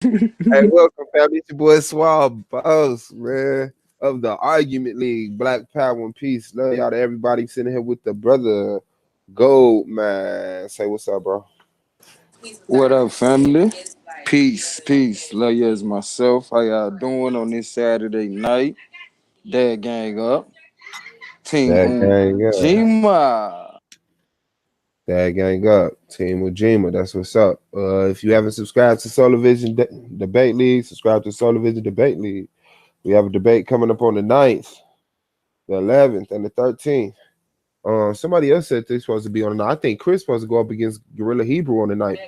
Hey, welcome, family. It's your boy Swab, boss, man, of the Argument League, Black Power and Peace. Love y'all to everybody sitting here with the brother Gold, man. Say what's up, bro. What up, family? Peace, peace. Love you as myself. How y'all doing on this Saturday night? Dad gang up. Team That gang up. Jima. That gang up. Team Ujima, that's what's up. If you haven't subscribed to Solar Vision Debate League, subscribe to Solar Vision Debate League. We have a debate coming up on the 9th, the 11th, and the 13th. Somebody else said they're supposed to be on the night. I think Chris supposed to go up against Gorilla Hebrew on the night.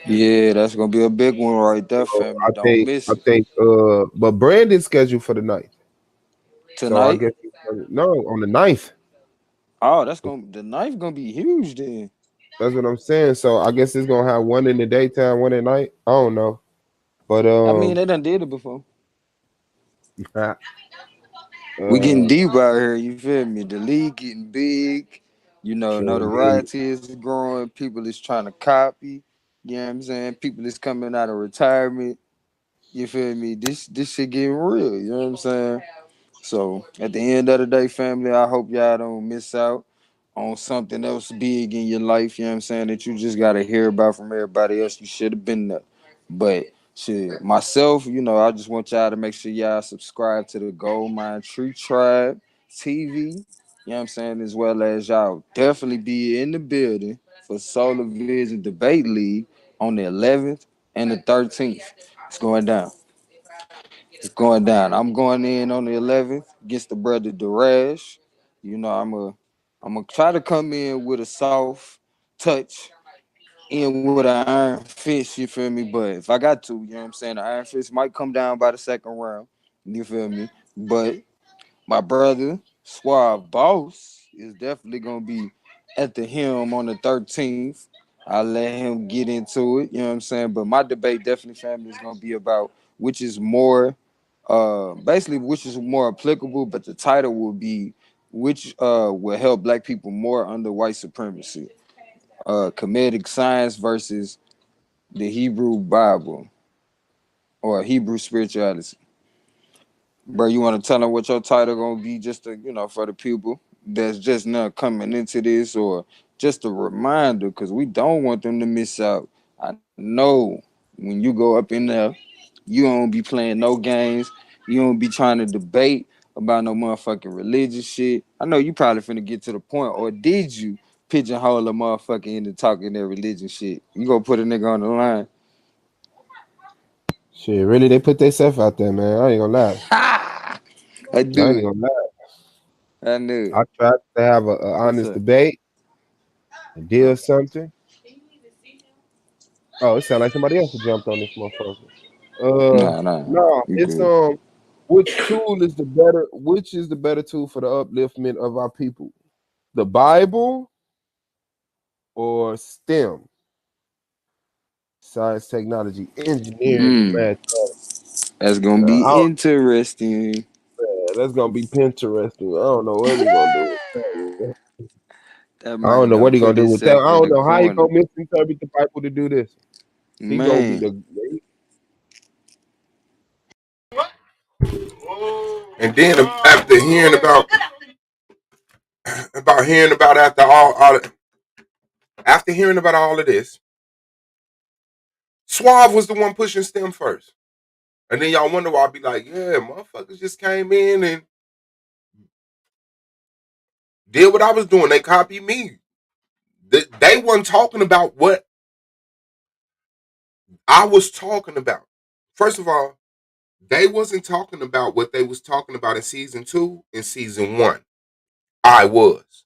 Yeah, that's gonna be a big one right there, So family. Don't miss I it. think but Brandon's scheduled for the 9th. So I Tonight. guess no, on the 9th. Oh, the knife gonna be huge then. That's what I'm saying. So I guess it's gonna have one in the daytime, one at night. I don't know. But I mean, they done did it before. uh We getting deep out here, you feel me? The league getting big, sure indeed. notoriety is growing, people is trying to copy, you know what I'm saying? People is coming out of retirement, you feel me? This shit getting real, you know what I'm saying? So at the end of the day, family, I hope y'all don't miss out on something else big in your life, you know what I'm saying, that you just gotta hear about from everybody else. You should have been there. But shit, myself, I just want y'all to make sure y'all subscribe to the Gold Mine Tree Tribe TV. You know what I'm saying? As well as y'all definitely be in the building for Solar Vision Debate League on the 11th and the 13th. It's going down. It's going down. I'm going in on the 11th against the brother Darash. I'm gonna try to come in with a soft touch in with an iron fist, you feel me? But if I got to, you know what I'm saying, the iron fist might come down by the second round, you feel me? But my brother, Suave Boss, is definitely gonna be at the helm on the 13th. I'll let him get into it, you know what I'm saying? But my debate definitely, family, is gonna be about which is more basically which is more applicable, but the title will be which will help black people more under white supremacy. Comedic science versus the Hebrew Bible or Hebrew spirituality. Bro, you want to tell them what your title gonna be, just to, for the people that's just not coming into this, or just a reminder, because we don't want them to miss out. I know when you go up in there, you don't be playing no games. You don't be trying to debate about no motherfucking religious shit. I know you probably finna get to the point, or did you pigeonhole a motherfucker into talking their religion shit? You gonna put a nigga on the line? Shit, really they put themselves out there, man. I ain't gonna lie. I I ain't knew it. gonna lie. I knew I it. tried to have a What's honest up? debate and deal something. Oh, it sounds like somebody else jumped on this motherfucker. Nah, nah, No, you it's good. which is the better tool for the upliftment of our people? The Bible or STEM? Science, technology, engineering, and Mm, math. that's gonna be I don't, interesting. that's gonna be Pinteresting. I don't know what he gonna do with that. That I don't man know gonna what he gonna put do with that. himself I in don't a know how he corner. gonna misinterpret the Bible to do this. He gonna be Man, the and then after hearing about hearing about after hearing about all of this, Suave was the one pushing STEM first. And then y'all wonder why I be like, yeah, motherfuckers just came in and did what I was doing. They copied me. They wasn't talking about what I was talking about. First of all, they wasn't talking about what they was talking about in season 2 and season 1. I was.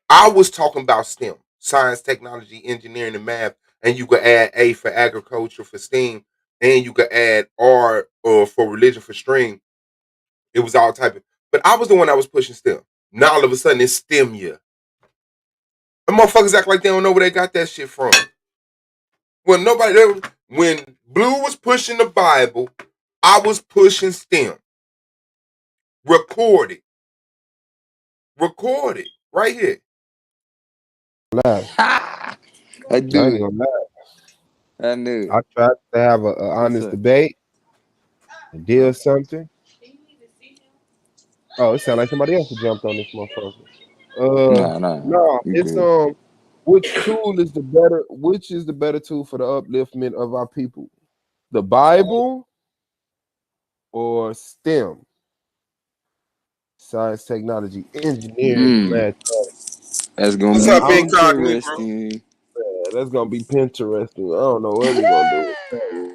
I was talking about STEM, science, technology, engineering, and math. And you could add A for agriculture for STEAM, and you could add R or for religion for STREAM. It was all type of, but I was the one that was pushing STEM. Now all of a sudden it's STEM year. And motherfuckers act like they don't know where they got that shit from. Well, when Blue was pushing the Bible, I was pushing STEM. Recorded. Recorded. Right here. Lie. I I do ain't it. gonna lie. I knew it. I tried to have an What's honest up? debate and deal something. Oh, it sounds like somebody else jumped on this motherfucker. Nah. No, You it's good. which tool is the better? Which is the better tool for the upliftment of our people? The Bible or STEM? Science, technology, engineering, and Mm. math. That's gonna What's be up, I don't incognito? interesting. That's gonna be Pinteresting. I don't know what we're gonna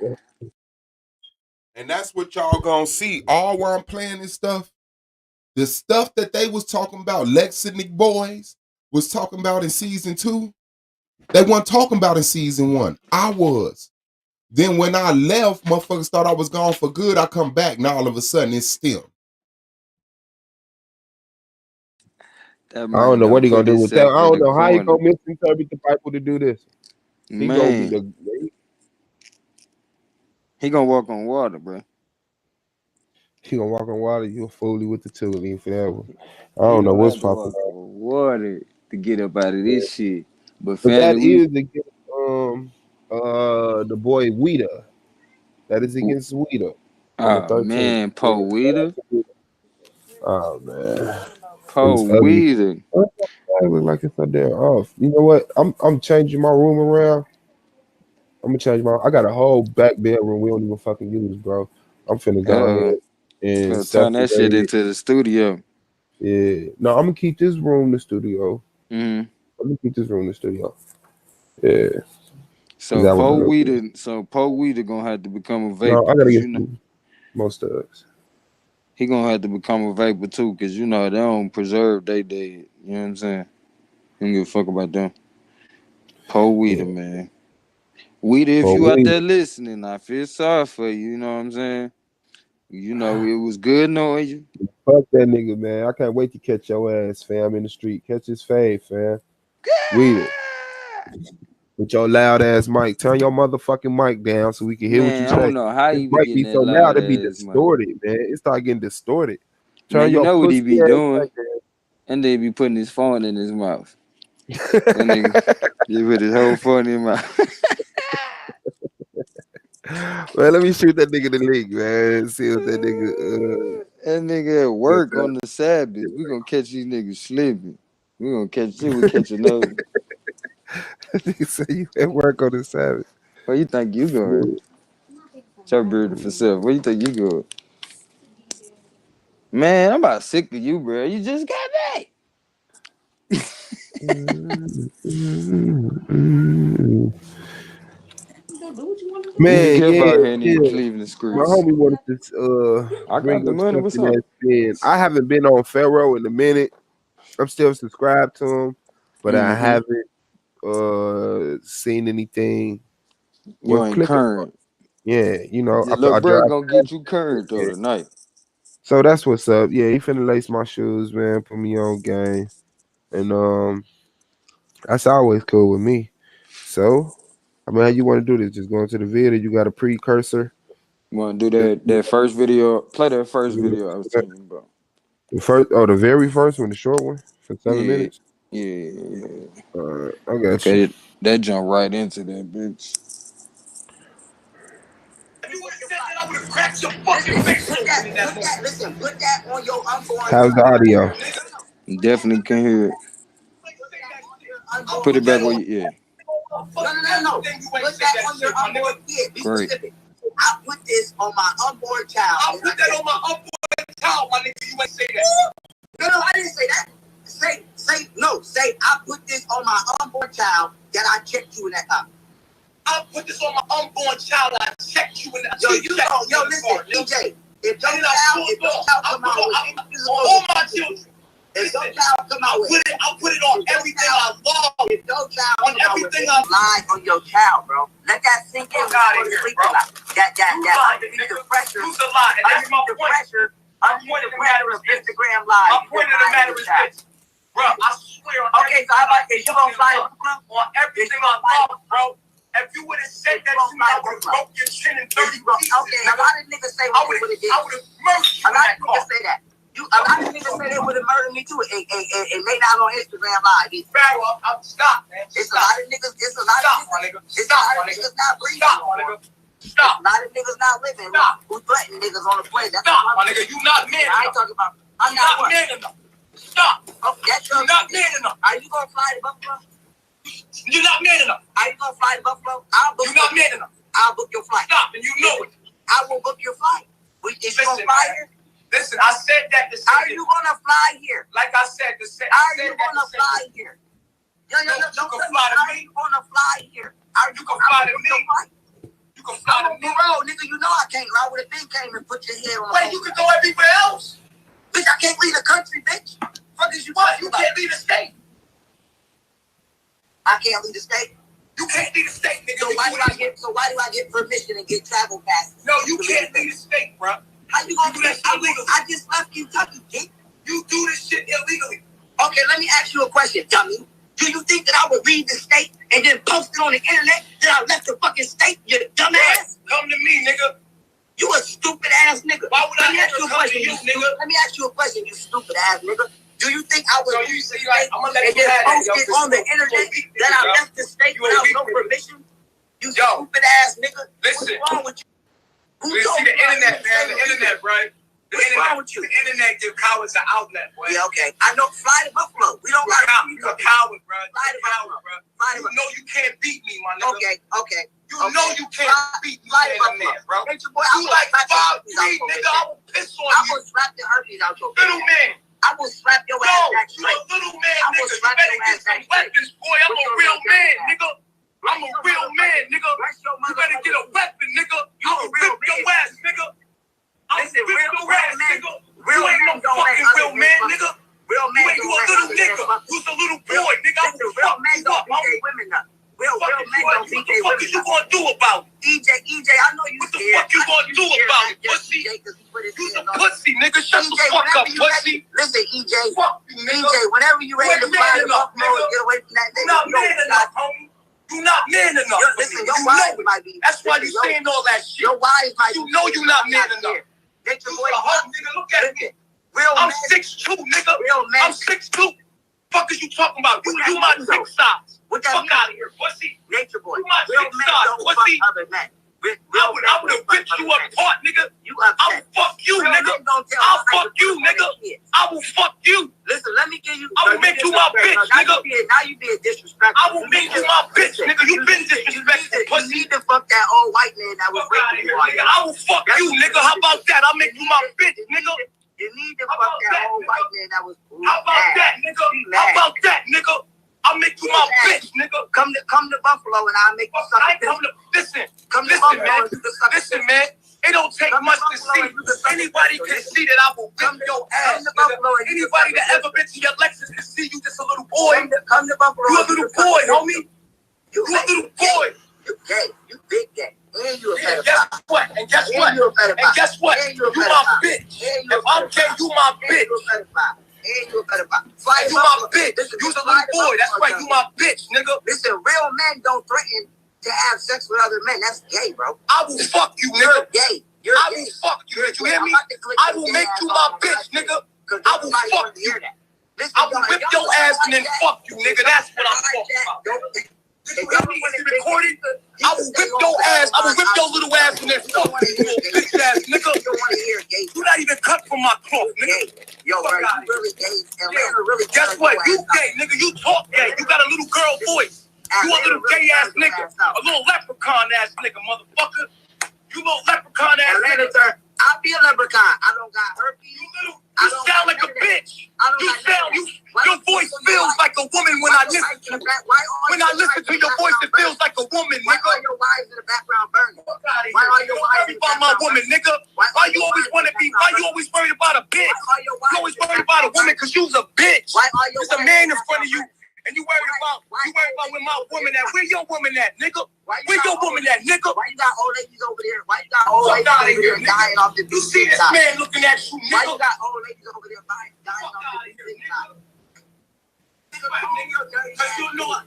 do. And that's what y'all gonna see. All while I'm playing this stuff, the stuff that they was talking about, Lex and Nick Boys was talking about in season 2, they weren't talking about in season 1. I was. Then when I left, motherfuckers thought I was gone for good. I come back, now all of a sudden it's STEM. That I don't man know done what he gonna put do with that. himself I in don't the know how he corner. gonna misinterpret the Bible to do this. He gonna be Man, the he gonna walk on water, bro. he gonna walk on water. You a foolie with the tool, even for that one. I He don't know gonna what's have to popping walk out. on water to get up out of Yeah. this shit. But But that family, is against the boy Weeda. That is against Weeda on the oh 13th. man, Yeah, Poe Weeder. oh man, Poe it's ugly. Weeder. It look like it's so damn off. You know what? I'm changing my room around. I'm gonna change my. I got a whole back bedroom we don't even fucking use, bro. I'm finna go Uh, ahead and gonna turn that shit separate it. into the studio. Yeah. No, I'm gonna keep this room the studio. Mm-hmm. I'm gonna keep this room the studio. Yeah. Is So that what Poe it is? Weeder gonna have to become a No, vapor, I gotta cause get you know some most thugs. he gonna have to become a vapor too, cause you know they don't preserve they dead. You know what I'm saying? Don't give a fuck about them. Poe Yeah. Weeder, man. Weeder, if But you out we there listening, I feel sorry for you. You know what I'm saying? You know it was good knowing you. fuck that nigga, man. I can't wait to catch your ass, fam, in the street. Catch his fade, fam. Weed with your loud ass mic. Turn your motherfucking mic down so we can hear what you Man, I say. don't know how This you be mic getting be that so loud loud it be ass, man. distorted, man. It start getting distorted. Man, Turn you your know what he pussy be ass doing, back and they be putting his phone in his mouth. That there. nigga, he put his whole phone in his mouth. Well, let me shoot that nigga the link, man. See what that nigga That nigga at work on the Sabbath. We gonna catch these niggas slipping. We gonna catch you. We catch another. nigga say you at work on the Sabbath. Where you think you going? Your beautiful self. Where you think you going? Man, I'm about sick of you, bro. You just got back. You be Man, careful yeah, out here in these yeah. Cleveland My streets. homie wanted to I got bring the up money. What's something up? that's been. I haven't been on Pharaoh in a minute. I'm still subscribed to him, but I Mm-hmm. haven't seen anything You worth ain't clicking on. current. Yeah, you know, This little I bro drive gonna past get you current though it. tonight. So that's what's up. Yeah, he finna lace my shoes, man. Put me on game, and that's always cool with me. So, I mean, how you want to do this? Just go into the video. You got a precursor. You wanna do that first video? Play that first video I was The telling you about. first, the very first one, the short one for 7 minutes. Yeah. I got you. Okay, that jump right into that bitch. Put that on your unborn. How's the audio? Definitely can hear it. Put it back where you, yeah. No. Put that on your unborn kid. Be Great. specific. I put this on my unborn child. I put that on my unborn child, my nigga. You ain't say that. No, I didn't say that. Say, I put this on my unborn child that I checked you in that car. I put this on my unborn child. I checked you in that. Yo, listen, DJ. If your child come out with all my children. If your child come out with I'll put it on everything I love. If your child on everything I lie on your child, bro. Let that sink in. Out of here, bro. That underneath the pressure. Who's the lie? And that's my point. Underneath the pressure of Instagram live. My point of the matter is this. Bro, I swear on okay, so how about this? You gonna fly on everything I love, bro. If you would have said that to me, I would have broke your chin in 30 pieces. Okay, a lot of niggas say I would have murdered you. A lot of niggas say that. A lot of niggas say they would have murdered me too. It made out on Instagram Live. Pharaoh, stop, man. It's a lot of niggas. It's a lot of niggas. It's a lot of niggas not breathing. Stop, my nigga. Stop. A lot of niggas not living. Stop. Who threaten niggas on the plane? Stop, my nigga. You not man I ain't enough. talking about. I'm You not not man enough. Stop. Oh, that's You not man enough. Are you gonna fly to Buffalo? You not man enough. Are you gonna fly to Buffalo? I'll book. You not man enough. I'll book your flight. Stop, and you know it. I will book your flight. Is you gonna fly here? Listen, I said that to say Are you gonna fly here? like I said to say. Are you gonna fly here? Yo, you can fly to Are me. you gonna fly here? Are You can fly to me. You can fly I'm to on me. parole, nigga. You know I can't. I would have been came and put your head on. Wait, you can go everywhere else. Bitch, I can't leave the country, bitch. Fuck is you What? talking You about? can't leave the state. I can't leave the state. You can't leave the state, nigga. So why do I get permission and get travel passes? No, you can't leave the state, bro. How you gonna You do do that that? shit illegally. I just left Kentucky, kid. You do this shit illegally. Okay, let me ask you a question, dummy. Do you think that I would leave the state and then post it on the internet that I left the fucking state, you dumbass? Come to me, nigga. You a stupid ass nigga. Why would Let I me ask ever you a come to question, you, nigga? Let me ask you a question, you stupid ass nigga. Do you think I would So leave you the see, state like, I'm gonna let and you then have that, post yo, it 'cause on the you a internet weak nigga, that I yo. left the state You a without weak no nigga. permission? You Yo. stupid ass nigga. Listen. What's wrong with you? Who You told see the you I internet, leave man. the The state? internet, right? The What's internet, wrong with you? The internet give cowards an outlet, boy. Yeah, okay. I know. Fly to Buffalo. We don't You're a gotta. coward, bro. Fly to You're a coward, bro. Fly to You know you can't beat me, my nigga. Okay. You know you can't beat me, Fly to man, Buffalo. bro. Ain't your boy? You like 5'3", nigga. I will piss on I you. will slap the herpes out your Little man. I will slap your No, ass back you a straight. little man, I will nigga. You slap better your get ass some back straight. weapons, boy. I'm Put a your real little man, ass. nigga. I'm a real man, nigga. You better get a weapon, nigga. You I a will real rip your man. ass, nigga. I will Listen, rip real your ass, men- nigga. real You ain't men no don't let fucking other real men man, fuck. nigga. Real You men ain't don't you a let little other men nigga. fuck. You's a little boy, nigga. I will Real fuck men you don't up, beat their homie. women up. Real What men don't beat the their fuck is you women up. gonna do about it? EJ, I know you What the scared. fuck you I know gonna do scared, about man. it, pussy? EJ, 'cause he put his You's a hands on pussy, nigga. Shut the EJ, fuck whenever up, you pussy. ready- Listen, EJ, Fuck you, nigga. EJ, whenever you ready to You ain't fly man to enough, Buffalo, nigga. get away from that You nigga. not You know man what enough, homie. You not man enough. Listen, You your know wives it. might be. That's why you listen, saying all that shit. Your wives might You be. know you not I'm man scared. enough. Let your You boy a hoe, nigga. Look at me. Real I'm men. 6'2", nigga. Real men. I'm 6'2". Fuck is you talking about? What You that my mean, dick though? size. What that Fuck mean? out of here, pussy. Nature boy. You my Real dick men size, don't pussy. fuck other men. I would have ripped you apart, nigga. You I upset. will fuck you, Real nigga. men don't tell I'll nobody fuck to you, put on nigga. their kids. I will fuck you. Listen, let me give you. I will make you my bitch, nigga. Now you being disrespectful. I will make you my bitch, nigga. You been disrespectful, You pussy. need to fuck that old white man that was Fuck out of raping here, you. nigga. I will fuck you, nigga. How about that? I'll make you my bitch, nigga. You need to How fuck about that that, old nigga? white man that was. How about that, nigga? How about that, nigga? I'll make you my bitch, nigga. Come to Buffalo and I'll make you suck I a ain't come to listen. Come to Listen, Buffalo man. and you can suck a Listen, man. It don't take Come to much to Buffalo see. and you can suck a Anybody dick, can nigga. see that I will Come whip to- your come ass, to nigga. Buffalo and you Anybody can that suck a ever been to your Lexus can see you just a little boy. Come to Buffalo. You a and little can suck boy, dick. homie. You You a little boy. You gay. You big gay. And you a Yeah, pedophile. guess what? And guess And what? you a pedophile. And guess what? And you a You my pedophile. bitch. And you a If I'm gay, pedophile. you my And bitch. you a pedophile. And you a pedophile. Fly You to my Buffalo. bitch. Listen, You's a fly little to boy. That's Buffalo, right. You my bitch, nigga. Listen, real men don't threaten to have sex with other men. That's gay, bro. I will fuck you, You're nigga. gay. You're I gay. will fuck you. Did you hear I'm me? about to click I your will gay make ass you off my my bitch, life. nigga. 'Cause I will nobody fuck wants to you. hear that. Listen, I will y'all- whip y'all your don't ass like and then that. fuck you, nigga. That's what I'm Like talking that. about. Don't- Did If you y'all hear me? wanna Is it think- recorded? you I can will stay whip on your the ass. I will whip your podcast. little ass and then You don't fuck wanna you, hear little gay. bitch ass You nigga. don't want to hear gay. You not even cut from my cloth, nigga. Gay. Yo, Fuck bro, outta you really gay. Atlanta really Guess turned what? your You ass out. gay, nigga. You talk gay. You got a little girl voice. You a Atlanta little really gay ass turned your nigga. ass out. A little leprechaun ass nigga, motherfucker. You little leprechaun ass Atlanta nigga. turned. I'll be a leprechaun. I don't got herpes. You sound like a bitch. I don't You got sound, none of you, that. your voice feels like a woman when I listen to you. When I listen to your voice, it feels like a woman, Why nigga. are your wives in the background burning? Fuck out of Why here. are your Don't wives worry about my woman, nigga. Why you always want to be, why you always worried about a bitch? You always worried about a woman because you's a bitch. Why are your There's a man in front of you, and you worried about where my woman at. Where your woman at, nigga? Where your woman at, nigga? Why you got old ladies over there? Why you got old Fuck ladies outta over here, there dying off the You see this side? man looking at you, Why nigga? you got old ladies over there dying Fuck off outta the here, big nigga. side?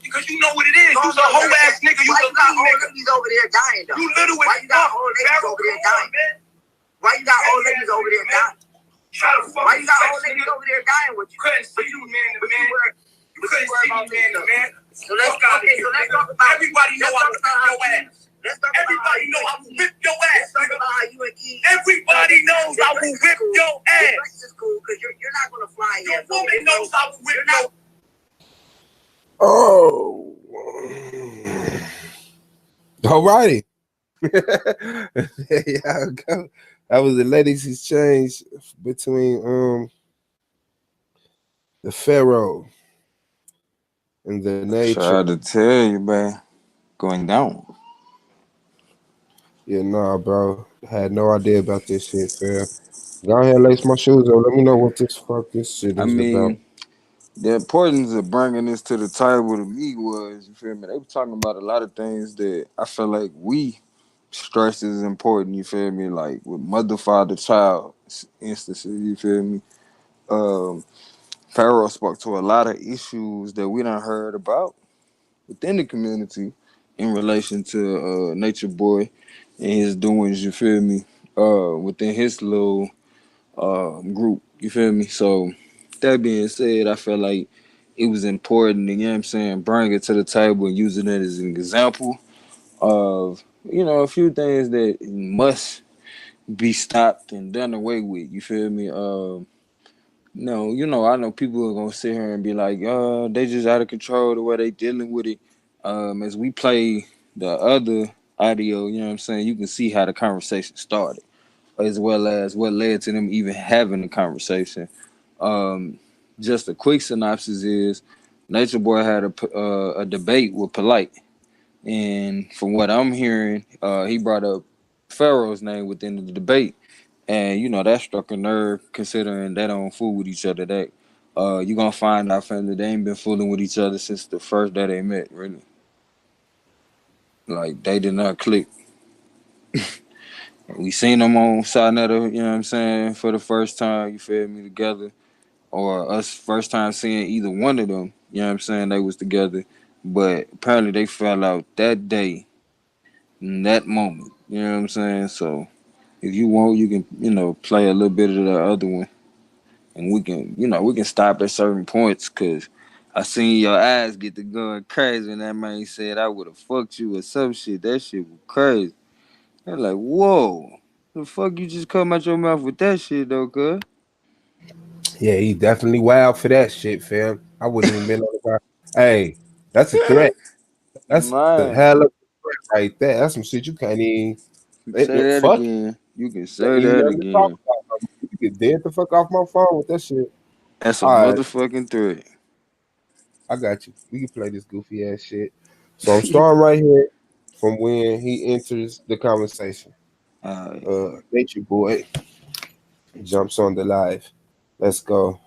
Because you know what it is. You's a hoe ass nigga. You Why a you got little old nigga. ladies over there dying though? You little Why as you got fuck. old ladies Pharaoh, over there come on, dying? man. Why you got old ladies over there dying? Try to fuck. Why you got old niggas over there dying with you? Couldn't see you man to man. You couldn't see me man to man. So let's talk about everybody know I will whip your ass. Everybody know I will whip your ass. Everybody knows I will whip your ass. This is cool because you're not gonna fly here. Your woman knows I will whip your. Oh. Alrighty. Yeah, go. That was the ladies' exchange between the Pharaoh and the nature. Try to tell you, man, going down. Yeah, nah, bro. Had no idea about this shit, fam. Go ahead and lace my shoes up. Let me know what this shit I is about. mean, the importance of bringing this to the table to me was, you feel me? They were talking about a lot of things that I feel like we stress is important. You feel me? Like with mother, father, child instances. You feel me? Pharaoh spoke to a lot of issues that we done heard about within the community in relation to Nature Boy and his doings. You feel me? Within his little group. You feel me? So that being said, I feel like it was important, you know what I'm saying, bring it to the table and using it as an example of, you know, a few things that must be stopped and done away with. You feel me? No, you know, I know people are gonna sit here and be like, they just out of control the way they dealing with it. As we play the other audio, you know what I'm saying, you can see how the conversation started, as well as what led to them even having the conversation. Just a quick synopsis is Nature Boy had a debate with Polite, and from what I'm hearing, he brought up Pharaoh's name within the debate, and you know that struck a nerve considering they don't fool with each other. That you gonna find out, family, they ain't been fooling with each other since the first day they met. Really, like they did not click. We seen them on Sinetta, you know what I'm saying, for the first time. You feel me, together. Or us first time seeing either one of them, you know what I'm saying, they was together. But apparently they fell out that day, in that moment. You know what I'm saying? So if you want, you can, you know, play a little bit of the other one. And we can, you know, we can stop at certain points because I seen your eyes get to going crazy and that man said I would have fucked you or some shit. That shit was crazy. They're like, whoa. The fuck you just come out your mouth with that shit though, cuz? Yeah, he definitely wild for that shit, fam. I wouldn't even been on the ground. Hey, that's a threat. That's a Man. hell of a threat right there. That's some shit you can't even Say that fuck. again. You can Can't say even that let me talk again. about it. You get dead the fuck off my phone with that shit. That's a All right, motherfucking threat. I got you. We can play this goofy ass shit. So I'm starting right here from when he enters the conversation. Alright. Nature Boy jumps on the live. Let's go.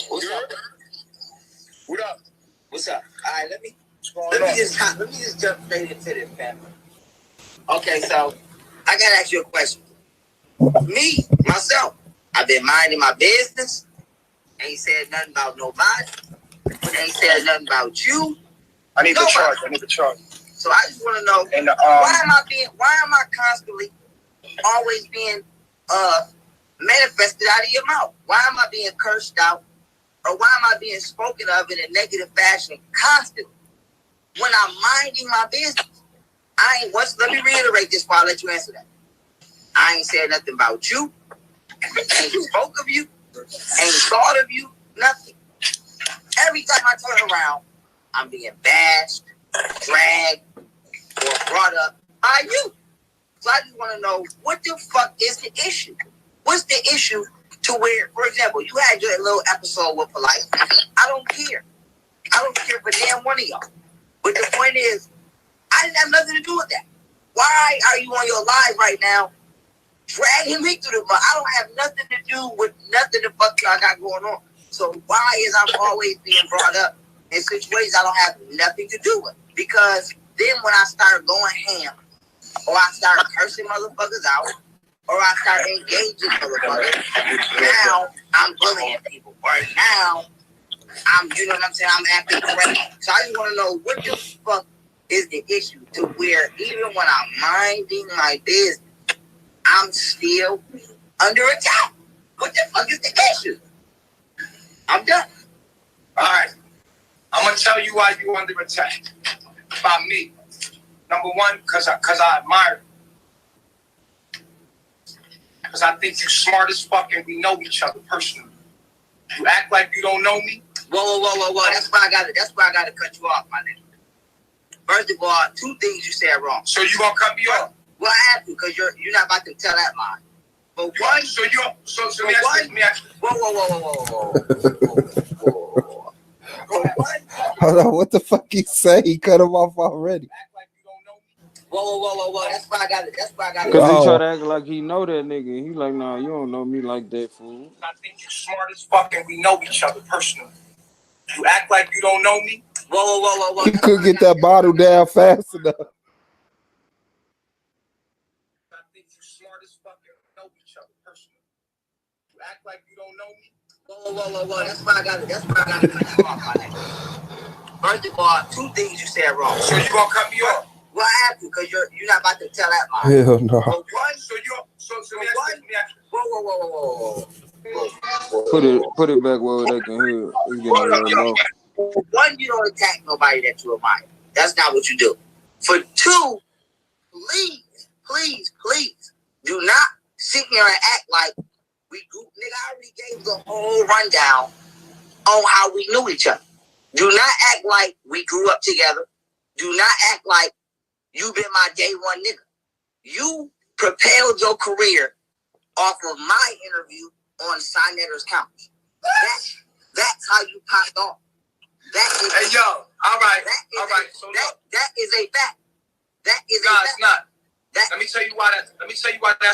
What's up? What up? What's up? All right, let me just jump straight into this, family. Okay, so I gotta ask you a question. Me, myself, I've been minding my business. Ain't said nothing about nobody. Ain't said nothing about you. I need the chart. So I just want to know And why am I constantly always being manifested out of your mouth? Why am I being cursed out? Or why am I being spoken of in a negative fashion constantly when I'm minding my business? Let me reiterate this before I let you answer that. I ain't said nothing about you. Ain't spoke of you. Ain't thought of you. Nothing. Every time I turn around, I'm being bashed, dragged, or brought up by you. So I just want to know, what the fuck is the issue? What's the issue to where, for example, you had your little episode with Polite. I don't care. I don't care for damn one of y'all. But the point is, I didn't have nothing to do with that. Why are you on your live right now dragging me through the mud? I don't have nothing to do with nothing the fuck y'all got going on. So why is I'm always being brought up in situations I don't have nothing to do with? Because then when I start going ham, or I start cursing motherfuckers out, or I start engaging motherfuckers, now I'm bullying people. Or now I'm, you know what I'm saying, I'm acting crazy. So I just want to know, what the fuck is the issue to where even when I'm minding my business, I'm still under attack. What the fuck is the issue? I'm done. All right. I'm going to tell you why you under attack. By me. Number one, because I admire you. Because I think you're smart as fuck and we know each other personally. You act like you don't know me. Whoa. That's why I gotta cut you off, my nigga. First of all, two things you said wrong. So you gonna cut me off? Well, I have to, because you're not about to tell that lie. But one, so let me ask you. Whoa. Hold on, what the fuck he say? He cut him off already. Act like you don't know me. Whoa. That's why I got it. Cause he try to act like he know that nigga. He like, nah, you don't know me like that, fool. I think you're smart as fuck and we know each other personally. You act like you don't know me. Whoa. He couldn't get that bottle down fast enough. I think you're smart as fuck and we know each other personally. You act like you don't know me. Whoa. That's why I got to cut you off, my nigga. First of all, two things you said wrong. So you gonna cut me off? Well, I have to, because you're not about to tell that lie. Hell no. But one, So let me ask you. Whoa. Put it back where they can hear it. It's getting a little low. One, you don't attack nobody that you admire. That's not what you do. For two, please, do not sit here and act like we grew. Nigga, I already gave the whole rundown on how we knew each other. Do not act like we grew up together. Do not act like you been my day one nigga. You propelled your career off of my interview on Sinetter's couch. That's how you popped off. Hey yo, all right. So that is a fact. That is no, a fact. it's not. Let me tell you why that's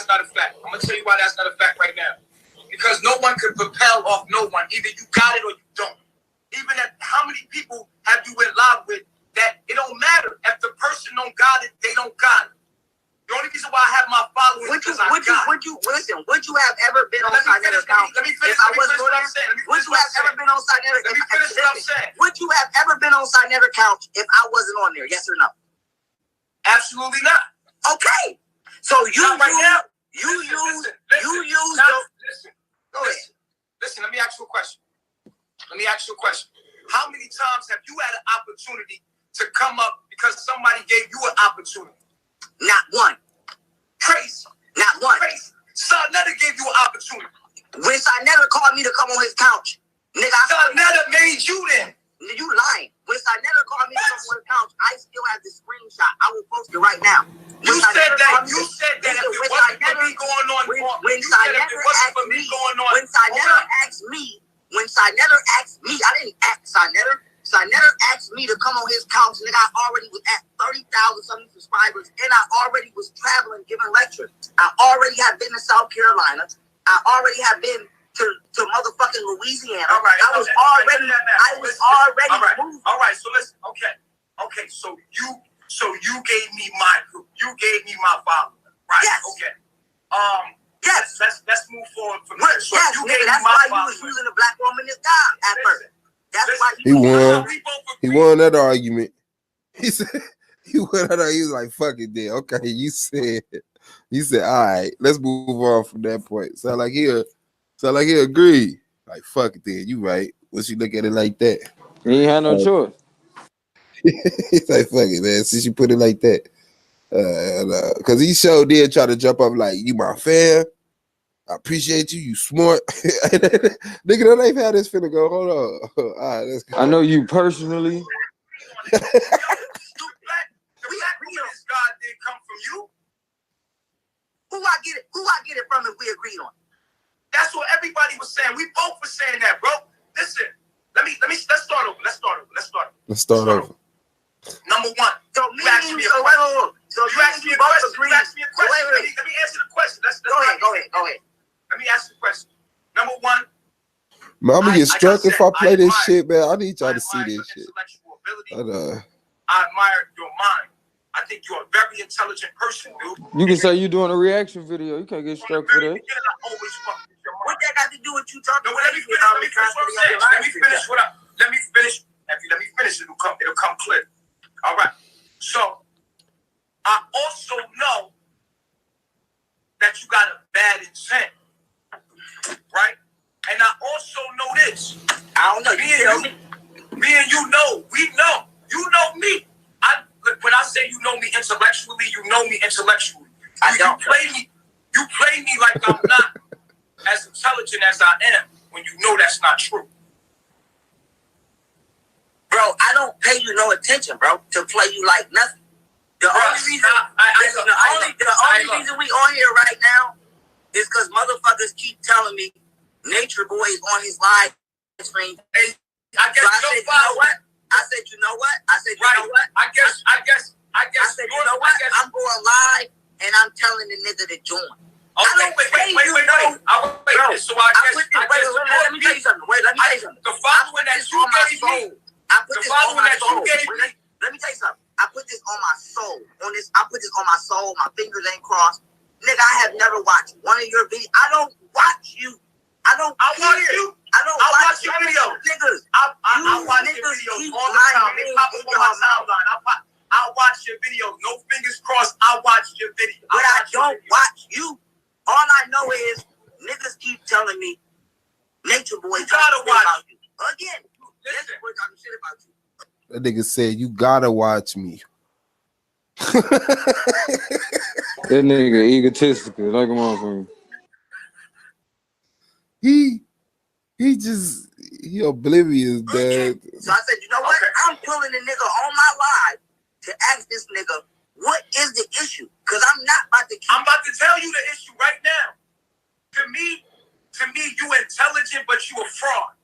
not a fact. I'm gonna tell you why that's not a fact right now. Because no one can propel off no one. Either you got it or you don't. Even at how many people have you went live with that it don't matter. If the person don't got it, they don't got it. The only reason why I have my following is because I got it. Would you have ever been on Sinetter's couch? Let me finish what I'm saying. Would you have ever been on Sinetter's couch? Let me finish what I'm saying. Would you have ever been on Sinetter's couch if I wasn't on there? Yes or no? Absolutely not. Okay. So Listen. Listen, let me ask you a question. How many times have you had an opportunity to come up because somebody gave you an opportunity? Not one. Crazy. Not one. Crazy. Sinetta gave you an opportunity. When Sinetta called me to come on his couch, nigga, Sinetta made you then. You lying. When Sinetta called me to come on his couch, I still have the screenshot. I will post it right now. You said that if it wasn't for me going on, when Sinetta asked me, I didn't ask Sinetta. Sinetta asked me to come on his couch, nigga. I already was at 30,000 something subscribers, and I already was traveling, giving lectures. I already have been to South Carolina. I already have been to motherfucking Louisiana. All right. I was already moved. All right. So listen. Okay. So you gave me my group. You gave me my following. Right. Yes. Okay. Yes. Let's move forward from there. So yes, you nigga. That's why you was using a black woman as God at first. That's why He won. He won that argument. He said he won that argument. He was like, fuck it then. Okay, you said, all right, let's move on from that point. Sound like he agreed. Like, fuck it then. You right. Once you look at it like that. He ain't had no choice. He's like, fuck it, man. Since you put it like that. Cause he sure did try to jump up like, you my fan. I appreciate you. You smart. Nigga, don't even have this finna go. Hold on. All right, let's go. I know you personally. The black woman's God did come from you. Who I get it from if we agreed on? That's what everybody was saying. We both were saying that, bro. Listen, let's start over. Number one. So you asked me a question. You asked me a question. Let me answer the question. Go ahead. Let me ask you a question. Number one. Man, I'm gonna get struck if I play this shit, man. I need y'all to see this shit. I admire your mind. I think you're a very intelligent person, dude. You can say you doing a reaction video. You can't get struck for that. What that got to do with you talking? No, let me finish. Let me finish. It'll come clear. All right. So I also know that you got a bad intent, right? And I also know this. I don't know. Me and you know. We know. You know me. When I say you know me intellectually, you know me intellectually. You play me like I'm not as intelligent as I am when you know that's not true. Bro, I don't pay you no attention, bro, to play you like nothing. The only reason we on here right now is because motherfuckers keep telling me Nature Boy is on his live stream. And I guess so I said, you know what? I said, you know what? I said, you know what? I guess. I said, you know what? I'm going live and I'm telling the nigga to join. Okay, wait. So let me tell you something. The following that you gave me. I put this on my soul. Let me tell you something. I put this on my soul. I put this on my soul. My fingers ain't crossed. Nigga, I have never watched one of your videos. I don't watch you. I watch your videos. Niggas. I watch your videos all the time. They pop up on my timeline. I watch your videos. No fingers crossed. I watch your videos. But I don't watch you. All I know is niggas keep telling me Nature Boy gotta watch you. Again, Nature Boy talking shit about you. That nigga said, you gotta watch me. That nigga egotistical, like a motherfucker. He oblivious, dad. So I said, you know what? I'm pulling the nigga on my live to ask this nigga, what is the issue? Because I'm not about to I'm about to tell you the issue right now. To me, you intelligent, but you a fraud.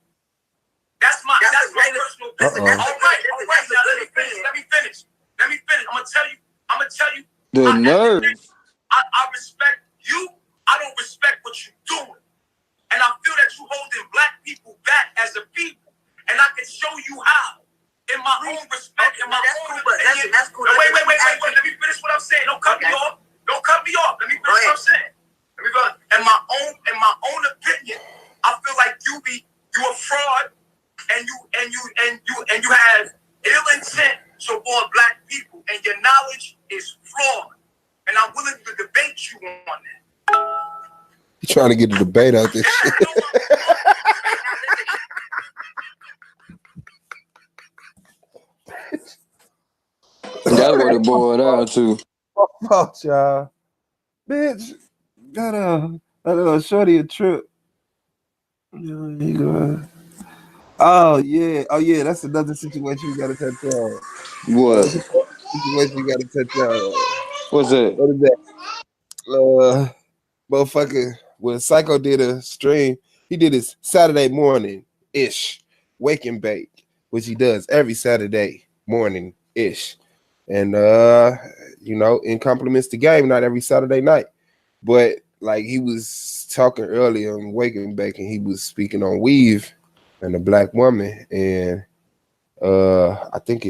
That's my personal opinion. All right. Now let me finish. I'm gonna tell you. The nerve. I respect you. I don't respect what you're doing. And I feel that you holding black people back as a people. And I can show you how. In my own respect, in my own opinion. That's cool. Wait. Let me finish what I'm saying. Don't cut me off. Let me finish what I'm saying. In my own opinion, I feel like you a fraud, and you have ill intent toward black people, and your knowledge is flawed. And I'm willing to debate you on that. He's trying to get a debate out this shit. That's what it boiled down to. Fuck y'all. Bitch, that shorty a trip. Oh yeah, that's another situation you gotta touch on. What? Situation you gotta touch on. What's that? What is that? Motherfucker, when Psycho did a stream, he did his Saturday morning-ish wake and bake, which he does every Saturday morning-ish. And in compliments to game, not every Saturday night. But like he was talking earlier on Wake and Bake, and he was speaking on weave and a black woman. And I think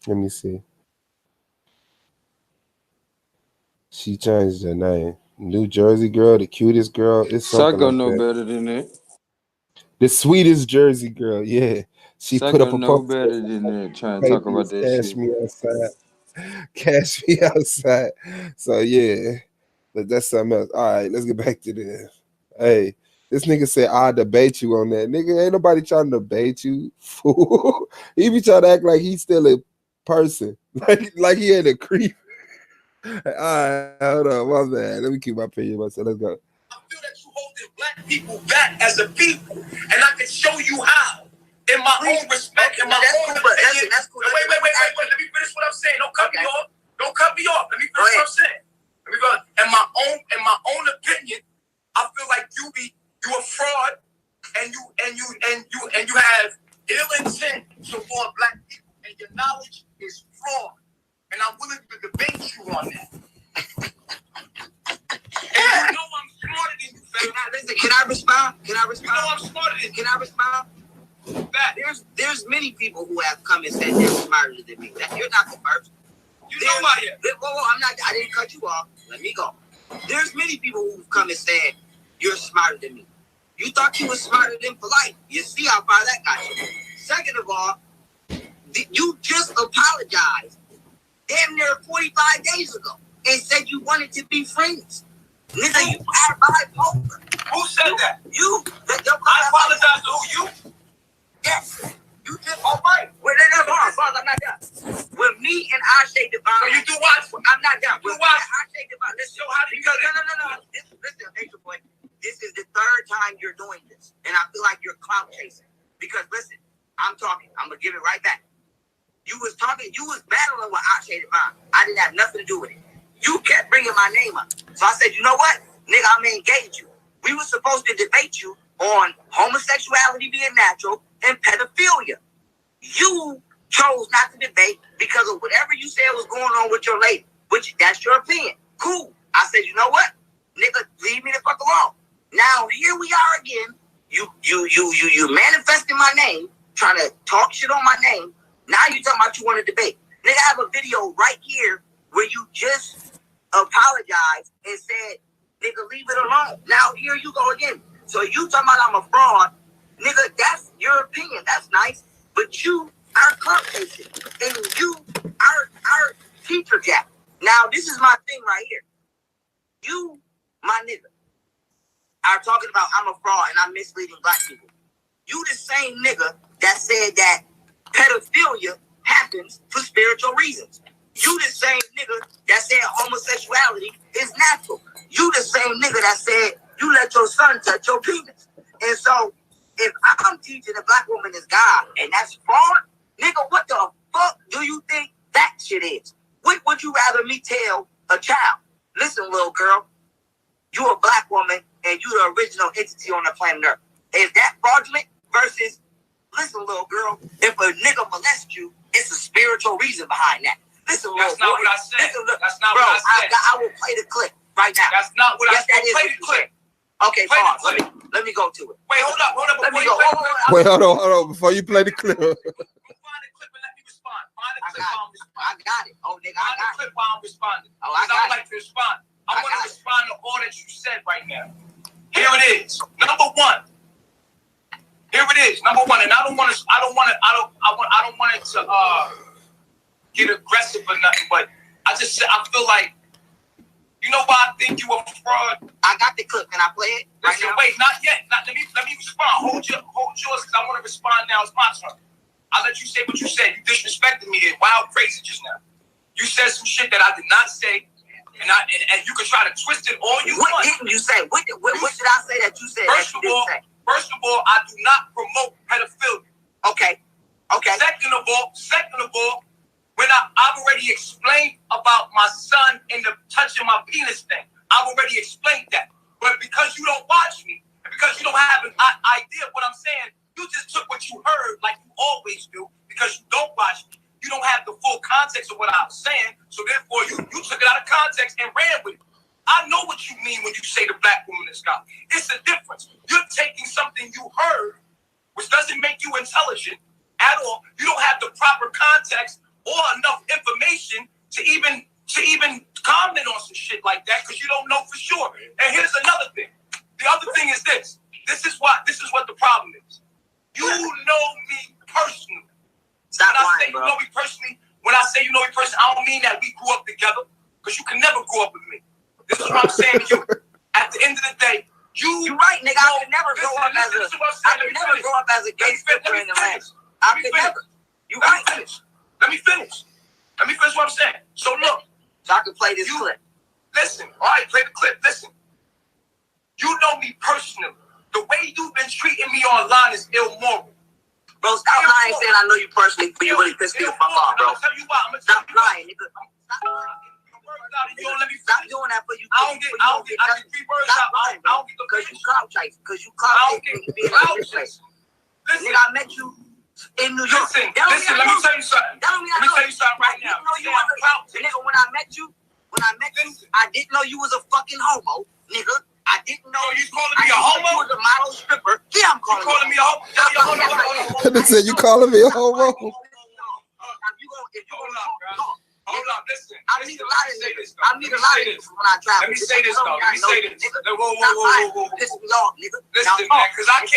let me see. She changed her name. New Jersey girl, the cutest girl. It's something Psycho like know that. better than that. The sweetest Jersey girl, yeah. She Psycho put up a know post. better than that. Trying to talk about that Cash shit. me outside. Cash me outside. So yeah, but that's something else. All right, let's get back to this. Hey, this nigga said I'll debate you on that. Nigga, ain't nobody trying to debate you, fool. He be trying to act like he's still a person, like he ain't a creep. All right, hold on, my bad. Let me keep my opinion myself. Let's go. I feel that you holding black people back as a people, and I can show you how. In my own respect, in my own opinion. That's cool. Wait. Let me finish what I'm saying. Don't cut me off. Let me finish what I'm saying. In my own opinion, I feel like you a fraud, and you have ill intent toward black people, and your knowledge is flawed. And I'm willing to debate you on that. And you know I'm smarter than you, fella. Listen, can I respond? You know I'm smarter than you. Can I respond? There's many people who have come and said they're smarter than me. You're not the first. You know I am. I'm not. I didn't cut you off. Let me go. There's many people who've come and said you're smarter than me. You thought you were smarter than polite. You see how far that got you. Second of all, you just apologized damn near 45 days ago and said you wanted to be friends. Nigga, you are bipolar. Who said that? You. I apologize to who? You? Yes. You just. All right. Well, I'm not done. With me and Ashe Devine. So you do watch? I'm not done. You With watch? Ashe Devine. Listen, So how do you because, get it? no. Listen, Nature Boy. This is the third time you're doing this. And I feel like you're clout chasing. Because, listen, I'm talking. I'm going to give it right back. You was talking. You was battling with Ashe Devine. I didn't have nothing to do with it. You kept bringing my name up. So I said, you know what? Nigga, I'm going to engage you. We were supposed to debate you on homosexuality being natural and pedophilia. You chose not to debate because of whatever you said was going on with your lady, which that's your opinion. Cool. I said, you know what? Nigga, leave me the fuck alone. Now, here we are again. You manifesting my name, trying to talk shit on my name. Now you talking about you want to debate. Nigga, I have a video right here where you just apologized and said, nigga, leave it alone. Now, here you go again. So you talking about I'm a fraud. Nigga, that's your opinion. That's nice. But you are clout chasing. And you are teacher jack. Now, this is my thing right here. You, my nigga, are talking about I'm a fraud and I'm misleading black people. You the same nigga that said that pedophilia happens for spiritual reasons. You the same nigga that said homosexuality is natural. You the same nigga that said you let your son touch your penis. And so, if I'm teaching a black woman is God and that's fraud, nigga, what the fuck do you think that shit is? What would you rather me tell a child? Listen, little girl, you a black woman and you the original entity on the planet Earth. Is that fraudulent versus, listen, little girl, if a nigga molests you, it's a spiritual reason behind that. Listen, that's not what I said. Listen, look, that's not bro, what I said. I will play the clip right now. That's not what yes, I said. Play the clip. Okay, pause. Let me go to it. Wait, hold up. Let me go. Wait, hold on. Before you play the clip. Find the clip and let me respond. Find the clip while I'm responding. I got it. Oh, nigga, Find the clip while I'm responding. Oh, I would like to respond. I want to respond to all that you said right now. Here it is. Number one. Here it is. Number one. And I don't want it to get aggressive or nothing, but I feel like, you know why I think you a fraud? I got the clip. Can I play it right now? Wait, not yet. Let me respond. Hold yours, because I want to respond now. It's my turn. I'll let you say what you said. You disrespected me. Wild crazy just now. You said some shit that I did not say, and you can try to twist it all you want. What didn't you say? What did I say that you said? First of all, I do not promote pedophilia. Okay. Second of all, when I've already explained about my son and the touching my penis thing, I've already explained that. But because you don't watch me, and because you don't have an idea of what I'm saying, you just took what you heard like you always do. Because you don't watch me, you don't have the full context of what I was saying. So therefore, you took it out of context and ran with it. I know what you mean when you say the black woman is God. It's a difference. You're taking something you heard, which doesn't make you intelligent at all. You don't have the proper context or enough information to even comment on some shit like that because you don't know for sure. And here's another thing. The other thing is this. This is what the problem is. You know me personally. Stop when I say lying, bro. You know me personally, when I say you know me personally, I don't mean that we grew up together because you can never grow up with me. This is what I'm saying to you. At the end of the day, you're right, nigga. I could never grow up as a gay stripper in the land. I could never. You right. Let me finish what I'm saying. So look. So I can play this clip. Listen. All right, play the clip. Listen. You know me personally. The way you've been treating me online is immoral. Bro, stop lying saying I know you personally, but you really pissed me the fuck off, bro. I'm gonna tell you why. Stop lying, nigga. Stop lying. You don't let me stop doing that for you. I don't get 3 words out. I don't get the because you clout chase. Because you clout chase. Listen, I met you in New York. Listen, let me tell you something. Let me tell you something right now. Nigga, when I met you, I didn't know you was a fucking homo, nigga. I didn't know you calling me a homo. You was a model stripper. Yeah, I'm calling me a homo. They said you calling me a homo. Hold up, listen. I meet a lot of niggas. I meet a lot of niggas when I travel. Let me say this though. Whoa. Piss me off, nigga. Listen, man, because I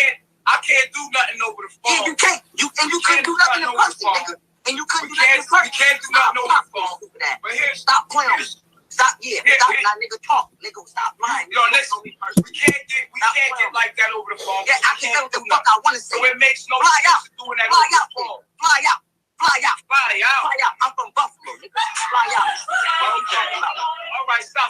can't do nothing over the phone. Yeah, you can't. You couldn't do nothing in person, nigga. And you couldn't We can't do nothing over the phone. But here's stop playing. Stop, stop, now, nigga, talk. Nigga, stop lying. Yo, listen, we can't get like that over the phone. Yeah, I can say what the fuck I want to say. So it makes no fly sense out. doing that fly over out. the phone. Fly out. Fly out. Fly out. Fly out. I'm from Buffalo, nigga. Fly out. What are you talking about? All right, stop.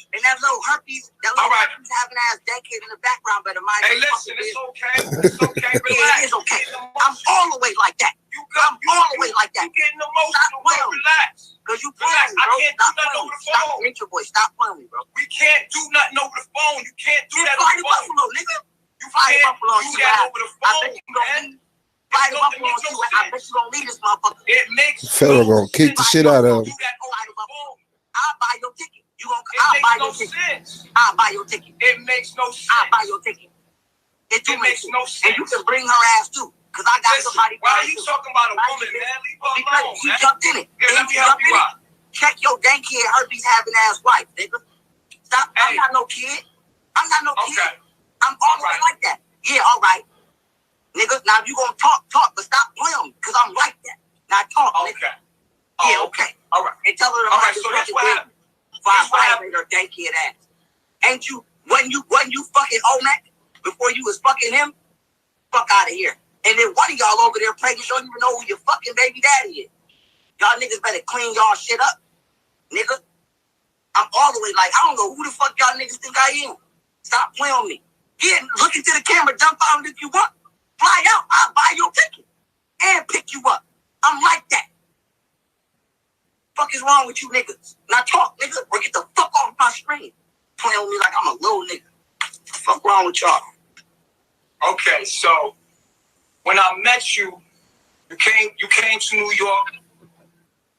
And that little herpes, herpes having ass decade in the background better mind. Hey, listen, it's okay. It's okay. Relax. It is okay. I'm all the way like that. I'm all the way like that. You getting emotional, bro. Relax. Because you relax. I can't do nothing over the phone. Stop, your boy. Stop playing me, bro. We can't do nothing over the phone. You can't do that over the phone. Buffalo, nigga. You fly to Buffalo and see that over the phone. I bet you don't fly to Buffalo and see what I bet you don't leave this motherfucker. It makes Federal gonna kick the shit out of him. I'll buy your ticket. I'll buy your ticket. I'll buy your ticket. It makes no sense. I'll buy your ticket. It makes no sense. And you can bring her ass too. Because I got somebody. Why are you talking about a woman, man? Leave her alone, she jumped in it. Yeah, let me help you out. Check your danky and herpes having ass wife, nigga. Stop. I'm not no kid. I'm not no kid. I'm all the way like that. Yeah, all right. Nigga, now if you gonna talk, but stop playing because I'm like that. Now talk, nigga. Yeah, okay. All right. And tell her to all right, so that's what happened. Violate her danky ass. Ain't you, when you fucking own that before you was fucking him? Fuck out of here. And then one of y'all over there pregnant, you don't even know who your fucking baby daddy is. Y'all niggas better clean y'all shit up, nigga. I'm all the way like, I don't know who the fuck y'all niggas think I am. Stop playing on me. Yeah, look into the camera, jump out if you want. Fly out, I'll buy your ticket and pick you up. I'm like that. Fuck is wrong with you niggas? Now talk, nigga, or get the fuck off my screen. Playing with me like I'm a little nigga. Fuck wrong with y'all? Okay, so when I met you, you came to New York.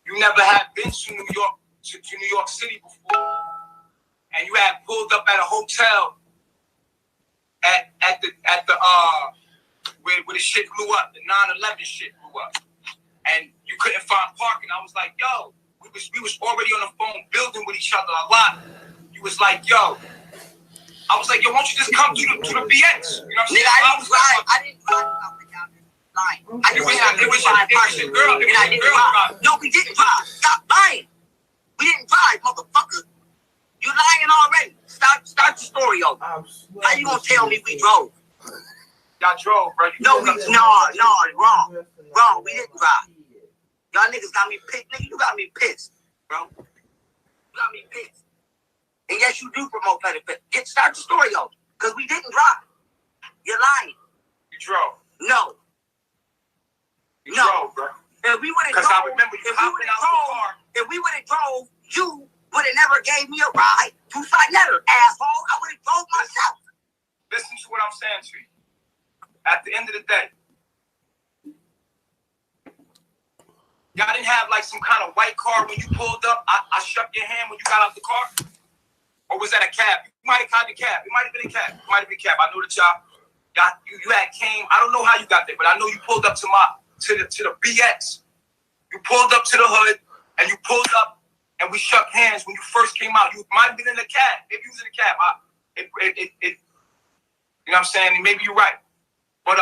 You never had been to New York, to New York City before, and you had pulled up at a hotel at the where the shit blew up, the 9/11 shit blew up, and you couldn't find parking. I was like, yo, we was already on the phone building with each other a lot. You was like, yo. I was like, yo, why don't you just come to the BX? You know what I'm saying? I didn't drive. No, we didn't drive. Stop lying. We didn't drive, motherfucker. You lying already. Start the story over. How you gonna tell me we drove? Y'all drove, bro. No, wrong. Wrong, we didn't drive. Y'all niggas got me pissed. Nigga, you got me pissed, bro. You got me pissed. And yes, you do promote pedophilia. Start the story over. Because we didn't drive. You're lying. You drove. No. You drove, bro. If we would have drove, I remember you hopping out the car. If we would have drove, you would have never gave me a ride to Sinetta, asshole. I would have drove myself. Listen to what I'm saying to you. At the end of the day, y'all didn't have like some kind of white car when you pulled up. I shook your hand when you got out the car. Or was that a cab? You might have caught the cab. It might have been a cab. It might have been a cab. I know that you had came. I don't know how you got there, but I know you pulled up to the BX. You pulled up to the hood and you pulled up and we shook hands when you first came out. You might have been in the cab. If you was in the cab, you know what I'm saying? Maybe you're right. But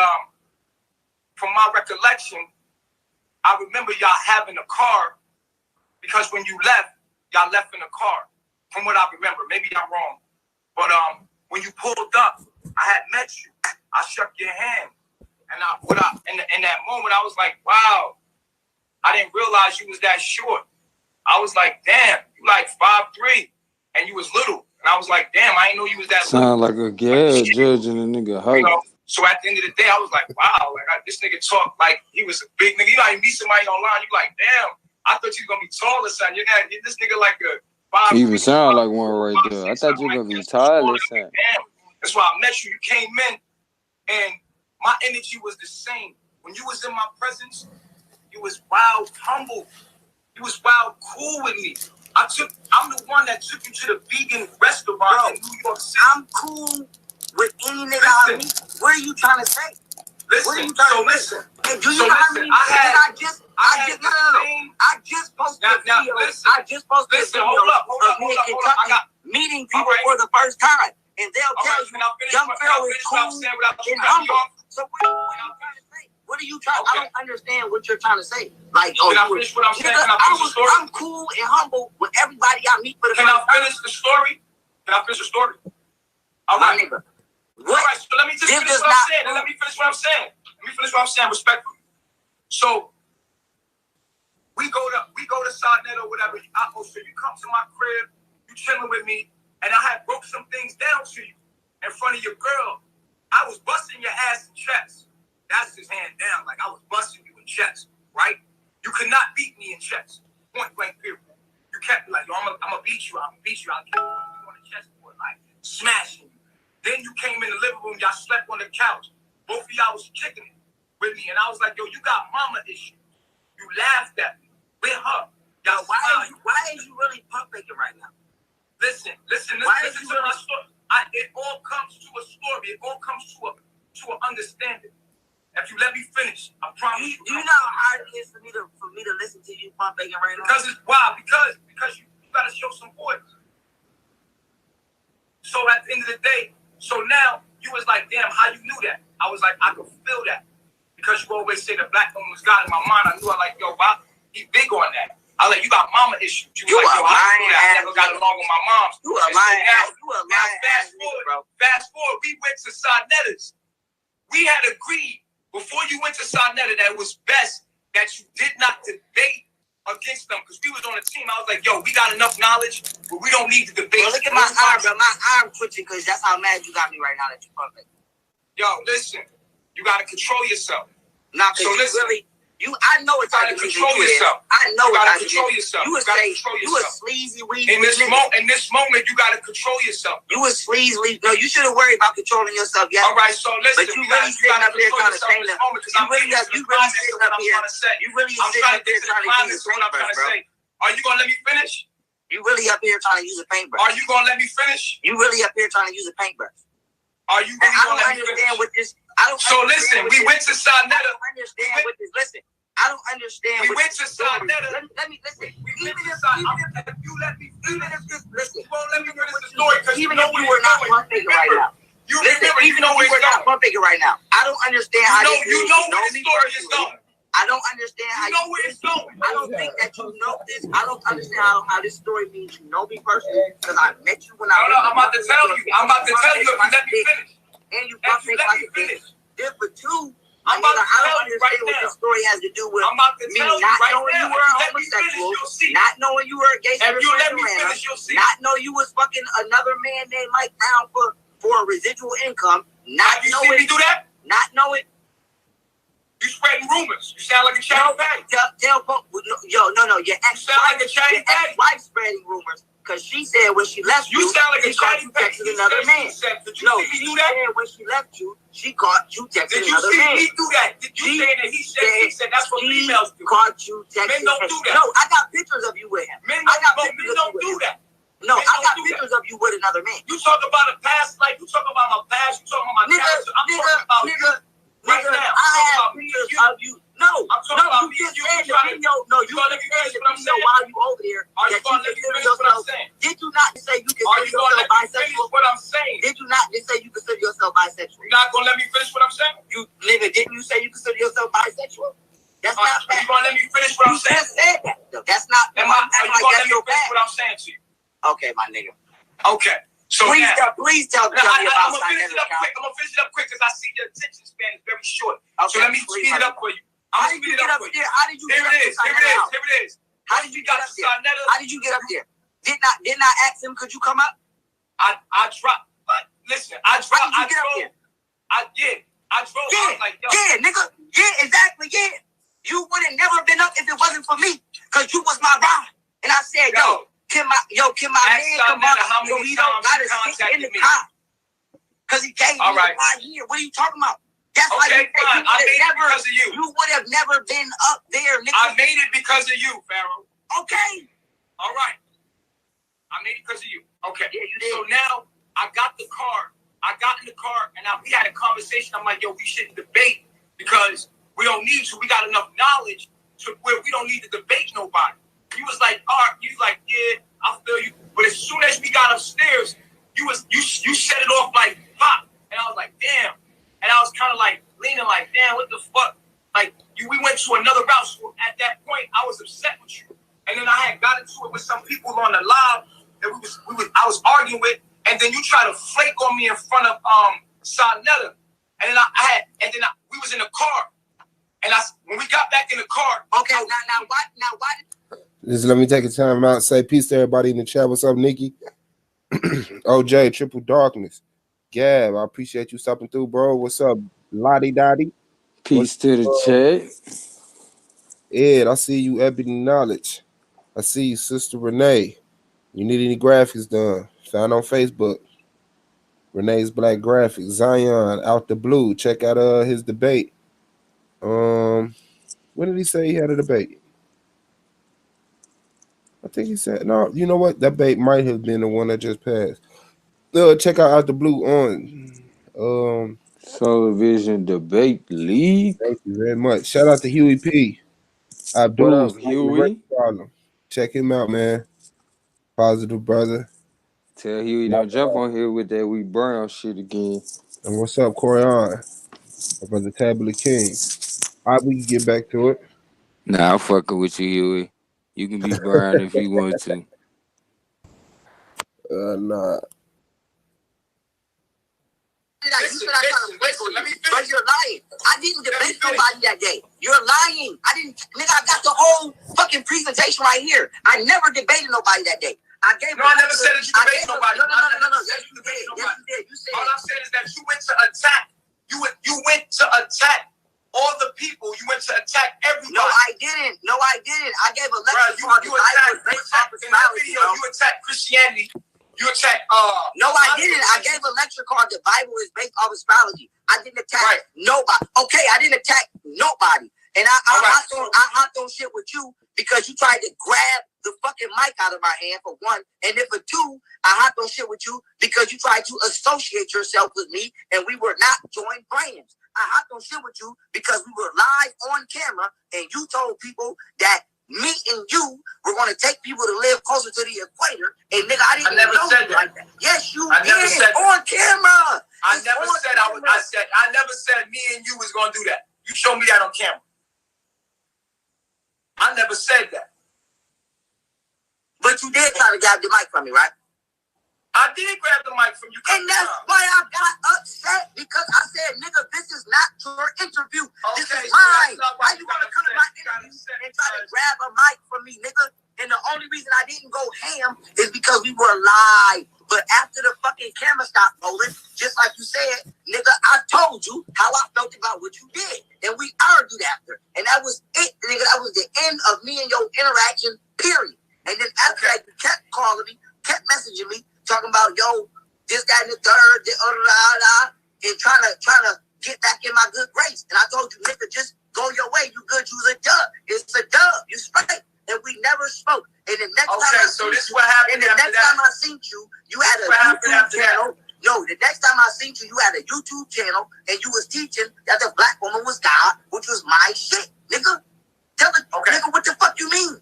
from my recollection, I remember y'all having a car because when you left, y'all left in a car. From what I remember, maybe I'm wrong, but when you pulled up, I had met you. I shook your hand, and in that moment, I was like, "Wow, I didn't realize you was that short." I was like, "Damn, you like 5'3", and you was little." And I was like, "Damn, I didn't know you was that." Sound like a gas judge and a nigga height. You know? So at the end of the day, I was like, "Wow, this nigga talked like he was a big nigga." You know, you meet somebody online, you like, "Damn, I thought you was gonna be taller, son." You're not. This nigga like a. You even sound like one right there. I thought you were gonna be tireless. That's why I met you. You came in, and my energy was the same. When you was in my presence, you was wild humble. You was wild cool with me. I'm the one that took you to the vegan restaurant in New York City. I'm cool with any nigga I meet. What are you trying to say? Listen. Hey, do you know how many I just posted a video. I just posted a video of me in Kentucky meeting people for the first time. And they'll tell you, Young Pharaoh is cool and humble. So what are you trying to say? What What are you trying? Okay. I don't understand what you're trying to say. Like, oh, can I finish what I'm saying? Can I finish the story? I'm cool and humble with everybody I meet for the Can I finish the story? Can I finish the story? All right. Nigga. All right, so let me just finish what I'm saying. Let me finish what I'm saying. Let me finish what I'm saying respectfully. So we go to Sarnetta or whatever. So you come to my crib, you chilling with me, and I had broke some things down to you in front of your girl. I was busting your ass in chess. That's just hand down. Like I was busting you in chess, right? You could not beat me in chess. Point blank period. You kept like, yo, I'm gonna beat you. I'm gonna beat you. I'll keep you on the chessboard, like smashing you. Then you came in the living room. Y'all slept on the couch. Both of y'all was kicking it with me, and I was like, yo, you got mama issues. You laughed at me with her. Y'all, why is you really pump faking right now? Listen to my story. It all comes to a story. It all comes to an understanding. If you let me finish, I promise you. Do you know how hard it is for me to listen to you pump faking right now? Because it's wild. Because you gotta show some voice. So at the end of the day, so now you was like, damn, how you knew that? I was like, I could feel that. Because you always say the black woman was God in my mind. I knew like, yo, wow, he big on that. I like, you got mama issues. You was like, yo, I never got along with my mom. You a lying ass. Fast forward, we went to Sarnetta's. We had agreed before you went to Sarnetta that it was best that you did not debate against them because we was on a team. I was like, yo, we got enough knowledge, but we don't need to debate. Well, look at my arm, bro. My arm twitching because that's how mad you got me right now that you pump faking. Yo, listen, you got to control yourself. Nah, so listen. I know it's how to control yourself. I know you gotta control yourself. You a sleazy weed. In this moment, you gotta control yourself. You a sleazy. No, you shouldn't worry about controlling yourself yet. All right, so listen. But you really sitting up here trying to change them. You really sitting up here. You really sitting up here trying to use a paintbrush, bro. Are you gonna let me finish? You really up here trying to use a paintbrush. Are you gonna let me finish? You really up here trying to use a paintbrush. Are you really gonna let me finish? What this. I don't. So listen, we went to Sarnetta. I don't understand what this. Listen. I don't understand. We went to Sarnetta. Let me listen. Even if you let me finish, listen. You won't let me finish the story because even if you were not pump faking right now. Listen, even if you were not pump faking right now, I don't understand how this. You know where the story is going. I don't understand how you know where it's going. I don't think that you know this. I don't understand how this story means you know me personally because I met you when I. No, I'm about to tell you. I'm about to tell you if you let me finish. And you pump fake like a bitch. Then for two. I'm about to tell you right what this story has to do with me not knowing you were a homosexual, not knowing you were a gay not knowing you was fucking another man named Mike Brown for a residual income, not knowing me do that? Not knowing. You spreading rumors. You sound like a chatty patty. No. Your ex-wife spreading rumors. Because she said when she left you sound like a chatty patty. Another man. Did you see me do that? When she left you, she caught you texting another Did man. you see me do that? Did you say that he said that's what females do? Caught you texting. Men don't do that. No, I got pictures of you with him. Men don't do that. No, I got pictures of you with another man. You talk about a past life. You talk about my past. You talk about my character. I'm talking about you right now. I have pictures of you. No, you just said the video. No, you said the video while you over there. Are you going to let me finish what I'm saying? Did you not say you consider yourself bisexual? What I'm saying? Did you not just say you consider yourself bisexual? You're not going to let me finish what I'm saying? You nigga, didn't you say you consider yourself bisexual? That's not fact. You going to let me finish what I'm saying? You just said that. Though. That's not. Are you going to let me finish what I'm saying to you? Okay, my nigga. Okay. So please tell me about I'm gonna finish it up quick because I see your attention span is very short. Okay, so let me speed it up for you. How did you get up there? How did you get up there? Here it is. How did you get up there? How did you get up there? Didn't I ask him, could you come up? I dropped. Listen, I drove. How did you get up there? I drove. Yeah, I was like, yo. Yeah, nigga. Yeah, exactly. Yeah. You would have never been up if it wasn't for me, cause you was my ride. And I said, yo, can my man come up so he don't gotta sit in the car? Cause he gave me a ride here. What are you talking about? That's okay, fine. I made it because of you. You would have never been up there, nigga. I made it because of you, Pharaoh. Okay. All right. I made it because of you. Okay. Yeah, you did. So now I got the car. I got in the car and we had a conversation. I'm like, yo, we shouldn't debate because we don't need to. We got enough knowledge to where we don't need to debate nobody. You was like, all right. You was like, yeah, I feel you. But as soon as we got upstairs, you set it off like pop. And I was like, damn. And I was kind of like leaning like, damn, what the fuck? Like we went to another route. So at that point, I was upset with you. And then I had got into it with some people on the live that I was arguing with, and then you try to flake on me in front of Sonetta. And then we was in the car. And when we got back in the car, okay, now why? Just let me take a time out. Say peace to everybody in the chat. What's up, Nikki? OJ, Triple Darkness. Gab, I appreciate you stopping through, bro. What's up, Lottie Dottie? Peace to the chat. Ed, I see you, Ebony Knowledge. I see you, Sister Renee. You need any graphics done? Found on Facebook. Renee's Black Graphics. Zion, Out the Blue. Check out his debate. When did he say he had a debate? I think he said no. You know what? That debate might have been the one that just passed. Check out the Blue on Solar Vision Debate League. Thank you very much. Shout out to Huey P. What Abdul. up, Huey? Problem. Check him out, man. Positive brother. Tell Huey don't jump on here with that We Brown shit again. And what's up, Corian? My brother Tablet King. All right, we can get back to it. Nah, I'm fucking with you, Huey. You can be Brown if you want to. Nah. Listen, let me finish. But you're lying. I didn't debate nobody that day. You're lying. Nigga, I got the whole fucking presentation right here. I never debated nobody that day. I never said that you debated nobody. No. Yes, you did. Yes, you did. You said. All I'm saying is that you went to attack. You went to attack all the people. You went to attack everybody. No, I didn't. I gave a lecture. You attacked in that video. You attacked Christianity. You attacked. No, I didn't. I gave a lecture called "The Bible is Based Off Astrology." I didn't attack nobody. Okay, I didn't attack nobody. And I hopped on shit with you because you tried to grab the fucking mic out of my hand, for one. And then for two, I hopped on shit with you because you tried to associate yourself with me and we were not joint brands. I hopped on shit with you because we were live on camera and you told people that me and you were going to take people to live closer to the equator. And nigga, I never said that. Like that. Yes, you did. Never said on camera. I never said me and you was going to do that. You showed me that on camera. I never said that. But you did try to grab the mic from me, right? I did grab the mic from you. And that's why I got upset, because I said, nigga, this is not your interview. Okay, this is mine. Why you want to come to my interview and try to grab a mic from me, nigga? And the only reason I didn't go ham is because we were live. But after the fucking camera stopped rolling, just like you said, nigga, I told you how I felt about what you did. And we argued after. And that was it, nigga. That was the end of me and your interaction, period. And then after that, you kept calling me, kept messaging me, talking about, yo, this, that, and the third, and trying to get back in my good grace. And I told you, nigga, just go your way. You good, you's a dub. It's a dub. You straight. And we never spoke. And the next time I seen you, you had a YouTube channel. No, the next time I seen you, you had a YouTube channel, and you was teaching that the black woman was God, which was my shit, nigga. Nigga, what the fuck you mean?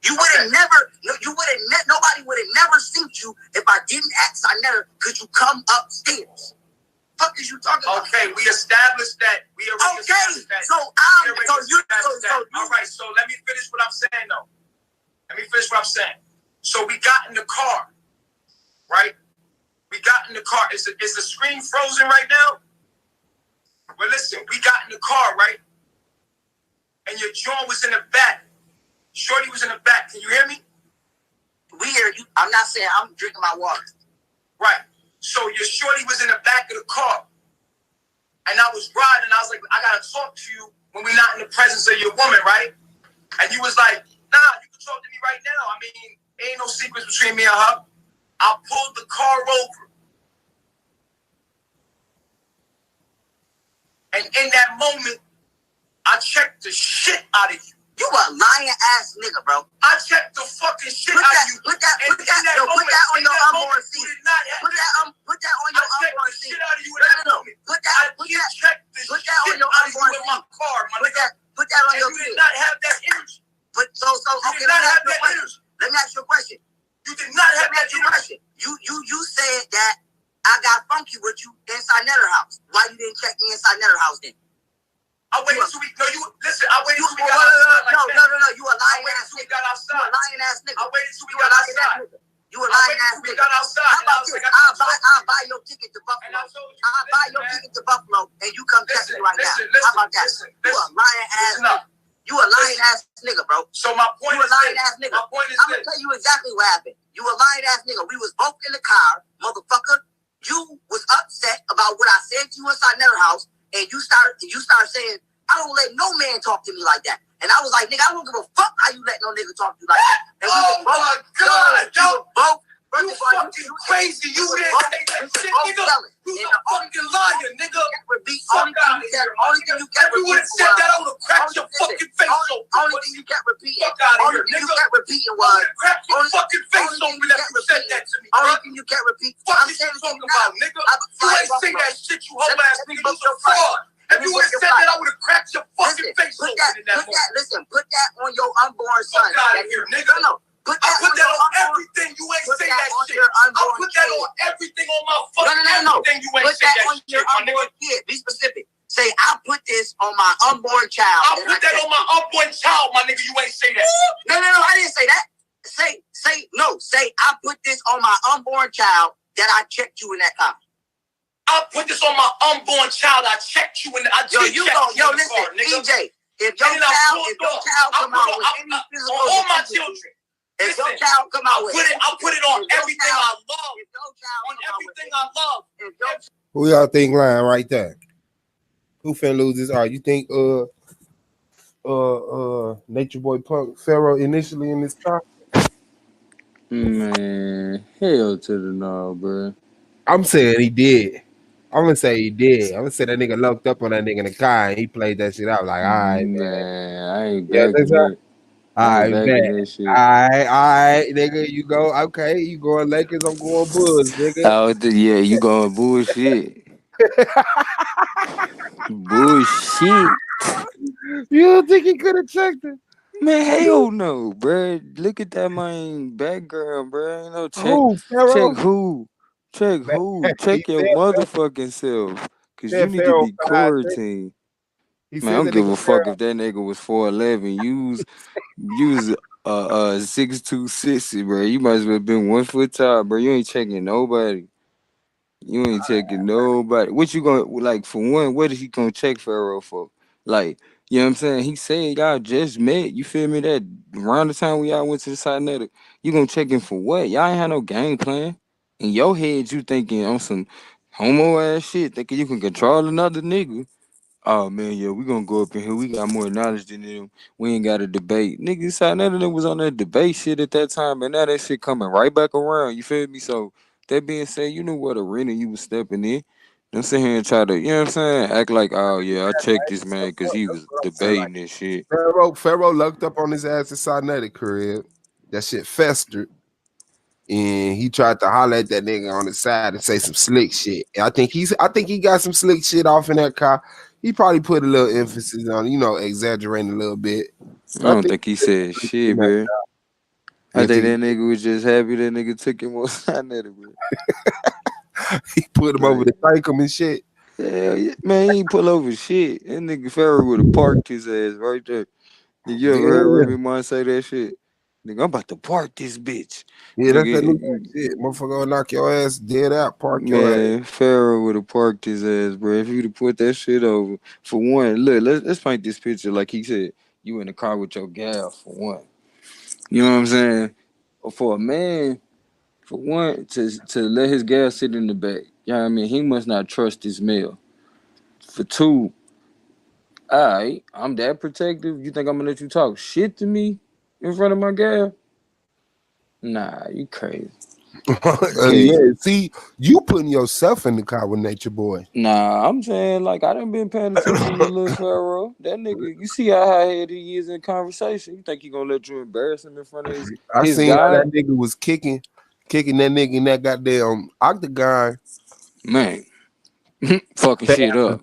You would have nobody would have never seen you if I didn't ask Sonetta, could you come upstairs? Fuck is you talking about? Okay, we established that. We already established that. All right, so let me finish what I'm saying, though. So we got in the car, right? We got in the car. Is the screen frozen right now? Well, listen, we got in the car, right? And your jaw was in the back. Shorty was in the back. Can you hear me? We hear you. I'm not saying I'm drinking my water. Right. So your shorty was in the back of the car. And I was riding. I was like, I got to talk to you when we're not in the presence of your woman, right? And you was like, nah, you can talk to me right now. I mean, ain't no secrets between me and her. I pulled the car over. And in that moment, I checked the shit out of you. You a lying ass nigga, bro. I checked the fucking shit out of you. Put that on your unborn seat. Put that on your unborn seat. Put that on your unborn seat. Put that on your seat. You did not have that energy. Okay, let me ask you a question. You did not have that energy. You said that I got funky with you inside Netter house. Why you didn't check me inside Netter house then? I waited till we. No, you listen. I waited till we got outside. No. You a lying ass nigga. You a lying ass nigga. I waited till we got outside. You a lying ass nigga. How about this? I'll buy your ticket to Buffalo. I'll buy your ticket to Buffalo, and you come check me right now. How about that? You a lying ass nigga. You a lying ass nigga, bro. So my point is, you a lying ass nigga. My point is I'm gonna tell you exactly what happened. You a lying ass nigga. We was both in the car, motherfucker. You was upset about what I said to you inside their house, and you started saying, I don't let no man talk to me like that. And I was like, nigga, I don't give a fuck how you let no nigga talk to you like that. And oh my God, yo. You fucking crazy. You didn't say that shit, nigga. You a fucking liar, nigga. Only thing you kept repeating. If you would have said that, I would have cracked your fucking face open. Only thing you kept repeating. Fuck out of here, nigga. You kept repeating was. Crack your fucking face open if you said that to me. Only thing you kept repeating. What you talking about, nigga? You ain't say that shit, you whole ass nigga. You a fraud. If you would have said that, I would have cracked your fucking face open in that moment. Listen, put that on your unborn son. Fuck out of here, nigga. No. I put that on everything. You ain't say that shit. I put that on everything on my fucking everything. You ain't say that shit, my nigga. Kid. Be specific. Say, I put this on my unborn child. I put that on my unborn child, my nigga. You ain't say that. No. I didn't say that. Say, I put this on my unborn child that I checked you in that car. I put this on my unborn child. I checked you in the car. Yo, listen, EJ. If your child come out with any physical all my children. If your child come out with I put it on everything I love. On everything I love. Who y'all think lying right there? Who finna lose this argument? You think Nature Boy Punk Pharaoh initially in this car? Man, hell to the no, bro. I'm saying he did. I'm gonna say he did. I'm gonna say that nigga locked up on that nigga in the car and he played that shit out like, all right, man. I ain't backing that. All right, nigga, you go. Okay, you going Lakers, I'm going Bulls, nigga. Yeah, you going bullshit. Bullshit. You don't think he could have checked it? Man, hell no, bro. Look at that man background, bro. Ain't no check. Check who? Check your motherfucking self. Cause you need to be quarantined. Man, I don't give a fuck if that nigga was 4'11". Use 6'2", bro. You might as well have been 1 foot tall, bro. You ain't checking nobody. You ain't checking nobody. What you gonna like for one? What is he gonna check Pharaoh for? Like, you know what I'm saying? He said y'all just met. You feel me? That around the time we all went to the side network, you gonna check him for what? Y'all ain't had no game plan. In your head, you thinking on some homo ass shit, thinking you can control another nigga. Oh man, yeah, we gonna go up in here. We got more knowledge than them. We ain't got a debate. Nigga, none of them was on that debate shit at that time, and now that shit coming right back around. You feel me? So that being said, you know what arena you was stepping in. Don't sit here and try to, you know what I'm saying? Act like, oh yeah, I checked this man because he was debating this shit. Pharaoh looked up on his ass inside that crib. That shit festered. And he tried to holler at that nigga on the side and say some slick shit. And I think he got some slick shit off in that car. He probably put a little emphasis on, exaggerating a little bit. I don't think he said shit, bro. I think that nigga was just happy that nigga took him outside that, bro. He put him over to thank him and shit. Hell yeah, man, he ain't pull over shit. That nigga Pharaoh would have parked his ass right there. You ever heard Remy Ma say that shit? Nigga, I'm about to park this bitch. Yeah, that's that new shit. Motherfucker gonna knock your ass dead out. Park your ass. Pharaoh would have parked his ass, bro. If you'd have put that shit over. For one, look, let's paint this picture like he said. You in the car with your gal, for one. You know what I'm saying? For a man, for one, to let his gal sit in the back. You know what I mean? He must not trust this male. For two, all right, I'm that protective. You think I'm gonna let you talk shit to me in front of my gal? Nah, you crazy. Yeah, see, you putting yourself in the car with Nature Boy. Nah, I'm saying, like, I done been paying attention to Lil Pharaoh. That nigga, you see how high-headed he is in conversation. You think he gonna let you embarrass him in front of his I seen guy? how that nigga was kicking that nigga in that goddamn octagon. Man, fucking shit up.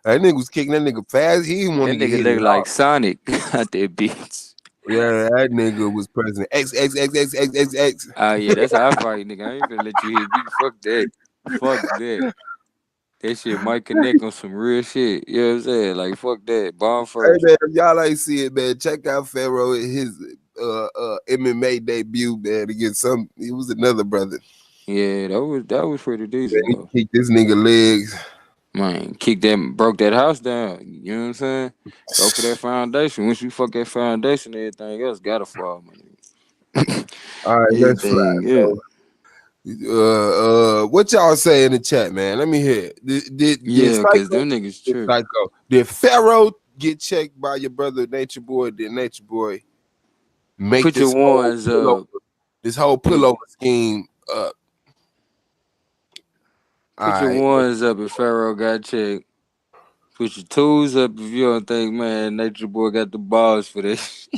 That nigga was kicking that nigga fast. He didn't want to get hit. That nigga look like Sonic out there, bitch. Yeah, that nigga was president. X. Oh yeah, that's how I fight, nigga. I ain't gonna let you hit me. Fuck that. That shit might connect on some real shit. You know what I'm saying? Like, fuck that. Bomb Hey first. man, if y'all ain't see it, man, check out Pharaoh at his MMA debut, man, against he was another brother. Yeah, that was pretty Man, decent, he though. kicked this nigga legs. Man, broke that house down. You know what I'm saying? Go for that foundation. Once you fuck that foundation, everything else gotta fall, man. All right, let's fly, Everything, yeah. bro. What y'all say in the chat, man? Let me hear it. Did Yeah, because Psycho, them niggas tripping. did Pharaoh get checked by your brother Nature Boy? Did Nature Boy make Put your ones up. this whole pullover scheme up? Put your ones up if Pharaoh got checked. Put your twos up if you don't think, man, Nature Boy got the balls for this.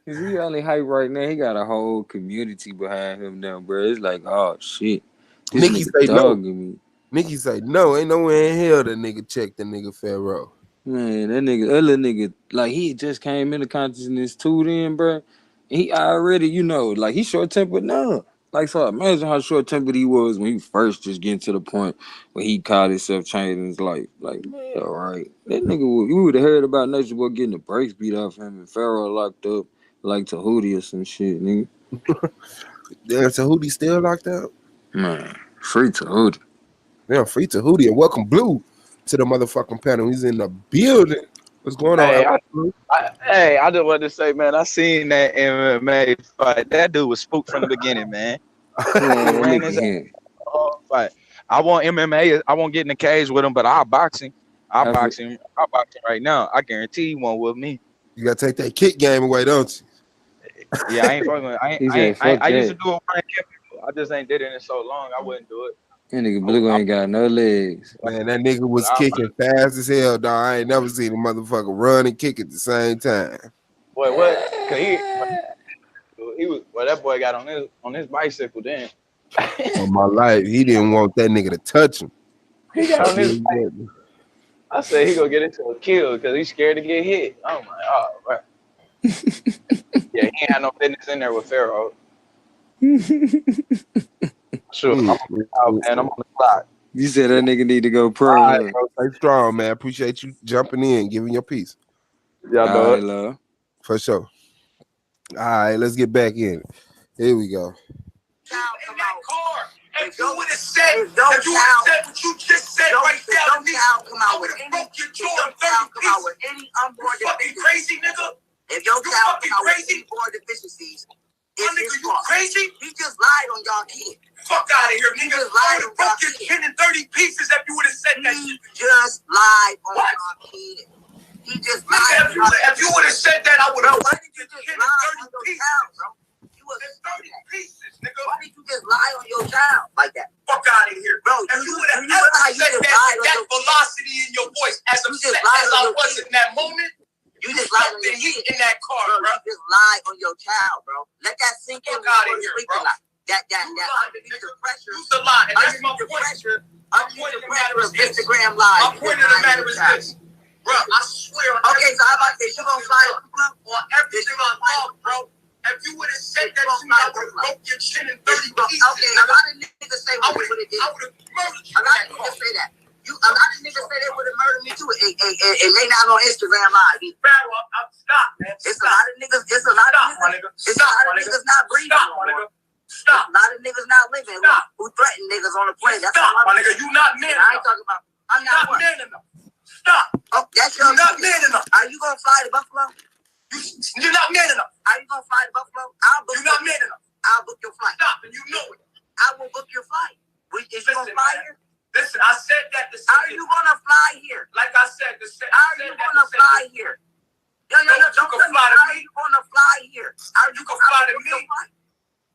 Cause he only hype right now. He got a whole community behind him now, bro. It's like, oh shit, this Nikki nigga say no. dogging me. Nikki say no. Ain't nowhere in hell that nigga checked the nigga Pharaoh. Man, that other nigga, like he just came into consciousness too, then, bro. He already, like he short tempered now. Like, so imagine how short tempered he was when he first just getting to the point where he called himself changing his life. Like, man, all right, that nigga, you would have heard about Nature Boy getting the brakes beat off him and Pharaoh locked up like Tahuti or some shit, nigga. Damn, Tahuti still locked up? Man, free Tahuti. Damn, free Tahuti and welcome Blue to the motherfucking panel. He's in the building. What's going on? I just wanted to say, man, I seen that MMA fight. That dude was spooked from the beginning, man. Man, look at him. Fight. I want MMA. I won't get in the cage with him, but I'll box him. I'll box him right now. I guarantee he won't with me. You gotta take that kick game away, don't you? Yeah, I ain't fucking. I used to do it when I kept people. I just ain't did it in so long. I wouldn't do it. That nigga Blue ain't got no legs. Man, that nigga was kicking fast as hell, dog. I ain't never seen a motherfucker run and kick at the same time. Boy, what? Cause he was. Well, that boy got on his bicycle then. On my life, he didn't want that nigga to touch him. He got on his bike. I said he gonna get into a kill because he's scared to get hit. Oh my god, right. Yeah, he ain't had no business in there with Pharaoh. Sure, I'm on the clock. You said that nigga need to go pro. All right, bro, stay strong, man. Appreciate you jumping in, giving your piece. Y'all know it. Love. For sure. All right, let's get back in. Here we go. If you would have said what you just said right there to me, I would have broke your jaw in 30 pieces. You fucking crazy, nigga? If your child fucking come out with crazy? any born deficiencies, My nigga, you crazy? He just lied on y'all kid. Fuck out of here, nigga. just I lied would have on broke your chin in 30 pieces if you would have said that He shit. just lied on y'all kid. He just lied. If you would have said that, I would have Why broke did you your just chin in lie on 30 your pieces. child, bro? You was 30 pieces, nigga. Why did you just lie on your child like that? Fuck out of here. Bro, If you would have you ever realize you said just that lied with on that your velocity in your voice, as upset as I was in that moment, You just lied on the your heat kid. in that car, Bro, bro. you just lied on your child, bro. Let that sink in. Fuck out of here, bro. That You lied, underneath nigga. the pressure. Use the lie, and that's my Underneath the point. pressure. My Underneath point the of the matter pressure of is this. Instagram live. My point of the matter is this. Bro, I swear on Okay, so how about this? You gonna fly on everything I love, bro. If you would have said that to me, I would have broke your chin in 30 pieces. Okay, a lot of niggas say I what would they did. have murdered you. A lot of niggas say that. A lot of niggas say they would have murdered me too, and they not on Instagram live. Stop, man. It's a lot of niggas. It's a lot of niggas. It's a lot of niggas not breathing. Stop, my nigga. Stop. A lot of niggas not living. Stop. Who threaten niggas on the plane? That's Stop, my nigga. You not man I ain't enough. talking about. I'm Not not what? man enough. Stop. Oh, that's You're your. not man enough. Are you gonna fly to Buffalo? You're not man enough. Are you gonna fly to Buffalo? I'll book. You're not man enough. I'll book your flight. Stop, and you know it. I will book your flight. Is you gonna fly here? Listen, I said that to say Are you gonna fly here? like I said, to say, Are you gonna fly here? Yo, you can don't fly to Are me. you gonna fly here? Are You can fly to me.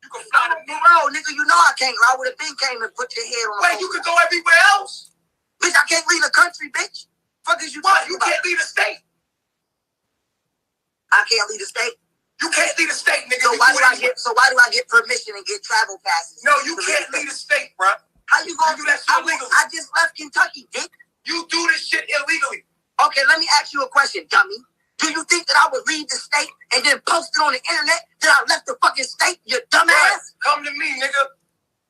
You can fly to me. Bro, nigga, you know I can't. I would have been came and put your head on. Wait, you can go everywhere else? Bitch, I can't leave the country, bitch. Fuck is you What? talking You about? can't leave the state. I can't leave the state. You can't leave the state, nigga. So why do I get permission and get travel passes? No, you can't leave the state, bro. How you gonna do that shit illegally? I just left Kentucky, dick. You do this shit illegally. Okay, let me ask you a question, dummy. Do you think that I would leave the state and then post it on the internet that I left the fucking state, you dumbass? Come to me, nigga.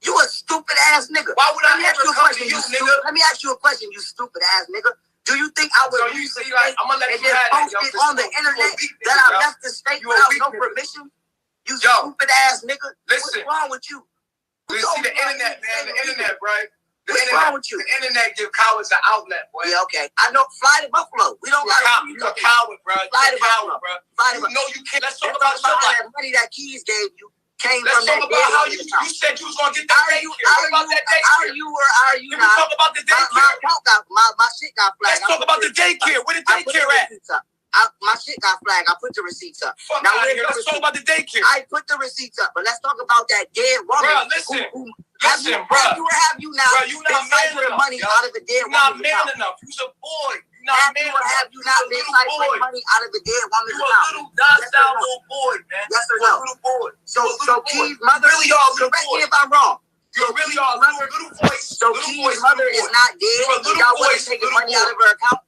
You a stupid ass nigga. Why would I ever come to you, nigga? Let me ask you a question, you stupid ass nigga. Do you think I would leave the state I'm gonna let and you then have post it on the internet that I left the state without no permission? You stupid ass nigga. Listen. What's wrong with you? You see the internet, man. The internet, right? What's wrong with you? The internet give cowards an outlet, boy. Yeah, okay. I know. Fly to Buffalo. We don't got. You a coward, bro. Fly to Buffalo, bro. Fly to You know you can't. Let's talk about about that money that Keys gave you. Came Let's from talk that about how you account. said you was gonna get that daycare. What about that daycare? Are you or are you Can we not? talk about the My daycare? account got my shit got flagged. Let's talk about the daycare. Where the daycare at? My shit got flagged. I put the receipts up. Fuck out of here. Let's talk about the daycare. I put the receipts up, but let's talk about that dead woman. Bro, listen. Listen, bro. Have you not? Bro, you not man enough. Money out of a dead woman. You're not woman's man account. enough. You's a boy. You're not man enough. Have you not been siphoning money out of a dead woman's account? You a little docile little boy, man. Yes or no? no? Little boy. So Keys' mother. Really are little correct boy. me if I'm wrong. You really are little voice. So Keys' mother is not dead. Y'all wasn't taking money out of her account.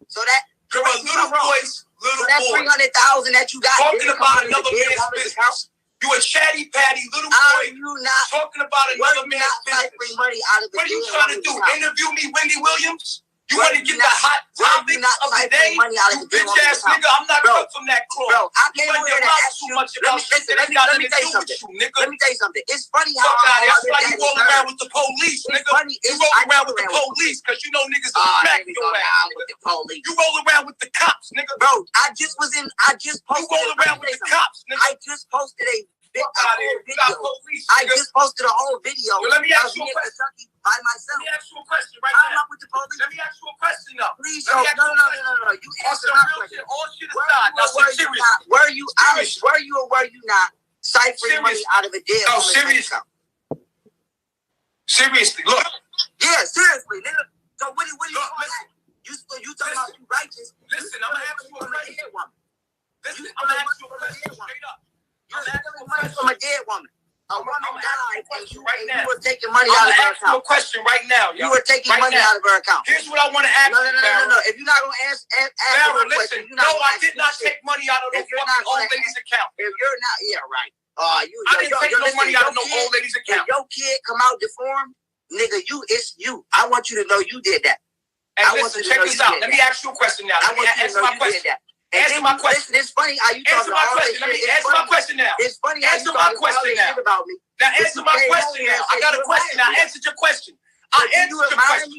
So that you're a little voice, little that boy. $300,000 that you got Talking about another man's business. You a chatty patty little boy. You not talking about another man's business. Money out of what are you trying to do? Interview me, Wendy Williams? You want to get the hot topic of the day? You bitch ass nigga, I'm not cut from that cloth. Bro, I came over here to ask you. Let me tell you something. Let me tell you something. It's funny how that's why you roll around with the police, nigga. You roll around with the police because you know niggas will smack your ass. You roll around with the cops, nigga. Bro, I just posted. You roll around with the cops, nigga. I just posted a video. I just posted a whole video. Let me ask you a question. By myself. Let me ask you a question right now. I'm not with the police. Let me ask you a question now. Please, no. You answer my question. All shit aside. Now, seriously. Were you or were you not ciphering money out of a dead woman's account? Seriously, look. Yeah, seriously, nigga. So what do you call that? You talking about you righteous? Listen, I'm gonna ask you a question. Listen, I'm gonna ask you a question straight up. You're stealing money from a dead woman. A woman died, and you were taking money out of her account. I'm asking you a question right now, yo. You were taking money out of her account. Here's what I want to ask you, No. If you're not gonna ask Farrah, listen. No, I did not take money out of no fucking old lady's account. If you're not, yeah, right. I didn't take no money out of no old lady's account. If your kid come out deformed, nigga, it's you. I want you to know you did that. And listen, check this out. Let me ask you a question now. I want you to know you did that. Answer my question. It's funny how you talking about all this shit. Let me answer my question now. It's funny how you talking all this shit about me. Now answer my question now. I got a question. I answered your question. I answered your question.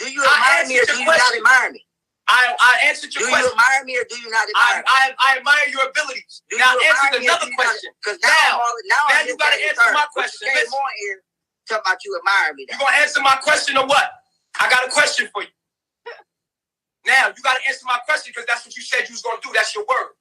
Do you admire me or do you not admire me? I answered your question. Do you admire me or do you not admire me? I admire your abilities. Now answer another question. Because now you got to answer my question. Listen. Talk about you admire me. You gonna answer my question or what? I got a question for you. Now, you got to answer my question because that's what you said you was going to do. That's your word.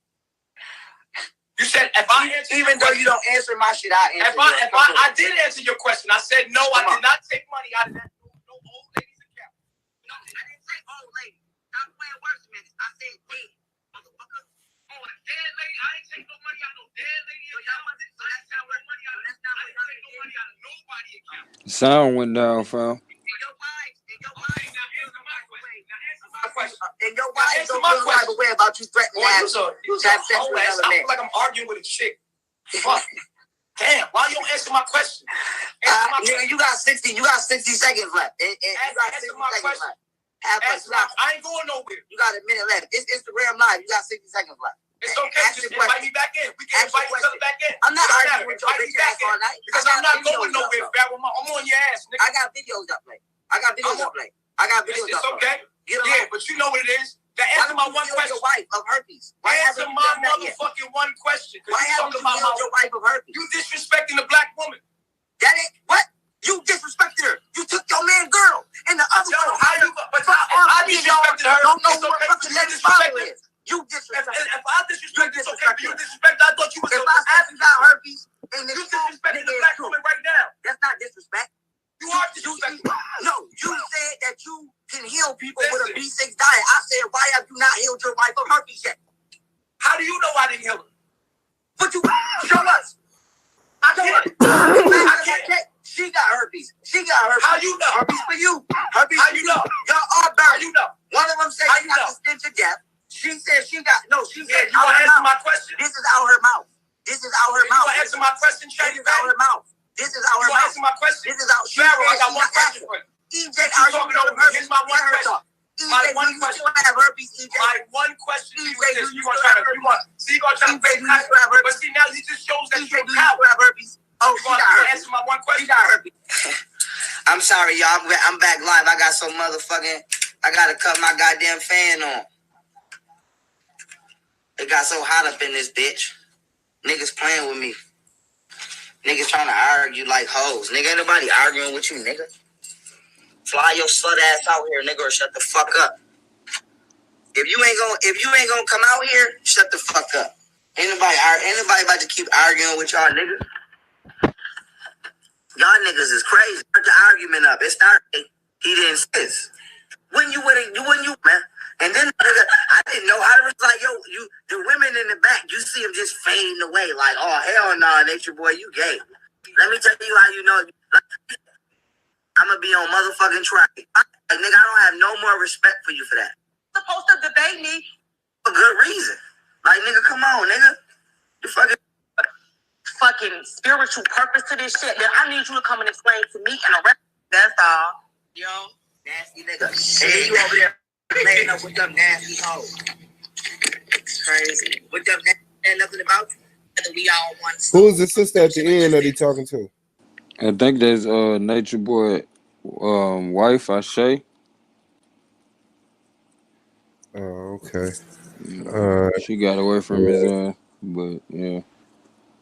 You said if I answer even though you don't answer my shit, I answer I did answer your question. I said, no, I did not take money out of that no old lady's account. No, I didn't say old lady. Stop playing words, man. I said dead. Motherfucker. Oh, a dead lady? I ain't take no money out of no dead lady account. So that's not where money out of. That's not where I take no money out of nobody's account. Sound went down, fam. And your wife don't feel right away about you threatening ass to have sex with another man. I feel like I'm arguing with a chick. Fuck. Damn, why you don't answer my question? Nigga, you got 60 seconds left. Answer my question. I ain't going nowhere. You got a minute left. It's Instagram Live. You got 60 seconds left. It's okay. Just invite me back in. We can invite each other back in. I'm not arguing with your bitch ass all night. Because I'm not going nowhere, Farrah. I'm on your ass, nigga. I got videos up, like. It's okay. Yeah, but you know what it is. Now answer my one question. Your wife of herpes. Answer my motherfucking one question. Why haven't you healed your wife of herpes? You disrespecting the black woman. That ain't what? You disrespected her. You took your man girl and the other one. If I disrespected her, don't know who the fucking lady father is. You disrespected. If I disrespected, it's okay. You disrespect. I thought you was. If I got herpes and you disrespecting the black woman right now. That's not disrespect. You are disrespectful. No, you said that you can heal people with a B6 diet. I said, why have you not healed your wife of herpes yet? How do you know I didn't heal her? But you show us. I can't. She got herpes. How you know? Herpes for you. Herpes. How you know? Y'all are burned. How you know? One of them said she got the stench of death. She said she got She said you want to answer my question? This is out her mouth. You want to answer my question, Shady? This is out her mouth. This is out her mouth. Answer my question. This is one question. Have herpes, EJ? My one question to you is this. You're gonna try to fake out. But see, now he just shows that you're have herpes. Oh, you gonna answer my one question? She got herpes. I'm sorry, y'all. I'm back live. I got so motherfucking. I gotta cut my goddamn fan on. It got so hot up in this bitch. Niggas playing with me. Niggas trying to argue like hoes. Nigga, ain't nobody arguing with you, nigga. Fly your slut ass out here, nigga, or shut the fuck up. If you ain't gonna come out here, shut the fuck up. Ain't nobody about to keep arguing with y'all niggas. Y'all niggas is crazy. Start the argument up. It started. He didn't insist. When you man. And then nigga, I didn't know how to like the women in the back, you see them just fading away like, oh hell no, Nature Boy, you gay. Let me tell you how you know. I'm gonna be on motherfucking track. Like, nigga, I don't have no more respect for you for that. Supposed to debate me for good reason. Like, nigga, come on, nigga. You fucking spiritual purpose to this shit. Then I need you to come and explain to me and the rest. That's all. Yo, nasty nigga. Hey, you over there laying up with them nasty hoes. It's crazy. With them nasty, nothing about you. We all want. Who's the sister at the end that he talking to? I think that's Nature Boy wife, Ashay. Oh, okay. She got away from his but yeah,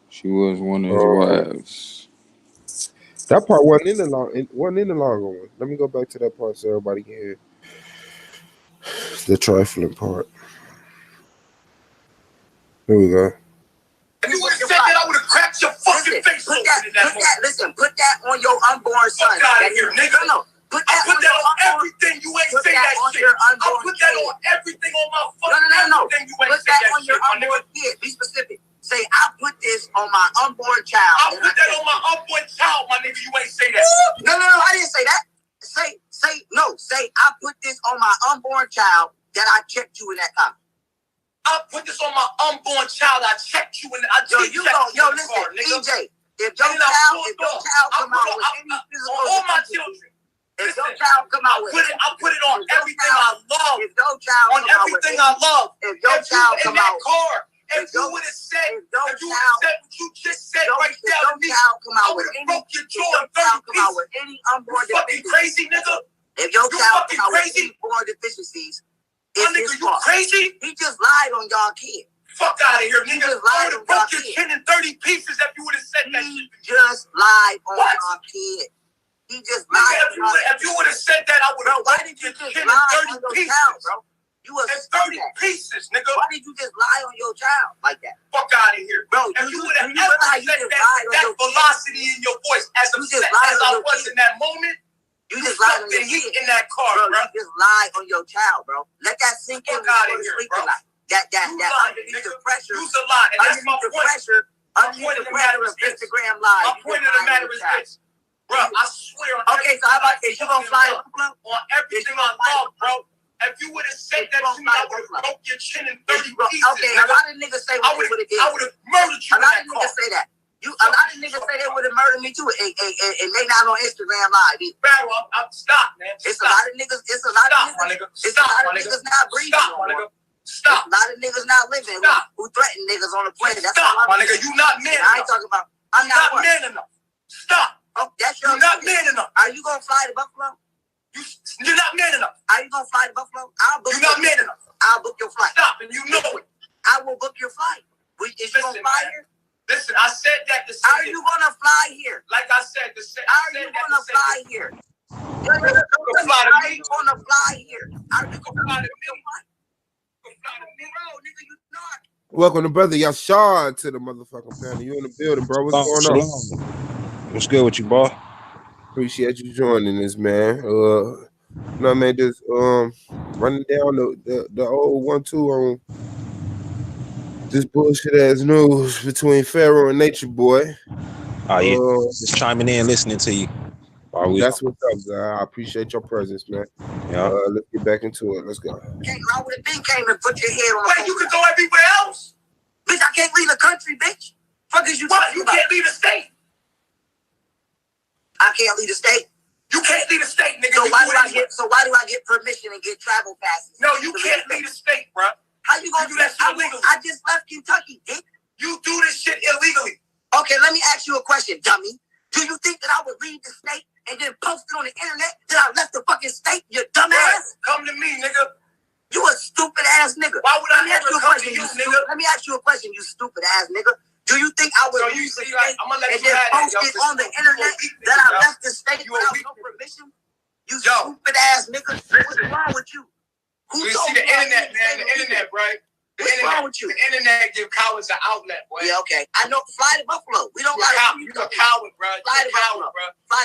she was one of his wives. That part wasn't in the longer one. Let me go back to that part so everybody can hear the trifling part. Here we go. If you would have said that, I would have cracked your fucking face open in that moment. Put that on your unborn son. Fuck out of here, nigga. No. Put that on everything. You ain't say that shit. I'll put that on everything on my fucking No. everything. You ain't put say that that on your shit, unborn kid. Be specific. Say, I put this on my unborn child. I'll put that on my unborn child, my nigga. You ain't say that. No, I didn't say that. Say, I put this on my unborn child that I checked you in that car. I put this on my unborn child. I checked you in. Listen, EJ. If your child come out with any physical, all my children. If your child come out with, I put it on everything I love. If your child on everything I love. If your child come out in that car, if you would have said, what you just said right there, I would have broke your jaw in 30 pieces. With any unborn fucking crazy nigga. If your child come out with any unborn deficiencies. My nigga, you crazy? He just lied on y'all kid. Fuck out of here, nigga. I would have broke your chin in 30 pieces if you would have said that shit. He just lied on y'all kid. He just lied. If you would have said that, I would have broke your chin in 30 pieces. Bro? You was 30 pieces, nigga. Why did you just lie on your child like that? Fuck out of here, bro. If you would have ever said that velocity in your voice as upset as I was in that moment, you just lied on your heat in that car, bro. You just lied on your child, bro. Let that sink in. Fuck out of here, bro. That underneath the pressure. Use a lot, and that's my point. Underneath the pressure of Instagram Live. My point of the matter is this, bro. I swear. Okay, so how about this? You gonna fly on everything I love, bro? If you would have said that to me, I would have broke your chin in 30 pieces. Okay, a lot of niggas say what they would have did. I would have murdered you. A lot of niggas say that. A lot of niggas say they would have murdered me too, and they not on Instagram Live either. Barrel, stop, man. It's a lot of niggas. It's a lot of niggas. It's a lot of niggas not breathing. Stop, my nigga. Stop. A lot of niggas not living. Who threaten niggas on the plane. Stop, my nigga. You not man enough. I ain't talking about. I'm not man enough. Stop. Oh, that's your. You're not man enough. Are you gonna fly to Buffalo? You're not man enough. Are you gonna fly to Buffalo? You're not man enough. I'll book your flight. Stop, and you know it. I will book your flight. Is you gonna fly here? Listen, I said that to say. Are you gonna fly here? Like I said, to say. Are you gonna fly here? Are you gonna fly here? Are you gonna fly to me? Welcome to Brother Yashar to the motherfucking panel. You in the building, bro. What's going on? What's good with you, boy? Appreciate you joining us, man. Man, just running down the old 1-2 on this bullshit ass news between Pharaoh and Nature Boy. Oh yeah, just chiming in, listening to you. That's what's up, guy. I appreciate your presence, man. Yeah. Let's get back into it. Let's go. I would have been came and put your head on. Wait, you can go everywhere else? Bitch, I can't leave the country, bitch. Fuck is you what? talking You about? Can't leave the state. I can't leave the state. You can't leave the state, nigga. So why do I get permission and get travel passes? No, you can't leave the state, bro. How you gonna do that shit illegally? I just left Kentucky, dick. You do this shit illegally. Okay, let me ask you a question, dummy. Do you think that I would leave the state and then post it on the internet that I left the fucking state, you dumbass? Come to me, nigga. You a stupid ass nigga. Why would I ever come to you, nigga? Let me ask you a question, you stupid ass nigga. Do you think I would leave the state I'm gonna let and you then have post it on the internet that I left the state without no permission? You stupid ass nigga. What's wrong with you? You see the internet, man. The internet, right? What's wrong with you? The internet give cowards an outlet, boy. Yeah, okay. I know. Fly to Buffalo. We don't got you a coward, bro. Fly to Buffalo.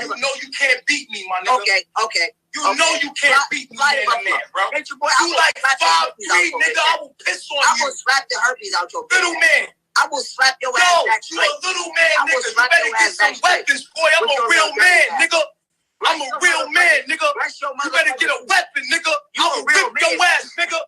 You know you can't beat me, my nigga. Okay. You know you can't beat me, man, bro. You like 5'3", nigga. I will piss on you. I will slap the herpes out your little man. I will slap your ass back straight. You a little man, nigga. You better get some weapons, boy. I'm a real man, nigga. I'm a real man, nigga. You better get a weapon, nigga. I will rip your ass, nigga.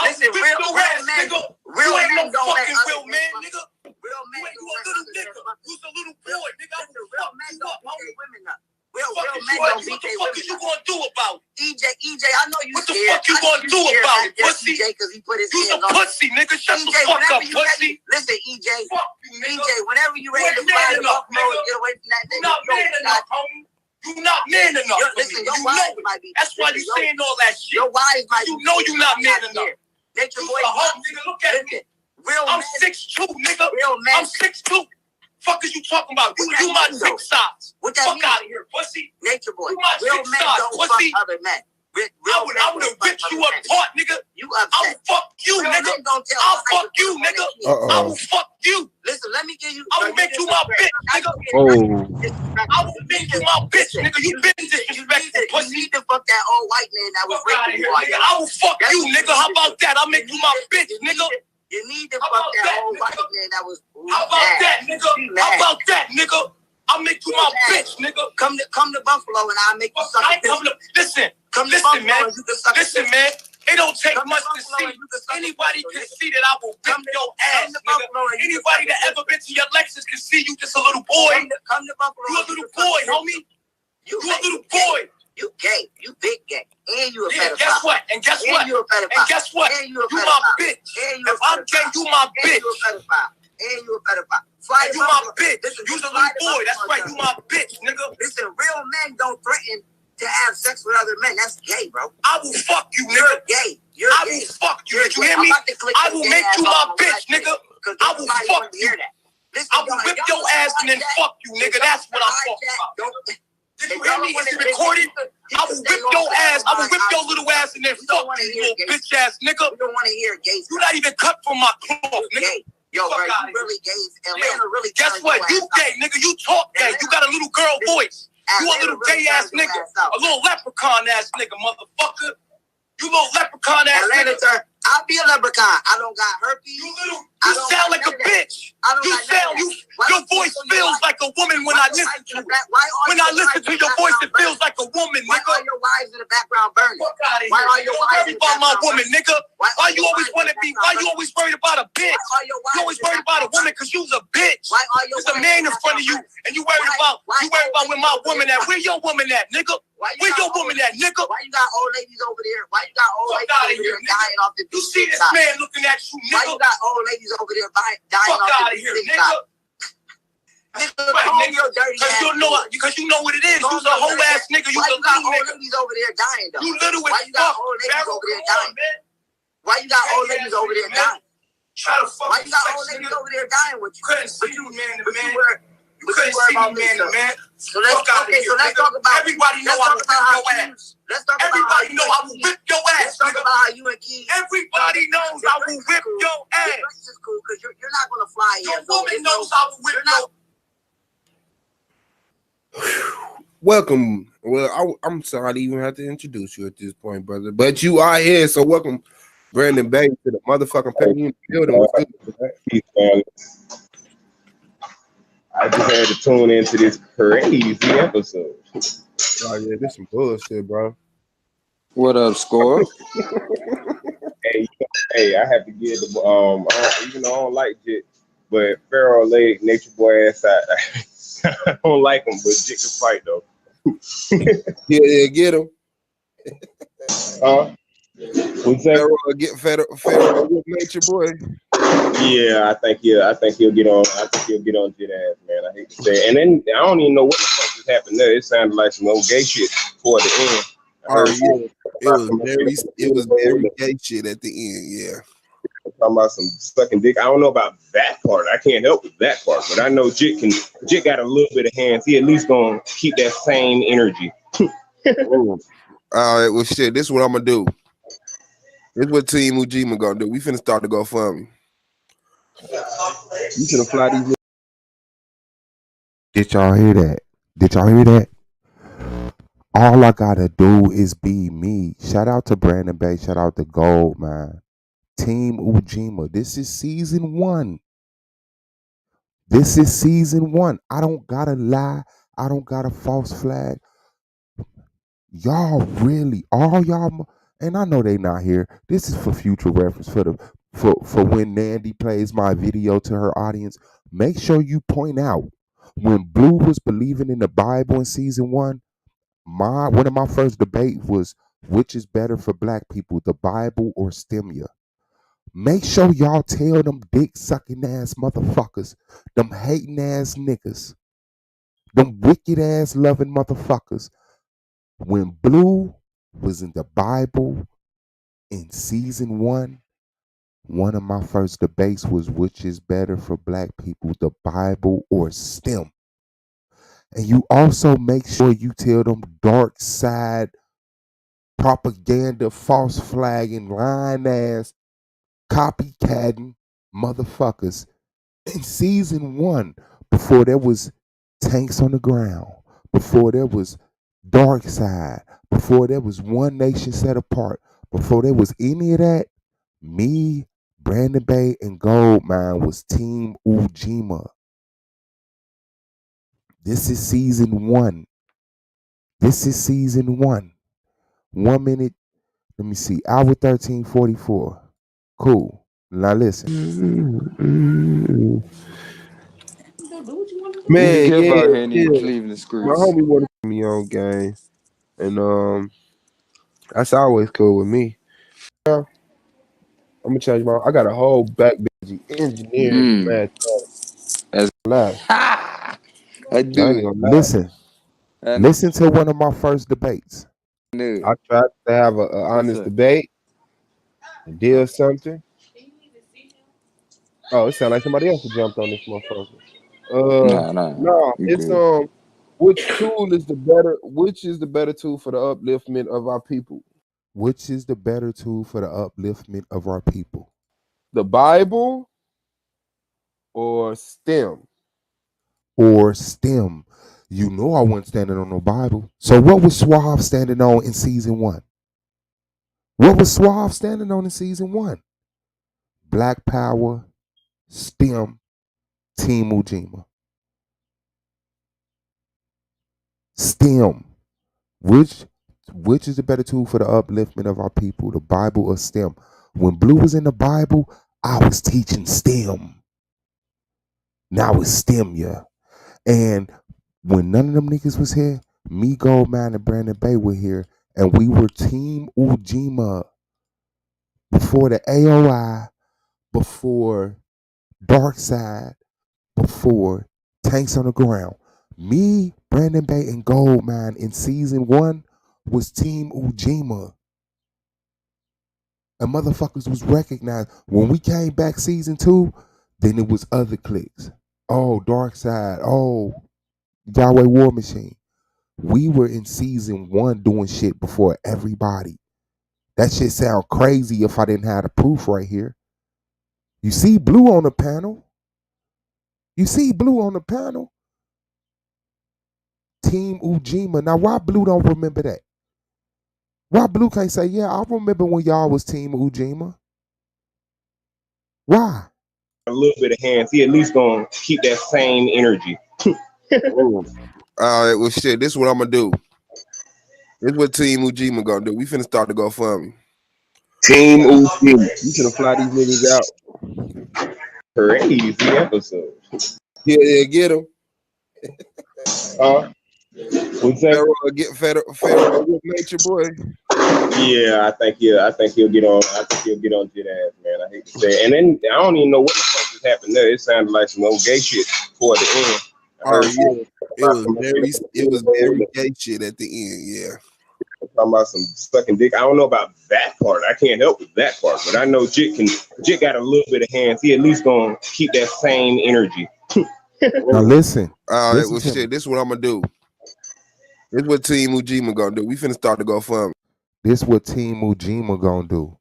I will rip your ass, nigga. You ain't no fucking real man, nigga. Real man. You a little nigga. You's a little boy, nigga. I will fuck you up, homie. Real men don't beat their women. What the fuck is you gonna do about it? EJ, I know you. What the fuck you gonna do about it, pussy? Because he put his You's a pussy, nigga. Shut the fuck up, pussy. Listen, EJ. Fuck you, nigga. EJ, whenever you ready to fly the Buffalo and get away from that nigga, you not man enough, homie. You not man enough. Listen, your wives might be. That's why you saying all that shit. Your wives might be. You know you not man enough. Nature boy, nigga, look at me. I'm 6'2", nigga. Real man. I'm 6'2". Fuck is you talking about? You my 6 size. What that fuck mean? out of here, pussy. Nature boy. You my real 6 men size, don't pussy. fuck other men. I would have ripped you apart, nigga. You I upset. will fuck you, Real nigga. men don't tell I'll wives fuck you, what nigga. they need. I will fuck you. Listen, let me give you. I will make you my bitch, nigga. Oh. I will make you my bitch, nigga. You been disrespectful, You pussy. need to fuck that old white man that was Fuck out of raping here, you. nigga. I will fuck you, nigga. How about that? I'll make you my bitch, nigga. You need to How fuck about that that, old nigga? white man that was. How about that, nigga? How about that, nigga? I'll make you my bitch, nigga. Come to Buffalo and I'll make you suck I a ain't come to listen. Come to Listen, Buffalo man. and you can suck a Listen, dick. man. It don't take Come to much to Buffalo see. and you can suck a Anybody dick. can see that I will whip your ass, to nigga. Buffalo and you can Anybody suck a that ever been to your Lexus can see you just a little boy. Come to Buffalo. You a little boy, homie. You a little boy. You gay. You big gay. And you a Yeah, pedophile. guess what? And guess And what? you a pedophile. And guess what? And you a You my pedophile. bitch. And you a If I'm gay, pedophile. you my And bitch. you a pedophile. And you a pedophile. Fly And to you my Buffalo. bitch. Listen, You's a fly little to boy. That's Buffalo, right. You my bitch, nigga. Listen, real men don't threaten to have sex with other men. That's gay, bro. I will fuck you, You're nigga. gay. You're I gay. will fuck you. You're Did you gay. hear I'm me? about to click I your will gay make ass you my off on bitch, my nigga. Cause I will nobody fuck wants to you. hear that. Listen, I will whip your ass and then fuck you, nigga. That's what I'm talking about. Did you hear me? Is it recorded? I will whip your ass. I will whip your little ass and then fuck you, little bitch ass nigga. We don't want to hear gay. You're not even cut from my cloth, nigga. Gay. Yo, Fuck bro, outta you here. really gay. Atlanta really. Guess what? You gay, nigga. You talk gay. You got a little girl voice. You a little gay ass nigga. A little leprechaun ass nigga, motherfucker. You little leprechaun ass Atlanta, nigga. sir. I'll be a leprechaun. I don't got herpes. You sound like a bitch. Your voice feels like a woman when I listen to it. When I listen to your voice, it feels like a woman, Why nigga. are your wives in the background burning? Fuck out of Why here. are your Don't wives worry in the about my background woman, burning? nigga. Why Why you always want to be? Why you burning? always worried about a bitch? Why are your wives You always in the worried about a background woman because you's a bitch. Why are your There's a wives man in the front of you, background and you worried about where my woman at? Where your woman at, nigga? Where your woman at, nigga? Why you got old ladies over there? Why you got old Fuck ladies outta over here, there nigga. dying off the You see this side? man looking at you, Why nigga? you got old ladies over there dying Fuck off out of the here, side? nigga. Nigga, Right, calm nigga. your dirty Because ass. you know what it is. Calm You's a your whole dirty ass nigga. You Why a you got little old nigga. ladies over there dying though? You little Why as you got fuck. old ladies Pharaoh, over there come on, dying? man. Why you got old Hey, ladies over there man. dying? Try to fuck Why you got sex, old ladies nigga. over there dying with you? Couldn't see you, man to But man. you Couldn't see me, man to man. So let's Fuck out of here, so let's nigga. talk about Everybody know I will whip your ass. Let's talk about Everybody know I will whip your ass, Let's talk nigga. about how you and Keys. Everybody knows I will whip your Your ass. dress is cool because you're not gonna fly here. Your woman knows I will whip your. Welcome. Well, I'm sorry to even have to introduce you at this point, brother, but you are here, so welcome, Brandon Bay, to the motherfucking pay building. What's good, man? I just had to tune into this crazy episode. Oh yeah, this some bullshit, bro. What up, Score? Hey, I have to give the even though I don't like Jit, but Pharaoh laid Nature Boy ass out. I don't like him, but Jit can fight though. Yeah, get him. What's that? Pharaoh with nature boy. Yeah, I think he'll get on. I think he'll get on Jet ass, man. I hate to say it. And then I don't even know what the fuck just happened there. It sounded like some old gay shit toward the end. I Oh heard yeah, it was very talking gay shit at the end. Yeah. about some sucking dick. I don't know about that part. I can't help with that part, but I know Jit got a little bit of hands. He at least gonna keep that same energy. All right, well shit. This is what I'm gonna do. This is what Team Ujima gonna do. We finna start to go GoFundMe. You finna fly these. Did y'all hear that? Did y'all hear that? All I gotta do is be me. Shout out to Brandon Bay. Shout out to Gold, man. Team Ujima. This is season 1. This is season 1. I don't gotta lie. I don't got a false flag. Y'all really, all y'all, and I know they not here. This is for future reference for when Nandy plays my video to her audience. Make sure you point out when Blue was believing in the Bible in season 1. One of my first debate was which is better for black people, the Bible or Stemia. Make sure y'all tell them dick sucking ass motherfuckers, them hating ass niggas, them wicked ass loving motherfuckers. When Blue was in the Bible in season 1, one of my first debates was which is better for black people, the Bible or STEM. And you also make sure you tell them dark side propaganda, false flagging, lying ass, copycatting motherfuckers in season 1, before there was tanks on the ground, before there was dark side, before there was one nation set apart, before there was any of that, me, Brandon Bay, and Goldmine was Team Ujima. This is season 1. This is season 1. 1 minute, let me see, hour 13:44. Cool. Now listen. Be Man, careful yeah, out here in these yeah. Cleveland My streets. homie wanted me on game, and that's always cool with me. I'm gonna change my. I got a whole back busy engineering class. As Lie. I I do ain't it. gonna lie. Listen to one of my first debates. I tried to have an What's honest up? debate and deal something. Oh, it sounds like somebody else jumped on this motherfucker. Nah. No, You it's good. which is the better tool for the upliftment of our people? Which is the better tool for the upliftment of our people? The Bible or STEM? Or STEM? You know I wasn't standing on no Bible. So what was Suave standing on in season 1? What was Suave standing on in season 1? Black Power, STEM, Team Ujima. STEM. Which is the better tool for the upliftment of our people, the Bible or STEM? When Blue was in the Bible, I was teaching STEM. Now it's STEM, yeah. And when none of them niggas was here, me, Goldman, and Brandon Bay were here, and we were Team Ujima before the AOI, before Dark Side, before Tanks on the Ground. Me, Brandon Bay, and Goldman in season 1 was Team Ujima. And motherfuckers was recognized. When we came back season 2, then it was other cliques. Oh, Dark Side. Oh, Yahweh War Machine. We were in season 1 doing shit before everybody. That shit sound crazy if I didn't have the proof right here. You see Blue on the panel. You see Blue on the panel. Team Ujima. Now why Blue don't remember that? Why Blue can't say, yeah, I remember when y'all was Team Ujima? Why? A little bit of hands. He at least gonna keep that same energy. All right, well shit. This is what I'm gonna do. This is what Team Ujima gonna do. We finna start to GoFundMe. Team Ujima. You finna fly these niggas out. Crazy episode. Yeah, get them. We say, Pharaoh with nature boy. yeah, I think he'll get on. I think he'll get on Jet ass, man. I hate to say it. And then I don't even know what the fuck just happened there. It sounded like some old gay shit toward the end. I heard Yeah. It about was some very gay shit at the end, yeah. talking about some sucking dick. I don't know about that part. I can't help with that part, but I know Jit got a little bit of hands. He at least gonna keep that same energy. Now listen. All right, Listen well to me. shit, this is what I'm gonna do. This is what Team Ujima gonna do. We finna start to go fund. This what Team Ujima gonna do.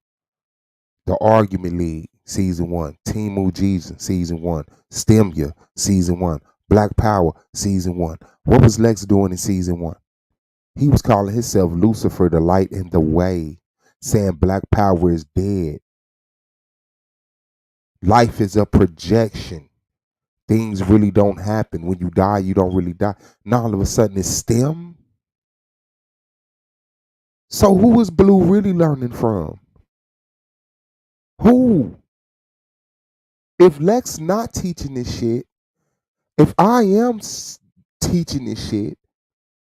The Argument League, Season 1. Team Ujima, Season 1. Stemya, Season 1. Black Power, Season 1. What was Lex doing in Season 1? He was calling himself Lucifer, the light and the way, saying Black Power is dead. Life is a projection. Things really don't happen. When you die, you don't really die. Now all of a sudden it's Stem. So who is Blue really learning from? Who? If Lex not teaching this shit, if I am teaching this shit,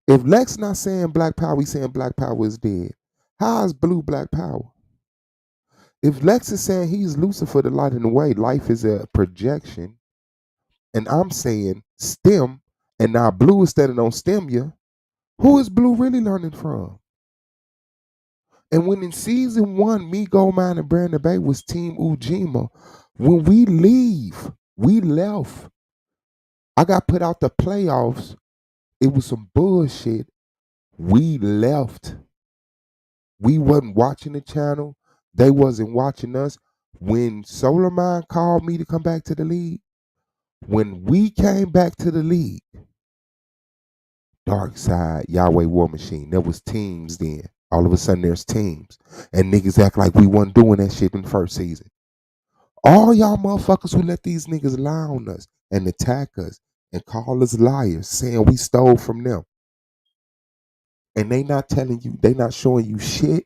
if Lex not saying Black Power, he's saying Black Power is dead. How is Blue Black Power? If Lex is saying he's Lucifer, the light in the way, life is a projection, and I'm saying Stem, and now Blue is standing on Stemya, who is Blue really learning from? And when in Season 1, me, Goldmine, and Brandon Bay was Team Ujima, when we left. I got put out the playoffs. It was some bullshit. We left. We wasn't watching the channel. They wasn't watching us. When Solar Mind called me to come back to the league, when we came back to the league, Dark Side, Yahweh War Machine, there was teams then. All of a sudden there's teams. And niggas act like we wasn't doing that shit in the first season. All y'all motherfuckers who let these niggas lie on us and attack us and call us liars, saying we stole from them. And they not telling you, they not showing you shit.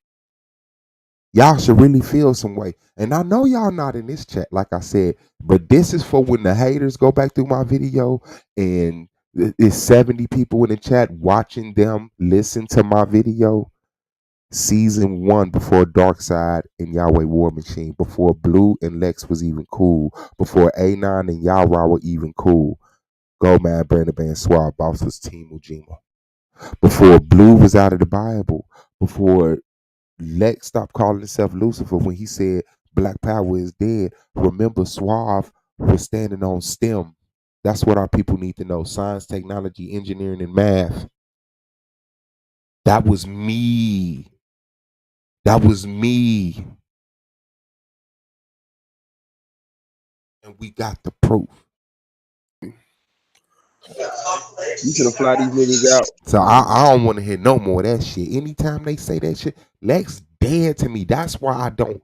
Y'all should really feel some way. And I know y'all not in this chat, like I said, but this is for when the haters go back through my video and it's 70 people in the chat watching them listen to my video. Season 1, before Dark Side and Yahweh War Machine, before Blue and Lex was even cool, before A9 and Yahweh were even cool. Goldman, Brandon Band, Swab, Boss was Team Ujima. Before Blue was out of the Bible, before Lex stopped calling himself Lucifer when he said Black Power is dead. Remember, Suave was standing on STEM. That's what our people need to know. Science, technology, engineering, and math. That was me. That was me. And we got the proof. You should have fly these niggas out. So I don't want to hear no more of that shit. Anytime they say that shit, Lex dead to me. That's why I don't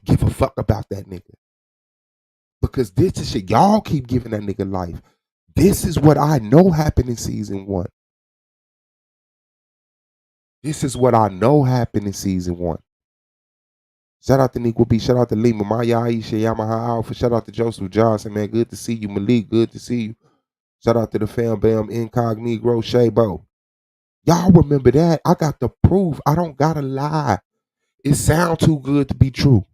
give a fuck about that nigga. Because this is shit. Y'all keep giving that nigga life. This is what I know happened in Season 1. This is what I know happened in Season 1. Shout out to Nico B. Shout out to Lima, Maya Aisha, Yamaha Alpha. Shout out to Joseph Johnson, man. Good to see you. Malik, good to see you. Shout out to the fam bam, Incognito, Shabo. Y'all remember that? I got the proof. I don't gotta lie. It sounds too good to be true.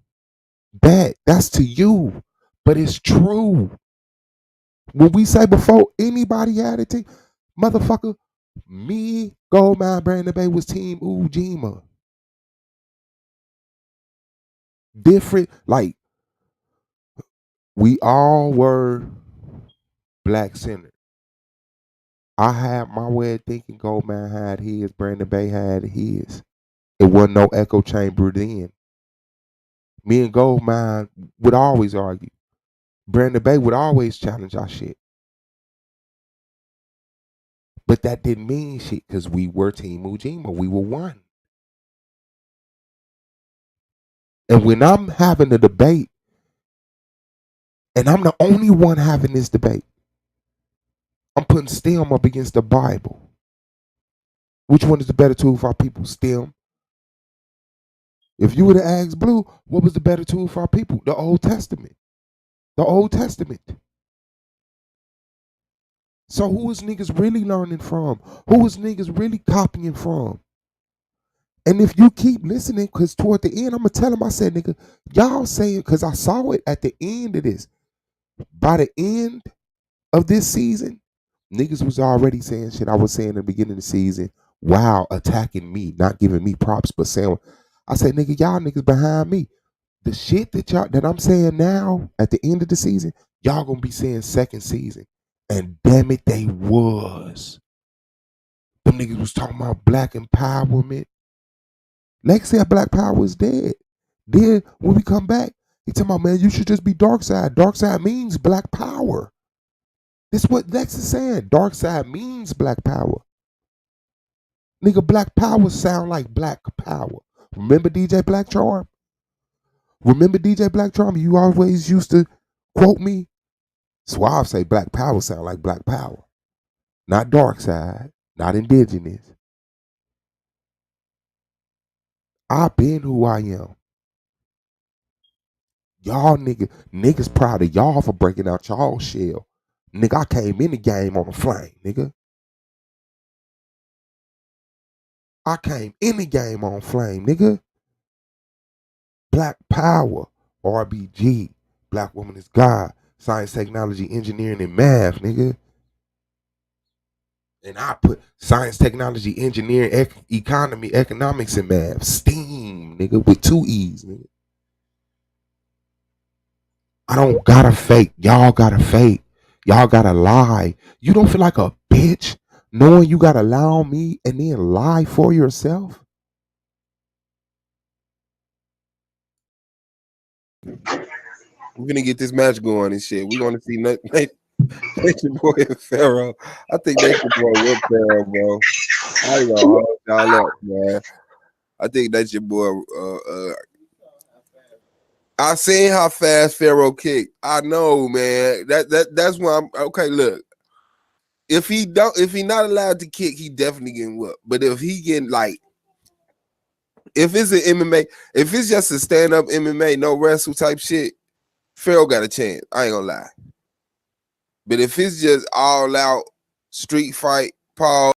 That's to you. But it's true. When we say before anybody had it, motherfucker, me, Goldmine, Brandon Bay was Team Ujima. Different, like, we all were black centered. I had my way of thinking, Goldman had his, Brandon Bay had his. It wasn't no echo chamber then. Me and Goldmine would always argue. Brandon Bay would always challenge our shit. But that didn't mean shit because we were Team Ujima. We were one. And when I'm having a debate, and I'm the only one having this debate, I'm putting STEM up against the Bible. Which one is the better tool for our people? STEM. If you would have asked Blue, what was the better tool for our people? The Old Testament. The Old Testament. So who is niggas really learning from? Who is niggas really copying from? And if you keep listening, because toward the end, I'm gonna tell them, I said, nigga, y'all saying, because I saw it at the end of this. By the end of this season, niggas was already saying shit I was saying in the beginning of the season while attacking me, not giving me props, but saying, I said, nigga, y'all niggas behind me. The shit that I'm saying now at the end of the season, y'all gonna be saying second season. And damn it, they was. Them niggas was talking about black empowerment. Lex said black power is dead. Then when we come back, he talking about, man, you should just be dark side. Dark side means black power. This is what Lex is saying. Dark side means black power. Nigga, black power sound like black power. Remember DJ Black Charm? Remember DJ Black Charm? You always used to quote me. Suave say black power sound like black power. Not dark side, not indigenous. I been who I am. Y'all niggas proud of y'all for breaking out y'all shell. Nigga, I came in the game on a flame, nigga. I came in the game on flame, nigga. Black power, RBG, Black woman is God, science, technology, engineering, and math, nigga. And I put science, technology, engineering, economy, economics, and math. STEAM, nigga, with 2 E's, nigga. I don't gotta fake. Y'all gotta fake. Y'all gotta lie. You don't feel like a bitch knowing you gotta lie on me and then lie for yourself? We're gonna get this match going and shit. We're gonna see Nature Boy and Pharaoh. I think Nature Boy with Pharaoh, bro. I ain't gonna hold y'all up, man. I think Nature Boy. I seen how fast Pharaoh kicked. I know, man. That's why I'm okay. Look, if he not allowed to kick, he definitely getting whooped. But if he getting like, if it's an MMA, if it's just a stand up MMA, no wrestle type shit, Pharaoh got a chance. I ain't gonna lie. But if it's just all out street fight, Paul.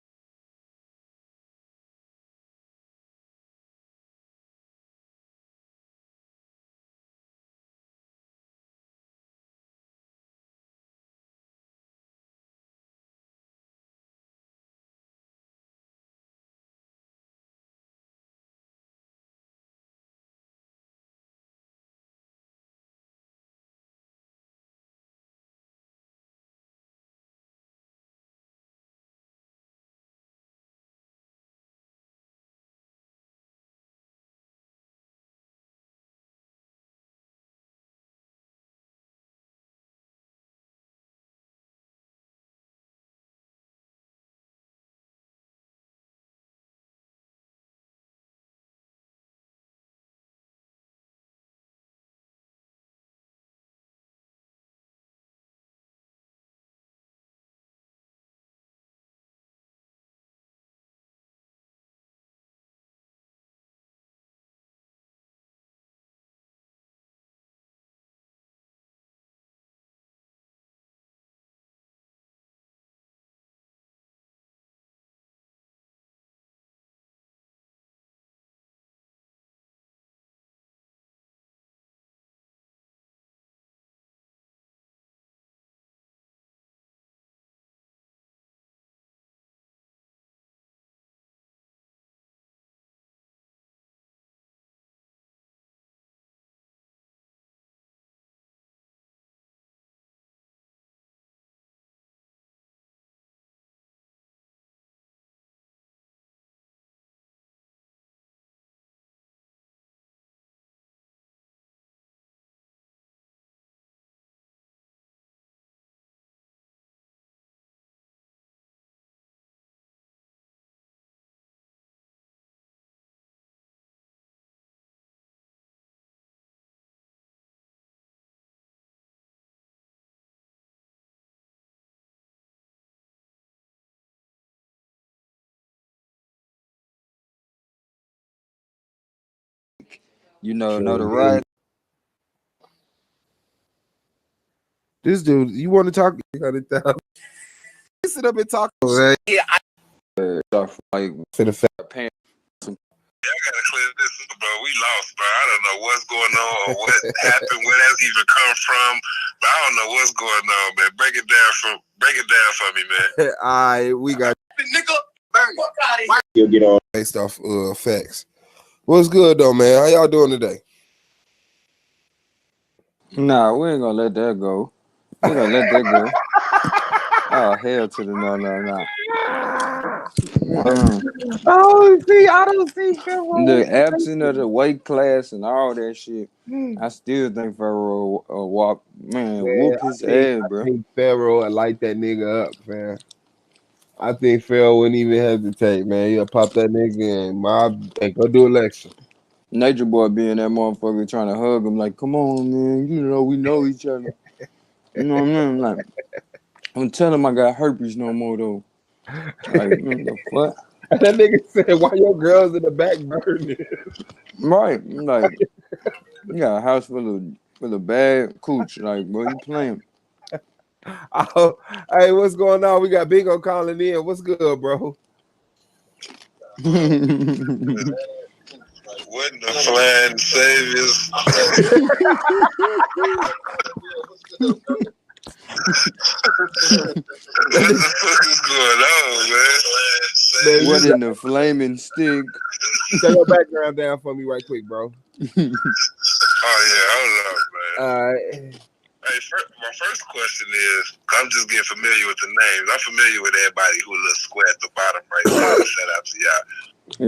You know the ride. This dude, you want to talk 100,000? sit up and talk. Man. Yeah, Stuff like For the fact. pants. I gotta clear this up, bro. We lost, bro. I don't know what's going on or what happened, where that's even come from. But I don't know what's going on, man. Break it down for me, man. All right, we got nigga, burn it. He'll get on. based off facts. What's good though, man? How y'all doing today? Nah, we ain't gonna let that go. We ain't gonna let that go. Oh, hell to the no. Oh, see, I don't see Pharaoh. The absence of the weight class and all that shit, I still think Pharaoh walk, man, whoop his ass, bro. I think Pharaoh would light that nigga up, man. I think Pharaoh wouldn't even hesitate, man. He'll pop that nigga and mob and go do election. Nature Boy being that motherfucker trying to hug him like, come on, man, you know we know each other. You know what I mean? Like, I'm telling him I got herpes no more though. Like, the fuck? That nigga said, "Why your girls in the back burning?" Right? Like, you got a house full of bad cooch. Like, bro, you playing? Oh, hey, what's going on? We got Bingo calling in. What's good, bro? What the flying saviors? What the fuck is going on, man? What in the flaming stick? Turn your background down for me right quick, bro. Oh yeah, hold up, man. All right. Hey, my first question is, I'm just getting familiar with the names. I'm familiar with everybody who looks square at the bottom right now. Shout out to y'all.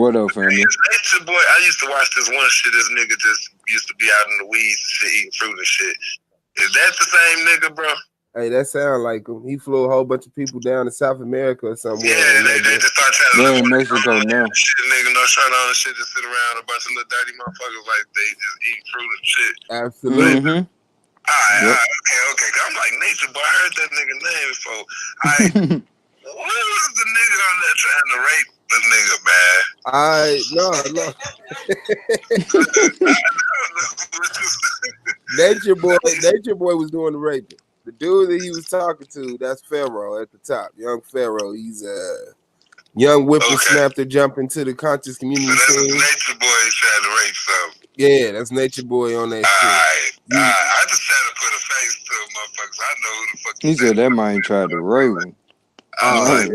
What up, family? Nature Boy, I used to watch this one shit. This nigga just used to be out in the weeds and shit, eating fruit and shit. Is that the same nigga, bro? Hey, that sound like him. He flew a whole bunch of people down to South America or somewhere. Yeah, they just start trying to They're in Mexico now. Shit, nigga, no shirt on and shit, just sit around a bunch of little dirty motherfuckers like they just eat fruit and shit. Absolutely. Mm-hmm. Alright, okay. I'm like, Nature Boy, I heard that nigga name before. What was the nigga on there trying to rape the nigga, man? No. Nature Boy was doing the raping. The dude that he was talking to, that's Pharaoh at the top. Young Pharaoh. He's a young whippersnapper jumping to the conscious community. So that's scene. Nature Boy trying to rape something. Yeah, that's Nature Boy on that shit. I just had to put a face to a motherfucker. I know who the fuck He said that man tried to rape him. Going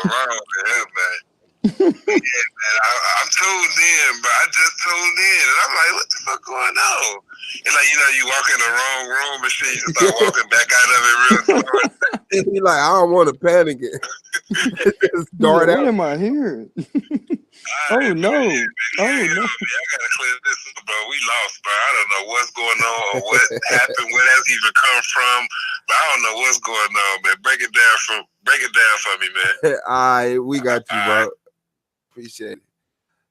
wrong with him, man. Yeah, man, I'm tuned in, but I just tuned in, and I'm like, what the fuck going on? It's like, you walk in the wrong room and shit, you start walking back out of it real slow. He like, I don't want to panic it. Just dart out. What am I hearing? Oh no! Oh no! I gotta clear this up, bro. We lost, bro. I don't know what's going on or what happened, where that's even come from. But I don't know what's going on, man. Break it down for me, man. All right, we got you, bro. Appreciate it.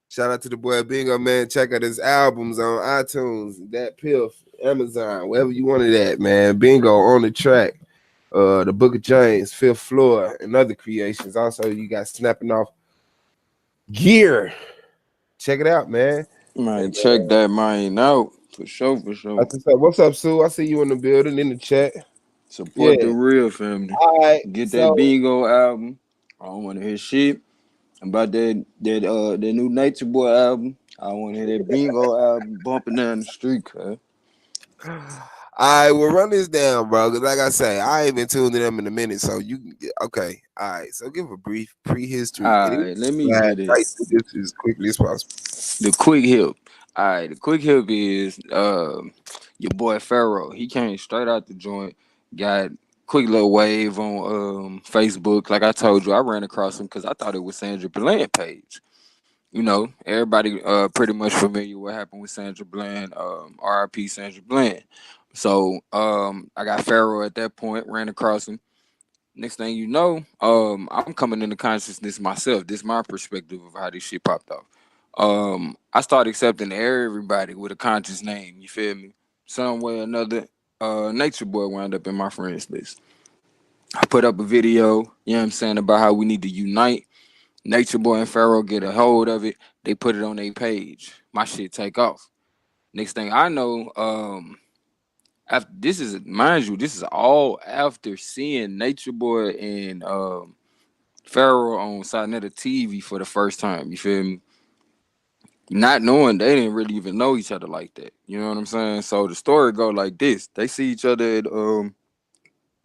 Shout out to the boy Bingo, man. Check out his albums on iTunes, That Piff, Amazon, wherever you wanted at, man. Bingo on the track. The Book of James, Fifth Floor, and other creations. Also, you got Snapping Off Gear. Check it out, man. Man, check that man out. For sure. What's up, Sue? I see you in the building, in the chat. Support the real family. All right. Get that Bingo album. I don't want to hear shit about that new Nature Boy album. I want to hear that Bingo album bumping down the street, cuz. All right, we'll run this down, bro. Because like I say, I ain't been tuned to them in a minute. So you okay. All right. So give a brief prehistory. All right, let me get it. Right, this as quickly as possible. The quick help. All right, the quick help is your boy Pharaoh. He came straight out the joint, got quick little wave on Facebook. Like I told you, I ran across him because I thought it was Sandra Bland page. Everybody pretty much familiar with what happened with Sandra Bland, RIP Sandra Bland. So I got Pharaoh at that point, ran across him. Next thing you know, I'm coming into consciousness myself. This is my perspective of how this shit popped off. I started accepting everybody with a conscious name, you feel me? Some way or another, Nature Boy wound up in my friends list. I put up a video, you know what I'm saying, about how we need to unite. Nature Boy and Pharaoh get a hold of it. They put it on their page. My shit take off. Next thing I know, after this is, mind you, this is all after seeing Nature Boy and Pharaoh on Sinetta TV for the first time. You feel me? Not knowing they didn't really even know each other like that. You know what I'm saying? So the story go like this: they see each other at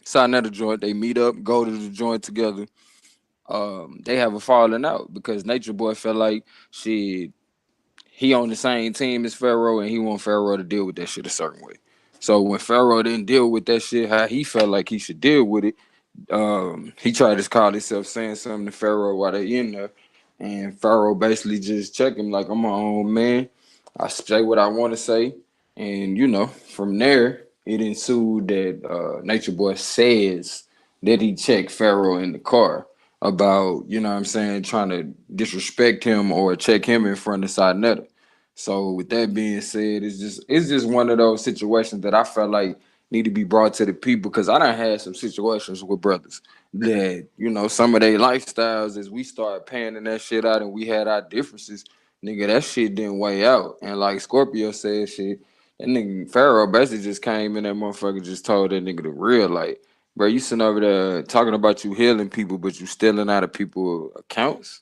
Sinetta joint. They meet up, go to the joint together. They have a falling out because Nature Boy felt like he on the same team as Pharaoh and he want Pharaoh to deal with that shit a certain way. So when Pharaoh didn't deal with that shit how he felt like he should deal with it, he tried to call himself saying something to Pharaoh while they in there, and Pharaoh basically just checked him like, I'm my own man. I say what I want to say, and from there it ensued that Nature Boy says that he checked Pharaoh in the car about what I'm saying, trying to disrespect him or check him in front of Sinetta. So with that being said, it's just one of those situations that I felt like need to be brought to the people because I done had some situations with brothers that some of their lifestyles as we started panning that shit out and we had our differences, nigga, that shit didn't weigh out. And like Scorpio said, shit, that nigga Pharaoh basically just came in that motherfucker, just told that nigga the real, like, bro, you sitting over there talking about you healing people, but you stealing out of people accounts.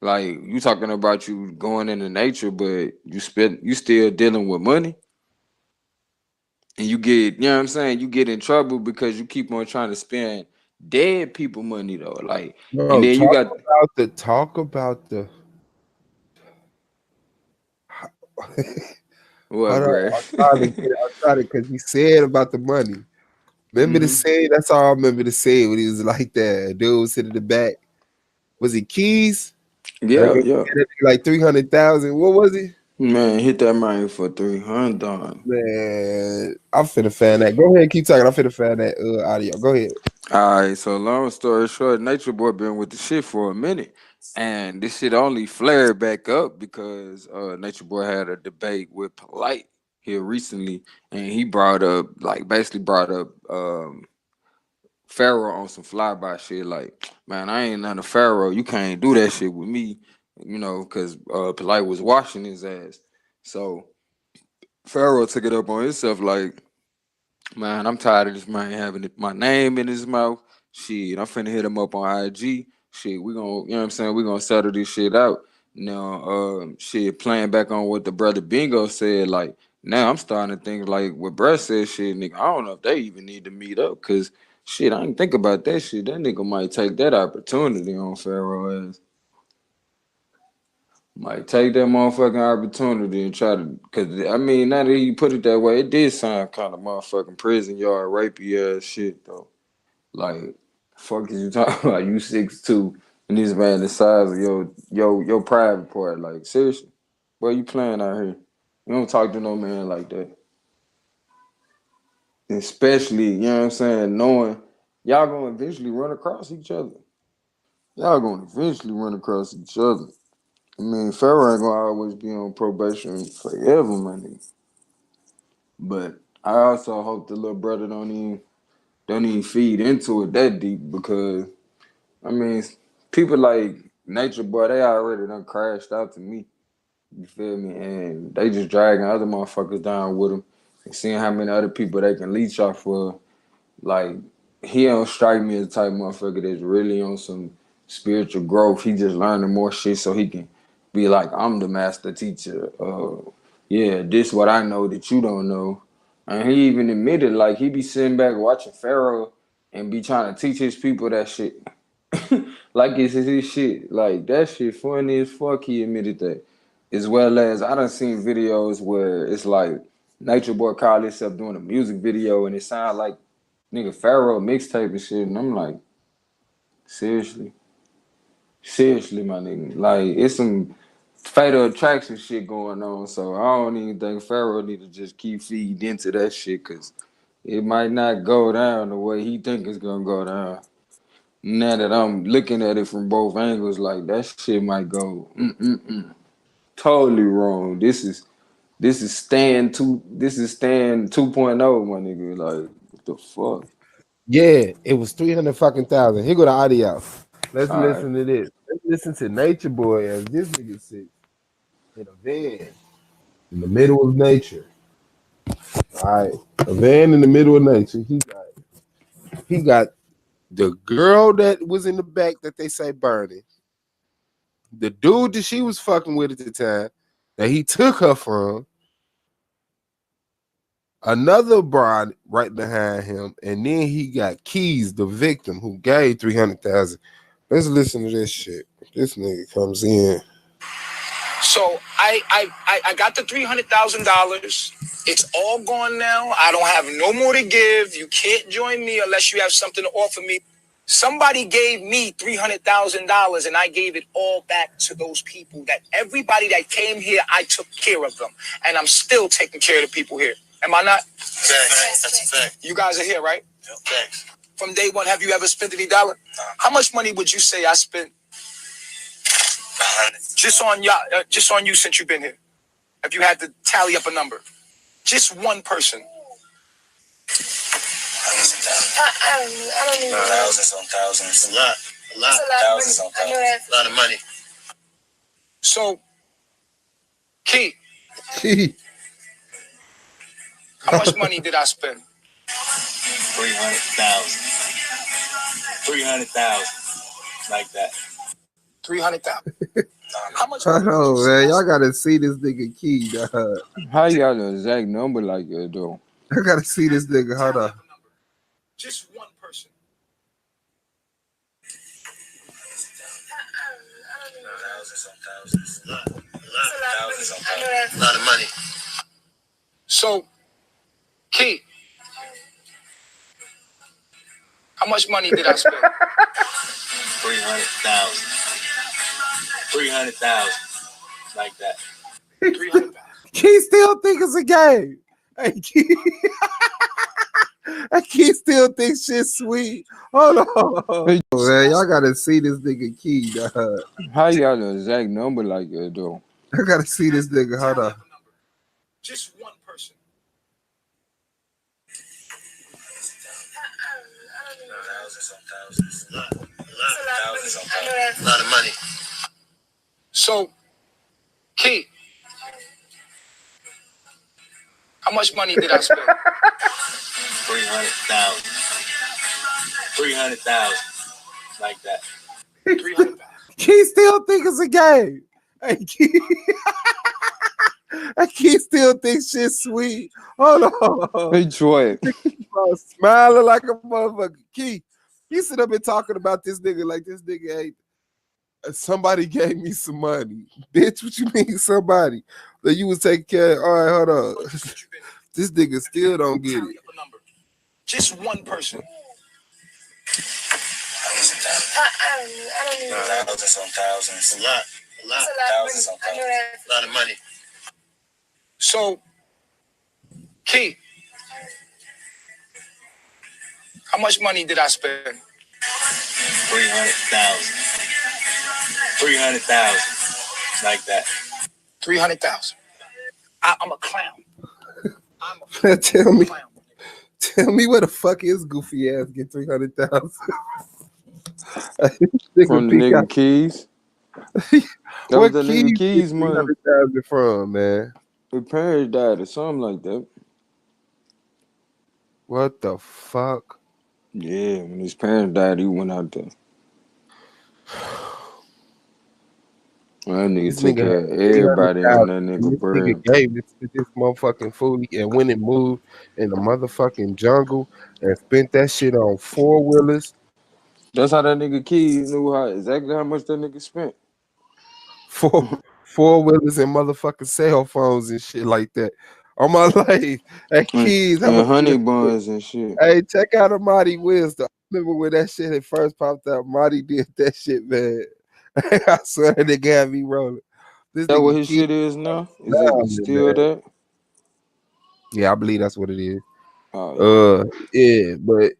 Like you talking about you going into nature, but you still dealing with money. And you get, what I'm saying, you get in trouble because you keep on trying to spend dead people money though. Like, and Bro, then you got talk about the what, hold on, bro? I'm trying to because he said about the money. Remember the scene? That's all I remember the scene when he was like that. Dude was sitting in the back. Was it Keys? Yeah, yeah. Like 300,000. What was it? Man, hit that money for 300. Man, I'm finna fan that. Go ahead, keep talking. I'm finna fan that audio. Go ahead. All right, so long story short, Nature Boy been with the shit for a minute, and this shit only flared back up because Nature Boy had a debate with Polite here recently, and he basically brought up Pharaoh on some flyby shit. Like, man, I ain't none of Pharaoh. You can't do that shit with me, because Polite was washing his ass. So Pharaoh took it up on himself, like, man, I'm tired of this man having my name in his mouth. Shit, I'm finna hit him up on IG. Shit, we gonna, what I'm saying, we gonna settle this shit out. Now, shit, playing back on what the brother Bingo said, like, now I'm starting to think like what Bruh said, shit, nigga, I don't know if they even need to meet up, cause shit, I ain't think about that shit. That nigga might take that opportunity on Pharaoh ass. Might take that motherfucking opportunity and try to, cause I mean, now that you put it that way, it did sound kind of motherfucking prison yard rapey ass shit though. Like, fuck is you talking about? You 6'2" and this man the size of your private part. Like, seriously, boy, you playing out here? You don't talk to no man like that. Especially, what I'm saying, knowing y'all gonna eventually run across each other. Y'all gonna eventually run across each other. I mean, Pharaoh ain't gonna always be on probation forever, my nigga. But I also hope the little brother don't even feed into it that deep because I mean people like Nature Boy, they already done crashed out to me. You feel me? And they just dragging other motherfuckers down with them and seeing how many other people they can leech off for. Like, he don't strike me as the type of motherfucker that's really on some spiritual growth. He just learning more shit so he can be like, I'm the master teacher. Yeah, this what I know that you don't know. And he even admitted, like, he be sitting back watching Pharaoh and be trying to teach his people that shit. Like it's his shit. Like, that shit funny as fuck. He admitted that. As well as I done seen videos where it's like Nature Boy called himself doing a music video and it sound like nigga Pharaoh mixtape and shit. And I'm like, seriously? Seriously, my nigga. Like, it's some fatal attraction shit going on. So I don't even think Pharaoh need to just keep feeding into that shit because it might not go down the way he think it's gonna go down. Now that I'm looking at it from both angles, like that shit might go totally wrong. This is Stan 2.0, my nigga. Like, what the fuck? Yeah, it was 300 fucking thousand. Here go the audio. Let's All right. listen to this. Let's listen to Nature Boy as this nigga sits in a van in the middle of nature. All right, a van in the middle of nature. He got the girl that was in the back that they say burning. The dude that she was fucking with at the time that he took her from. Another bride right behind him, and then he got Keys, the victim, who gave 300,000. Let's listen to this shit. This nigga comes in. So I got the $300,000. It's all gone now. I don't have no more to give. You can't join me unless you have something to offer me. Somebody gave me $300,000 and I gave it all back to those people. That everybody that came here, I took care of them. And I'm still taking care of the people here. Am I not? Facts. That's a fact. You guys are here, right? Yep. Facts. From day one, have you ever spent any dollar? No. How much money would you say I spent? Just on y'all, just on you since you've been here. If you had to tally up a number, just one person. I don't even know. Thousands on thousands. A lot. Thousands on thousands. A lot of money. So, Key. How much money did I spend? 300,000. 300,000. Like that. 300,000. How much? Hold on, man. Y'all gotta see this nigga Key, dog. How you got an exact number like that, though? I gotta see this nigga. Hold on. Just one person. Thousands on thousands. A lot. Thousands on thousands. A lot of money. So, Key. How much money did I spend? 300,000. 300,000. Like that. 300,000. Key still think it's a game. Hey, Key. Key still thinks shit sweet. Hold on. Man, y'all gotta see this nigga Key, dog. How you got an exact number like that, though? I gotta see this nigga. Hold on. Just one person. Thousands on thousands. A lot. Thousands on thousands. A lot of money. So, Key. How much money did I spend? 300,000. 300,000. Like that. 300,000. Key still think it's a game. Hey, Key. Key still thinks shit sweet. Hold on. Hey, Troy. Smiling like a motherfucker. Key, you sit up and talking about this nigga like this nigga ain't. Somebody gave me some money. Bitch, what you mean somebody? That you was taking care of. All right, hold on. This nigga still don't get it. Just one person. Thousands on thousands. A lot. Thousands on thousands. A lot of money. So, Key. How much money did I spend? 300,000. 300,000. Like that. 300,000. I'm a clown. Tell me where the fuck is goofy ass get 300,000 from the nigga Keys. That was the nigga Keys money. 300,000 from, man. His parents died or something like that. What the fuck? Yeah, when his parents died, he went out there. Well, that nigga took care of everybody on that nigga bird. Nigga gave it to this motherfucking foolie and went and moved in the motherfucking jungle and spent that shit on 4-wheelers. That's how that nigga Keys knew exactly how much that nigga spent. 4-wheelers and motherfucking cell phones and shit like that. On my life, at Keys, and honey buns and shit. Hey, check out Amadi Wisdom. I remember when that shit had first popped out. Marty did that shit, man. I swear that nigga had me rolling. That what his shit is now? Is it still that? Yeah, I believe that's what it is. Oh, yeah, but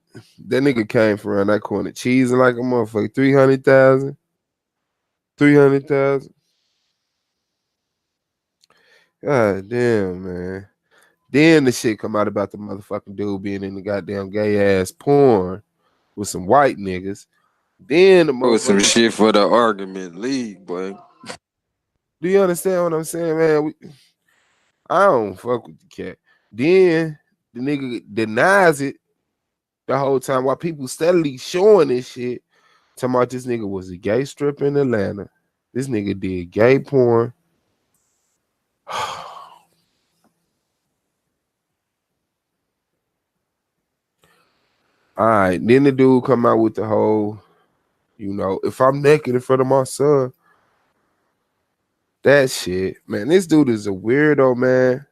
that nigga came from around that corner cheesing like a motherfucker. 300,000. 300,000. God damn, man. Then the shit come out about the motherfucking dude being in the goddamn gay ass porn with some white niggas. Then the motherfucker. Some shit for the argument league, boy. Do you understand what I'm saying, man? I don't fuck with the cat. Then The nigga denies it the whole time while people steadily showing this shit. Talking about this nigga was a gay stripper in Atlanta. This nigga did gay porn. All right, then the dude come out with the whole, you know, if I'm naked in front of my son, that shit, man. This dude is a weirdo, man.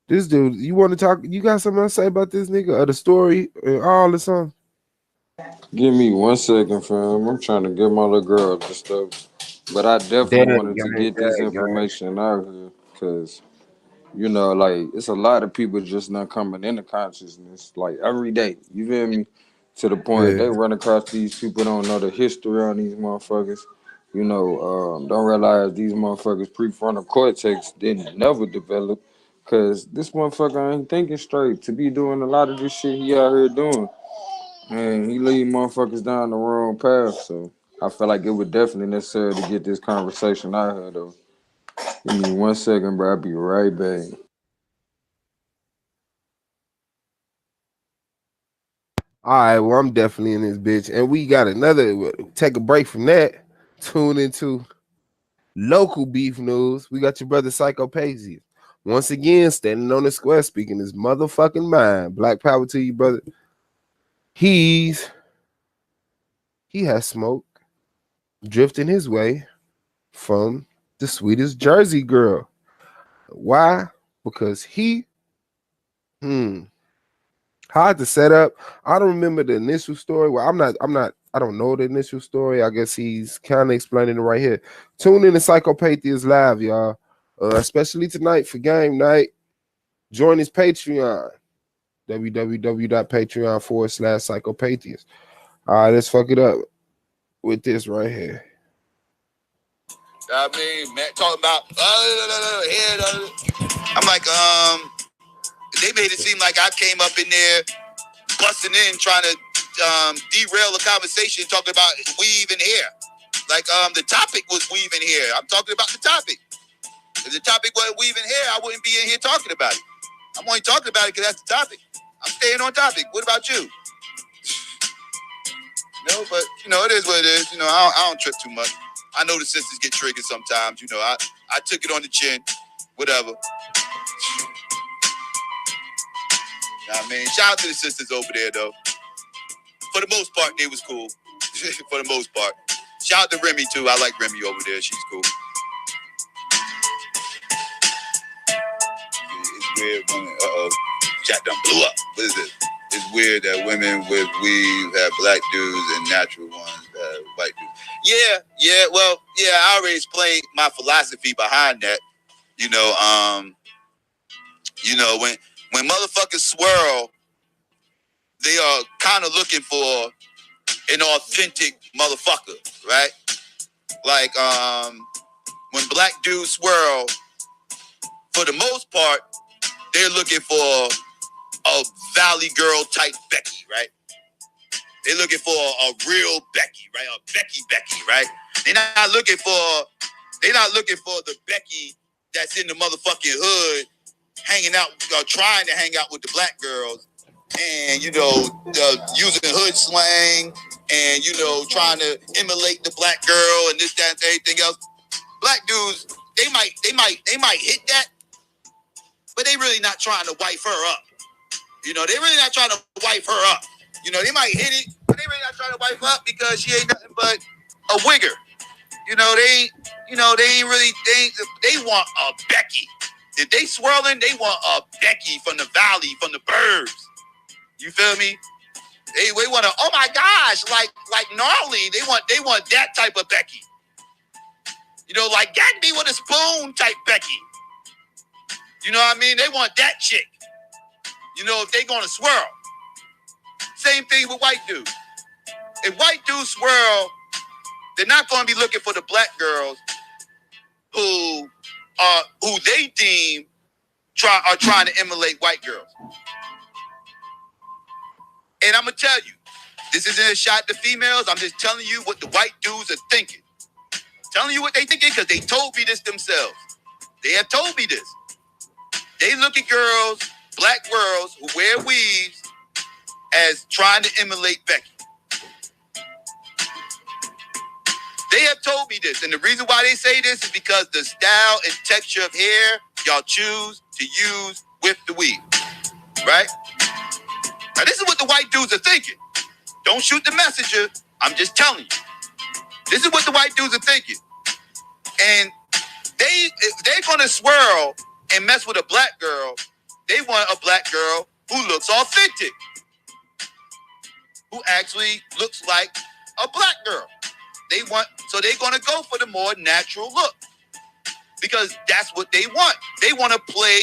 This dude, you want to talk? You got something to say about this nigga or the story and all or something? Give me 1 second, fam. I'm trying to get my little girl this stuff. But I definitely wanted to get this information out here because, you know, like, it's a lot of people just not coming into consciousness, like, every day. You feel me? To the point they run across these people, don't know the history on these motherfuckers. You know, don't realize these motherfuckers prefrontal cortex didn't never develop because this motherfucker ain't thinking straight to be doing a lot of this shit he out here doing. Man, he lead motherfuckers down the wrong path, so I feel like it would definitely necessary to get this conversation out here, though. Give me 1 second, bro. I'll be right back. All right, well, I'm definitely in this bitch. And we got another, take a break from that. Tune into local beef news. We got your brother Psychopathies. Once again, standing on the square, speaking his motherfucking mind. Black power to you, brother. He has smoke drifting his way from the sweetest Jersey girl. Why? Because hard to set up. I don't remember the initial story. Well, I don't know the initial story. I guess he's kind of explaining it right here. Tune in to Psychopathies Live, y'all. Especially tonight for game night. Join his Patreon. www.patreon.com/Psychopathies. All right, let's fuck it up with this right here. I mean, man, talking about I'm like, they made it seem like I came up in there busting in trying to derail the conversation talking about weave and hair. Like the topic was weave and hair. I'm talking about the topic. If the topic wasn't weave and hair, I wouldn't be in here talking about it. I'm only talking about it because that's the topic. I'm staying on topic. What about you? No, but you know, it is what it is. You know, I don't trip too much. I know the sisters get triggered sometimes. You know, I took it on the chin. Whatever. I mean, shout out to the sisters over there, though. For the most part, they was cool. For the most part. Shout out to Remy, too. I like Remy over there. She's cool. It's weird when, chat done blew up. What is this? It's weird that women with weave have black dudes and natural ones have white dudes. Yeah. Well, yeah, I already explained my philosophy behind that. You know, when motherfuckers swirl, they are kind of looking for an authentic motherfucker, right? Like, when black dudes swirl, for the most part, they're looking for a Valley Girl type Becky, right? They're looking for a real Becky, right? A Becky, right? They're not looking for the Becky that's in the motherfucking hood, hanging out, trying to hang out with the black girls, and using hood slang, and trying to emulate the black girl and this, that, and everything else. Black dudes, they might hit that, but they really not trying to wife her up. They really not trying to wife her up. They might hit it, but they really not trying to wife her up because she ain't nothing but a wigger. They want a Becky. If they swirling, they want a Becky from the valley, from the burbs. You feel me? They want to, oh my gosh, like gnarly. They want that type of Becky. Like gag me with a spoon type Becky. You know what I mean? They want that chick. If they gonna swirl. Same thing with white dudes. If white dudes swirl, they're not gonna be looking for the black girls who they deem are trying to emulate white girls. And I'm gonna tell you, this isn't a shot to females. I'm just telling you what the white dudes are thinking. Telling you what they thinking because they told me this themselves. They have told me this. They look at girls, black girls who wear weaves as trying to emulate Becky. They have told me this, and the reason why they say this is because the style and texture of hair y'all choose to use with the weave, right? Now, this is what the white dudes are thinking. Don't shoot the messenger. I'm just telling you. This is what the white dudes are thinking. And if they're going to swirl and mess with a black girl, they want a black girl who looks authentic, who actually looks like a black girl. So they're going to go for the more natural look because that's what they want. They want to play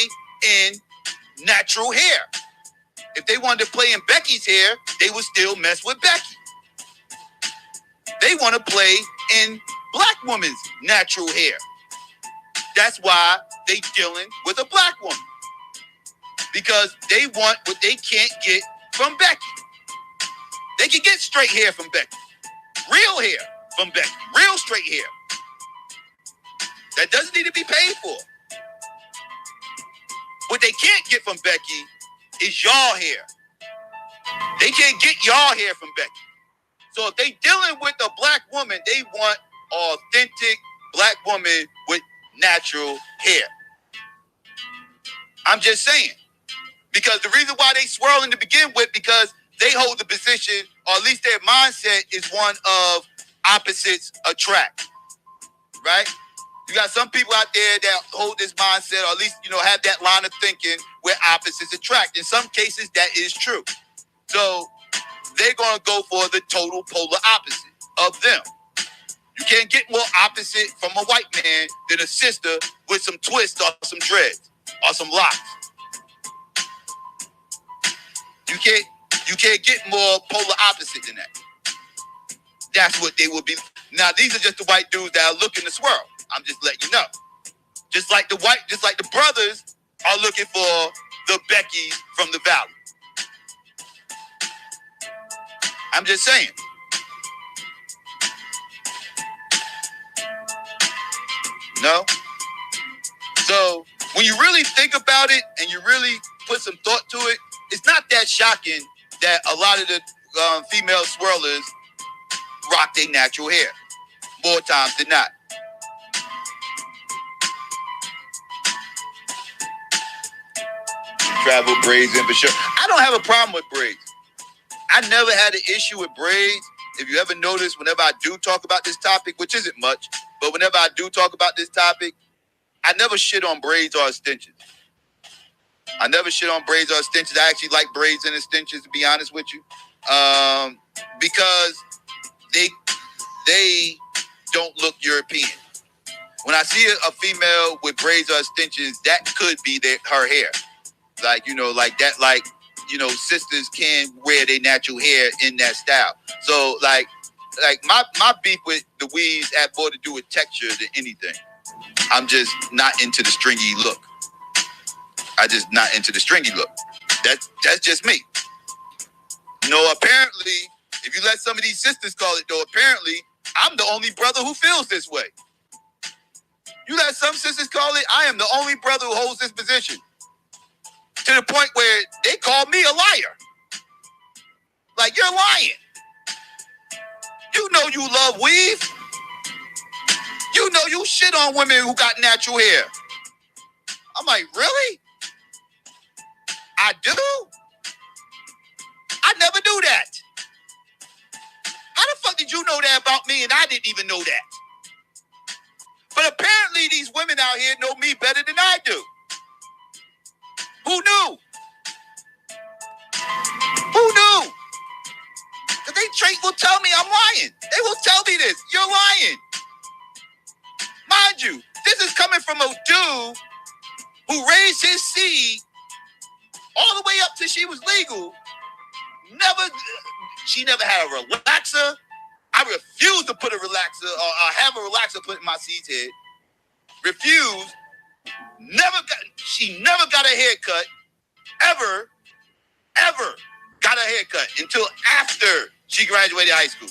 in natural hair. If they wanted to play in Becky's hair, they would still mess with Becky. They want to play in black woman's natural hair. That's why they dealing with a black woman. Because they want what they can't get from Becky. They can get straight hair from Becky. Real hair from Becky. Real straight hair. That doesn't need to be paid for. What they can't get from Becky is y'all hair. They can't get y'all hair from Becky. So if they dealing with a black woman, they want authentic black woman with natural hair. I'm just saying. Because the reason why they swirling to begin with, because they hold the position, or at least their mindset is one of opposites attract. Right? You got some people out there that hold this mindset, or at least, have that line of thinking where opposites attract. In some cases, that is true. So they're going to go for the total polar opposite of them. You can't get more opposite from a white man than a sister with some twists or some dreads or some locks. You can't get more polar opposite than that. That's what they will be. Now, these are just the white dudes that are looking to swirl. I'm just letting you know. Just like the brothers are looking for the Beckys from the Valley. I'm just saying. No? So, when you really think about it and you really put some thought to it, it's not that shocking that a lot of the female swirlers rock their natural hair. More times than not. Travel braids in for sure. I don't have a problem with braids. I never had an issue with braids. If you ever notice, whenever I do talk about this topic, which isn't much, but whenever I do talk about this topic, I never shit on braids or extensions. I never shit on braids or extensions. I actually like braids and extensions, to be honest with you, because they don't look European. When I see a female with braids or extensions, that could be her hair. Sisters can wear their natural hair in that style. So, my beef with the weaves had more to do with texture than anything. I'm just not into the stringy look. That's just me. Apparently, if you let some of these sisters call it, though, apparently, I'm the only brother who feels this way. You let some sisters call it, I am the only brother who holds this position. To the point where they call me a liar. Like, you're lying. You know you love weave. You know you shit on women who got natural hair. I'm like, really? I do? I never knew that. How the fuck did you know that about me and I didn't even know that? But apparently these women out here know me better than I do. Who knew? Because they straight will tell me I'm lying. They will tell me this. You're lying. Mind you, this is coming from a dude who raised his seed all the way up till she was legal. She never had a relaxer. I refuse to put a relaxer or have a relaxer put in my seed's head. Refused. She never got a haircut. Ever got a haircut until after she graduated high school.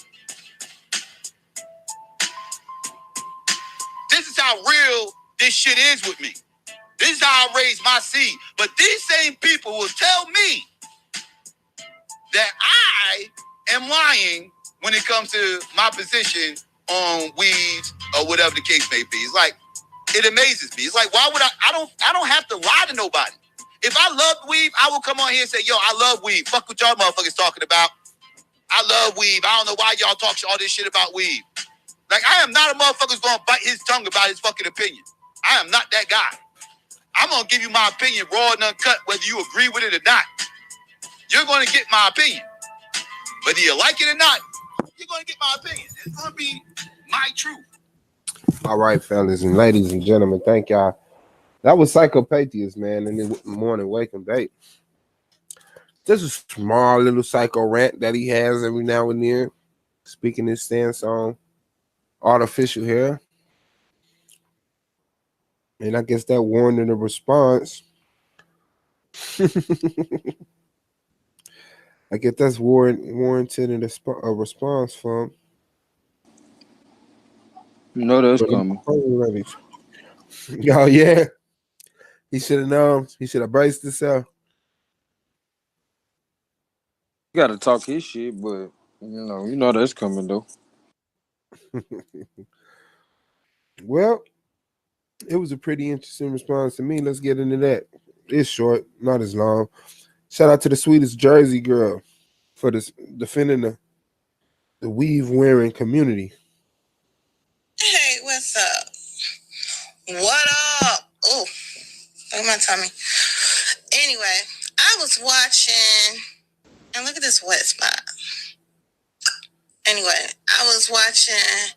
This is how real this shit is with me. This is how I raise my seed. But these same people will tell me that I am lying when it comes to my position on weeds or whatever the case may be. It's like, it amazes me. It's like, why would I don't have to lie to nobody. If I loved weave, I would come on here and say, yo, I love weave. Fuck what y'all motherfuckers talking about. I love weave. I don't know why y'all talk all this shit about weave. Like, I am not a motherfucker who's gonna bite his tongue about his fucking opinion. I am not that guy. I'm gonna give you my opinion raw and uncut, whether you agree with it or not. You're gonna get my opinion. Whether you like it or not, you're gonna get my opinion. It's gonna be my truth. All right, fellas and ladies and gentlemen, thank y'all. That was Psychopathia, man, in the morning wake and bake. Just a small little psycho rant that he has every now and then, speaking his stance on artificial hair. And I guess that warranted a response. I guess that's warranted a response from. No, that's coming. Oh, yeah. He should have known. He should have braced himself. You got to talk his shit, but you know that's coming though. Well, it was a pretty interesting response to me. Let's get into that. It's short, not as long. Shout out to the sweetest Jersey girl for this defending the weave wearing community. Hey, what's up? What up? Oh, look at my tummy. Anyway, I was watching, and look at this wet spot. Anyway, I was watching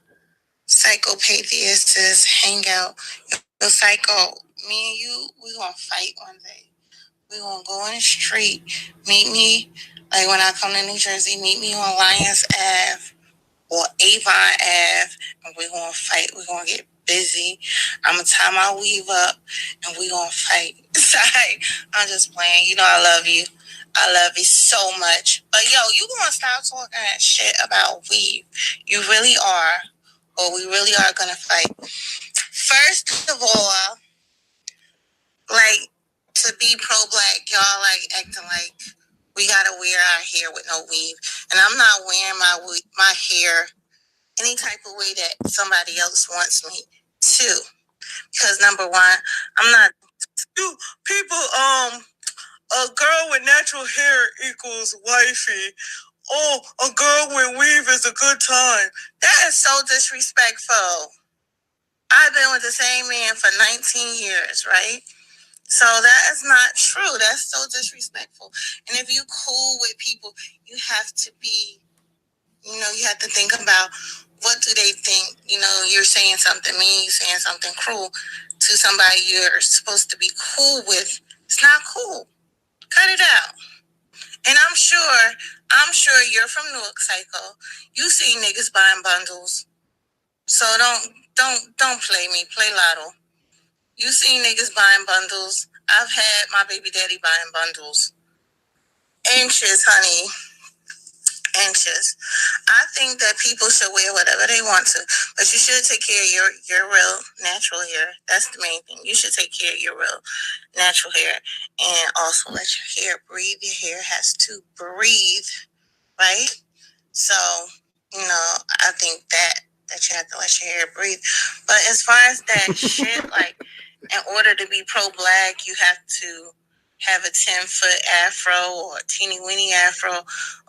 Psychopathia Hangout. Yo, Psycho, me and you, we gonna fight one day. We gonna go in the street, meet me, like when I come to New Jersey, meet me on Lyons Ave or Avon Ave, and we gonna fight. We gonna get busy. I'm gonna tie my weave up, and we gonna fight. Sorry, I'm just playing. You know I love you. I love you so much. But yo, you gonna stop talking that shit about weave. You really are, or we really are gonna fight. First of all, like, to be pro-black, y'all like acting like we gotta wear our hair with no weave. And I'm not wearing my hair any type of way that somebody else wants me to. Because number one, I'm not people a girl with natural hair equals wifey. Oh, a girl with weave is a good time. That is so disrespectful. I've been with the same man for 19 years, right? So that is not true. That's so disrespectful. And if you cool with people, you have to be, you have to think about what do they think. You're saying something mean, you're saying something cruel to somebody you're supposed to be cool with. It's not cool. Cut it out. And I'm sure you're from Newark, Psycho. You see niggas buying bundles. So don't play me. Play lotto. You see niggas buying bundles. I've had my baby daddy buying bundles. Inches, honey. Inches. I think that people should wear whatever they want to, but you should take care of your real natural hair. That's the main thing. You should take care of your real natural hair and also let your hair breathe. Your hair has to breathe, right? So, I think that you have to let your hair breathe. But as far as that shit, like, in order to be pro-black, you have to have a 10-foot afro or a teeny-weeny afro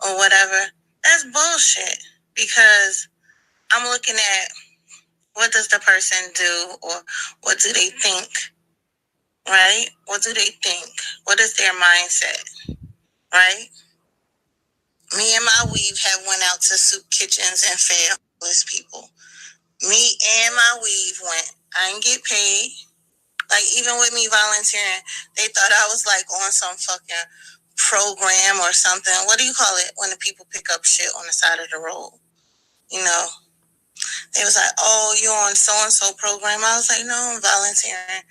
or whatever. That's bullshit, because I'm looking at what does the person do or what do they think, right? What do they think? What is their mindset, right? Me and my weave have went out to soup kitchens and fed homeless people. Me and my weave went. I didn't get paid. Like, even with me volunteering, they thought I was, like, on some fucking program or something. What do you call it when the people pick up shit on the side of the road? They was like, oh, you on so-and-so program? I was like, no, I'm volunteering.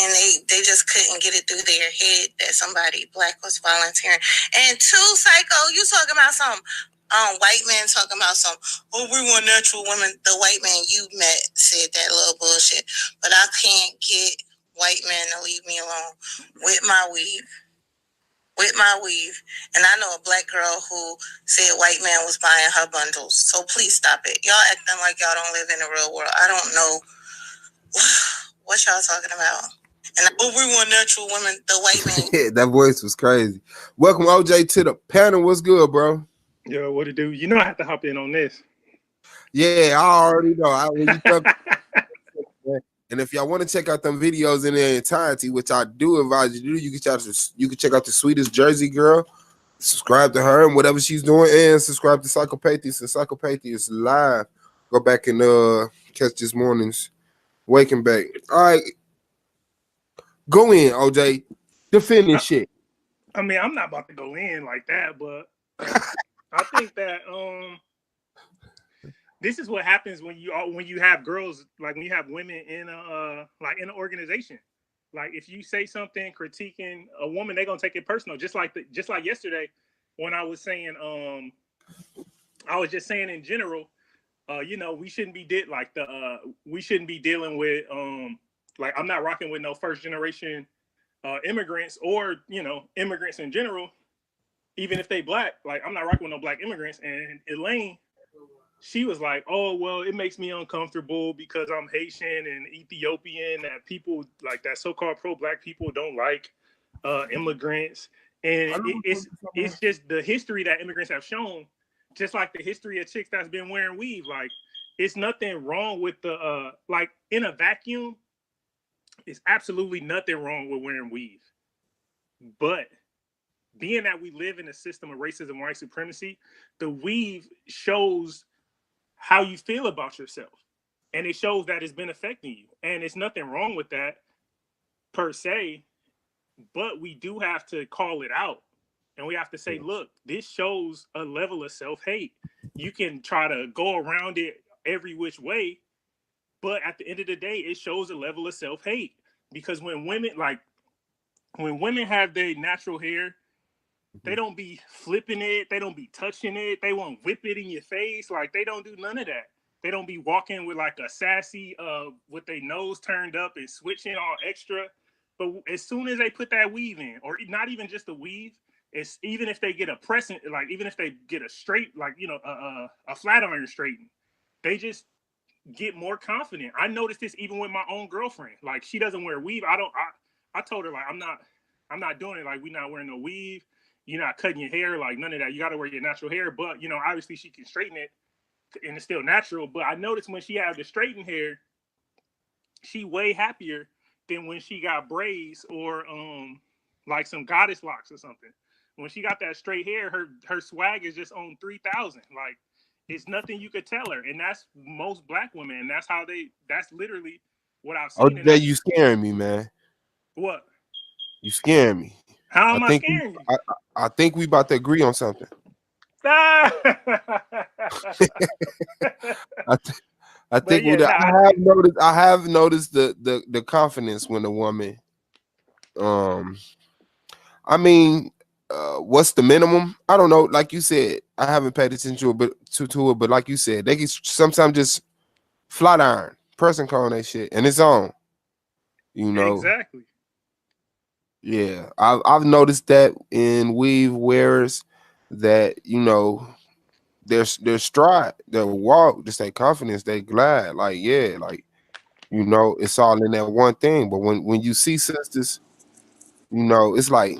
And they just couldn't get it through their head that somebody black was volunteering. And two, Psycho, you talking about some white man talking about some, oh, we want natural women. The white man you met said that little bullshit. But I can't get white men to leave me alone with my weave. With my weave. And I know a black girl who said white man was buying her bundles. So please stop it. Y'all acting like y'all don't live in the real world. I don't know what y'all talking about. And we want natural women, the white man. That voice was crazy. Welcome, OJ, to the panel. What's good, bro? Yo, what it do? You know I have to hop in on this. Yeah, I already know. And if y'all want to check out them videos in their entirety, which I do advise you to do, you can check out the sweetest Jersey girl, subscribe to her and whatever she's doing, and subscribe to Psychopathy. So Psychopathy is live. Go back and catch this morning's Wake and Bake. All right, go in, OJ. Defend this shit. I mean, I'm not about to go in like that, but I think that this is what happens when you have girls, like when you have women in an organization. Like if you say something critiquing a woman, they're gonna take it personal. Just like yesterday when I was saying, I was just saying in general, we shouldn't be we shouldn't be dealing with like I'm not rocking with no first generation immigrants or immigrants in general, even if they black. Like I'm not rocking with no black immigrants. And Elaine, she was like, oh, well, it makes me uncomfortable because I'm Haitian and Ethiopian, that people like that so-called pro-black people don't like immigrants. And it's just the history that immigrants have shown, just like the history of chicks that's been wearing weave. Like it's nothing wrong with the, like in a vacuum, it's absolutely nothing wrong with wearing weave. But being that we live in a system of racism and white supremacy, the weave shows how you feel about yourself, and it shows that it's been affecting you, and it's nothing wrong with that per se, but we do have to call it out, and we have to say, look, this shows a level of self-hate. You can try to go around it every which way, but at the end of the day, it shows a level of self-hate, because when women have their natural hair, they don't be flipping it. They don't be touching it. They won't whip it in your face. Like, they don't do none of that. They don't be walking with like a sassy, with their nose turned up and switching all extra. But as soon as they put that weave in, or not even just a weave, it's even if they get a pressing, like even if they get a straight, like, a flat iron straighten, they just get more confident. I noticed this even with my own girlfriend. Like, she doesn't wear weave. I told her, like, I'm not doing it. Like, we're not wearing no weave. You're not cutting your hair, like none of that. You got to wear your natural hair, but obviously she can straighten it, and it's still natural. But I noticed when she had the straightened hair, she way happier than when she got braids or like some goddess locks or something. When she got that straight hair, her swag is just on 3,000. Like, it's nothing you could tell her, and that's most black women, and that's literally what I've seen. OJ, you scaring me, man. What? You scaring me. How am I scaring you? I think we about to agree on something. I think I have noticed the confidence when a woman, I mean, what's the minimum? I don't know. Like you said, I haven't paid attention to it, but like you said, they can sometimes just flat iron, person calling that shit, and it's on. Exactly. Yeah, I've noticed that in weave wearers that their stride, their walk, just their confidence, they glide. Like, yeah, like it's all in that one thing. But when you see sisters, it's like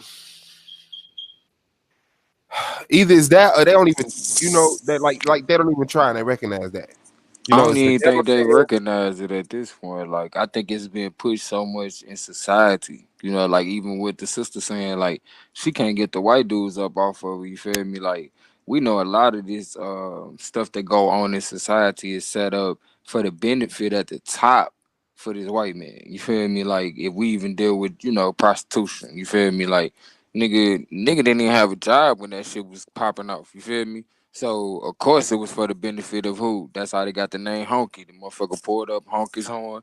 either it's that or they don't even that like they don't even try and they recognize that. I don't even think they recognize it at this point. Like, I think it's been pushed so much in society. Like even with the sister saying like she can't get the white dudes up off of her, you feel me? Like, we know a lot of this stuff that go on in society is set up for the benefit at the top for this white man. You feel me? Like, if we even deal with, prostitution, you feel me? Like, nigga didn't even have a job when that shit was popping off. You feel me? So, of course, it was for the benefit of who? That's how they got the name Honky. The motherfucker pulled up Honky's horn.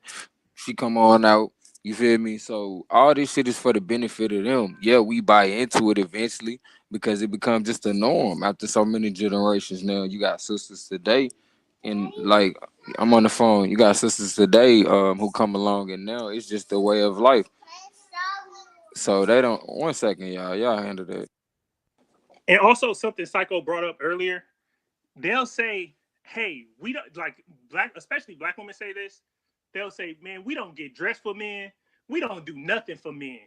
She come on out. You feel me? So, all this shit is for the benefit of them. Yeah, we buy into it eventually because it becomes just a norm after so many generations now. You got sisters today and like I'm on the phone. You got sisters today who come along, and now it's just the way of life. So they don't. 1 second, y'all handle that. And also something Psycho brought up earlier, they'll say, "Hey, we don't like black, especially black women say this. They'll say, "Man, we don't get dressed for men. We don't do nothing for men.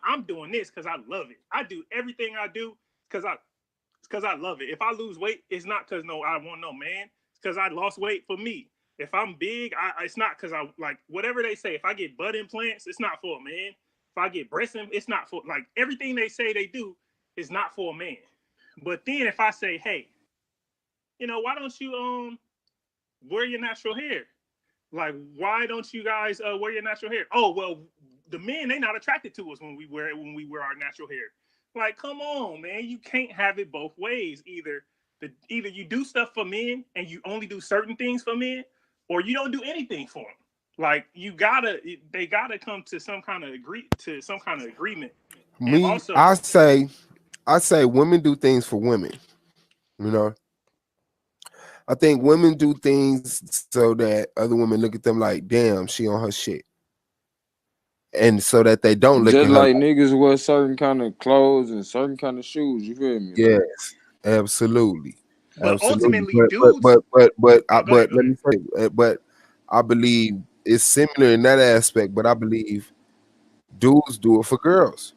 I'm doing this because I love it. I do everything I do because I love it. If I lose weight, it's not because no I want no man. It's because I lost weight for me. If I'm big, it's not because I like whatever they say. If I get butt implants, it's not for a man. If I get breast implants, it's not for like everything they say they do is not for a man. But then if I say, hey, why don't you wear your natural hair? Like, why don't you guys wear your natural hair? Oh, well, the men, they not attracted to us when we wear our natural hair. Like, come on, man, you can't have it both ways. Either you do stuff for men and you only do certain things for men, or you don't do anything for them. Like, they gotta come to some kind of agreement. And Me, also, I say women do things for women. You know, I think women do things so that other women look at them like, damn, she on her shit. And so that they don't look Just at her like like, niggas wear certain kind of clothes and certain kind of shoes. You feel me? Like, yes, absolutely. but Absolutely. ultimately, dudes. Oh, go ahead, But go let ahead. me say, but I believe it's similar in that aspect, but I believe dudes do it for girls.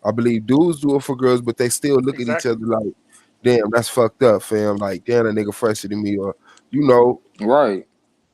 I believe dudes do it for girls, but they still look at each Exactly. other like, damn, that's fucked up, fam. Like, damn, that nigga fresher than me, or you know, right.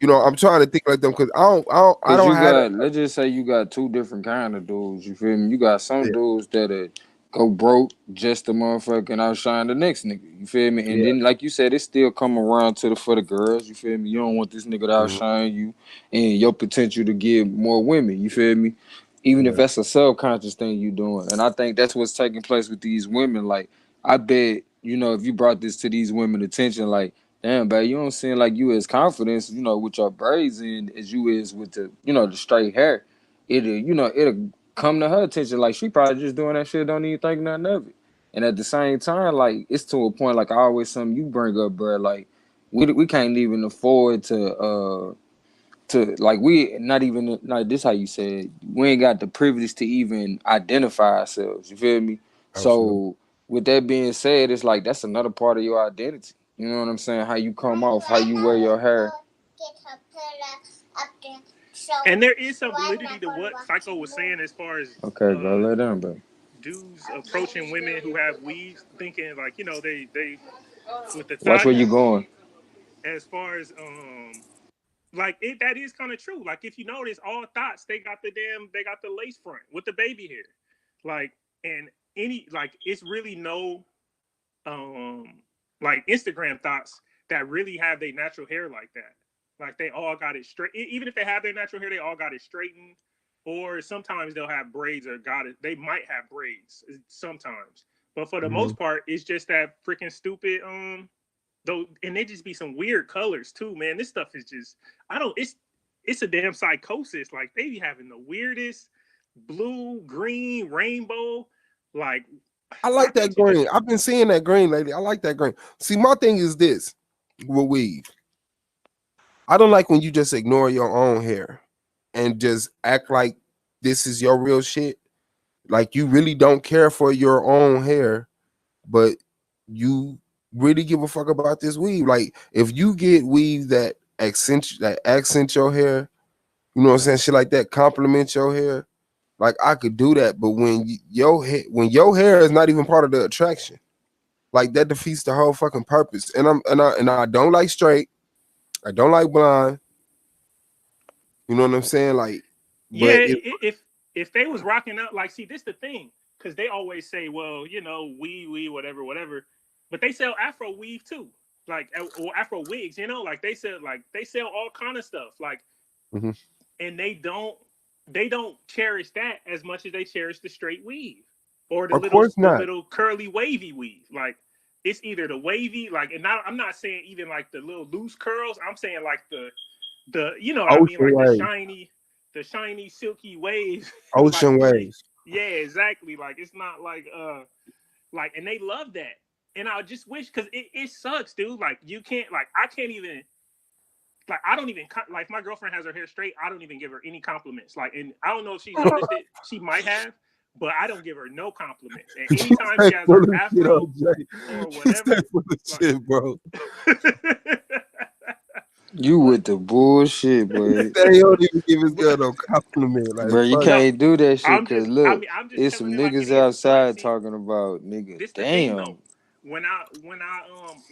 I'm trying to think like them because I Cause don't you have that. got, let's just say you got two different kind of dudes. You feel me? You got some Yeah, dudes that go broke just to motherfucking outshine the next nigga. You feel me? And yeah, then, like you said, it still come around to the for the girls. You feel me? You don't want this nigga to mhm, outshine you and your potential to get more women. You feel me? Even if yeah. that's a subconscious thing you doing. And I think that's what's taking place with these women. Like, I bet, if you brought this to these women attention, like, damn, babe, you don't seem like you as confident, with your braids in as you is with the straight hair. It'll come to her attention. Like, she probably just doing that shit, don't even think nothing of it. And at the same time, like, it's to a point, like, always something you bring up, bro. Like, we can't even afford to like we not even like this how you said we ain't got the privilege to even identify ourselves. You feel me? Absolutely. So with that being said, it's like that's another part of your identity. You know what I'm saying? How you come off, how you wear your hair. And there is some validity to what Psycho was saying as far as Okay, bro, lay down, bro. dudes approaching women who have weaves, thinking like they with the Watch thigh where you gap. going. As far as like that is kind of true. Like if you notice, all thoughts they got the lace front with the baby hair, like and it's really no um like Instagram thoughts that really have their natural hair like that. Like they all got it straight. Even if they have their natural hair, they all got it straightened. Or sometimes they'll have braids or got it. They might have braids sometimes, but for the Mhm. most part, it's just that freaking stupid though, and they just be some weird colors too, man. This stuff is just I don't. It's a damn psychosis. Like they be having the weirdest blue, green, rainbow. Like I why like that can't you just green. I've been seeing that green lately. I like that green. See, my thing is this with weave. I don't like when you just ignore your own hair and just act like this is your real shit. Like you really don't care for your own hair, but you really give a fuck about this weave. Like if you get weave that accent your hair, you know what I'm saying, shit like that, compliment your hair. Like I could do that, but when your hair is not even part of the attraction, like that defeats the whole fucking purpose. And I don't like straight. I don't like blonde. You know what I'm saying? Like, yeah. but it, If they was rocking up, like, see, this the thing, because they always say, well, we whatever, but they sell Afro weave too, like or Afro wigs, like they sell all kind of stuff, like, mhm. and they don't cherish that as much as they cherish the straight weave or the Of little course the not. little curly wavy weave. Like it's either the wavy, like, and I'm not saying even like the little loose curls. I'm saying like the what I mean, Ocean like waves, the shiny silky waves. Like ocean waves. yeah, exactly. Like it's not like and they love that. And I just wish, because it sucks, dude. Like, you can't, like, I can't even, like, I don't even, like, my girlfriend has her hair straight. I don't even give her any compliments. Like, and I don't know if she's noticed it. She might have, but I don't give her no compliments. And anytime she has her afro or whatever, shit, bro. You with the bullshit, boy. They don't even give his girl no compliment. Like, Bro, you fuck. can't do that shit I'm because just, look, I'm just it's some telling it like it niggas is. outside See, talking about nigga. this the thing Damn. though.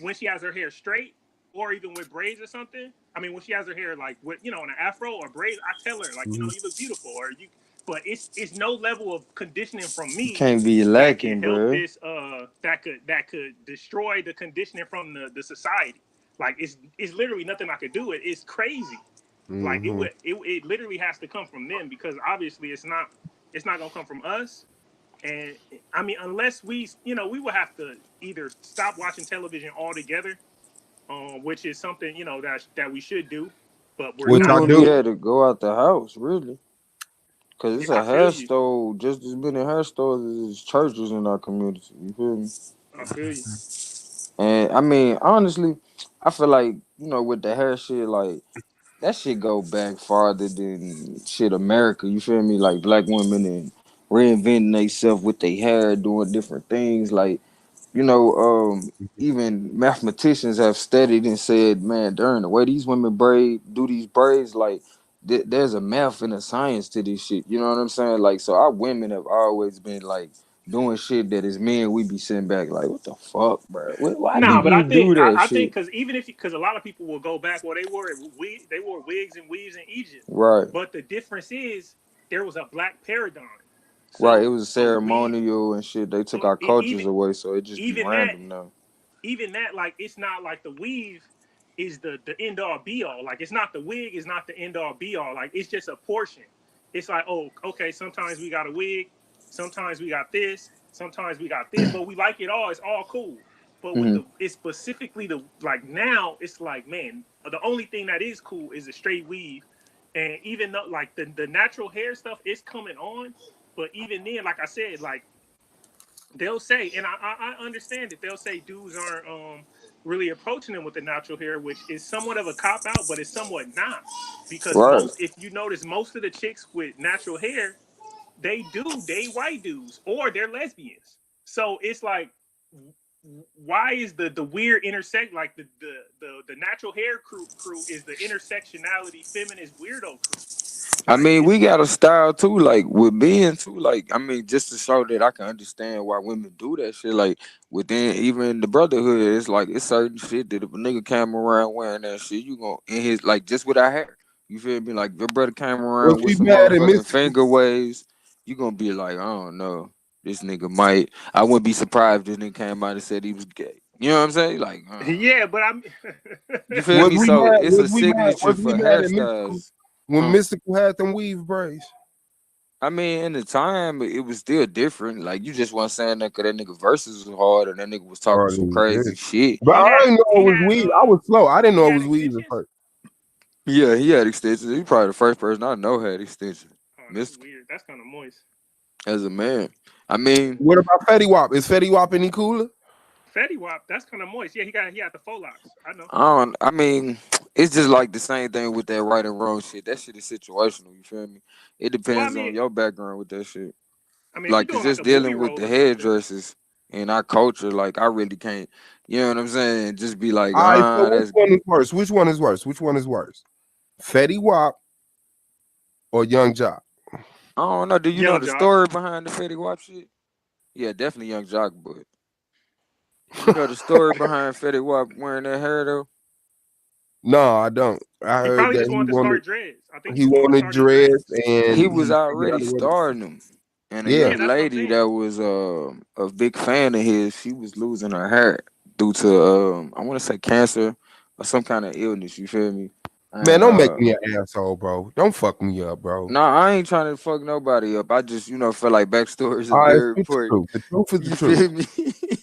When she has her hair straight or even with braids or something, I mean, when she has her hair like with, you know, in an afro or braids, I tell her like, you know, you look beautiful, or you. But it's no level of conditioning from You me can't be that can lacking, help bro. this that could destroy the conditioning from the society. Like, it's literally nothing I could do. It's crazy. Like, it literally has to come from them, because obviously it's not gonna come from us. And I mean, unless we, you know, we would have to either stop watching television altogether, which is something, you know, that we should do, but we're What You not y'all gonna do? do doing. that to go out the house, really? Cause it's I a feel hair you. store, just as many hair stores as churches in our community. You feel me? I feel you. And I mean, honestly, I feel like, you know, with the hair shit, like that shit go back farther than shit America. You feel me? Like black women and reinventing themselves with their hair, doing different things. Like, you know, even mathematicians have studied and said, man, darn, the way these women do these braids, like there's a math and a science to this shit. You know what I'm saying? Like, so our women have always been like doing shit that as men we be sitting back like, what the fuck, bro? Why do Nah, but you do that I think shit? because because a lot of people will go back. Well, they wore wigs and weaves in Egypt, Right, but the difference is there was a black paradigm. right. It So was a weave, ceremonial and shit. They took our cultures even away, so it just be even that random now. even that, like, it's not like the weave is the end all be all. Like, it's not the wig is not the end all be all. Like, it's just a portion. It's like, oh, okay, sometimes we got a wig, sometimes we got this, sometimes we got this, but we like it all. It's all cool. But with Hmm. it's specifically the, like, now it's like, man, the only thing that is cool is a straight weave. And even though, like, the natural hair stuff is coming on, but even then, like I said, like, they'll say, and I understand it. They'll say dudes aren't really approaching them with the natural hair, which is somewhat of a cop out, but it's somewhat not, because Right. if you notice, most of the chicks with natural hair, they white dudes or they're lesbians. So it's like, why is the weird intersect, like the natural hair crew is the intersectionality feminist weirdo crew? I Like, mean, we it's got a style too, like with men too. Like, I mean, just to show that I can understand why women do that shit. Like within even the brotherhood, it's like it's certain shit that if a nigga came around wearing that shit, you gon' in his like just with our hair. You feel me? Like if your brother came Was around with he some mad at motherfucking Mystical? finger waves, you gonna be like, I don't know, this nigga might. I wouldn't be surprised if this nigga came out and said he was gay. You know what I'm saying? Like, yeah, but I'm you feel me? So it's a signature Was we for mad at Mystical hairstyles. when Mystical had them weave braids? I mean, in the time, it was still different. Like, you just wasn't saying that because that nigga verses was hard and that nigga was talking Oh, some nigga, crazy good. shit. But I didn't know it he was had weave. I was slow. I didn't he know it had was weave at extensions. first. Yeah, he had extensions. He probably the first person I know had extensions. Oh, that's Mystical weird. That's kind of moist. as a man. I mean, What about Fetty Wap? Is Fetty Wap any cooler? Fetty Wap, that's kind of moist. Yeah, he had the faux locks. I know. I mean, it's just like the same thing with that right and wrong shit. That shit is situational. You feel me? It Well, depends on your background with that shit. if you're Like, cause doing like just a movie dealing with role the or something, hairdressers in our culture, like I really can't. You know what I'm saying? Just be like, All right, so which that's. one is worse? Which one is worse? Which one is worse? Fetty Wap or Young Jock? I don't know. Do you know Young the Jock. story behind the Fetty Wap shit? Yeah, definitely Young Jock, but you know the story behind Fetty Wap wearing that hair though? No, I don't. I He heard probably that just wanted to start dreads. I think he he wanted to wanted start his dreads dreads. He and was he figured already out a way to, starting them. And a yeah. Yeah, young that's what I'm lady saying. that was a big fan of his, she was losing her hair due to I want to say cancer or some kind of illness. You feel me? Man, And don't make me an asshole, bro. Don't fuck me up, bro. no, I ain't trying to fuck nobody up. I just feel like backstories are All right, very spit the important. truth. The truth is the You truth. feel me?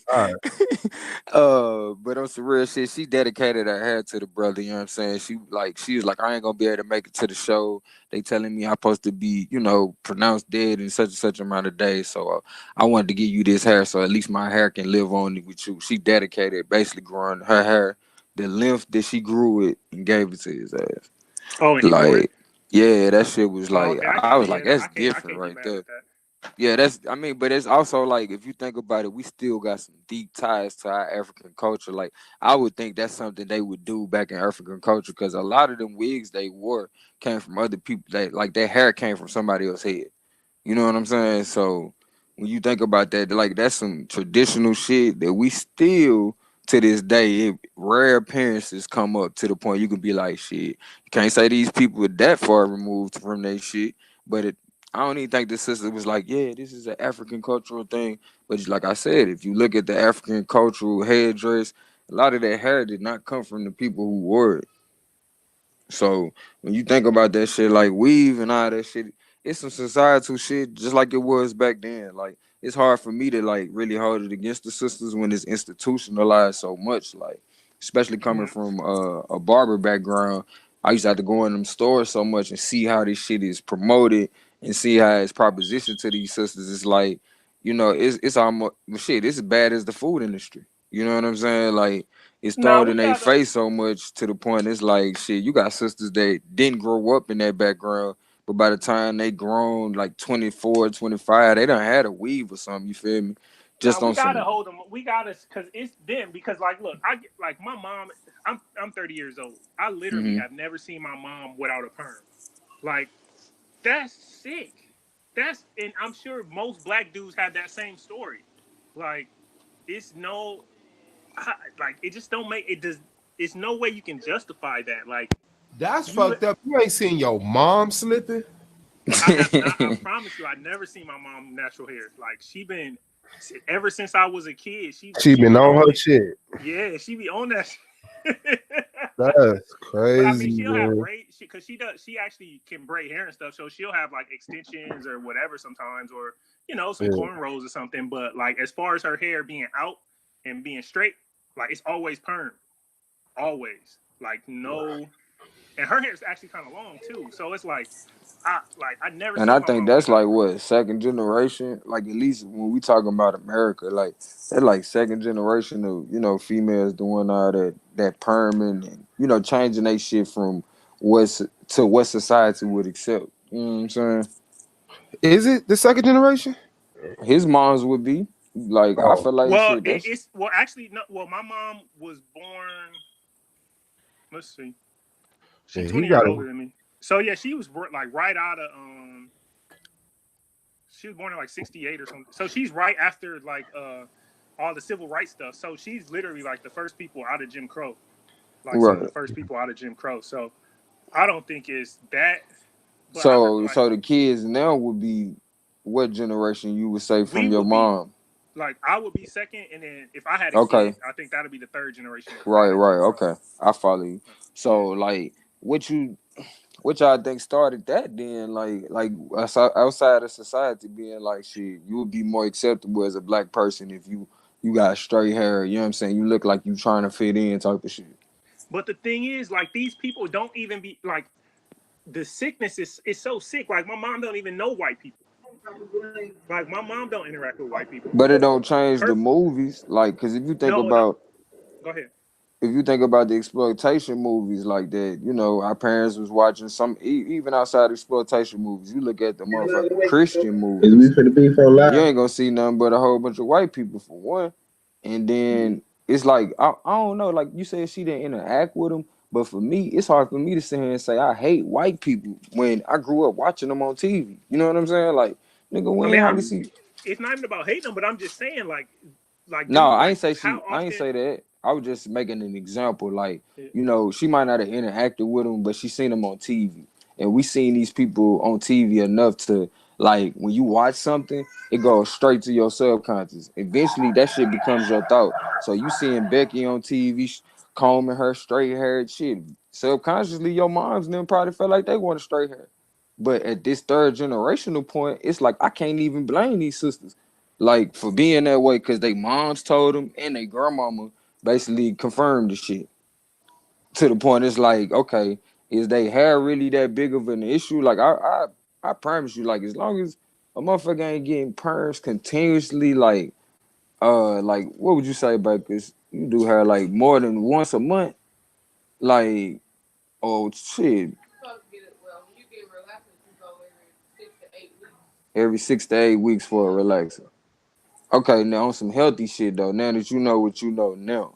But on some real shit, she dedicated her hair to the brother, you know what I'm saying? She was like, I ain't gonna be able to make it to the show. They telling me I'm supposed to be, pronounced dead in such and such amount of days. So I wanted to give you this hair so at least my hair can live on with you. She dedicated basically growing her hair the length that she grew it and gave it to his ass. Oh, and he wore it. Like, yeah, that shit was Oh, like, okay, I I can't. was Yeah, like, that's I different can't get right mad there. with that. Yeah, but it's also like if you think about it, we still got some deep ties to our African culture. Like I would think that's something they would do back in African culture because a lot of them wigs they wore came from other people. That like their hair came from somebody else's head. You know what I'm saying? So when you think about that, like that's some traditional shit that we still to this day, rare appearances come up to the point you can be like, shit, you can't say these people are that far removed from their shit, but I don't even think the sister was like, yeah, this is an African cultural thing. But like I said, if you look at the African cultural headdress, a lot of that hair did not come from the people who wore it. So when you think about that shit, like weave and all that shit, it's some societal shit just like it was back then. Like it's hard for me to like really hold it against the sisters when it's institutionalized so much. Like especially coming from a barber background, I used to have to go in them stores so much and see how this shit is promoted and see how it's propositioned to these sisters. It's like, it's almost shit. It's as bad as the food industry. You know what I'm saying? Like it's Now thrown we in their gotta. face so much to the point it's like shit. You got sisters that didn't grow up in that background, but by the time they grown like 24, 25, they done had a weave or something. You feel me? Now Just we on gotta some. hold them. We gotta, cause it's them. Because like, look, I get like my mom. I'm 30 years old. I literally Mm-hmm. have never seen my mom without a perm. Like that's sick. And I'm sure most black dudes have that same story. Like it's no, like it just don't make it does. It's no way you can justify that. Like That's you, fucked up. You ain't seen your mom slipping. I have not. I promise you, I never seen my mom natural hair. Like she been ever since I was a kid. She She been be on on her it. shit. Yeah, she be on that. That's But I mean, crazy, she'll have man. braid because she does. She actually can braid hair and stuff. So she'll have like extensions or whatever sometimes, or some Yeah. cornrows or something. But like as far as her hair being out and being straight, like it's always perm, always. Like no, and her hair is actually kind of long too. So it's like I never And I seen my think mom that's without a like perm. what second generation. Like at least when we talking about America, like that's like second generation of females doing all that perming and changing they shit from what society would accept. You know what I'm saying? Is it the second generation? His moms would be like, I Oh, feel like Well, shit. That's it's well actually no. Well, my mom was born. Let's see. yeah, She's he 20 got years it. older than me. So yeah, she was like right out of she was born in like 68 or something. So she's right after like all the civil rights stuff. So she's literally like the first people out of Jim Crow. Like some of the right. first people out of Jim Crow. So I don't think it's that, but I So like so the kids now would be what generation you would say we from your would be mom? like I would be second, and then if I had a Okay. kid, I think that'd be the third generation Right, out of right. Jim Crow. Okay. I follow you. Yeah. So like what y'all think started that then? Like outside of society being like shit, you would be more acceptable as a black person if you got straight hair, you know what I'm saying? You look like you trying to fit in type of shit. But the thing is, like these people don't even be like the sickness is so sick. Like my mom don't even know white people. Like my mom don't interact with white people. But it don't change the Her movies. Like, cause no, no. Go ahead. if you think about the exploitation movies like that, our parents was watching some even outside exploitation movies. You look at the motherfucking Christian Is we movies, finna be for you live? ain't gonna see nothing but a whole bunch of white people for one. And then it's like I don't know, like you said, she didn't interact with them. But for me, it's hard for me to sit here and say I hate white people when I grew up watching them on TV. You know what I'm saying? Like, nigga, I we mean, ain't hardly see. it's not even about hating them, but I'm just saying, like, No, dude, I like, ain't say how I ain't often? say that. I was just making an example. Like, she might not have interacted with him, but she seen him on TV. And we seen these people on TV enough to like when you watch something, it goes straight to your subconscious. Eventually that shit becomes your thought. So you seeing Becky on TV combing her straight hair and shit. Subconsciously, your moms and them probably felt like they wanted straight hair. But at this third generational point, it's like I can't even blame these sisters. like for being that way because they moms told them and they grandmama basically confirmed the shit. To the point it's like, okay, is they hair really that big of an issue? Like I promise you, like as long as a motherfucker ain't getting perms continuously, like what would you say about this? You do hair like more than once a month, like oh shit. Every 6 to 8 weeks for a relaxer. Okay, now on some healthy shit though. Now that you know what you know now,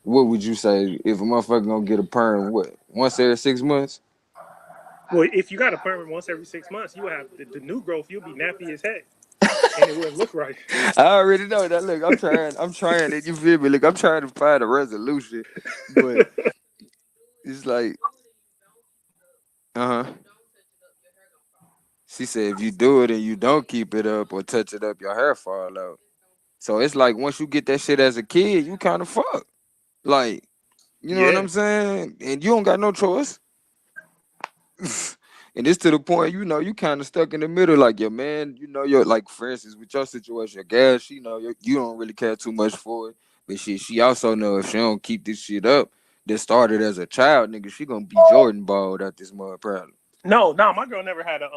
what would you say if a motherfucker gonna get a perm? What once every 6 months? Well, if you got a perm once every 6 months, you have the new growth. You'll be nappy as heck, and it wouldn't look right. I already know that. Look, I'm trying it. You feel me? Look, I'm trying to find a resolution, but it's like, uh huh. She said if you do it and you don't keep it up or touch it up, your hair fall out. So it's like once you get that shit as a kid, you kind of fuck. Like, you know what Yeah. I'm saying? And you don't got no choice. And it's to the point, you know, you kind of stuck in the middle. Like your man, you know, you're like, for instance, with your situation, your gal, she know you don't really care too much for it. But she also know if she don't keep this shit up that started as a child, nigga, she gonna be Jordan balled out this mud probably. No, my girl never had a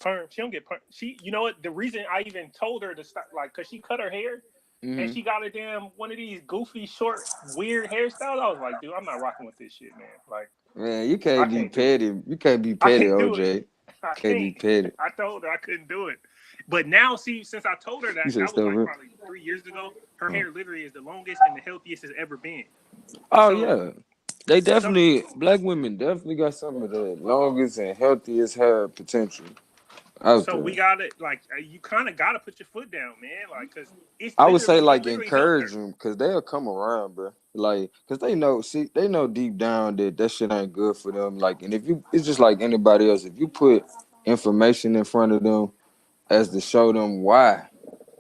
perm. She don't get perm. She, you know what? The reason I even told her to stop, like, cause she cut her hair and Mm-hmm. she got a damn one of these goofy, short, weird hairstyles. I was like, dude, I'm not rocking with this shit, man. Like, Man, you I can't be can't do it. petty. You can't be I petty, can't do it. OJ. I Can't can't. be petty. I told her I couldn't do it. But now, see, since I told her You that, said that was stuff, like right? probably 3 years ago. Her Oh. hair literally is the longest and the healthiest it's ever been. Oh So, yeah. They some definitely black women definitely got some of the longest and healthiest hair potential out So there. we gotta like you kind of gotta put your foot down, man. Like, cause it's I would say literally it like literally helped encourage her. them because they'll come around, bro. Like, cause they know deep down that that shit ain't good for them. Like, and if you, it's just like anybody else. If you put information in front of them as to show them why,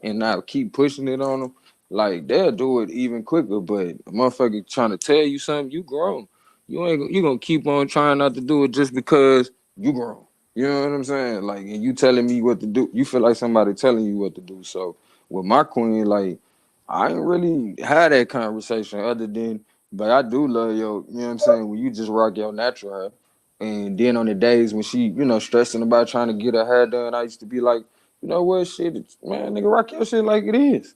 and not keep pushing it on them, like they'll do it even quicker. But a motherfucker trying to tell you something, you grown. You gonna keep on trying not to do it just because you grown. You know what I'm saying? Like, and you telling me what to do. You feel like somebody telling you what to do. So with my queen, like I ain't really had that conversation other than, but I do love your. You know what I'm saying? When you just rock your natural hair. And then on the days when she, you know, stressing about trying to get her hair done, I used to be like, you know what, shit, man, nigga, rock your shit like it is.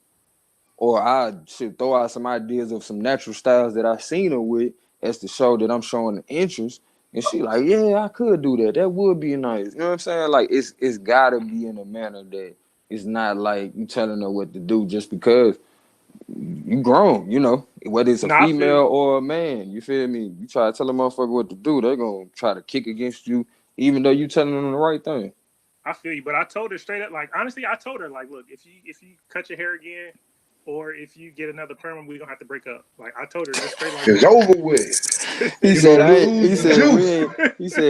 Or I should throw out some ideas of some natural styles that I seen her with as to show that I'm showing the interest. And she like, yeah, I could do that. That would be nice. You know what I'm saying? Like it's gotta be in a manner that it's not like you telling her what to do just because you grown, you know, whether it's a Nah, I feel female you. or a man, you feel me? You try to tell a motherfucker what to do, they're gonna try to kick against you, even though you telling them the right thing. I feel you. But I told her straight up, like honestly, I told her like, look, if you cut your hair again, or if you get another perm, we're gonna have to break up. Like I told her just straight like It's that. over with. He You said, gonna lose he the said, juice.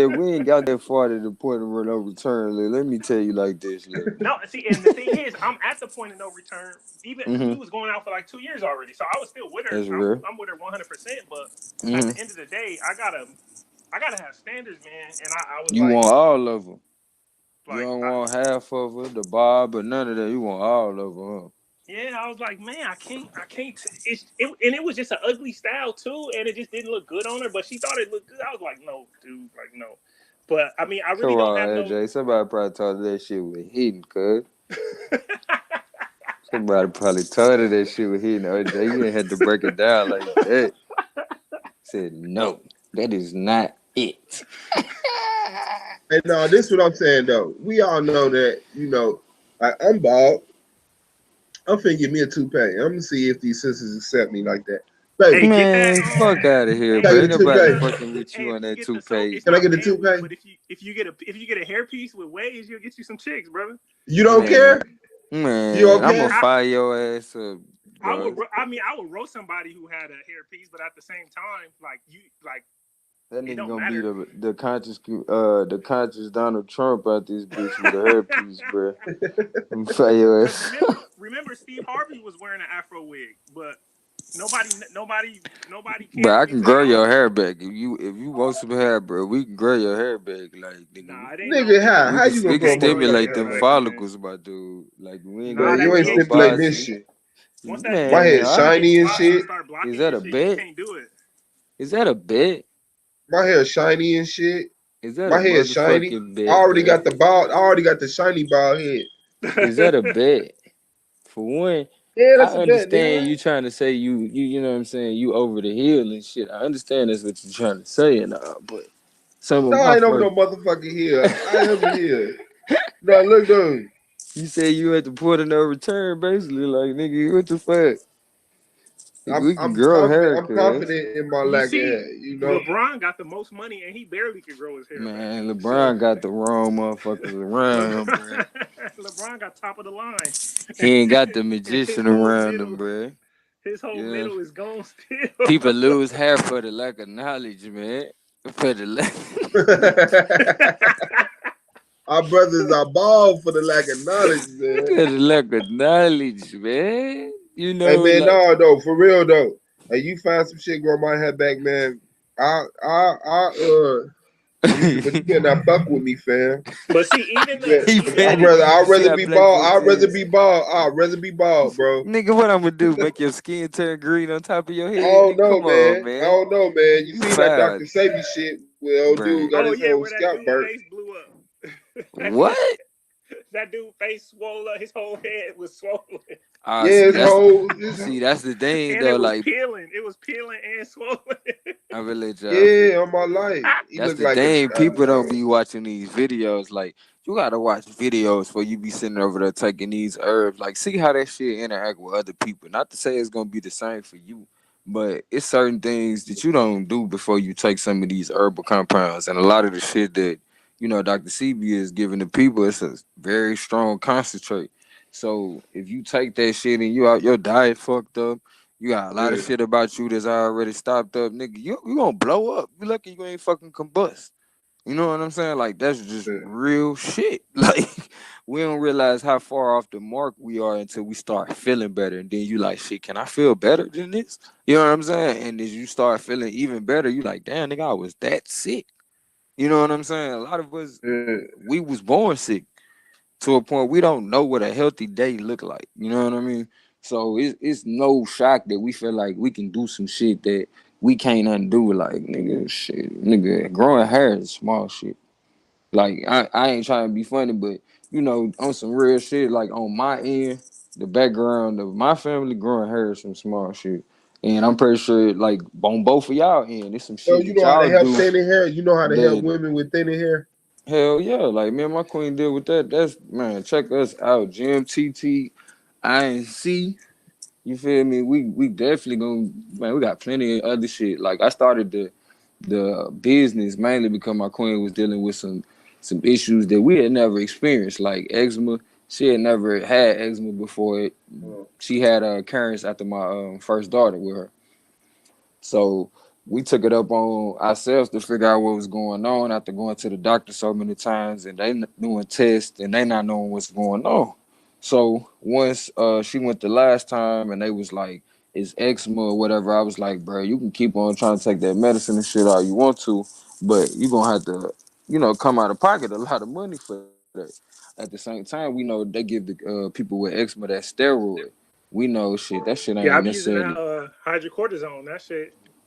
we ain't got that far to the point of no return. Look, let me tell you like this, look. No, see, and the thing is, I'm at the point of no return. Even we Mm-hmm. was going out for like 2 years already, so I was still with her. That's I'm real. I'm with her 100%. But at the Mm-hmm. end of the day, I gotta have standards, man. And I was You want all of them. You like, don't want half of her, the bob, but none of that. You want all of them, huh? yeah, I was like, man, I can't. And it was just an ugly style too, and it just didn't look good on her. But she thought it looked good. I was like, no, dude, like no. But I mean, I Come really don't on, have no. AJ. Somebody probably told her that shit was hidden, cuz. Somebody probably told her that shit was hidden, OJ. You ain't had to break it down like that. Said, no, that is not it. And this is what I'm saying though. We all know that, like I'm bald. I'm finna give me a toupee. I'm gonna see if these sisters accept me like that. Hey, Baby, get that. Man, fuck out of here, can I bro. get Ain't a nobody toupee? fucking with Hey, you if on you that get the so, toupee. it's Can I not get a manly, toupee? but if you get a hairpiece with waves, you'll get you some chicks, brother. You don't Man, care? You man, I'm gonna okay? fire your ass up, bro. I would roast somebody who had a hairpiece, but at the same time, like That it nigga don't gonna be matter. the conscious Donald Trump out this bitch with a hairpiece, bro. I'm fire your Because ass. remember Steve Harvey was wearing an Afro wig, but Nobody cares Bro, I when you can say grow I your don't. hair back. If you want some hair, bro, we can grow your hair back. Like, nigga, Nah, it ain't no Nigga, how it you gonna we can grow can't my grow your fucking stimulate hair hair them back? back, man. follicles, my dude. Like, we ain't Bro, gonna Nah, do you that ain't no DHT stimulating this boxing. shit. once that My Man, hair DHT I, get shiny and clogged and shit. start is blocking that your a shit, you bet? can't do Is that a bet? My hair shiny and shit. Is that a My hair shiny. motherfucking I bet, already bro? got the bald. I already got the shiny bald head. Is that a it. bet? For one, Yeah, I that's a bet, understand nigga. you trying to say you know what I'm saying, you over the hill and shit. I understand that's what you're trying to say and all, but some of No, my I ain't over first no motherfucking hill. I am the hill. No, look, dude. you say you at the point of no return, basically, like nigga, what the fuck? We can I'm grow confident. hair, I'm cuz. confident in my You lack of hair. see, You know. LeBron got the most money and he barely could grow his hair back. Man, So LeBron got the wrong motherfuckers around, bruh. LeBron, LeBron got top of the line, He ain't got the and his magician whole around him, middle, bruh. his whole Yeah. middle is gone still. People lose hair for the lack of knowledge, man. For the lack Our brothers are bald for the lack of knowledge, man. for the lack of knowledge, man. You Hey, know, man, like no, though, for real though. Hey, you find some shit, grow my hair back, man. I but you better not fuck with me, fam. But see, even Yeah, the he even I'd petty. rather, You I'd see rather how be black bald. folks I'd rather is. be bald. I'd rather be bald, bro. Nigga, what I'm gonna do? Make your skin turn green on top of your I head? don't Nigga, know, come on, man. I man. don't know, man. You You seen that foul, Dr. Sabi shit where old dude bruh. got oh his yeah, whole where that scalp dude burnt. face blew up. What? That dude face swole up. His whole head was swollen, Ah, Yeah, see, his that's whole, his, that's the thing and though. it was Like, peeling. It was peeling and swollen. I will let y'all yeah, finish. on my life. He That's looked the like thing. People don't be watching these videos. Like, you gotta watch videos before you be sitting over there taking these herbs. Like, see how that shit interact with other people. Not to say it's gonna be the same for you, but it's certain things that you don't do before you take some of these herbal compounds. And a lot of the shit that Dr. CB is giving the people, it's a very strong concentrate. So if you take that shit and you out your diet fucked up, you got a lot of yeah, shit about you that's already stopped up, nigga. You gonna blow up. You lucky you ain't fucking combust. You know what I'm saying? Like that's just yeah, real shit. Like we don't realize how far off the mark we are until we start feeling better, and then you like, shit, can I feel better than this? You know what I'm saying? And as you start feeling even better, you like, damn, nigga, I was that sick. You know what I'm saying? A lot of us, yeah. we was born sick to a point we don't know what a healthy day look like. You know what I mean? So it's no shock that we feel like we can do some shit that we can't undo. Like nigga, shit, nigga, growing hair is small shit. Like I ain't trying to be funny, but on some real shit, like on my end, the background of my family, growing hair is some small shit. And I'm pretty sure, like on both of y'all end, it's some So shit you that know how to y'all help do thinning hair? You know how to help that women with thinning hair? hell yeah, like me and my queen deal with that. That's man, check us out. GMTT INC. You feel me? We definitely gonna man, we got plenty of other shit. Like I started the business mainly because my queen was dealing with some issues that we had never experienced, like eczema. She had never had eczema before. She had a occurrence after my first daughter with her. So we took it up on ourselves to figure out what was going on after going to the doctor so many times and they doing tests and they not knowing what's going on. So once she went the last time and they was like, it's eczema or whatever, I was like, bro, you can keep on trying to take that medicine and shit all you want to, but you gonna have to, come out of pocket a lot of money for that. At the same time, we know they give the people with eczema that steroid. We know shit, that shit Yeah, ain't I'm using that necessarily. hydrocortisone. That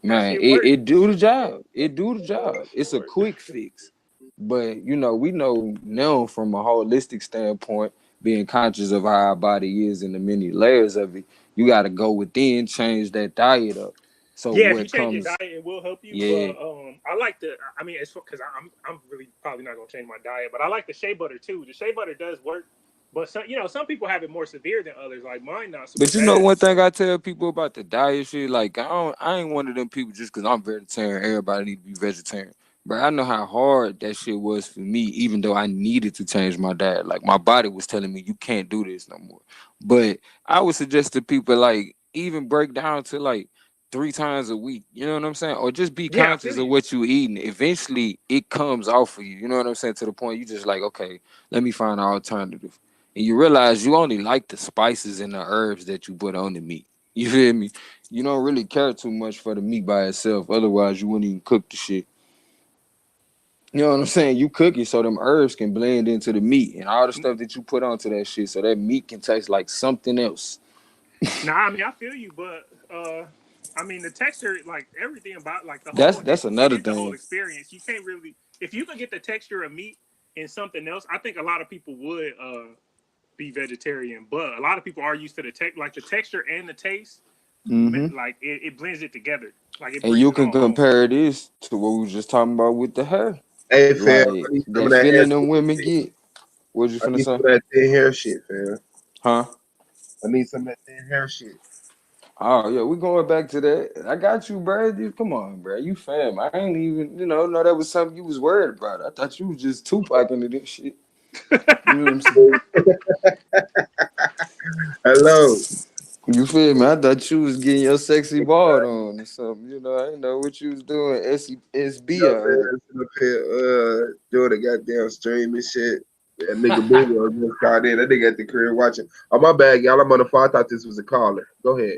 Man, shit it works. do the job. It do the Yeah, job. that shit It's a works. quick fix. But we know now from a holistic standpoint, being conscious of how our body is and the many layers of it, you gotta go within, change that diet up. So Yeah, if you what change your comes, diet, it will help you. yeah. But I like the. I mean, it's because I'm really probably not gonna change my diet, but I like the shea butter too. The shea butter does work, but some people have it more severe than others. Like mine, not super But you know bad. one thing So I tell people about the diet shit, like I ain't one of them people just cause I'm vegetarian, everybody need to be vegetarian. But I know how hard that shit was for me, even though I needed to change my diet. Like my body was telling me you can't do this no more. But I would suggest to people like even break down to like 3 times a week. You know what I'm saying? Or just be yeah, I conscious feel of you. what you eating. Eventually it comes off of you. You know what I'm saying? To the point you just like, okay, let me find an alternative and you realize you only like the spices and the herbs that you put on the meat. You feel me? You don't really care too much for the meat by itself. Otherwise, you wouldn't even cook the shit. You know what I'm saying? You cook it so them herbs can blend into the meat and all the stuff that you put onto that shit, so that meat can taste like something else. Nah, I mean I feel you, but I mean the texture, like everything about like the That's whole that's it another is the whole thing. experience. You can't really if you can get the texture of meat in something else. I think a lot of people would be vegetarian, but a lot of people are used to the like the texture and the taste. Hmm. Like it blends it together. Like it And brings you it can all home. compare this to what we was just talking about with the hair. Hey, fam, I Like need some of that that hair feeling them women shit. get. What you I finna need some say? of that thin hair shit, fam. Huh? I need some of that thin hair shit. Oh yeah, we going back to that. I got you, bro. Come on, bro. You fam. I ain't even, know that was something you was worried about. I thought you was just Tupac into this shit. You know what I'm saying? Hello. You feel me? I thought you was getting your sexy bald on or something. I didn't know what you was doing. SB No, out man, here. I'm sitting up here, doing the goddamn streaming shit. That nigga Boo was just called in. That nigga at the crib watching. Oh, my bad, y'all. I'm on the phone. I thought this was a caller. Go ahead.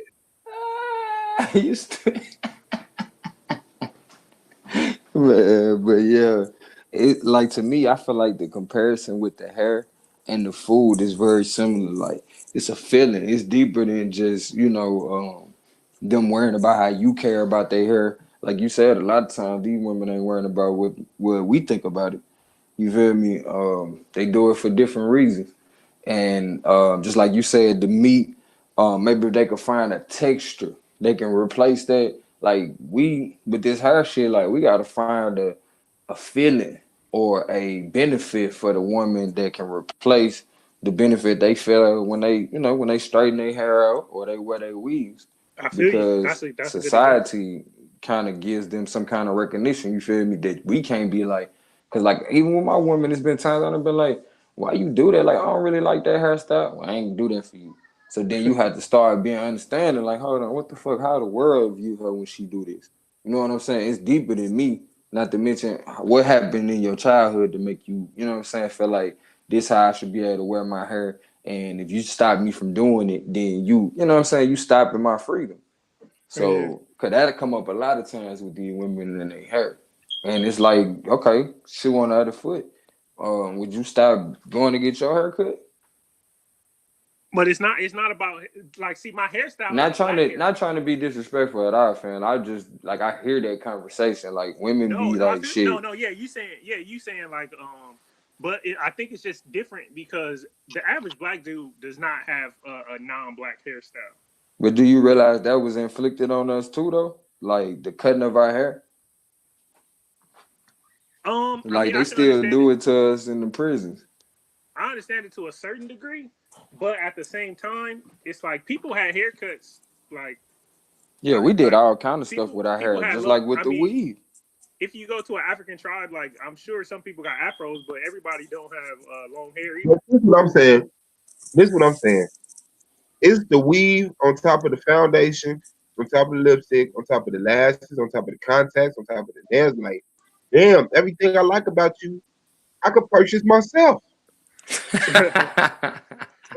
You st- Man, but yeah, it like to me, I feel like the comparison with the hair and the food is very similar. Like it's a feeling. It's deeper than just them worrying about how you care about their hair. Like you said, a lot of times these women ain't worrying about what we think about it. You feel me? They do it for different reasons. And just like you said, the meat, maybe if they could find a texture, they can replace that. Like we with this hair shit, like we gotta find a feeling or a benefit for the woman that can replace the benefit they feel when they straighten their hair out or they wear their weaves. I feel you. Because That's a good example. society kind of gives them some kind of recognition, you feel me, that we can't be like, because like even with my woman, it's been times I've been like, why you do that? Like, I don't really like that hairstyle. Well, I ain't do that for you. So then you have to start being understanding, like, hold on, what the fuck? How the world view her when she do this? You know what I'm saying? It's deeper than me. Not to mention what happened in your childhood to make you, you know what I'm saying, feel like this how I should be able to wear my hair. And if you stop me from doing it, then you know what I'm saying, you stopping my freedom. Yeah. So, cause that'll come up a lot of times with these women and their hair. And it's like, okay, shoe on the other foot. Would you stop going to get your hair cut? But it's not about like see my hairstyle is Not a trying black to hairstyle. not trying to be disrespectful at all, fam. I just like I hear that conversation. Like women No, be no, I like feel shit. no, yeah, you saying like but I think it's just different because the average black dude does not have a non-black hairstyle. But do you realize that was inflicted on us too though? Like the cutting of our hair? I Like mean, they I can still understand do it. it to us in the prisons. I understand it to a certain degree, but at the same time, it's like people had haircuts like Yeah, we did like all kind of stuff with our people hair, had just look. like with I the mean, weave. if you go to an African tribe, like I'm sure some people got afros, but everybody don't have long hair either. But this is what I'm saying. This is what I'm saying. It's the weave on top of the foundation, on top of the lipstick, on top of the lashes, on top of the contacts, on top of the nails. Like, damn, everything I like about you, I could purchase myself. You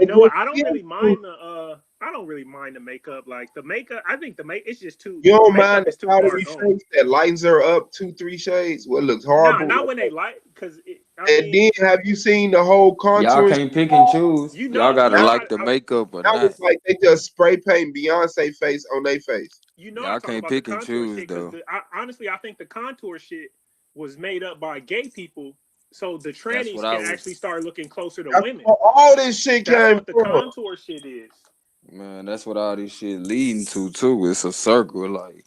And know just what? I don't really feel mind the makeup. Like the makeup, I think it's just too you the don't mind makeup the is too powdery far gone. face that lightens her up 2, 3 shades. Well, it looks Nah, horrible. not when they like because I And mean then have you seen the whole Y'all contour? can't pick and choose. Y'all you gotta know Now, like the makeup or now not. it's like they just spray paint Beyonce face on their face. I'm Y'all talking can't about the pick and contour choose shit because though. honestly I think the contour shit was made up by gay people so the That's what trannies I can actually was. start looking closer to That's women. where all this shit That's came what the from. contour shit is. Man, that's what all this shit leading to too. It's a circle, like,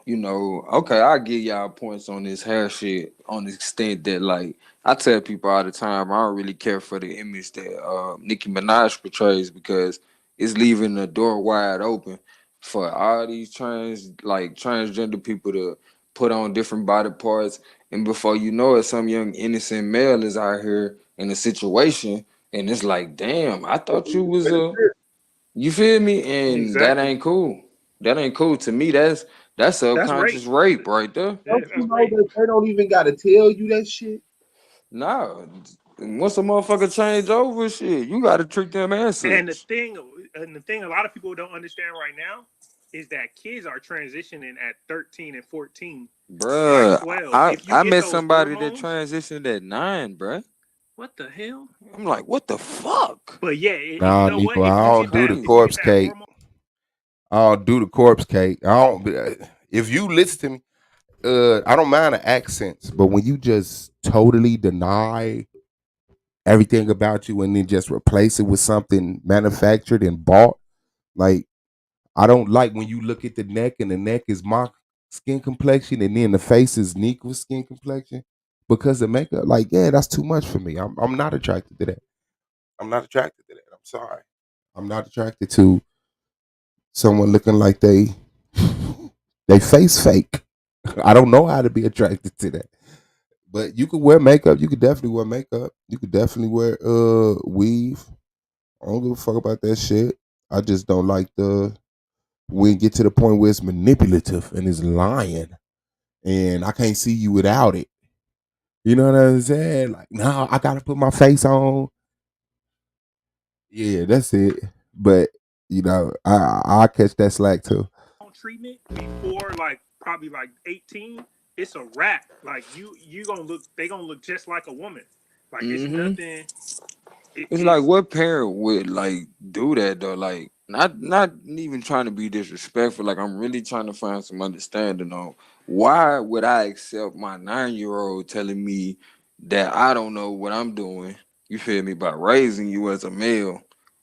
okay, I give y'all points on this hair shit on the extent that like I tell people all the time I don't really care for the image that Nicki Minaj portrays because it's leaving the door wide open for all these transgender people to put on different body parts, and before you know it, some young innocent male is out here in a situation and it's like, damn, I thought you was a, you feel me? And that Exactly. ain't cool. That ain't cool. To me, that's That's rape. subconscious rape right there. Don't you That's know rape. that they don't even got to tell you that shit? No. Once a motherfucker change over, shit, you gotta treat them as And such. the thing a lot of people don't understand right now is that kids are transitioning at 13 and 14, like Bruh, 12. I If you I get met those somebody that hormones, transitioned at 9, bruh. what the hell? I'm like, what the fuck? But yeah, you Nah, know what? Nico, I That's don't do the If you get corpse crazy. that cake. hormone, I don't do the corpse cake. I don't. If you listen to me, I don't mind the accents, but when you just totally deny everything about you and then just replace it with something manufactured and bought, like I don't like when you look at the neck and the neck is my skin complexion and then the face is Nico's skin complexion because of makeup. Like, yeah, that's too much for me. I'm not attracted to that. I'm not attracted to that. I'm sorry. I'm not attracted to someone looking like they face fake. I don't know how to be attracted to that. But you could wear makeup. You could definitely wear makeup. You could definitely wear weave. I don't give a fuck about that shit. I just don't like when it get to the point where it's manipulative and it's lying, and I can't see you without it. You know what I'm saying? Like, no, I gotta put my face on. Yeah, that's it. But I catch that slack too. treatment before like probably like 18, it's a wrap. Like you gonna look, they gonna look just like a woman. Like it's Mm-hmm. nothing. It's like It's what parent would like do that though? Like not even trying to be disrespectful. Like I'm really trying to find some understanding on why would I accept my 9-year-old telling me that I don't know what I'm doing. You feel me? By raising you as a male.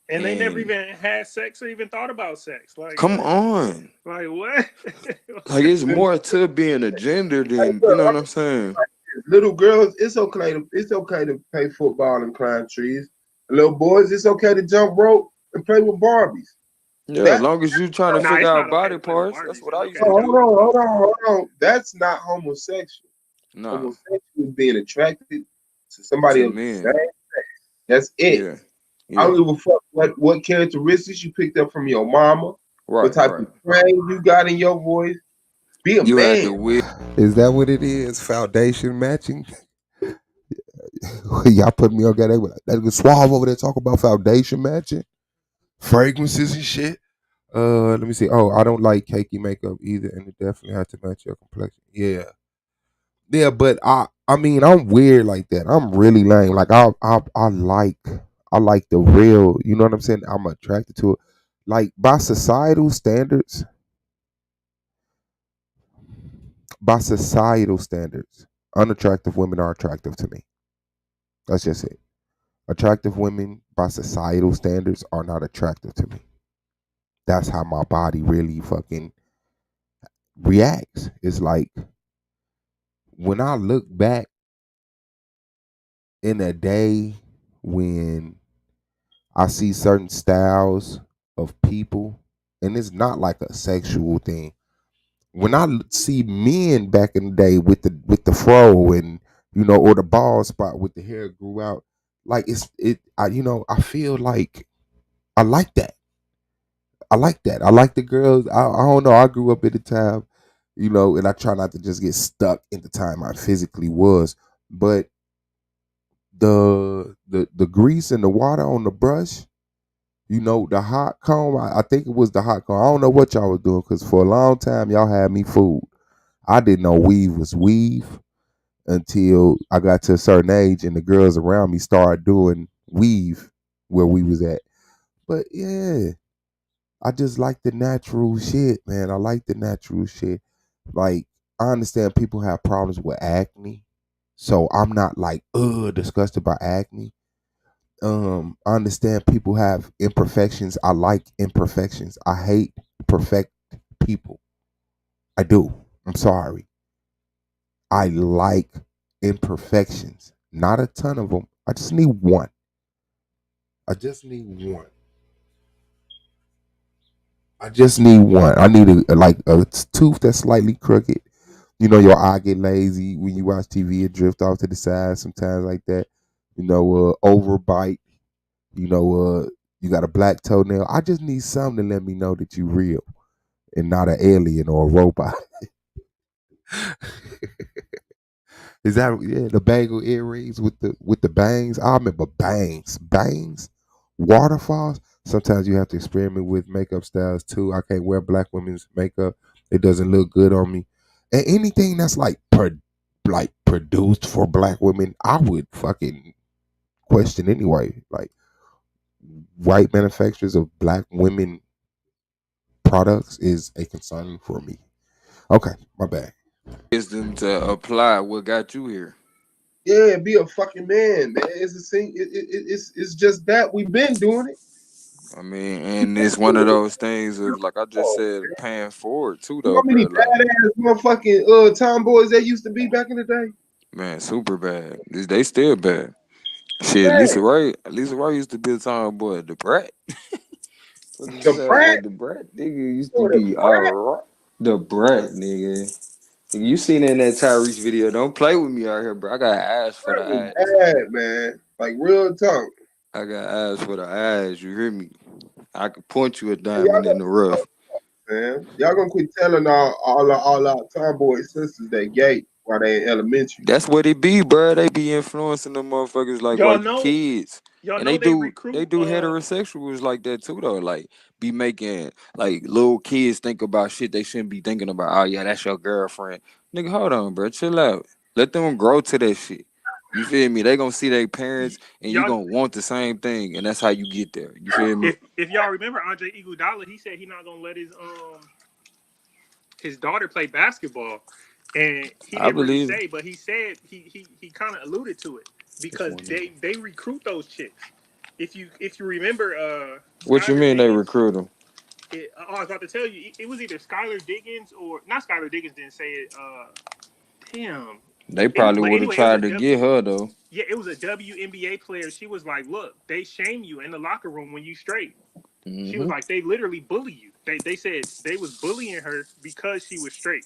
and they never And even had sex or even thought about sex. Like come on. what? Like it's more to being a gender than you know what I'm saying? Little girls, it's okay to play football and climb trees. Little boys, it's okay to jump rope and play with Barbies. Yeah, as That long as you trying to Nah, figure it's out not okay body to play with parts, that's Barbies. what It's I okay used to to hold have do. on, fun. hold on, hold on. That's not homosexual. Nah, Homosexual is being attracted to somebody to of the same men. sex. That's it. Yeah. I don't Yeah. give a fuck what characteristics you picked up from your mama, what Right, type right. of twang you got in your voice. Be a You had man. to will. Is that what it is? Foundation matching? Y'all put me on that good suave over there talk about foundation matching, fragrances and shit. Let me see. Oh, I don't like cakey makeup either, and it definitely has to match your complexion. Yeah, yeah, but I mean, I'm weird like that. I'm really lame. Like I like the real. You know what I'm saying? I'm attracted to it. Like by societal standards, unattractive women are attractive to me. That's just it. Attractive women by societal standards are not attractive to me. That's how my body really fucking reacts. It's like when I look back in a day when I see certain styles of people, and it's not like a sexual thing. When see men back in the day with the fro and or the bald spot with the hair grew out, like I feel like I like that. I like that. I like the girls. I don't know. I grew up at the time, and I try not to just get stuck in the time I physically was. But the grease and the water on the brush, the hot comb. I think it was the hot comb. I don't know what y'all was doing because for a long time y'all had me fooled. I didn't know weave was weave until I got to a certain age and the girls around me started doing weave where we was at. But yeah, I just like the natural shit, man. I like the natural shit. Like, I understand people have problems with acne. So I'm not like, disgusted by acne. I understand people have imperfections. I like imperfections. I hate perfect people. I do. I'm sorry. I like imperfections. Not a ton of them. I just need one. I just need one. I just need one. I need a tooth that's slightly crooked. Your eye get lazy when you watch TV. It drift off to the side sometimes like that. Overbite. You got a black toenail. I just need something to let me know that you real and not an alien or a robot. Is that the bagel earrings with the bangs? I remember bangs, waterfalls. Sometimes you have to experiment with makeup styles too. I can't wear black women's makeup; it doesn't look good on me. And anything that's like produced for black women, I would fucking question anyway. Like white manufacturers of black women products is a concern for me. Okay, my bad. Wisdom to apply what got you here. Yeah, be a fucking man, man. It's the thing. It's just that we've been doing it. I mean, and it's one of those things of like I just said, paying forward too, You know though, how many bro. Like, badass motherfucking tomboys there used to be back in the day? man, super bad. They still bad. Shit, Man, Lisa Ray used to be a tomboy. The brat. What you the say brat about the brat? Nigga used to or the be brat? alright. The brat, nigga. Nigga, you seen it in that Tyrese video. Don't play with me out here, bro. I got ass for the Brat was ass. bad, man. Like real talk. I got ass for the ass. You hear me? I could point you a Hey, y'all diamond in the rough. man. Y'all gonna quit telling all our tomboy sisters they gay while they in elementary. That's what it be, bro. They be influencing them motherfuckers like Y'all while you know, kids. y'all And know they recruit. they do heterosexuals like that too though. Like be making like little kids think about shit they shouldn't be thinking about. Oh yeah, that's your girlfriend. Nigga, hold on, bro. Chill out. Let them grow to that shit. You feel me? They gonna see their parents and you Y'all, gonna want the same thing. And that's how you get there. You feel me? if y'all remember Andre Iguodala, he said he not gonna let his daughter play basketball, and he I didn't really believe it. say, but he said he kind of alluded to it It's because one of them. they recruit those chicks. If you remember, What you Skylar mean they Diggins. recruit them? I was about to tell you, it was either Skylar Diggins or not. Skylar Diggins didn't say it. Damn. They probably But would have anyway, it was a tried to W. get her though. Yeah, it was a WNBA player. She was like, "Look, they shame you in the locker room when you straight." She was Hmm. like, "They literally bully you." They said they was bullying her because she was straight.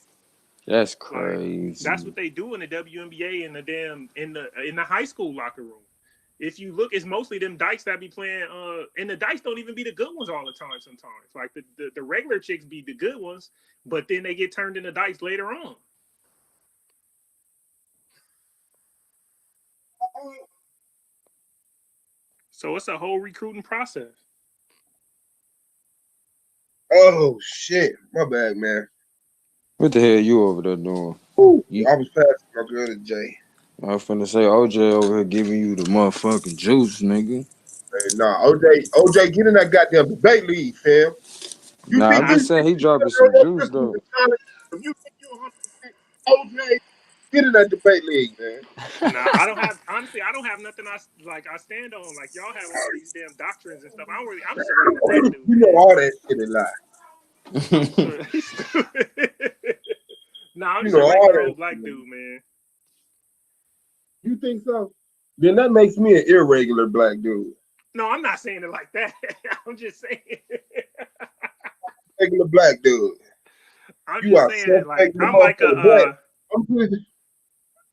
That's Like that's crazy. what they do in the WNBA in the damn in the high school locker room. If you look, it's mostly them dykes that be playing. And the dykes don't even be the good ones all the time. Sometimes, like the regular chicks be the good ones, but then they get turned into dykes later on. So it's a whole recruiting process. Oh shit. My bad, man. What the hell you over there doing? Whew. You, I was passing my girl to Jay. I was finna say OJ over here giving you the motherfucking juice, nigga. Hey, nah, OJ, get in that goddamn debate league, fam. You Nah, think I'm I this just saying he dropping some juice though. if you think you 100% OJ, get in that debate league, man. Nah, I don't have honestly. I don't have nothing I stand on. Like y'all have all these damn doctrines and stuff. I don't really. I'm just a regular black dude, You know man. all that shit is lie. He's stupid. Nah, I'm You just know a all regular that old black shit. dude, man. You think so? Then that makes me an irregular black dude. No, I'm not saying it like that. I'm just saying. Regular black dude. I'm You just are saying. Like suspect in the I'm like motherfucker. But a. I'm pretty,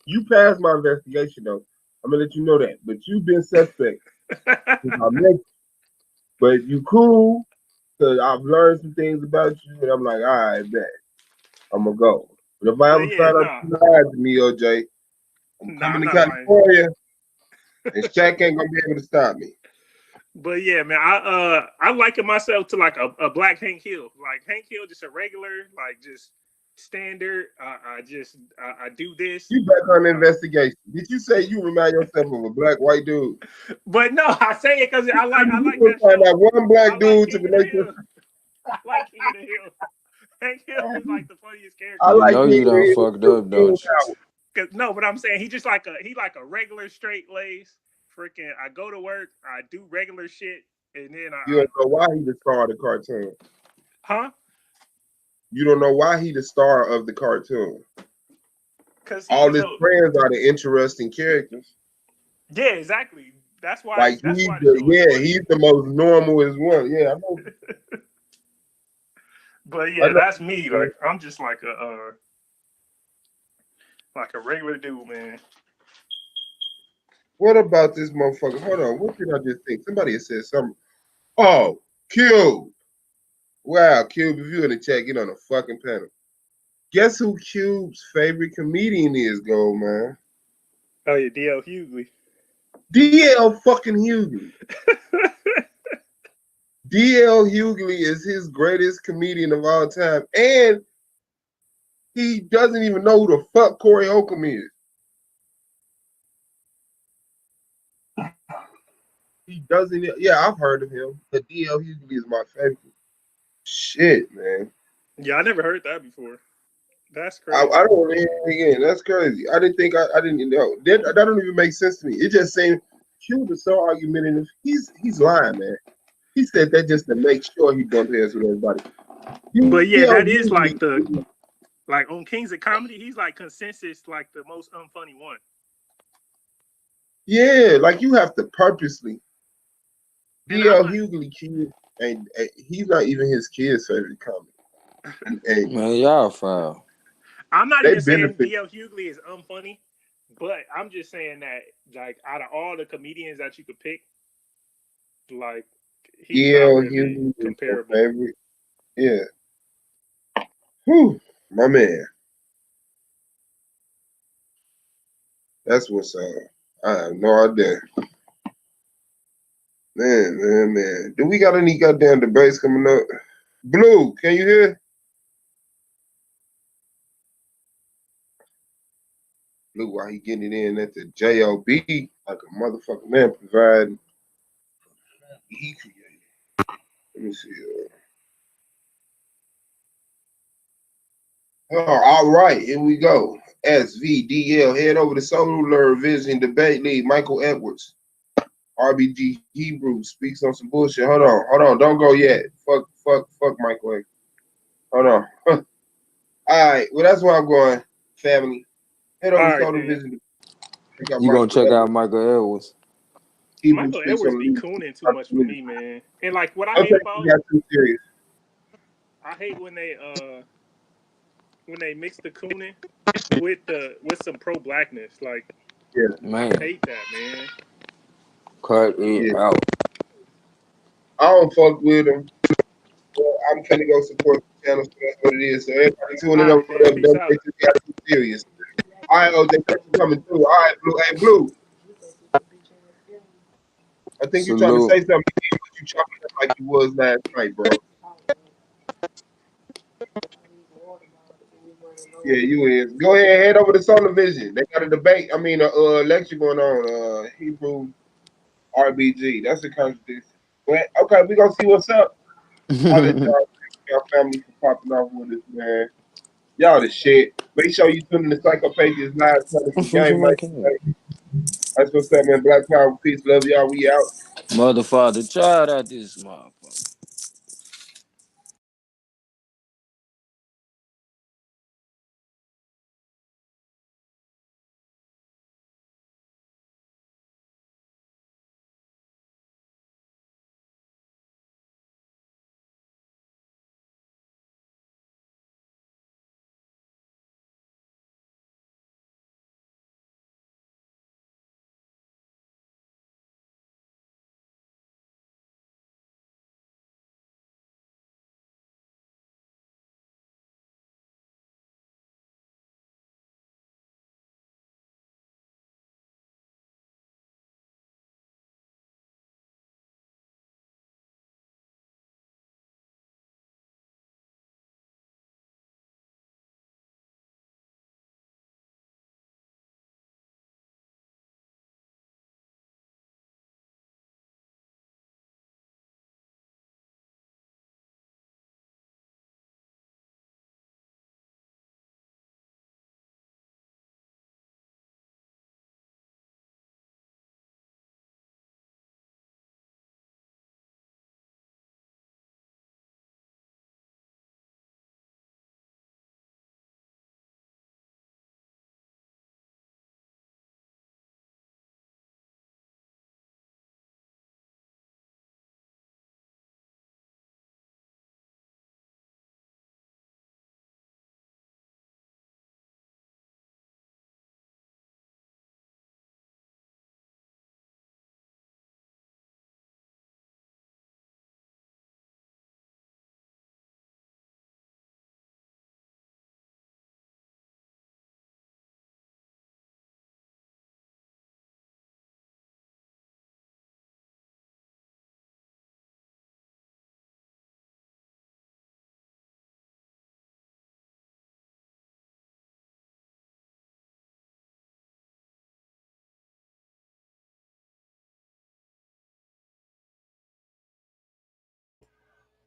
you passed my investigation though. I'm gonna let you know that. But you've been suspect since I met you. But you cool because I've learned some things about you, and I'm like, all right, bet I'm gonna go. But if I But ever yeah, find out nah, you lied to me, OJ, I'm nah, I'm coming to not lying. California, and Shaq ain't gonna be able to stop me. But yeah, man, I liken myself to like a black Hank Hill. Like Hank Hill, just a regular, like just standard. I do this. You back on the investigation. Did you say you remind yourself of a black white dude? But no, I say it because I You like gonna that find show. out one I black like dude to King of the relate Hill. I like King of the Hill. Hank Hill is like the funniest I character You like ever. know King you of done the Hill fucked too. up, King don't you? Howard. No, but I'm saying he like a regular straight lace. Freaking, I go to work, I do regular shit, and then You don't know why he the star of the cartoon. huh? You don't know why he the star of the cartoon. Because All he's his a friends are the interesting characters. yeah, exactly. That's why Like that's he's why the the show is funny. he's the most normal as one. Yeah, I know. But I yeah, know. that's me. Like I'm just like a regular dude, man. What about this motherfucker? Hold on. What did I just think? Somebody had said something. Oh, Cube. Wow, Cube, if you in the chat, get on the fucking panel. Guess who Cube's favorite comedian is, Gold man? Oh yeah, DL Hughley. DL fucking Hughley. DL Hughley is his greatest comedian of all time, and he doesn't even know who the fuck Corey Holcomb is. He doesn't. Yeah, I've heard of him, but DL Hughley is my favorite. Shit, man. Yeah, I never heard that before. That's I crazy. don't want to hear it again. That's crazy. I didn't think I didn't know. That don't even make sense to me. It just seemed Cube is so argumentative. He's lying, man. He said that just to make sure he bump heads with everybody. But yeah, DL that is like Hughley, like on Kings of Comedy, he's like consensus like the most unfunny one. yeah, like you have to purposely. And I'm DL not, Hughley kid, and he's not even his kid's favorite comic. And Man, y'all foul. I'm not they even saying benefit. DL Hughley is unfunny, but I'm just saying that like out of all the comedians that you could pick, like he's not DL really Hughley is your comparable. favorite. Yeah. Whew, my man. That's what's up. I have no idea. Man. Do we got any goddamn debates coming up? Blue, can you hear? Blue, while he getting it in at the JOB, like a motherfucking man providing. He created. Let me see. Oh, all right, here we go. SVDL, head over to Solar Vision Debate League. Michael Edwards, RBG Hebrew, speaks on some bullshit. Hold on, don't go yet. Fuck, Michael Edwards. Hold on. All right, well, that's where I'm going, family. Head All over to right, Solar then. Vision. Check out You gonna Michael check out Edwards. Michael Edwards? Hebrew Michael speaks Edwards on be the cooning too much for me, man. And like what I Don't hate take about you guys too serious. I hate when they mix the cooning with some pro blackness. Like Yeah, I Man, hate that, man. cut it yeah. out. I don't fuck with him. Well, I'm finna go support the channel, so that's what it is. So everybody All tuning up, right, then. Peace don't out. take this guy too serious. All right, OJ, thanks for coming through. All right, Blue. Hey, Blue. I think you're trying to Salute. say something, but you chopping up like you was last night, bro. Yeah, you is. Go ahead, head over to Solar Vision. They got a debate. I mean, lecture going on. Hebrew RBG. That's a contradiction. But okay, we gonna see what's up. I'll let y'all family for popping off with us, man. Y'all the shit. Make sure you tune in to Psychopathia live telling some game, Mike. That's what's up, man. Black Power, peace, love y'all. We out. Mother, father, child out this motherfucker.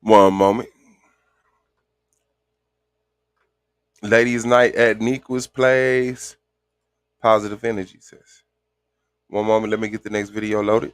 One moment. Ladies' night at Nika's place. Positive energy says. One moment. Let me get the next video loaded.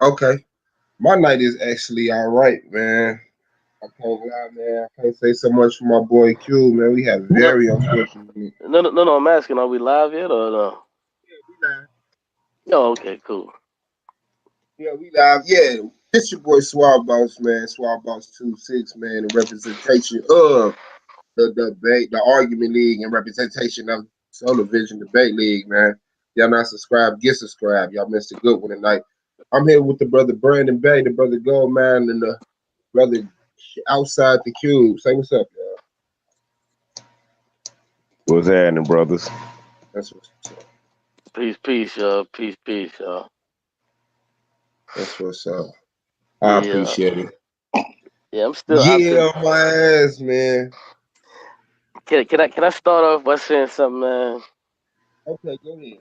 Okay. My night is actually all right, man. I can't lie, man. I can't say so much for my boy Q, man. We had No, very unfortunate. no. I'm asking, are we live yet or no? Yeah, we live. Oh, okay, cool. Yeah, we live. Yeah, it's your boy Swab Boss, man. Swab Boss 26, man. The representation of the debate, the argument league, and representation of Solar Vision Debate League, man. Y'all not subscribed, get subscribed. Y'all missed a good one tonight. I'm here with the brother Brandon Bay, the brother Goldman, and the brother outside the cube. Say what's up, y'all. What's happening, brothers? That's what's up. Peace, y'all. Peace, y'all. That's what's up. I Yeah, appreciate it. yeah. I'm still Yeah, optimistic. on my ass, man. Can I start off by saying something, man? Okay, go ahead.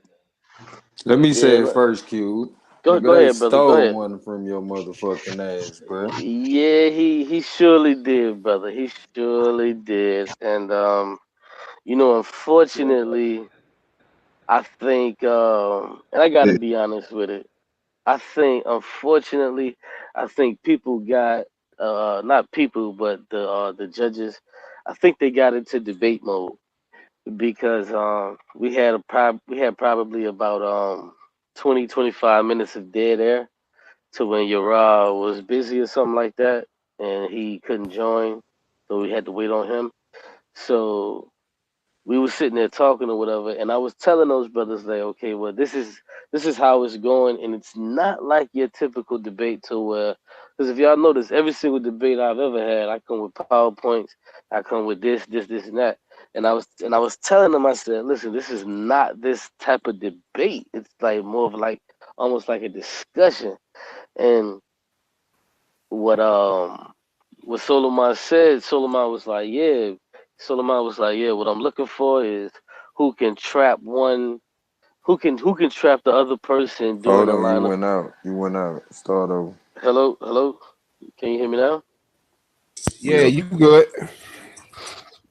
Let me say Yeah, it first, Q. Go Nigga, they ahead, brother. Go stole ahead. one from your motherfucking ass, bro. Yeah, he surely did, brother. He surely did. And unfortunately, I think and I gotta be honest with it. I think unfortunately, I think people got not people, but the judges, I think they got into debate mode because we had probably about 20 25 minutes of dead air to when Uriah was busy or something like that, and he couldn't join, so we had to wait on him. So we were sitting there talking or whatever, and I was telling those brothers like, okay, well, this is how it's going, and it's not like your typical debate to where, because if y'all notice, every single debate I've ever had, I come with PowerPoints, I come with this, and that, and I was telling them, I said, listen, this is not this type of debate. It's like more of like almost like a discussion, and what what Solomon was like, yeah. Solomon was like, yeah, what I'm looking for is who can trap one who can trap the other person during Hold the on, you line of went out. You went out. Start over. hello? Can you hear me now? Yeah, Yep. you good.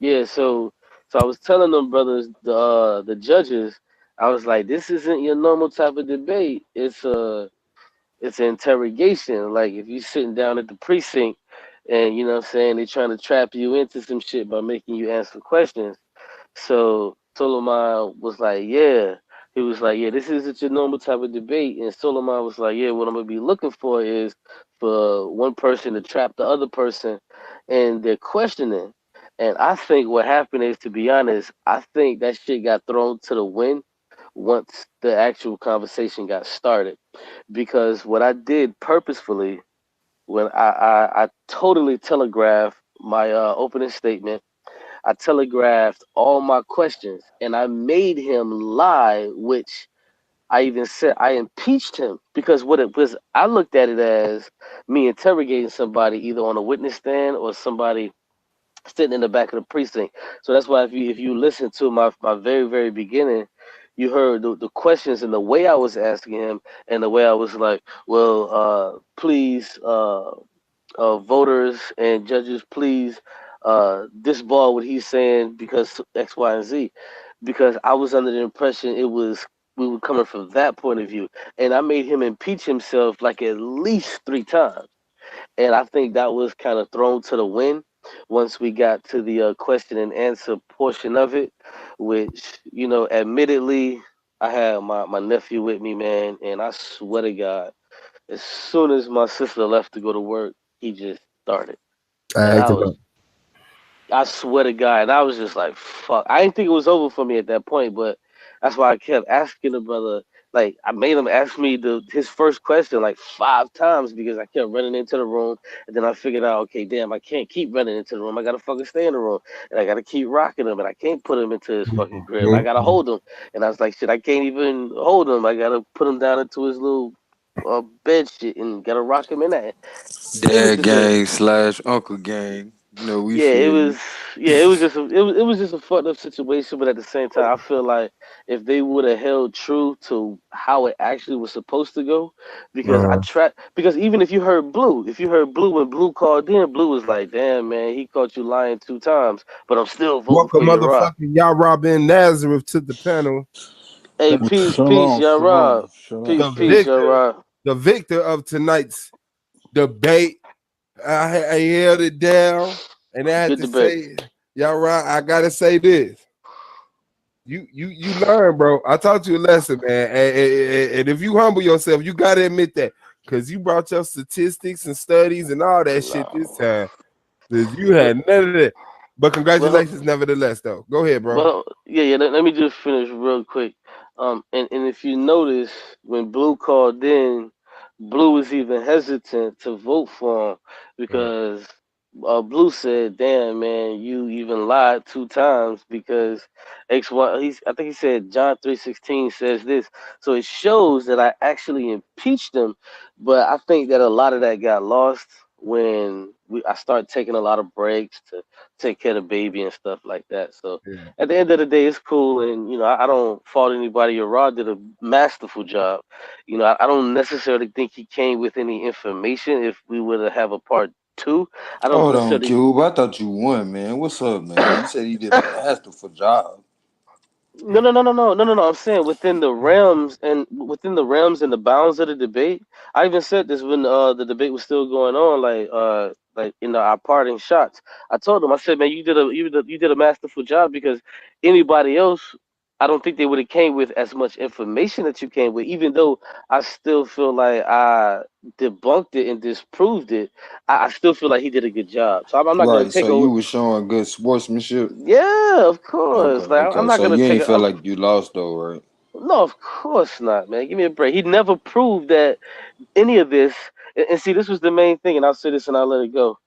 Yeah, so I was telling them brothers, the judges, I was like, this isn't your normal type of debate. It's an interrogation. Like if you sitting down at the precinct and you know what I'm saying, they trying to trap you into some shit by making you answer questions. So Solomon was like, yeah. He was like, yeah, this isn't your normal type of debate. And Solomon was like, yeah, what I'm gonna be looking for is for one person to trap the other person and they're questioning. And I think what happened is, to be honest, I think that shit got thrown to the wind once the actual conversation got started. Because what I did purposefully when I totally telegraphed my opening statement, I telegraphed all my questions and I made him lie, which I even said I impeached him because what it was, I looked at it as me interrogating somebody either on a witness stand or somebody sitting in the back of the precinct. So that's why if you listen to my very, very beginning, you heard the questions and the way I was asking him and the way I was like, well, please, voters and judges, please disbar what he's saying because X, Y, and Z. Because I was under the impression it was we were coming from that point of view, and I made him impeach himself like at least 3 times, and I think that was kind of thrown to the wind once we got to the question and answer portion of it, which admittedly, I had my nephew with me, man, and I swear to God, as soon as my sister left to go to work, he just started. I And I acted was, up. I swear to God, and I was just like, fuck. I didn't think it was over for me at that point, but that's why I kept asking the brother. Like, I made him ask me his first question like 5 times because I kept running into the room. And then I figured out, okay, damn, I can't keep running into the room. I gotta fucking stay in the room. And I gotta keep rocking him. And I can't put him into his fucking crib. I gotta hold him. And I was like, shit, I can't even hold him. I gotta put him down into his little bed shit and gotta rock him in that. It was Dad just a gang slash uncle gang. You know, we yeah, it feel was you. it was just a fucked up situation, but at the same time, I feel like if they would have held true to how it actually was supposed to go, because even if you heard Blue when Blue called in, Blue was like, "Damn man, he caught you lying 2 times, but I'm still voting Welcome, for your rock." motherfucking Yara Ben Nazareth to the panel. Hey, The, peace, Shalom, y'all, shalom, Rob. shalom, Peace, shalom. y'all, Rob. the victor of tonight's debate. I held it down, and I had Good to debate. say, Yara, I gotta say this. You learn, bro. I taught you a lesson, man. And if you humble yourself, you gotta admit that. Because you brought your statistics and studies and all that shit this No. time. Because you had none of that. But Well, congratulations, nevertheless, though. Go ahead, bro. well, yeah. Let me just finish real quick. And if you notice, when Blue called in, Blue was even hesitant to vote for him because Blue said, "Damn, man, you even lied 2 times because X Y." I think he said John 3:16 says this, so it shows that I actually impeached him. But I think that a lot of that got lost when I start taking a lot of breaks to take care of the baby and stuff like that. So Yeah. at the end of the day, it's cool, and I don't fault anybody. Your Rod did a masterful job. I don't necessarily think he came with any information. If we were to have a part two, I don't Hold on, necessarily. Cube. I thought you won, man. What's up, man? You said he did a masterful job. No. I'm saying within the realms and the bounds of the debate. I even said this when the debate was still going on, like in our parting shots. I told him, I said, man, you did a masterful job because anybody else, I don't think they would have came with as much information that you came with. Even though I still feel like I debunked it and disproved it, I still feel like he did a good job. So I'm not gonna Right. take So away. you was showing good sportsmanship. Yeah, of Okay. course. Like I'm Okay. not So gonna you take ain't it. feel like you lost though, right? No, of course not, man. Give me a break. He never proved that any of this. And see, this was the main thing, and I'll say this and I'll let it go.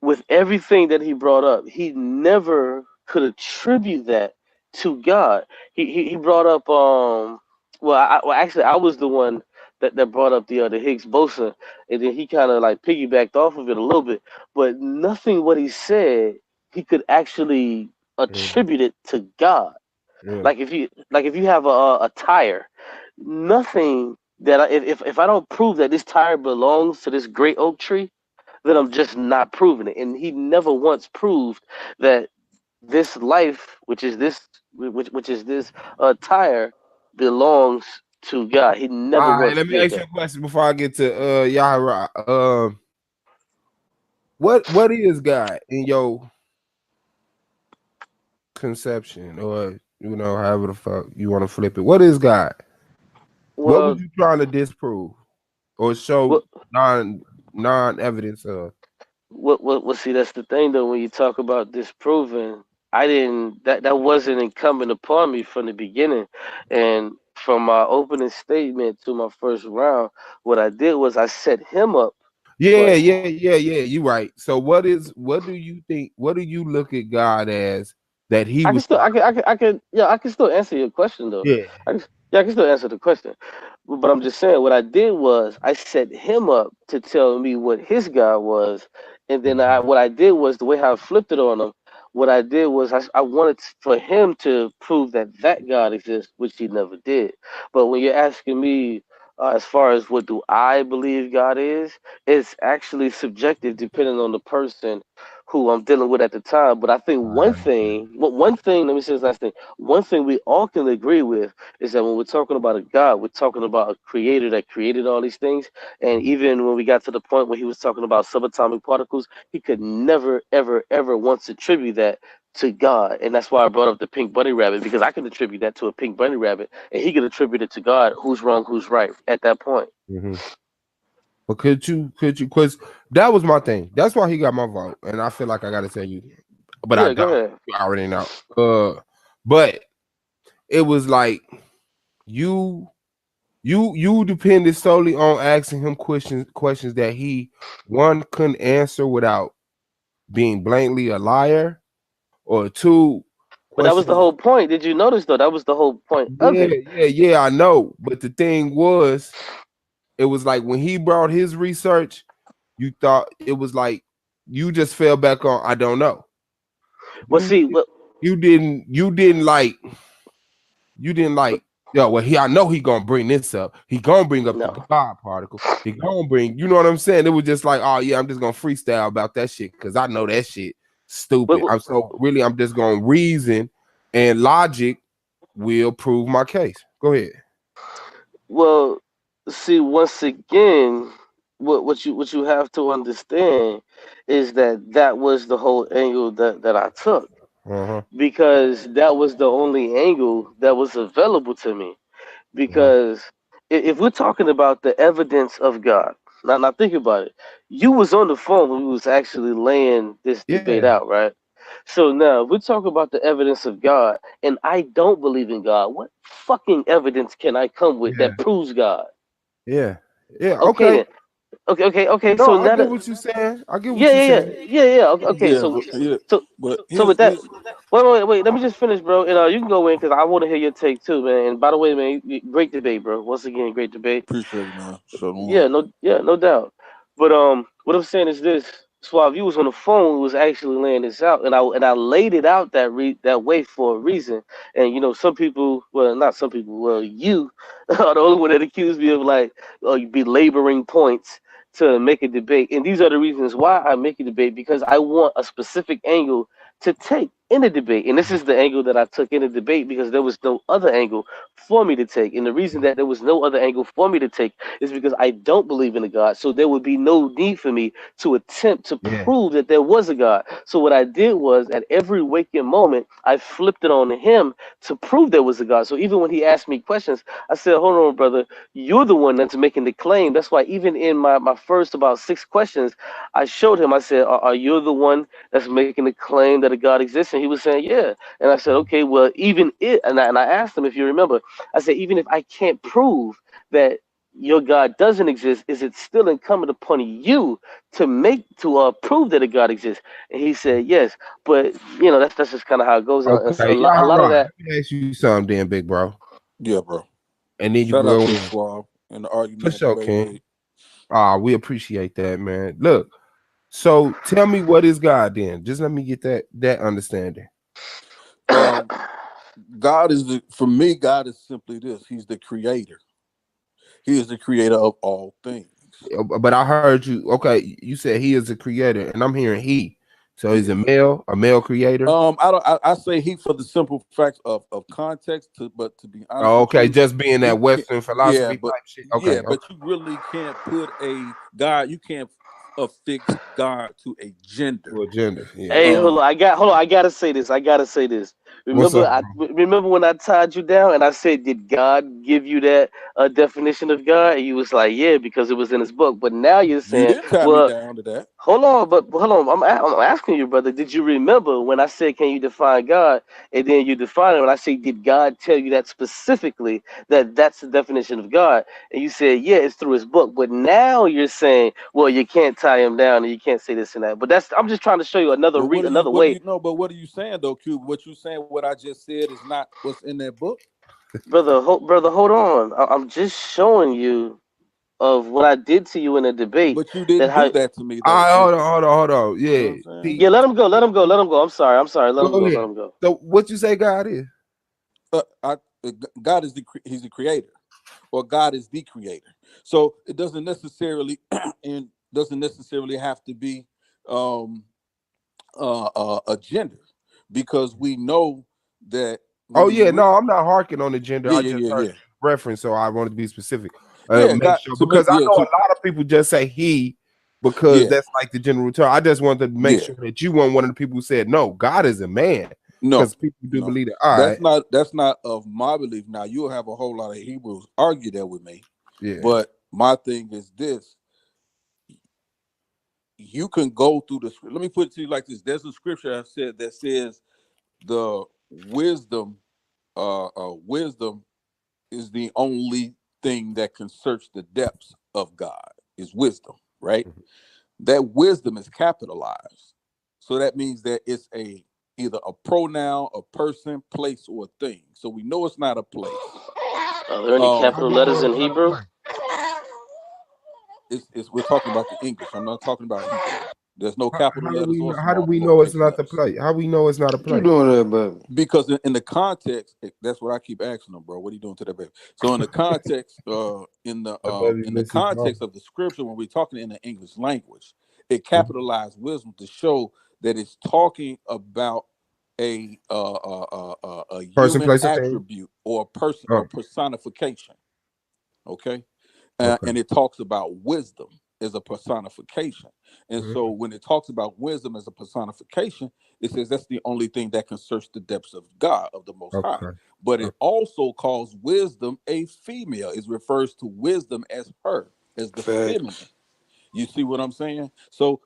With everything that he brought up, he never could attribute that to God. He brought up well actually I was the one that brought up the Higgs boson, and then he kind of like piggybacked off of it a little bit, but nothing what he said he could actually attribute it to God. Yeah. Like if you have a tire, nothing that if I don't prove that this tire belongs to this great oak tree, then I'm just not proving it. And he never once proved that this life, which is this tire, belongs to God. He never All right, once let me did ask you that. a question before I get to Yahra. What is God in your conception, or however the fuck you want to flip it? What is God? What was Well, you trying to disprove or show what non evidence of? Well, see, that's the thing though. When you talk about disproving, I didn't. That wasn't incumbent upon me from the beginning, and from my opening statement to my first round, what I did was I set him up Yeah, for. yeah. You right. So what do you think? What do you look at God as that He I can was still, trying? yeah, I can still answer your question though. Yeah. Yeah, I can still answer the question. But I'm just saying, what I did was I set him up to tell me what his God was, and then what I did was the way how I flipped it on him. What I did was I wanted for him to prove that that God exists, which he never did. But when you're asking me, as far as what do I believe God is, it's actually subjective depending on the person who I'm dealing with at the time. But I think one thing, let me say this last thing. One thing we all can agree with is that when we're talking about a God, we're talking about a creator that created all these things. And even when we got to the point where he was talking about subatomic particles, he could never, ever, ever once attribute that to God. And that's why I brought up the pink bunny rabbit, because I could attribute that to a pink bunny rabbit, and he could attribute it to God. Who's wrong, who's right at that point. Mm-hmm. But because that was my thing. That's why he got my vote, and I feel like I got to tell you, but I Yeah, go don't. ahead. You already know. But it was like you you depended solely on asking him questions that he one couldn't answer without being blatantly a liar, or two But that was the questions. whole point. Did you notice though? That was the whole point of it. Yeah, I know. But the thing was, it was like when he brought his research, you thought it was like you just fell back on I don't know. Well, You see, well, you didn't like, yo, well, I know he gonna bring this up. He gonna bring up the no. God particle. He gonna bring, you know what I'm saying? It was just like, oh yeah, I'm just gonna freestyle about that shit because I know that shit stupid. Well, I'm just gonna reason, and logic will prove my case. Go ahead. well, see, once again, what you have to understand is that was the whole angle that I took, Uh-huh. because that was the only angle that was available to me. Uh-huh. Because if we're talking about the evidence of God, now think about it. You was on the phone when we was actually laying this debate Yeah, out, right? So now if we're talking about the evidence of God, and I don't believe in God. What fucking evidence can I come with yeah, that proves God? yeah, yeah. Okay Okay. then. Okay. No, So I now get that, what you're saying. I get what yeah, you're yeah, saying. yeah, yeah, yeah. Okay. Yeah, So but yeah, so but so with that, here's wait. Let me just finish, bro. And you can go in because I want to hear your take too, man. And by the way, man, great debate, bro. Once again, great debate. appreciate it, man. So Yeah, no doubt. But What I'm saying is this: Suave, you was on the phone, was actually laying this out, and I laid it out that way for a reason. And some people, well, not some people, well, you are the only one that accused me of like belaboring points to make a debate. And these are the reasons why I make a debate, because I want a specific angle to take in the debate. And this is the angle that I took in the debate because there was no other angle for me to take. And the reason that there was no other angle for me to take is because I don't believe in a God. So there would be no need for me to attempt to Yeah. prove that there was a God. So what I did was, at every waking moment, I flipped it on him to prove there was a God. So even when he asked me questions, I said, hold on, brother, you're the one that's making the claim. That's why even in my first about 6 questions, I showed him, I said, are you the one that's making the claim that a God exists? And he was saying, yeah. And I said, okay, well, even it, and I asked him, if you remember, I said, even if I can't prove that your God doesn't exist, is it still incumbent upon you to prove that a God exists? And he said, yes. But that's just kind of how it goes. Okay, A y'all lot of right. that. Let me ask you something, then, big bro, Yeah, bro. and then you Shout out go to the in. Suave and the For argument sure, debate King. league. We appreciate that, man. Look, so tell me, what is God then? Just let me get that understanding. God is for me, God is simply this. He's the creator. He is the creator of all things. But I heard you. Okay, you said he is a creator, and I'm hearing he. So he's a male creator. I say he for the simple fact of context, but to be honest Oh, with okay, you, just being you that can't, Western philosophy but type shit. Okay, but you really can't put a God. You can't affix God to a gender. to a gender. Yeah. Hey, hold on. I gotta say this. What's up, Remember when I tied you down and I said, did God give you that definition of God? And you was like, yeah, because it was in his book. But now you're You saying, didn't tie me well, down to that. hold on, but hold on. I'm asking you, brother. Did you remember when I said, "Can you define God?" And then you define it. When I say, "Did God tell you that specifically? That's the definition of God?" And you said, "Yeah, it's through His book." But now you're saying, "Well, you can't tie him down, and you can't say this and that." But I'm just trying to show you another But another what do way, you know? But what are you saying though, Cube? What you saying? What I just said is not what's in that book. brother. Brother, hold on. I'm just showing you of what I did to you in a debate. But you That didn't do how. that to me All though, right, Cube. hold on. You know Yeah, what I'm saying? Pete, Yeah, let him go. Let him go. Let him go. I'm sorry. Let him go go. ahead. Let him go. So, what you say God is? God is he's the creator, or God is the creator. So it doesn't necessarily and doesn't necessarily have to be a gender, because we know that when Oh we yeah, read, no, I'm not harking on the gender. I just heard yeah, you reference, so I wanted to be specific. Make God sure, to me, because I know a lot of people just say he because yeah, that's like the general term. I just wanted to make yeah. sure that you weren't one of the people who said no, God is a man, No, because people do no, believe that. All right, that's not of my belief. Now you'll have a whole lot of Hebrews argue that with me, yeah. but my thing is this: you can go through the. Let me put it to you like this: there's a scripture I said that says the wisdom is the only thing that can search the depths of God. Is wisdom, right? Mhm. That wisdom is capitalized, so that means that it's either a pronoun, a person, place, or a thing. So we know it's not a place. Are there any How capital we know letters it's in not a Hebrew? play? It's we're talking about the English. I'm not talking about Hebrew. There's no capital How do letters we or know? How do small we know it's lowercase not the letters. play? How we know it's not a What you play? doing there, baby? Because in the context, that's what I keep asking them, bro. What are you doing to that baby? So in the context, A baby in the misses mom. context of the scripture, when we're talking in the English language, it Mhm. capitalized wisdom to show that it's talking about a Person, human place, or thing. attribute or a person Oh, or personification. Okay, okay. and it talks about wisdom as a personification. And Mhm. so when it talks about wisdom as a personification, it says that's the only thing that can search the depths of God, of the Most High. Okay. But it Okay. also calls wisdom a female. It refers to wisdom as her, as the feminine. Facts. You see what I'm saying? So,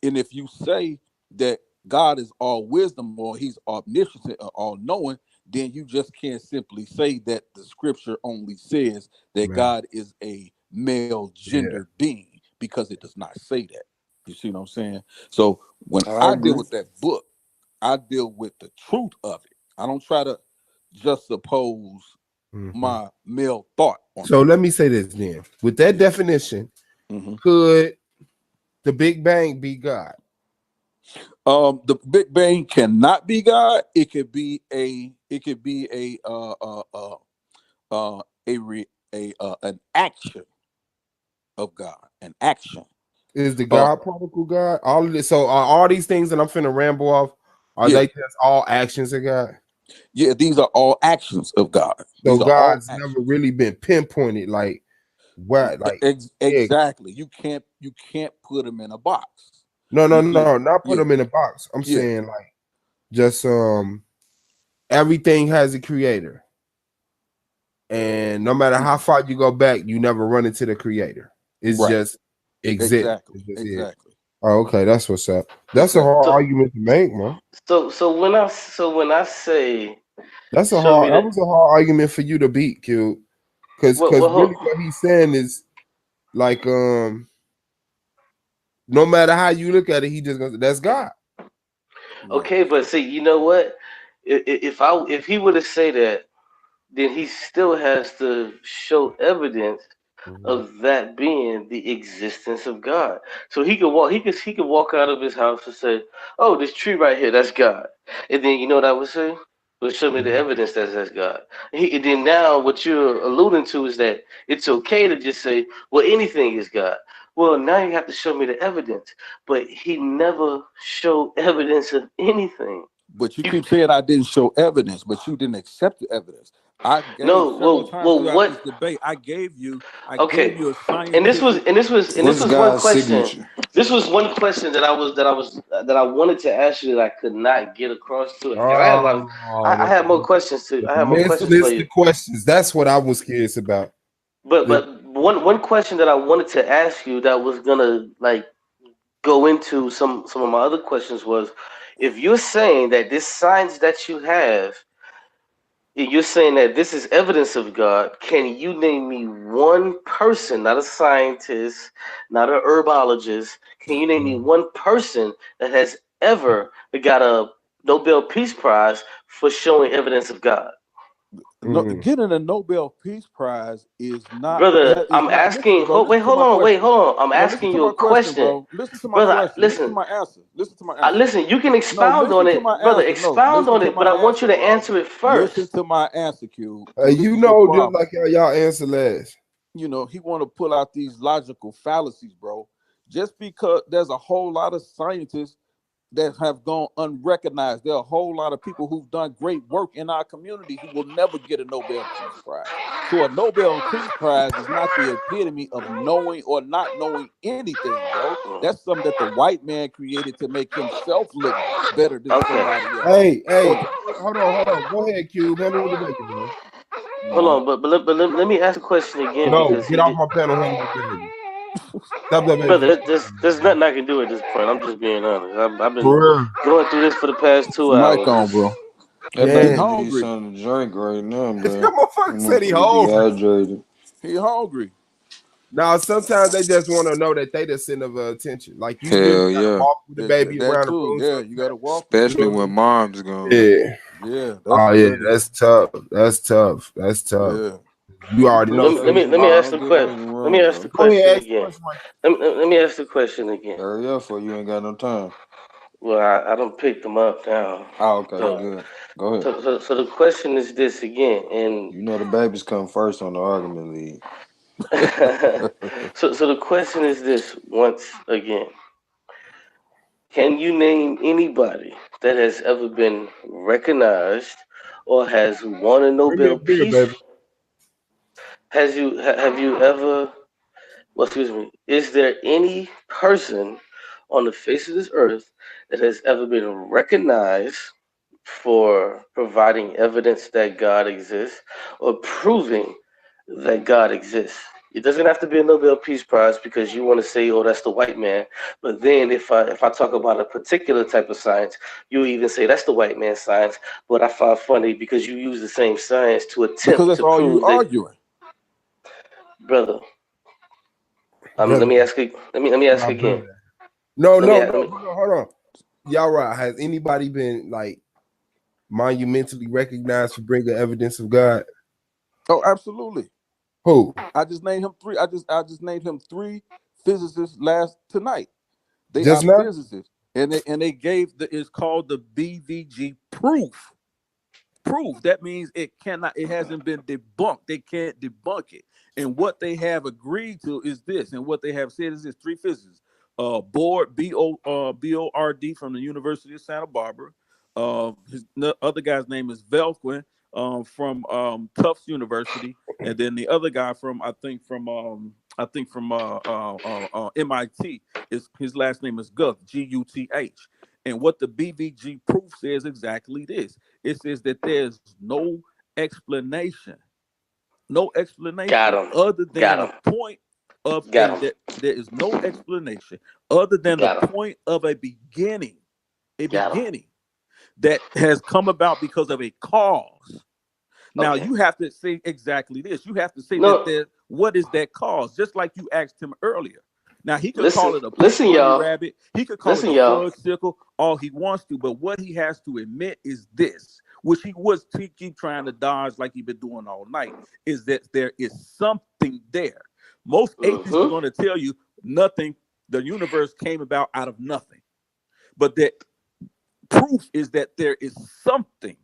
and if you say that God is all wisdom or he's omniscient or all knowing, then you just can't simply say that the scripture only says that Man. God is a male Yeah. gender being, because it does not say that. You see what I'm saying? So when I I deal agree. with that book, I deal with the truth of it. I don't try to just suppose Mhm. my male thought on So something. let me say this then. With that Yeah. definition, Hmm. could the Big Bang be God? The Big Bang cannot be God. It could be a an action of God, an action. Is the God particle God? All of this. So are all these things that I'm finna ramble off, are they just all actions of God? Yeah, these are all actions of God. So These are all God's never really been pinpointed, like what, like exactly. You can't put them in a box. No, not put them in a box. I'm Yeah. saying like just everything has a creator. And no matter how far you go back, you never run into the creator. It's just exist. Exactly. Oh, okay, that's what's up. That's a hard argument to make, man. So when I say That was a hard argument for you to beat, Q. Because really what he's saying is like no matter how you look at it, he just goes, that's God. Okay, but see, you know what? If he were to say that, then he still has to show evidence of that being the existence of God. So he could walk out of his house and say, "Oh, this tree right here, that's God." And then you know what I would say? Well, show me the evidence that that's God. And then now what you're alluding to is that it's okay to just say, "Well, anything is God." Well, now you have to show me the evidence. But he never showed evidence of anything. But you keep saying I didn't show evidence, but you didn't accept the evidence. I gave several times throughout this debate. I gave you a scientific. And this was one question. Signature? This was one question that I wanted to ask you that I could not get across to it. I had more questions to. I had more questions for List you. the questions. That's what I was curious about. But one question that I wanted to ask you that was gonna like go into some of my other questions was, if you're saying that this science that you have, you're saying that this is evidence of God, can you name me one person, not a scientist, not a herbologist, can you name me one person that has ever got a Nobel Peace Prize for showing evidence of God? No, getting a Nobel Peace Prize is not. Brother, I'm Listen, asking. bro. Wait, hold on. I'm asking you a question, bro. Listen to my brother. question. Listen to my answer. Listen to my answer. Listen. You can No, expound on listen to it, my brother. answer. No, Expound listen on to it, my but I want answer, you to bro. answer it first. Listen to my answer, Q. You know, just like y'all answer last. You know, he want to pull out these logical fallacies, bro. Just because there's a whole lot of scientists that have gone unrecognized. There are a whole lot of people who've done great work in our community who will never get a Nobel Peace Prize. So a Nobel Peace Prize is not the epitome of knowing or not knowing anything, bro. That's something that the white man created to make himself look better than somebody else. Hey, hold on. Go ahead, Cube. Handle the debate, man. Hold on, but let me ask a question again. No, because get off my panel. Handle the baby. Stop that, baby. Brother, there's nothing I can do at this point. I'm just being honest. I've been For going through this for the past 2 hours. Mic on, bro. That Yeah. nigga need something to drink right now, bro. That motherfucker said he hungry. Dehydrated. He hungry. Now, sometimes they just want to know that they the center of attention. Like you Hell really gotta yeah. walk with the baby That around too. the room. Yeah, you gotta walk. Especially when mom's gone. Yeah. Yeah. That's tough. That's tough. Yeah. You already know. Let me ask the question. Let me ask the question again. Let me ask the question again. Hurry up, for you ain't got no time. Well, I don't pick them up now. Oh, okay, good. Go ahead. So the question is this again, and you know the babies come first on the argument league. so the question is this once again. Can you name anybody that has ever been recognized or has won a Nobel Peace? Have you ever? Well, excuse me. Is there any person on the face of this earth that has ever been recognized for providing evidence that God exists or proving that God exists? It doesn't have to be a Nobel Peace Prize because you want to say, "Oh, that's the white man." But then, if I talk about a particular type of science, you even say that's the white man's science. But I find funny because you use the same science to attempt because that's to all prove you that, arguing, brother. Let me ask. Let me ask again. No. Hold on. Y'all right. Has anybody been like monumentally recognized for bringing evidence of God? Oh, absolutely. Who? I just named him three. I just named him 3 physicists tonight. They are Just now? physicists, and they gave it's called the BVG proof. That means it hasn't been debunked. They can't debunk it. And what they have agreed to is this, and what they have said is this: three physicists, Bord from the University of Santa Barbara. The other guy's name is Velquin from Tufts University, and then the other guy from MIT. His last name is Guth, Guth. And what the BVG proof says exactly this. It says that there's no explanation Got him. other than Got the him. point of Got him. there is no explanation other than the Got him. point of a beginning Got him. that has come about because of a cause. Now Okay. you have to say exactly this. You have to say No. that what is that cause? Just like you asked him earlier. Now he could Listen, call it a listen, bunny y'all. rabbit. He could call Listen, it a y'all. fudge sickle, all he wants to. But what he has to admit is this, which he keep trying to dodge like he's been doing all night, is that there is something there. Most atheists are going to tell you nothing. The universe came about out of nothing. But that proof is that there is something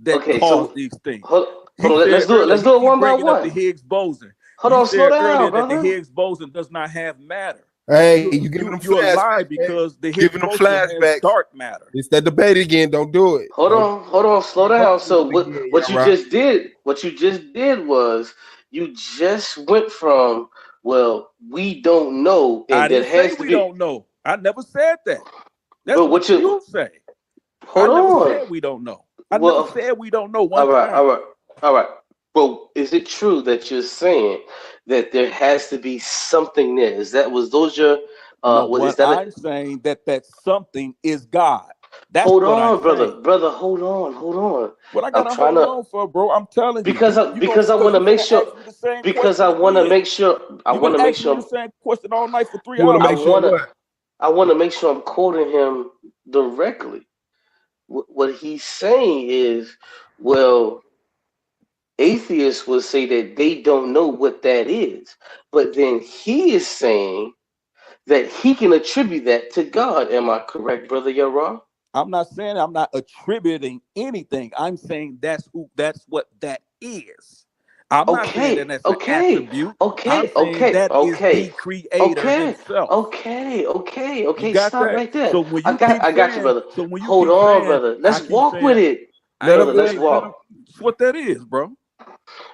that caused these things. Hold on, let's do it. Let's do it one by Bringing up one. the Higgs boson. Hold You on, slow said earlier down, that the brother. Higgs boson does not have matter. Hey, you giving them You're a lie flashbacks, because the Higgs giving them boson has flashbacks. dark matter. It's that debate again. Don't do it. Hold on, slow down. So what you right. just did was you just went from, well, we don't know, and I that didn't say has to we be. don't know. I never said that. That's But what you say. Hold I never on. said we don't know. I never said we don't know one time. All right. Well, is it true that you're saying that there has to be something there? Those your No, what is what that? I'm saying that something is God. That's Hold what I'm on, saying. brother. Hold on. What I I'm gotta trying hold to on for, bro? I'm telling you. because I want to make sure. Ask me the same Because I question want to again. make sure. You've been asking me the same question all night for 3 hours. I want to make sure I'm quoting him directly. What he's saying is, well, atheists will say that they don't know what that is, but then he is saying that he can attribute that to God. Am I correct, brother? You're wrong. I'm not saying I'm not attributing anything. I'm saying that's what that is. I'm not saying that that's an attribute. I'm saying that is the creator himself. Okay. You got Stop that? right there. So when you I got you, brother. so when you Hold keep on, saying, brother. Let's I keep walk saying, with it. Brother, let's walk. That's what that is, bro.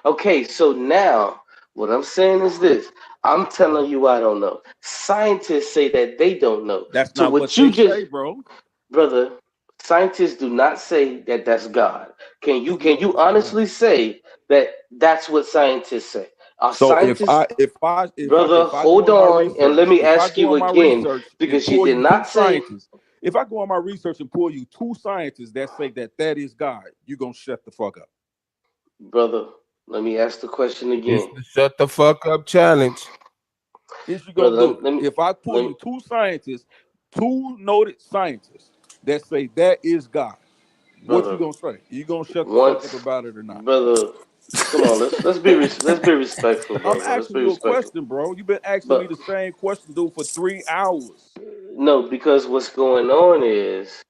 Okay, so now what I'm saying is this. I'm telling you I don't know. Scientists say that they don't know. That's So not what they say, bro. Brother, scientists do not say that that's God. Can you honestly say that that's what scientists say? Are So if scientists, brother, I go hold on my on and let research, me ask you again and because you pull did you two not say. scientists, if I go on my research and pull you two scientists that say that is God, you gonna shut the fuck up, Brother, let me ask the question again. It's the shut the fuck up challenge. Is you gonna do it? If I pull you two scientists, two noted scientists that say that is God, what you gonna say? You gonna shut the fuck up about it or not? Brother, come on, let's be respectful, brother. I'm asking you a question, bro. You've been asking me the same question, dude, for 3 hours. No, because what's going on is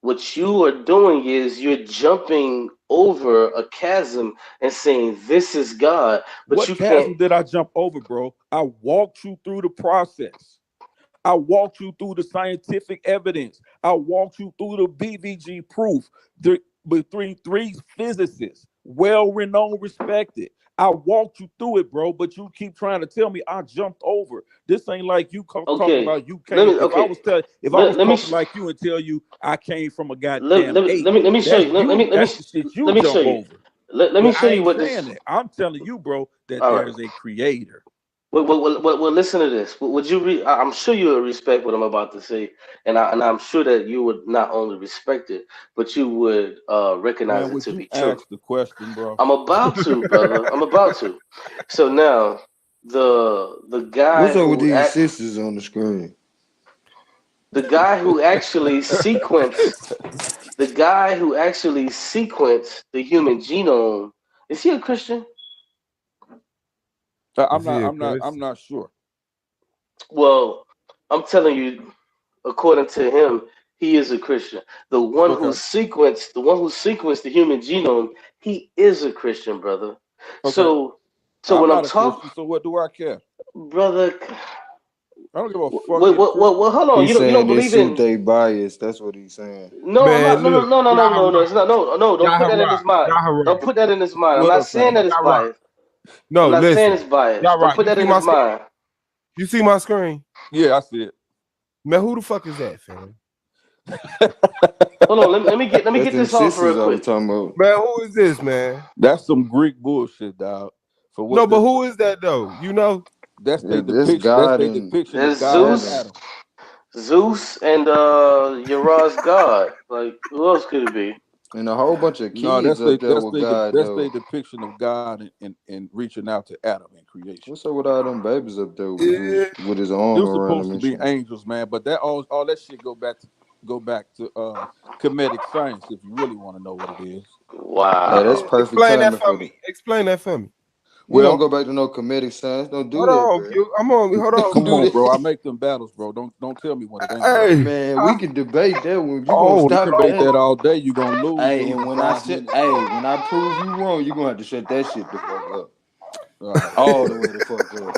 what you are doing is you're jumping over a chasm and saying this is God, but What you can't. chasm did I jump over, bro? I walked you through the process. I walked you through the scientific evidence. I walked you through the BVG proof between three physicists, well-renowned, respected. I walked you through it, bro, but you keep trying to tell me I jumped over. This ain't like you talking about you came. If I was talking like you and tell you I came from a goddamn ape, let me show that's you. you. That's the shit you Let me jump show you. over. Let me But show I you ain't what saying this. that. I'm telling you, bro, that All right. there's a creator. Well, listen to this. Would you read? I'm sure you will respect what I'm about to say, and I'm sure that you would not only respect it, but you would recognize Man, it would to you be true. ask the question, bro? I'm about to, brother. I'm about to. So now, the guy What's up with who these sisters on the screen? the guy who actually sequenced the human genome, is he a Christian? I'm not sure. Well, I'm telling you. according to him, he is a Christian. The one who sequenced the human genome, he is a Christian, brother. Okay. So I'm when I'm not a talking, Christian, so what do I care? brother, I don't give a fuck. Well, hold on. He's You don't saying they believe suit in? they bias. That's what he's saying. No, I'm Man, not. No, no, look, no, no, no, no, no. Yahara, It's not. No, don't put that in his mind. Yahara, Don't put that in his mind. I'm What not up, saying that fam? it's Yahara. biased. No, I'm not saying listen, it's biased. Yahara, Don't put you that see in my his screen? mind. You see my screen? Yeah, I see it. Man, who the fuck is that, fam? Hold on. Let me get That's them this off real sisters I was quick. talking about. Man, who is this, man? That's some Greek bullshit, dog. For what? No, but who is that though? You know? That's Yeah, their this depiction. That's God their and depiction of There's God and Zeus, Adam. Zeus, and Uriah's God. Like, who else could it be? and a whole bunch of No, kids up there with God that's though. their depiction of God and reaching out to Adam in creation. What's up with all them babies up there with Yeah. Zeus with his arm They're around supposed him to and be shit? angels, man. But that all that shit go back to comedic science if you really want to know what it is. Hey, that's Wow. perfect Explain that timing for for me. the. Explain that for me. We don't Well, go back to no comedic science. Don't do Hold that, on, bro. I'm on. Hold on. Don't come do on, bro. I that. make them battles, bro. Don't tell me what it ain't, bro. Hey, Man, we can debate that one. You gonna Oh, we stop can debate that? that all day. You gonna lose And in when 5 minutes. when I prove you wrong, you gonna have to shut that shit the fuck up. All right. All the way the fuck up.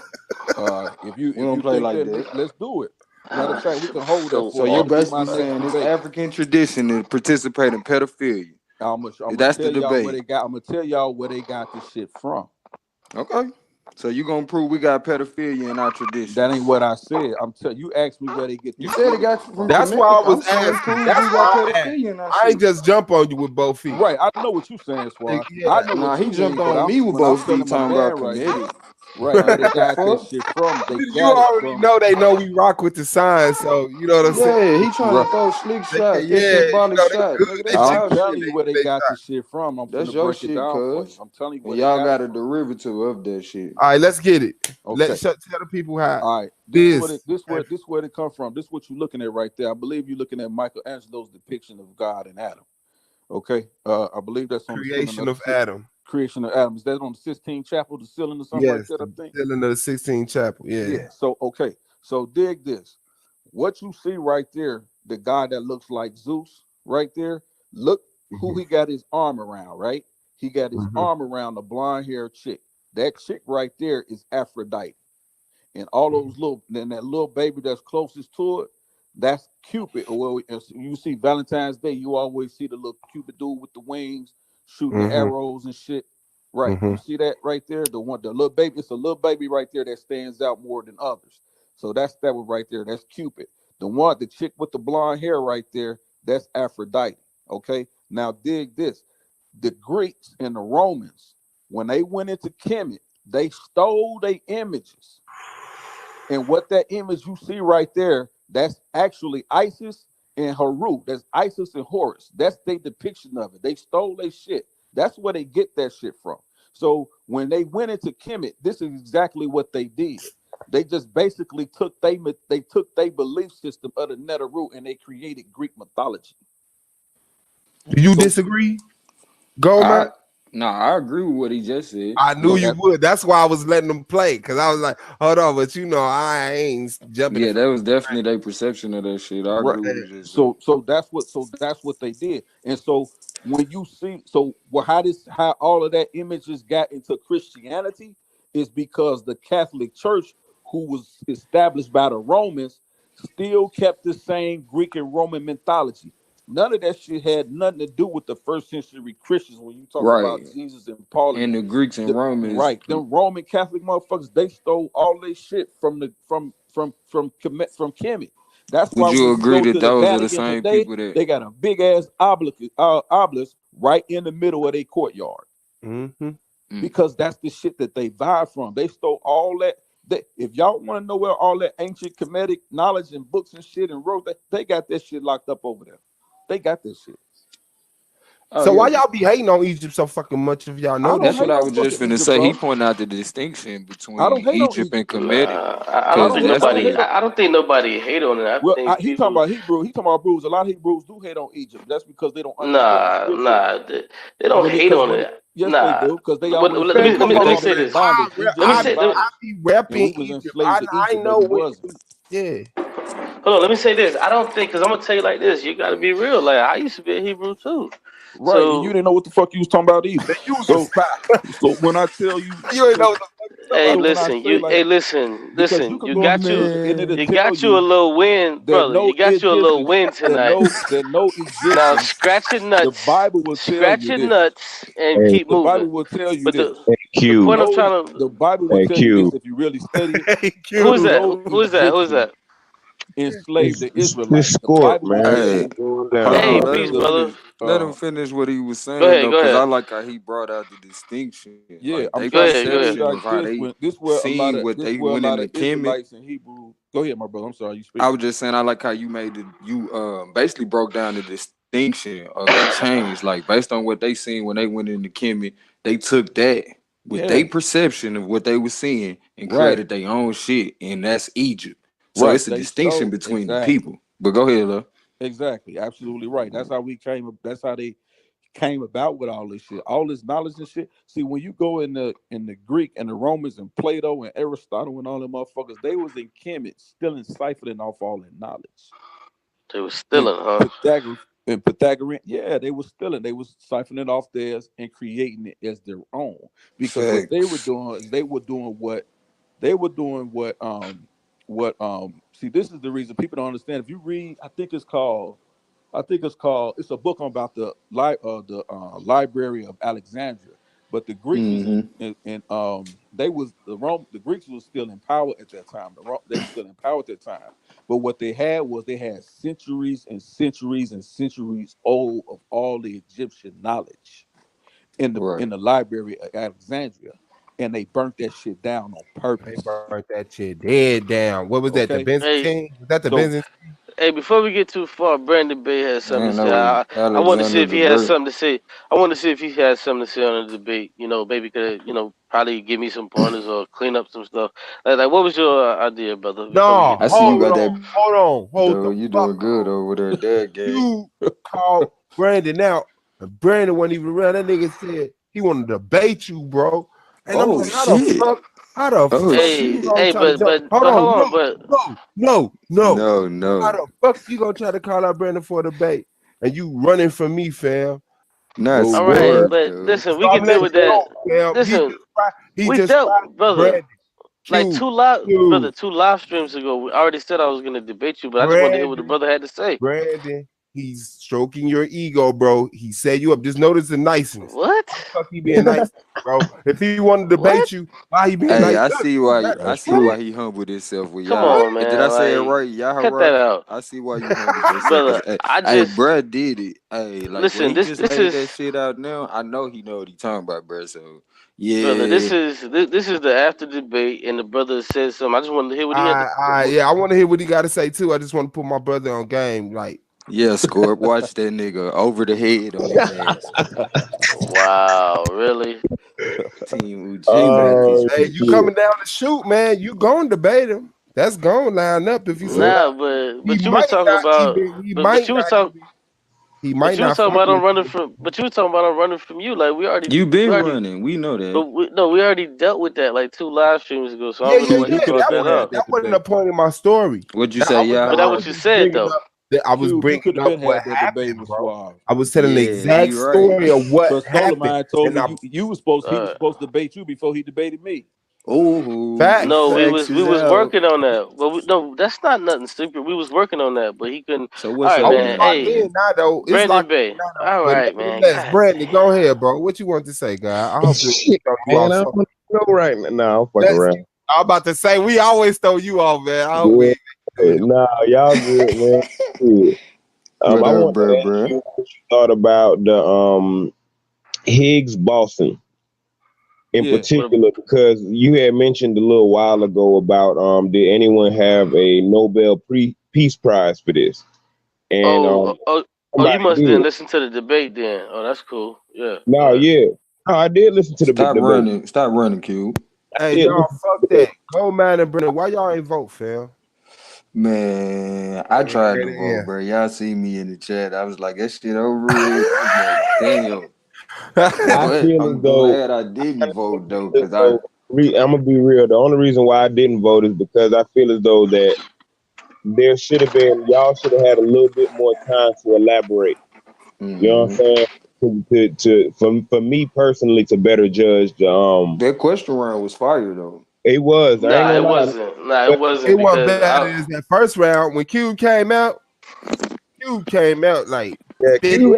If We you don't play think like that, that. let's do it. Matter of fact, we can hold that So for you're that'll be basically my next saying it's debate. African tradition to participate in pedophilia. I'm gonna That's the tell y'all where debate. they got. I'm gonna tell y'all where they got this shit from. Okay. So you gonna prove we got pedophilia in our tradition? That ain't what I said. I'm telling you. Asked me where they get. You this said it shit got from that's why I Kemetic. I'm was saying asking. prove That's we got why I asked. pedophilia in our I ain't shit. just jump on you with both feet. Right. I know what you saying, Swat. Yeah. I know Nah, what he you jumped mean, but on me with when I'm both feet telling my talking man about right Kemetic. here, right where Like they what the got that fuck? shit from, they You got it already from. know they know we rock with the signs, so you know what I'm saying. Yeah, he trying Right. to throw slick They, shots. That yeah, you symbolic know they shot, good. nigga. They That's I'm y'all telling shit. you where they they got shot. this shit from. I'm That's finna your break it shit, down for you. cuz. I'm telling you where And they y'all got it got a from. derivative of that shit. All right, let's get it. Okay. Tell the people how All right, this. this where it come from. This what you're looking at right there. I believe you're looking at Michelangelo's depiction of God and Adam. Okay, I believe that's on the ceiling Creation of of Adam. creation of Adam. Is that on the Sistine Chapel, the ceiling or something like Yes, that? I the think. still in the 16 chapel. Yeah. Yeah. So okay, so dig this. What you see right there, the guy that looks like Zeus, right there. Look who he got his arm around. Right, he got his arm around the blonde haired chick. That chick right there is Aphrodite. And all those little, then that little baby that's closest to it, that's Cupid. Well, you see Valentine's Day, you always see the little Cupid dude with the wings shooting the arrows and shit. Right. You see that right there? The little baby, it's a little baby right there that stands out more than others. So that's that one right there. That's Cupid. The chick with the blonde hair right there, that's Aphrodite. Okay. Now dig this. The Greeks and the Romans, when they went into Kemet, they stole their images. And what that image you see right there, that's actually Isis and Haru. That's Isis and Horus. That's their depiction of it. They stole their shit. That's where they get that shit from. So when they went into Kemet, this is exactly what they did. They just basically took their belief system of the Neteru and they created Greek mythology. Do you disagree, Goldman? I agree with what he just said. I knew you would. That's why I was letting them play, because I was like, hold on, but you know, I ain't jumping. Yeah, that was definitely their perception of that shit. I agree with what you just said. So that's what they did. And so when you see how all of that images got into Christianity is because the Catholic Church, who was established by the Romans, still kept the same Greek and Roman mythology. None of that shit had nothing to do with the first century Christians when you talk about Jesus and Paul and the Greeks and Romans. Right. Them Roman Catholic motherfuckers, they stole all their shit from Kemet. That's why Would you when you agree go that to the those are the Vatican same today, people that they got a big ass obelisk right in the middle of their courtyard. Because that's the shit that they buy from. They stole all that. If y'all want to know where all that ancient Kemetic knowledge and books and shit and wrote that, they got that shit locked up over there. They got this shit. So why y'all be hating on Egypt so fucking much if y'all know That's this? what I was just finna say. He pointed out the distinction between Egypt and Kemetic. I don't think nobody hate on it. Well, think he talking about Hebrew. He talking about Hebrews. A lot of Hebrews do hate on Egypt. That's because they don't understand the scripture. They don't hate on it. Yes, they do, because they always let me say this. Bondage. I be repping we was Egypt. enslaved to I Egypt, know but we when. wasn't. Yeah. hold on. Let me say this. I don't think, because I'm gonna tell you like this. You got to be real. Like I used to be a Hebrew too. Right, and you didn't know what the fuck you was talking about either. You was a So, spy. so when I tell you, You ain't know what the fuck you hey, talking so when I listen. say You, like, hey, listen, because you listen. could go on the scripture and it'll You tell got you a you little win, that brother. You no got you a little Egyptians, win tonight. that no Now Egyptians. scratch your The nuts. Bible will tell Scratch you your this. nuts and Hey, keep The Bible moving. will tell you But this. hey, the Q. point I'm No, trying to the Bible will Hey, tell you this Q. if you really study it. about. Hey, who is Q. that? No Who is that? Who is Egyptian that? enslaved the This Israelites. The Scorp, Bible will man. tell Hey, you. hold Down, Hey, on. bro. Let peace, him brother. finish. Let him finish what he was Go saying ahead. though, Go because I ahead. like how he brought out the distinction, Yeah, like I'm they Go trying to ahead. Go tell you ahead. perception like of how this. they When this where a lot seen of what they went in the Kemet. Israelites and Hebrew. Go ahead, my brother. I'm sorry, you I speaking. was just saying I like how you made it. You basically broke down the distinction of the change, like based on what they seen when they went into Kemet, they took that with Yeah, their perception of what they were seeing and right, created their own shit, and that's Egypt. So right. it's a They distinction show between the exactly, people. But go ahead, love. exactly, absolutely right. That's how we came. That's how they came about with all this shit, all this knowledge and shit. See, when you go in the Greek and the Romans and Plato and Aristotle and all them motherfuckers, they was in Kemet, still siphoning off all that knowledge. They was And stealing, huh? Pythagorean, yeah, they was stealing. They was siphoning off theirs and creating it as their own. Because what they were Facts. doing is they were doing what see, this is the reason people don't understand. If you read, it's a book about the library of Alexandria. But the Greeks was Mm-hmm. the Greeks was still in power at that time. They were still in power at that time. But what they had centuries and centuries and centuries old of all the Egyptian knowledge Right. in the library of Alexandria, and they burnt that shit down on They purpose. burnt that shit dead down. What was that? The Okay, Hey, Byzantine? Was that the so Byzantine? hey. Before we get too far, Brandon Bay has I something to ain't say. know it was I want to see Alexander if the he has Great. something to say. I want to see if he has something to say on the debate. You know, maybe could probably give me some pointers or clean up some stuff. Like what was your idea, brother? Before we No, get I too see far. you hold got on, that hold on, hold though. the You fuck doing good on. over there, Dad gang. You called Brandon out. And Brandon wasn't even around. That nigga said he wanted to debate you, bro. And I'm Oh like, how the shit. fuck? How the Oh fuck you shit. gonna Hey, try to jump? Hold but hold on, on, no, but no, no, no. No, How no. the fuck you gonna try to call out Brandon for a debate? And you running from me, fam. Not oh all right, word. scared, but dude. listen, So we I'm could deal letting with you that. know, fam. Listen, He we just dealt, fried brother. Brandon. Like Q, brother, Q, 2 live streams ago, I already said I was gonna debate you, but I just wanted to hear what the Brandon. brother had to say. Brandon, he's stroking your ego, bro. He set you up. Just notice the niceness. What? Why the fuck he being nice, bro? If he wanted to debate What? you, why he being Hey, nice? I Look, see you why got I That's see true. why he humbled himself with Come Yahweh. on, Did I man. say it Like, right? cut that Yahweh? out, I see why you humbled yourself. Cause brother. I hey, just bruh did it. Hey, like when listen. he just This laid is that shit out now, I know he know what he talking about, bruh. So brother. yeah. This is the after debate, and the brother said something. I just wanted to hear what he had to. yeah, I want to hear what he got to say too. I just want to put my brother on game. Like, Yeah, Scorp, watch that nigga over the head on his ass. Wow, really? Team Uchi got Oh this hey, bitch. you shit. coming down to shoot, man? You going to debate him? That's going to line up if you say Yeah. Nah, he but you was might talking not about, even. He but might you was not talking. even. He But might you was not talking fuck about I'm with running you. from. But you was talking about I'm running from you. Like You we been already. running. We know that. But we already dealt with that like 2 live streams ago. So I Yeah, don't really yeah, know Q, why you you yeah. could brought have That been that wasn't had up. that that wasn't the debate. point of my story. What'd you That say, But that I Yahweh? was what you just said bringing though. up that I was Q, you bringing could have up been what had that debate happened, with bro. Suave. I was telling the Yeah, exact you right. story of what Cause happened, Soleimani told and me I he was Uh, supposed to debate you before he debated me. Oh, the no, facts. facts we is was out. working on that. But no, that's not nothing stupid. We was working on that, but he couldn't. So All what's right, Oh, up it's man. now, locked Hey, gang? in now, though. It's Brandon locked Bay. in now, though. All But right, man. nevertheless, God Brandon, damn. go ahead, bro. What you want to say, guy? I hope you Shit, throw you man. off I something. don't know right now. Nah, I'm fucking Let's. around. I'm about to say we always throw you off, man. I hope we Yeah. ain't throw you. Nah, y'all good, man. Good. What I up, want to ask bruh? you what you thought about the Higgs boson in Yeah. What? particular, because you had mentioned a little while ago about did anyone have a Nobel Peace Prize for this? And Oh, you somebody must did. didn't listen to the debate then. Oh, that's cool. Yeah. No, All right. yeah. No, I did listen to the Stop debate. running. Stop running, Cube. I Hey, did no, listen to fuck the that. debate. Go, man, and Brandon. Why y'all ain't vote, fam? Man, I tried to vote, bro. Y'all see me in the chat. I was like, that shit over with. I was like, damn. I But feel as I'm though glad I didn't vote though, as cause I though I'm gonna be real. The only reason why I didn't vote is because I feel as though that there should have been, y'all should have had a little bit more time to elaborate. You know what I'm saying? For me personally, to better judge the That question round was fire though. it was. I ain't Nah, gonna it lie. wasn't. Nah, it But It wasn't wasn't because bad as that first round when Q came out. Q came out like yeah, spitting.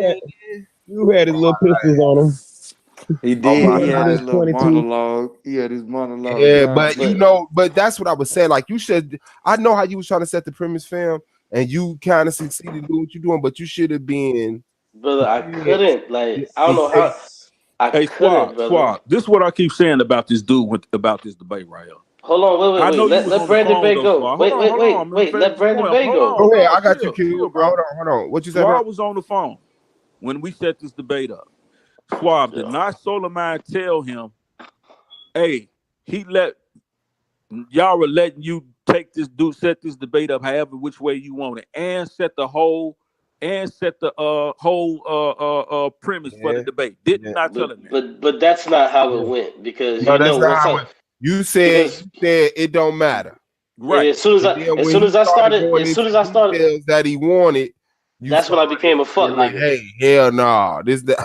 Q had his little pistols on him. He Oh did. my He He had had god. his his little 22. monologue. He had his monologue Yeah, down. but you but know, but that's what I was saying. Like you should. I know how you was trying to set the premise, fam, and you kind of succeeded doing what you're doing, but you should have been brother, I prepared couldn't. Like, just I don't in know how. case. I Hey, couldn't, brother. Swab. This is what I keep saying about this dude about this debate right here. Hold on, wait, I wait, know wait. you Let was let on the Brandon phone Bay though, go. Swab. Hold on, hold on. Let me Wait. finish Let the Brandon point. Bay Hold go. on, Go ahead, no, I got you, chill, Q. chill, bro. Hold on. What you say, bro? Swab was on the phone when we set this debate up. Swab did Yeah. not Soleimani tell him, hey, he let y'all are letting you take this dude, set this debate up however which way you want it, and set the whole premise for the Yeah, debate. Did yeah, not tell him But that. but but that's not how yeah. it went because No, that's not once how I it. You said because it don't matter, Right. as soon as and I then as when soon he as I started started going as soon into as I started details that he wanted, you that's when I started became a fuck being like, nigga. "Hey, hell no, this that."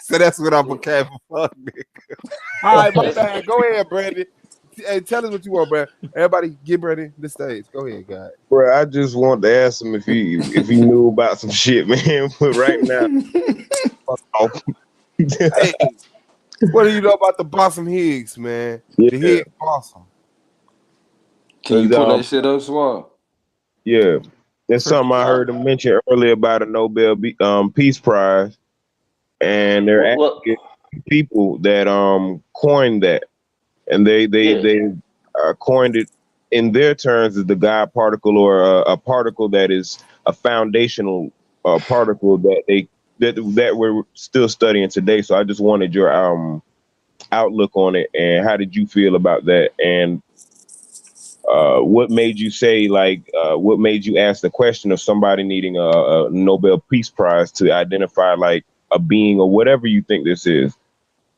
So that's what I became a fuck nigga. All right, my That's bad. Go ahead, Brandon. Hey, tell us what you want, Brandon. Everybody, get Brandon the stage. Go ahead, guys. Bro, I just want to ask him if he knew about some shit, man. But right now, fuck off. Hey, what do you know about the Blossom Higgs, man? The Yeah. Higgs Blossom. Can you 'Cause, pull that shit up, Swab? yeah. There's For something I sure. heard him mention earlier about a Nobel Peace Prize, and they're well, asking people that coined that, and yeah. they coined it in their terms as the God particle, or a particle that is a foundational particle that we're still studying today. So I just wanted your outlook on it, and how did you feel about that, and what made you say, like, what made you ask the question of somebody needing a Nobel Peace Prize to identify like a being or whatever you think this is?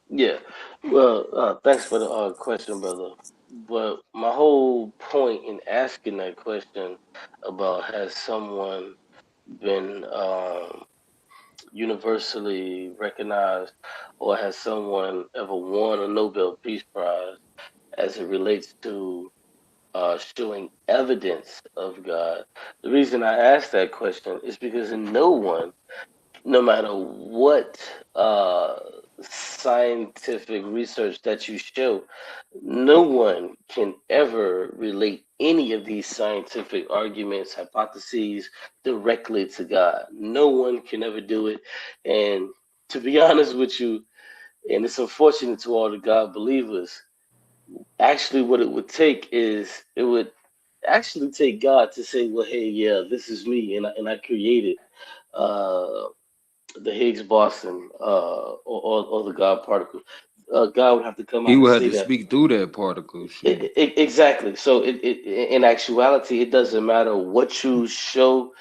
Yeah. Well, thanks for the question, brother. But my whole point in asking that question about has someone been universally recognized or has someone ever won a Nobel Peace Prize as it relates to showing evidence of God. The reason I asked that question is because no one, no matter what scientific research that you show, no one can ever relate any of these scientific arguments, hypotheses directly to God. No one can ever do it. And to be honest with you, and it's unfortunate to all the God believers, actually, what it would take is it would actually take God to say, well, hey, yeah, this is me, and I created uh, the Higgs boson or the God particle. God would have to come He out and would have say to that. speak through that particle shit. Exactly. So in actuality, it doesn't matter what you show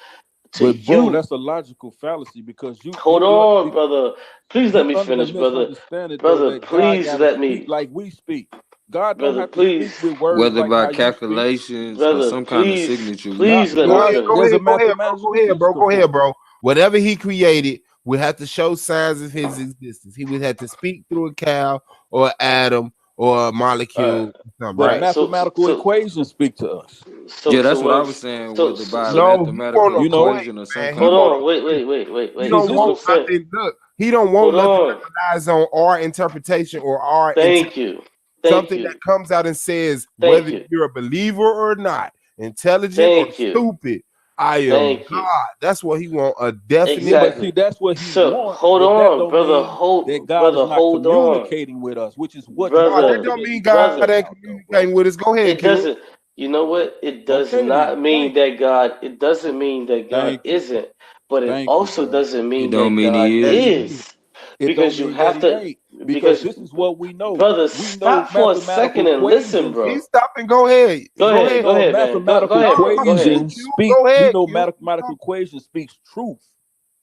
to But bro, you. that's a logical fallacy because Hold on, brother. Please let you me under the finish, brother. misunderstanding though Brother, that God please gotta let speak me. like we speak. God don't Brother, have to speak please. with words Whether like by how you speak. calculations or Brother, some kind of please, signature, we please let Go me God, ahead, go finish. there's a ahead, go ahead, bro. Go mathematical ahead, bro. physical Go ahead, for it. bro. Whatever he created would have to show signs of his existence. He would have to speak through a cow or an atom or a All right, molecule or something, But right? mathematical equations speak to us. yeah, that's so what I what? was saying. So Whether so, by a so No, he want mathematical a You know, point, equation or some man. He kind hold of. want on, a point. wait. He see don't This is this what is I'm want saying. nothing. Look, he don't want Hold nothing on. that relies on our interpretation or our intent. Thank you. Thank Something that you. comes out and says Thank whether you. you're a believer or not, intelligent or Thank you. stupid. I am Thank you. God. That's what he want. A definite. but see Exactly. that's what he So want, hold but that on, don't brother. mean that Hold, God is brother. not Hold on, communicating with us, which is what No, you that want brother. to don't be mean God talking Brother. ain't about though, bro. communicating with us. Go ahead, It Q. doesn't. You know what? It does Okay then. not mean Thank you. that God. It doesn't mean that God Thank you. isn't. But it Thank you, also bro. doesn't It mean don't that mean God he Yes, is. it do. is, It don't because you mean that have he to. ain't. Because Because this is what we know. brother, We know stop for a mathematical second and listen, equations. He bro. stopping. Go ahead. Go ahead. Go ahead, man. Go Mathematical ahead, No, bro. go Go ahead. ahead, equations Q. speak. Go We ahead, know Q. mathematical equation speaks truth.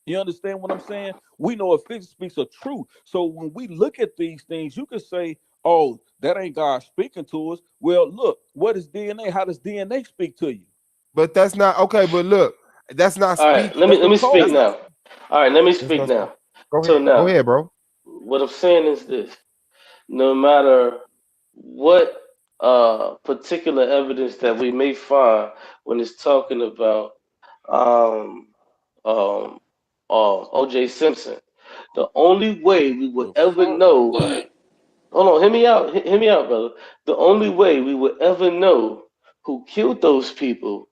You understand what I'm saying? We know if physics speaks of truth. So when we look at these things, you can say, "Oh, that ain't God speaking to us." Well, look, what is DNA? How does DNA speak to you? But that's not okay. But look, that's not All right, speaking. let me speak That's not. now. All right, let me That's speak not speaking. now. Go So ahead. Go now, ahead, bro. what I'm saying is this: no matter what particular evidence that we may find when it's talking about um, um, O.J. Simpson, the only way we would The ever fuck? know. Hold on, hear me out. Hear me out, brother. The only way we would ever know who killed those people,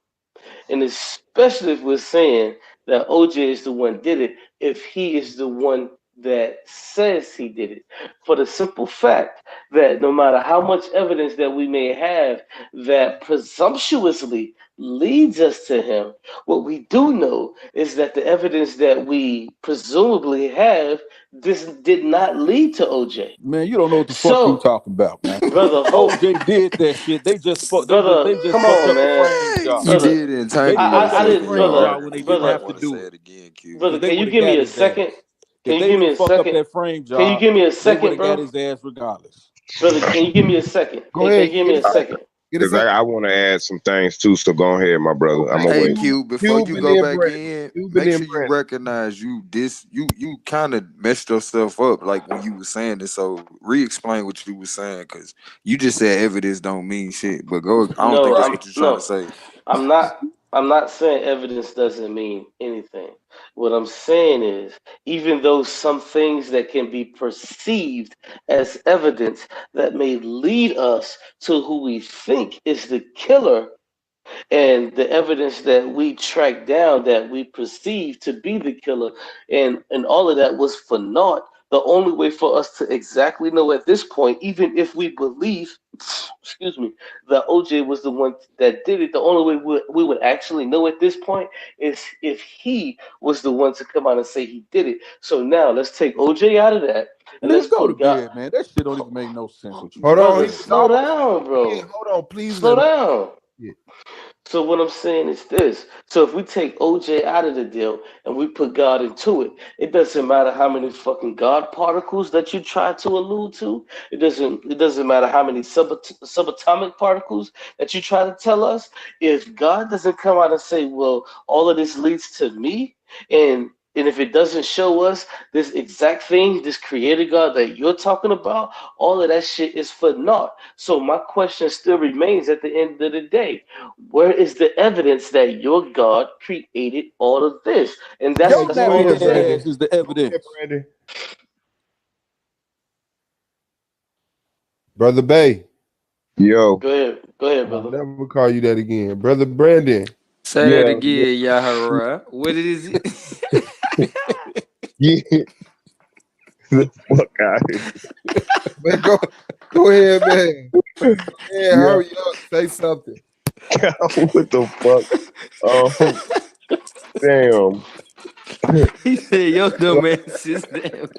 and especially if we're saying that OJ is the one did it, if he is the one that says he did it. For the simple fact that no matter how much evidence that we may have that presumptuously leads us to him, what we do know is that the evidence that we presumably have this did not lead to OJ. Man, you don't know what the fuck you So, talking about, man. brother, hope, OJ did that shit. They just fuck. brother, They just come fucked on, up the man, frame job. You brother. did They entitle didn't fuck I up the yourself, didn't, frame bro. brother, job when they You didn't might brother, have to want to say do it it again, Q. because brother. they Can would you have give me got a his second? ass. If Can you they give me didn't a fuck up second? that frame Can you job, give me a they would second, have got bro? his ass regardless. Brother, can you give me a second? Go Can ahead. you give me Get a a second. second? Get a Because second. I want to add some things too. So go ahead, my brother. I'm Okay. gonna Hey wait. Q, before Cube you and go then back Brandon. in, Cube and make then sure you Brandon. recognize you kind of messed yourself up like when you were saying it. So re-explain what you were saying because you just said evidence don't mean shit. But go, I don't think No, that's I'm what you're trying to no, say. I'm not. I'm not saying evidence doesn't mean anything. What I'm saying is, even though some things that can be perceived as evidence that may lead us to who we think is the killer, and the evidence that we tracked down that we perceived to be the killer, and all of that was for naught. The only way for us to exactly know at this point, even if we believe, excuse me, that OJ was the one that did it, the only way we would actually know at this point is if he was the one to come out and say he did it. So now let's take OJ out of that and let's Man, go to put God. bed, man. That shit don't even make no sense what you Hold just on. He Brother, said, was man. slow almost down, in. bro. Hold on. Please let Slow him. down. Yeah. So what I'm saying is this. So if we take OJ out of the deal and we put God into it, it doesn't matter how many fucking God particles that you try to allude to. It doesn't matter how many subatomic particles that you try to tell us. If God doesn't come out and say, well, all of this leads to me, and if it doesn't show us this exact thing, this creator God that you're talking about, all of that shit is for naught. So my question still remains at the end of the day, where is the evidence that your God created all of this? And Hey, Your that's go all nappy I'm ahead, head saying. Brandon. ass is the Go ahead, evidence. Brandon. Brother Bay. Yo, Go ahead, I'll brother. never call you that again. Brother Brandon. Say that yeah, again, Yahara. What is it? yeah. The fuck out of here. Man, go ahead, man. Yeah, Yeah, hurry up. Say something. what the fuck? Um, damn, He said your dumb ass is that.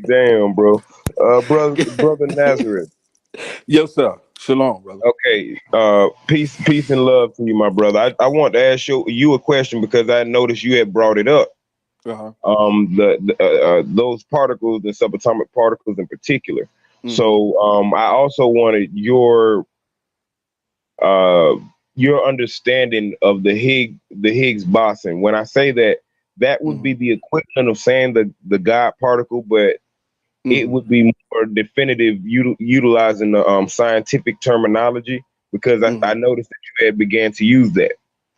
damn, bro. Brother Nazareth. Yes, sir. Shalom, brother. Okay. Peace and love to you, my brother. I want to ask you a question because I noticed you had brought it up. Uh-huh. Those particles and subatomic particles in particular. Mm-hmm. So I also wanted uh your understanding of the Higgs boson. When I say that, that would Mm-hmm. be the equivalent of saying the God particle, but it Mm-hmm. would be more definitive utilizing the scientific terminology because I Mm-hmm. noticed that you had began to use that.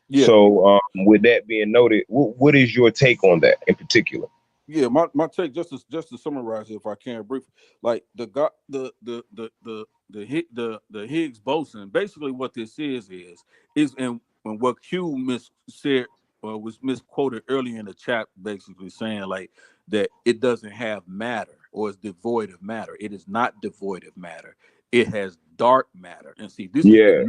Yeah. So with that being noted, what is your take on that in particular? Yeah, my take just to summarize it, if I can briefly, like the God, the Higgs boson. Basically, what this is and what Q mis said was misquoted earlier in the chat, basically saying like that it doesn't have matter or is devoid of matter. It is not devoid of matter. It has dark matter. And see, Yeah,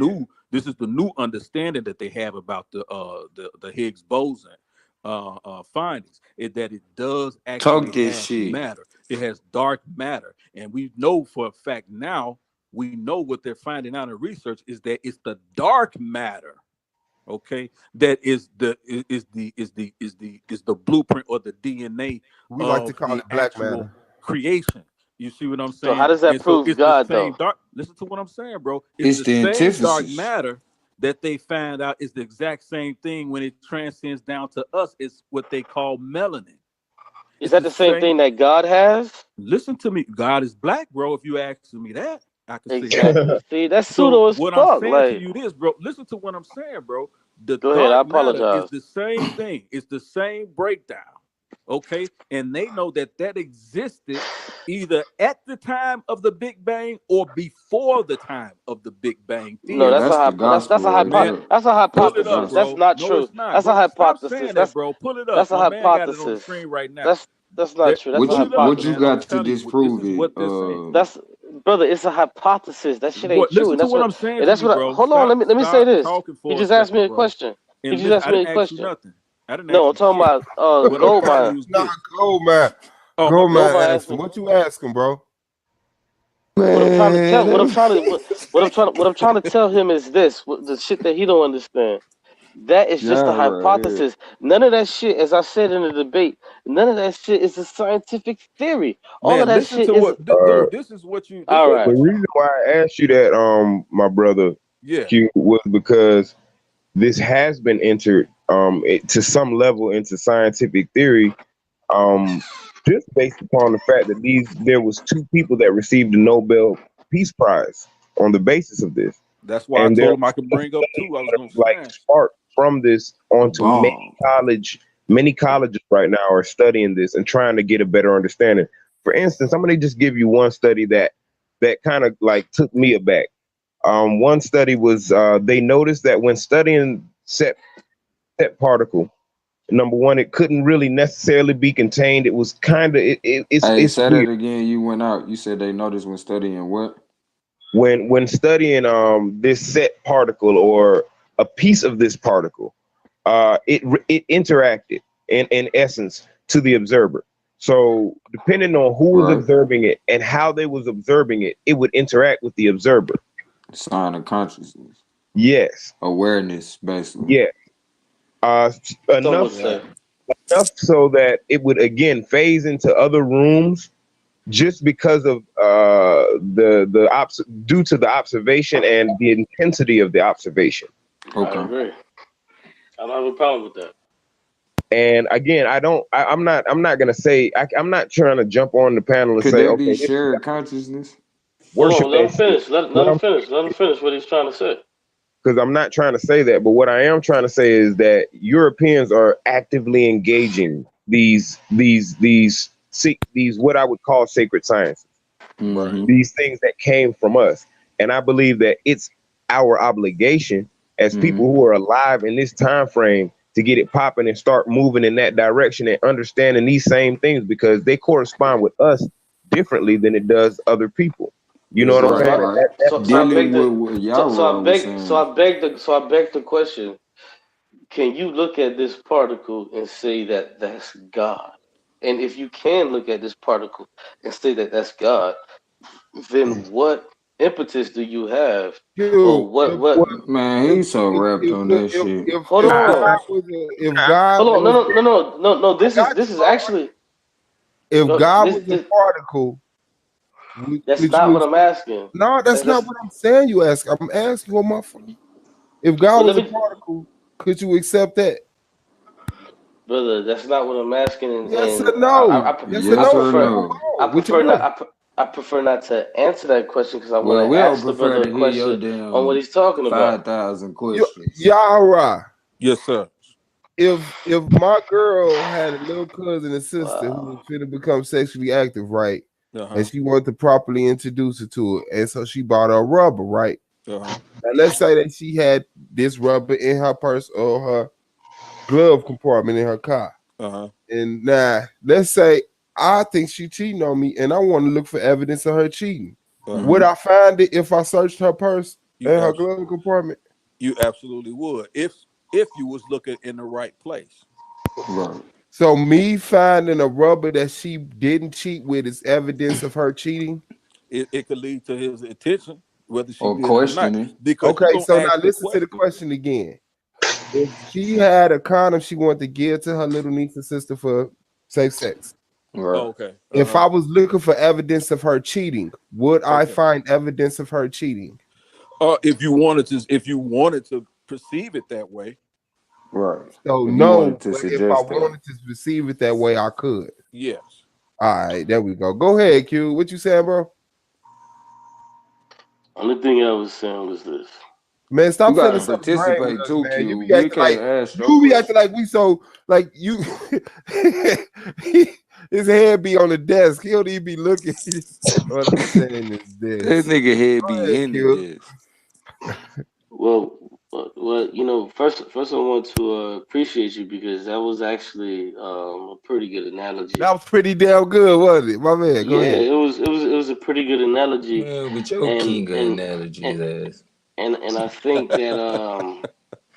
this is the new understanding that they have about the Higgs boson findings is that it does Talk actually this have shit. matter. It has dark matter, and we know for a fact now. We know what they're finding out in research is that it's the dark matter, okay, that is the blueprint or the DNA We like to of call the it black actual matter. creation. You see what I'm So how saying? does that And so prove it's the God same though? dark. Listen to what I'm saying, bro. It's It's the the same dark antithesis. matter that they find out is the exact same thing when it transcends down to us. It's what they call melanin. Is that the same thing that God has? Listen to me. God is black, bro. If you ask me that, I can say that. Exactly. See, that's So pseudo as what I'm fuck. saying to Like, you this, bro. Listen to what I'm saying, bro. The go ahead. I dark matter is apologize. the same thing. It's the same breakdown. Okay, and they know that that existed either at the time of the Big Bang or before the time of the Big Bang No, Yeah, theory. that's that's the that's gospel a right Man, there. that's a pull That's the it up, hypothesis. That's gospel. bro. not No, true. it's not, That's a bro. Stop hypothesis. saying that, bro. Pull it up. That's a My man got it on the hypothesis. screen right now. That's not true. That's a What Pull you it up, what you hypothesis. man. I'm got to telling you, this disprove is it? what they're saying. That's brother. It's a hypothesis. That shit ain't What? true. Listen to what I'm saying And to that's you, what. bro. Hold on. Stop, Let me say stop this. talking He for a just asked me second, a bro. question. He And just listen, asked I me a didn't ask you question. nothing. I didn't No, ask I'm you talking shit. about What I'm Gold telling Mine. you is Nah, this. go man. Oh, my Go bad. Gold man. Mine Ask asked him. me What you asking, bro? what I'm trying to tell. Man, What I'm trying to tell him is this. The shit that he don't understand. That is just a y'all right here. hypothesis. None of that shit, as I said in the debate, none of that shit is a scientific theory. All of Man, that listen shit to is what, dude. This is what you. This all is The right. what you. reason why I asked you that, my brother Yeah, Q, was because this has been entered to some level into scientific theory, just based upon the fact that there was two people that received the Nobel Peace Prize on the basis of this, that's why I and there told him I was could a bring up study two. I was that gonna was like smash. sparked from this A onto bomb. many colleges right now are studying this and trying to get a better understanding. For instance, I'm gonna just give you one study that kind of like took me aback. One study was they noticed that when studying set particle, number one, it couldn't really necessarily be contained. It was kind of Hey, it's say weird that again. You went out. You said they noticed when studying what? when studying this set particle or a piece of this particle. It interacted in essence to the observer. So depending on who was Right. observing it and how they was observing it, it would interact with the observer. Sign of consciousness. Yes, Awareness, basically. yeah. Uh, Some enough would say. so that it would again phase into other rooms just because of due to the observation and the intensity of the observation. I Okay. agree. I don't have a problem with that. And again, I'm not gonna say I'm not trying to jump on the panel and Could say, that be okay, this is shared consciousness? Hold worship on, let him that shit. finish. Let What him I'm finish. Let him finish what he's trying to say. Because I'm not trying to say that, but what I am trying to say is that Europeans are actively engaging these what I would call sacred sciences, Right. Mm-hmm. these things that came from us. And I believe that it's our obligation as Mm-hmm. people who are alive in this time frame to get it popping and start moving in that direction and understanding these same things because they correspond with us differently than it does other people. You know Yes, what I'm sir. Right, saying? right. So I Dealing beg with the what Yahweh was saying. so I beg the question. Can you look at this particle and say that that's God? And if you can look at this particle and say that that's God, then what impetus do you have, or You what? Man, if he's so wrapped on that shit. Hold if on, God was if God hold on. was No. I This is got this you, is bro. actually If no. God This was a this particle, that's could not you what I'm asking. no, that's not That's what I'm saying. You ask. I'm asking you, motherfucker. If God but was let a me, particle, could you accept that? brother. That's not what I'm asking, Yes and or no? Yes or I Yes no? or Come prefer no? on. Which one? I prefer not to answer that question because I want Well, to we don't ask the prefer brother to a hear your question on what damn he's talking about. 5,000 questions. Yara. Yes, sir. If my girl had a little cousin and sister who Wow. was finna become sexually active, right? And Uh-huh. she wanted to properly introduce her to it. And so she bought her a rubber, right? Uh-huh. Now let's say that she had this rubber in her purse or her glove compartment in her car. Uh-huh. And now let's say I think she cheating on me and I want to look for evidence of her cheating. Uh-huh. Would I find it if I searched her purse You and her abs- glove compartment? you absolutely would if you was looking in the right place. Right. So me finding a rubber that she didn't cheat with is evidence of her cheating. It could lead to his attention, whether she Or did it or not, questioning. because you're Okay, gonna so now ask the listen to the question. question again. If she had a condom she wanted to give to her little niece and sister for safe sex, Right. Oh, okay. if Uh-huh. I was looking for evidence of her cheating, would I Okay. find evidence of her cheating? If you wanted to perceive it that way. Right. So If you wanted no, to but if I suggest that. wanted to receive it that way, I could. Yes. All right, there we go. Go ahead, Q. What you saying, bro? Only thing I was saying was this. Man, You stop gotta feeling so great with participate us, too, man. You Q. be We acting like can't ask your question. we so like you. His head be on the desk. He don't even be looking. What I'm saying is That this. nigga head Go be ahead, in the Q. disc. Well, first I want to appreciate you because that was actually a pretty good analogy. That was pretty damn good, wasn't it, my man? Go Yeah, ahead. it was a pretty good analogy, Man, with your and king of and analogies and ass. and I think that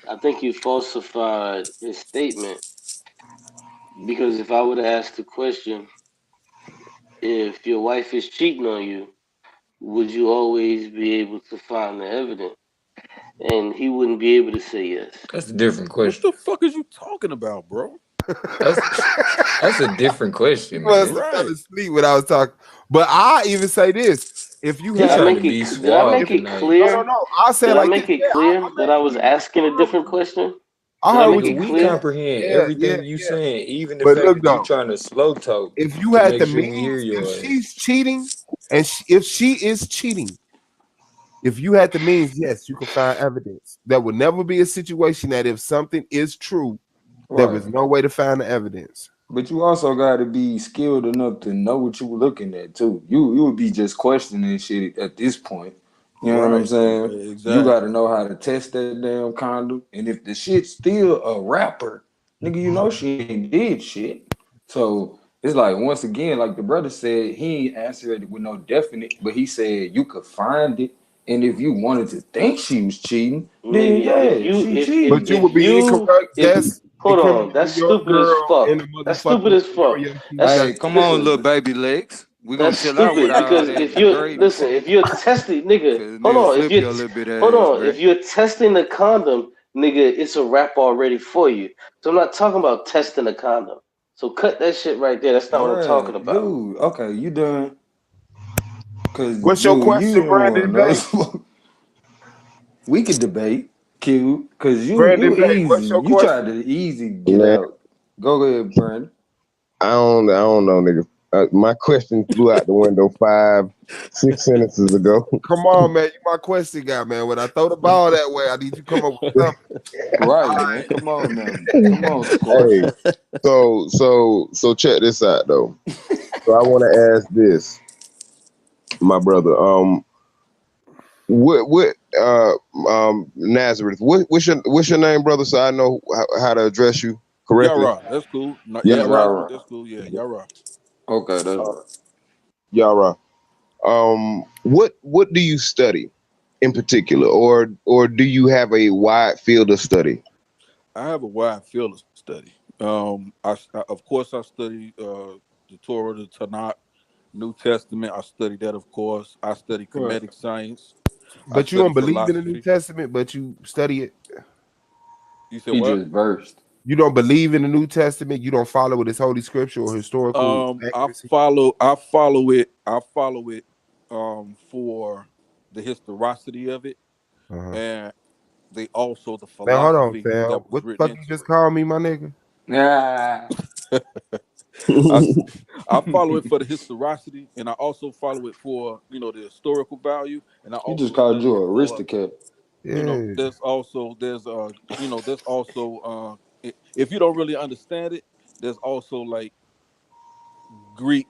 I think you falsified his statement because if I would have asked the question, if your wife is cheating on you, would you always be able to find the evidence? And he wouldn't be able to say yes. That's a different What question. the fuck is you talking about, bro? That's that's a different You question, must man. have fell Right. asleep when I was talking. But I even say this: if you He Did I have trying to make be it? Did I suave if make it tonight. clear? I say it Did I like this. make it Yeah, I clear that I was asking a heard different what you question? I Did I heard make what Nigga, you it we clear? comprehend yeah, yeah, everything you yeah. saying, even the But fact look that you though, trying to slow talk if you to had make the sure we hear means, if your ass. she's cheating, and if she is cheating, if you had the means, yes, you can find evidence. There would never be a situation that if something is true, there Right. is no way to find the evidence. But you also got to be skilled enough to know what you looking at too. You would be just questioning shit at this point. You know what I'm Right. saying? You got to Exactly. know how to test that damn condom. And if the shit's still a rapper, nigga, you know she ain't did shit. So it's like once again, like the brother said, he ain't answered it with no definite, but he said you could find it. And if you wanted to think she was cheating, then Nigga, if yeah, you she if if But cheating. you if would be you incorrect. if That's hold on, that's incriminating your stupid as girl in fuck. the That's motherfucking stupid as fuck. scenario she That's Hey, got. come on, little listen. baby legs. We gonna That's chill out with stupid all because that if you degrading listen, shit. if you're testing, nigga, Cause hold nigga on. flip your little bit Hold ass, on, bro. if you're testing the condom, nigga, it's a wrap already for you. So I'm not talking about testing the condom. So cut that shit right there. That's not what I'm talking Bruh, about. dude, okay, you done? Cause What's your dude, you question, don't want Brandon no Bay? smoke. We could debate, Q. Cause you Brandon Bay, what's easy. your You tried question? to easy get Man, out. Go ahead, Brandon. I don't know, nigga. My question flew out the window 5, 6 sentences ago. Come on, man. You my question guy, man. When I throw the ball that way, I need you to come up with something. Right, All man. right. Come on now. Come on, Scorch. Hey, so check this out though. So I want to ask this, my brother. What Nazareth? What's your name, brother? So I know how to address you correctly. Yara. That's cool. Yeah, Yara, Nazareth. Yara. That's cool. Yeah, Yara. Okay, that's right. Yara. What do you study in particular, or do you have a wide field of study? I have a wide field of study. Of course, I study the Torah, the Tanakh, New Testament. I study that, of course. I study Right. comedic science. I But you study don't believe in the New philosophy. Testament, but you study it. You said He what? just versed. You don't believe in the New Testament. You don't follow with its holy scripture or historical I accuracy. follow. I follow it. I follow it for the historicity of it, Uh-huh. and they also the Man, hold on, philosophy fam. that was What the written fuck you into just called me, my nigga? Nah. it. I I follow it for the historicity, and I also follow it for the historical value, and I He just also called study you it a for aristocrat. Yeah. there's also if you don't really understand it, there's also like Greek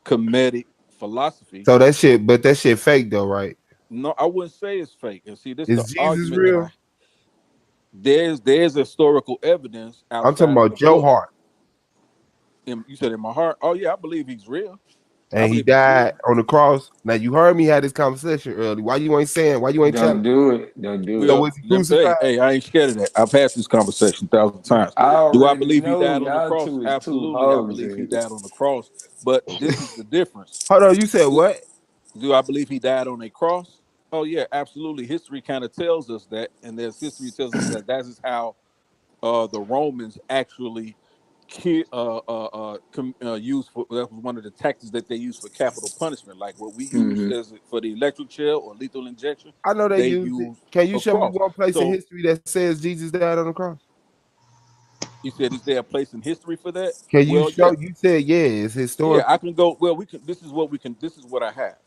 comedic philosophy. So that shit, but that shit fake though, right? No, I wouldn't say it's fake. And see, this is the Is Jesus argument that real? there's historical evidence I'm talking outside of the about Joe book. Hart. You said in my heart. Oh yeah, I believe he's real. I And he believe he's died real. on the cross. Now you heard me had this conversation early. Why you ain't saying? Why you ain't telling? Don't do it. Don't do So it. Well, was he let me crucified? hey, I ain't scared of that. I've had this conversation 1,000 times. I Do I already believe he know died on the y'all cross? two is two Absolutely, I hoes believe he in it. died on the cross. But this is the difference. Hold on, you said what? Do I believe he died on a cross? Oh yeah, absolutely. History kind of tells us that, and there's history tells us that that is how the Romans actually used for, that was one of the tactics that they used for capital punishment, like what we use Mm-hmm. as for the electric chair or lethal injection. I know they They used it. use Can you a show me cross. one place in So history that says Jesus died on the cross? you said, is there a place in history for that? Can you Well, show? yeah, You said yeah, it's yeah. I historical. can go. Well, we can. This is what we can. This is what I have.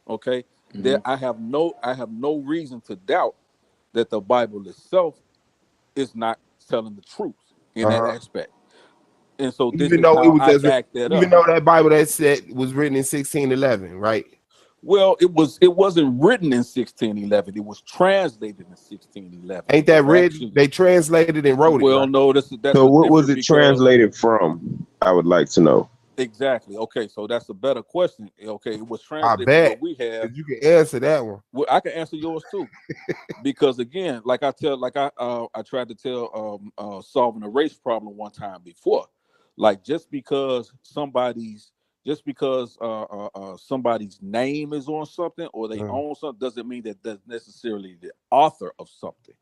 Okay, Mm-hmm. I have no reason to doubt that the Bible itself is not telling the truth in Uh that huh. aspect. And so this Even is though it how was I just, back that even up. though that Bible that said was written in 1611, right? Well, it wasn't written in 1611. It was translated in 1611. Ain't The that written? actual, They translated and wrote it, well, right? no, that's So a what was different it because translated from? I would like to know. exactly. Okay, so that's a better question. Okay, it was I translated from bet what we have. if you can answer that one. Well, I can answer yours too. Because again, I tried to tell solving a race problem one time before, like just because somebody's name is on something or they Uh, own something doesn't mean that that's necessarily the author of something.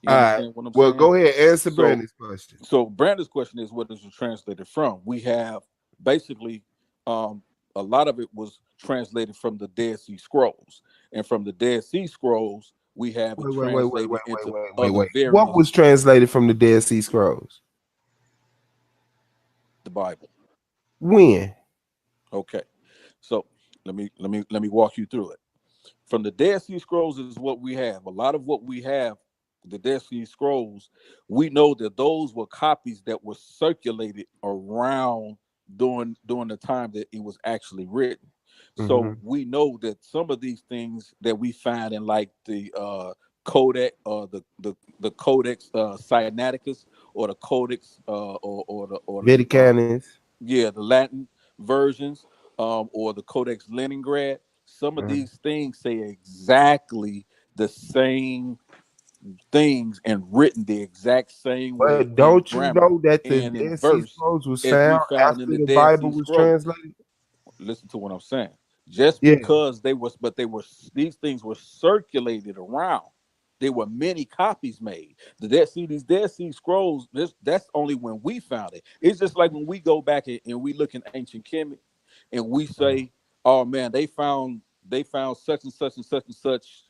You all right. understand what I'm Well, saying? go ahead. Answer So Brandon's question. Brandon's question is, what is it translated from? We have basically um, a lot of it was translated from the Dead Sea Scrolls, and from the Dead Sea Scrolls, we have it translated into other Wait. What various was translated from the Dead Sea Scrolls? the Bible. When? Okay, so let me walk you through it. From the Dead Sea Scrolls is what we have. A lot of what we have, the Dead Sea Scrolls, we know that those were copies that were circulated around during the time that it was actually written. Mm-hmm. So we know that some of these things that we find in like the Codex the Codex Sinaiticus or the Codex or the Vaticanus. yeah, the Latin versions, or the Codex Leningrad. Some of these things say exactly the same things and written the exact same way But in don't you grammar know that the and in Dead Sea verse Scrolls was as we found found in after the the Dead Bible Sea was Scrolls. translated? Listen to what I'm saying. Just Yeah. because they were these things were circulated around. There were many copies made. These Dead Sea Scrolls, that's only when we found it. It's just like when we go back and we look in ancient Kemet and we say, oh man, they found such and such and such and such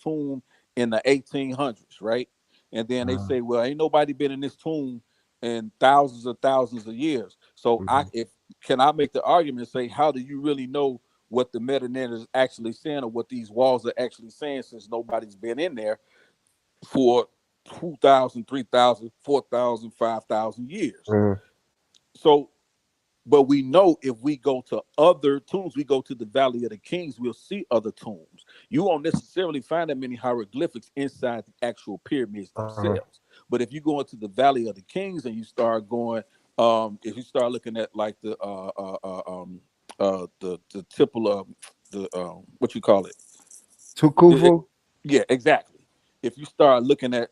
tomb in the 1800s, right? And then they say, well, ain't nobody been in this tomb in thousands of years. So Mhm. if can I make the argument and say, how do you really know what the meta is actually saying or what these walls are actually saying since nobody's been in there for 2,000, 3,000, 4,000, 5,000 years? Mhm. So, but we know if we go to other tombs, we go to the Valley of the Kings, we'll see other tombs. You won't necessarily find that many hieroglyphics inside the actual pyramids themselves. But if you go into the Valley of the Kings and you start going, if you start looking at like the temple of the what you call it, Tukufu. yeah, exactly. If you start looking at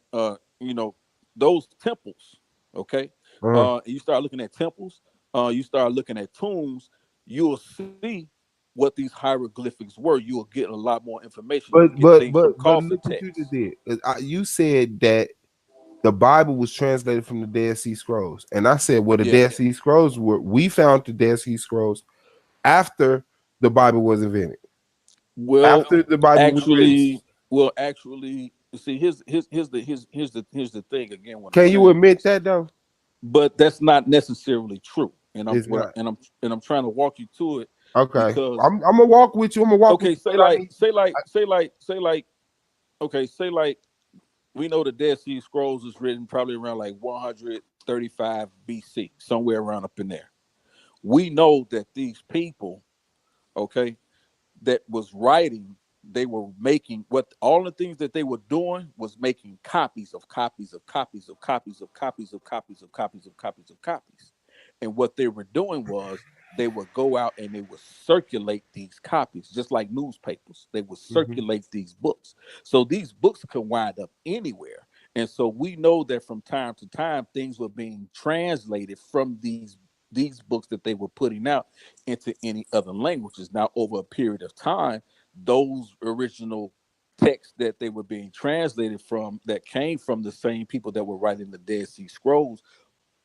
you know, those temples, okay, and you start looking at temples, you start looking at tombs, you'll see what these hieroglyphics were. You'll get a lot more information. You'll get things from But coffin look what you just texts. did. You said that the Bible was translated from the Dead Sea Scrolls, and I said, well, the Yeah. Dead Sea Scrolls were. We found the Dead Sea Scrolls after the Bible was invented. Well, After the Bible was written. actually, see, here's the thing again. What I'm Can you saying admit is, that though? but that's not necessarily true. And It's not. I'm trying to walk you to it Okay. because I'm gonna walk with you. I'm gonna walk with okay, you, but I need okay, say like we know the Dead Sea Scrolls is written probably around like 135 BC, somewhere around up in there. We know that these people, okay, that was writing, they were making what all the things that they were doing was making copies of copies of copies of copies of copies of copies of copies of copies of copies. And what they were doing was they would go out and they would circulate these copies, just like newspapers. They would Mhm. circulate these books. So these books can wind up anywhere. And so we know that from time to time, things were being translated from these books that they were putting out into any other languages. Now, over a period of time, those original texts that they were being translated from, that came from the same people that were writing the Dead Sea Scrolls,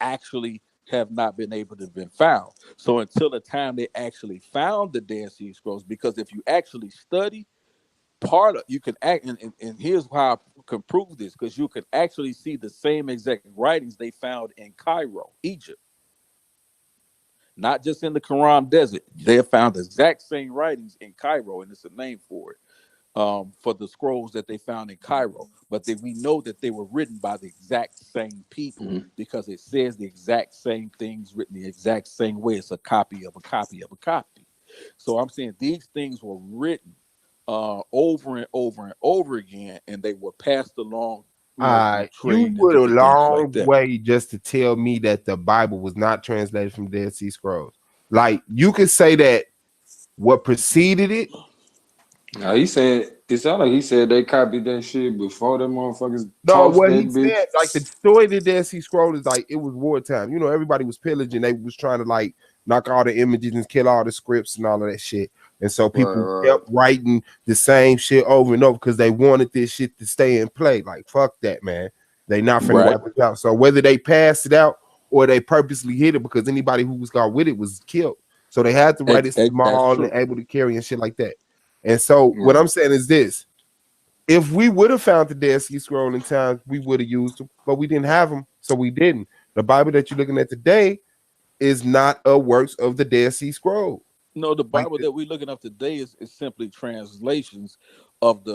actually have not been able to been found. So until the time they actually found the Dead Sea Scrolls, because if you actually study part of, you can act, and here's how I can prove this, because you can actually see the same exact writings they found in Cairo, Egypt, not just in the Quran Desert. They have found the exact same writings in Cairo, and it's a name for it. For the scrolls that they found in Cairo, but we know that they were written by the exact same people because it says the exact same things written the exact same way. It's a copy of a copy of a copy. So I'm saying these things were written over and over and over again, and they were passed along, through You trade and went a different things like long that. way just to tell me that the Bible was not translated from Dead Sea Scrolls. Like, you could say that what preceded it. Now he said it sounded like he said they copied that shit before them motherfuckers No, tossed what that he bitch. said, like the story of the Dead Sea Scroll is like it was wartime. You know, everybody was pillaging. They was trying to like knock all the images and kill all the scripts and all of that shit. And so people kept writing the same shit over and over because they wanted this shit to stay in play. Like, fuck that, man. They not finna wipe it out. So whether they passed it out or they purposely hid it, because anybody who was got with it was killed. So they had to write it small and able to carry and shit like that. And so what I'm saying is this. If we would have found the Dead Sea Scroll in time, we would have used them, but we didn't have them, so we didn't. The Bible that you're looking at today is not a works of the Dead Sea Scroll. No, the Bible that we're looking up today is simply translations of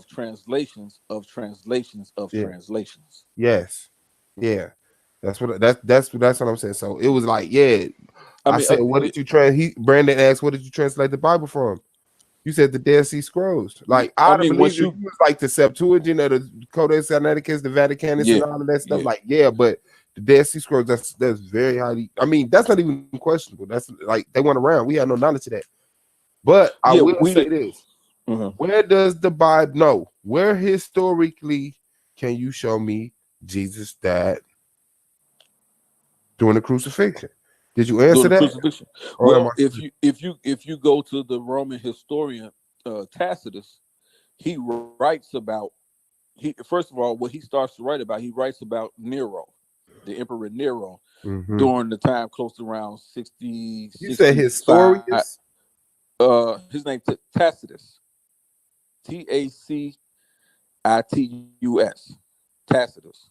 translations of translations of translations. Yes, yeah, that's what I'm saying. So it was like, I said, what did you Brandon asked, what did you translate the Bible from? You said the Dead Sea Scrolls. Like, I believe it was like the Septuagint or the Codex Sinaiticus, the Vaticanus, and all of that stuff. Like, but the Dead Sea Scrolls, that's very highly. I mean, that's not even questionable. That's like they went around. We had no knowledge of that. But I will say this: where does the Bible know? Where historically can you show me Jesus died during the crucifixion? Did you answer that? Crucifixion. Well, if you go to the Roman historian Tacitus, he writes about first of all, what he starts to write about, he writes about Nero, the Emperor Nero, during the time close to around 60. You said historians? His name Tacitus, Tacitus, Tacitus.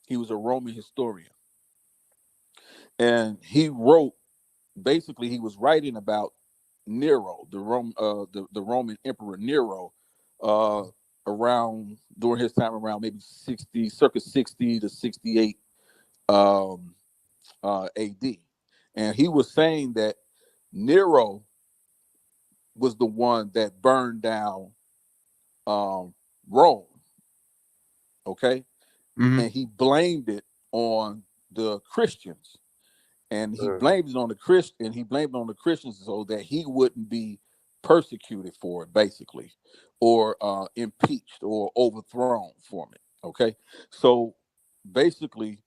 He was a Roman historian. And he wrote, basically, he was writing about Nero, the Roman Emperor Nero, around during his time around maybe circa 60 to 68 AD. And he was saying that Nero was the one that burned down Rome. Okay. And he blamed it on the Christians. And he blamed it on the Christians so that he wouldn't be persecuted for it, basically, or impeached or overthrown from it. Okay. So basically,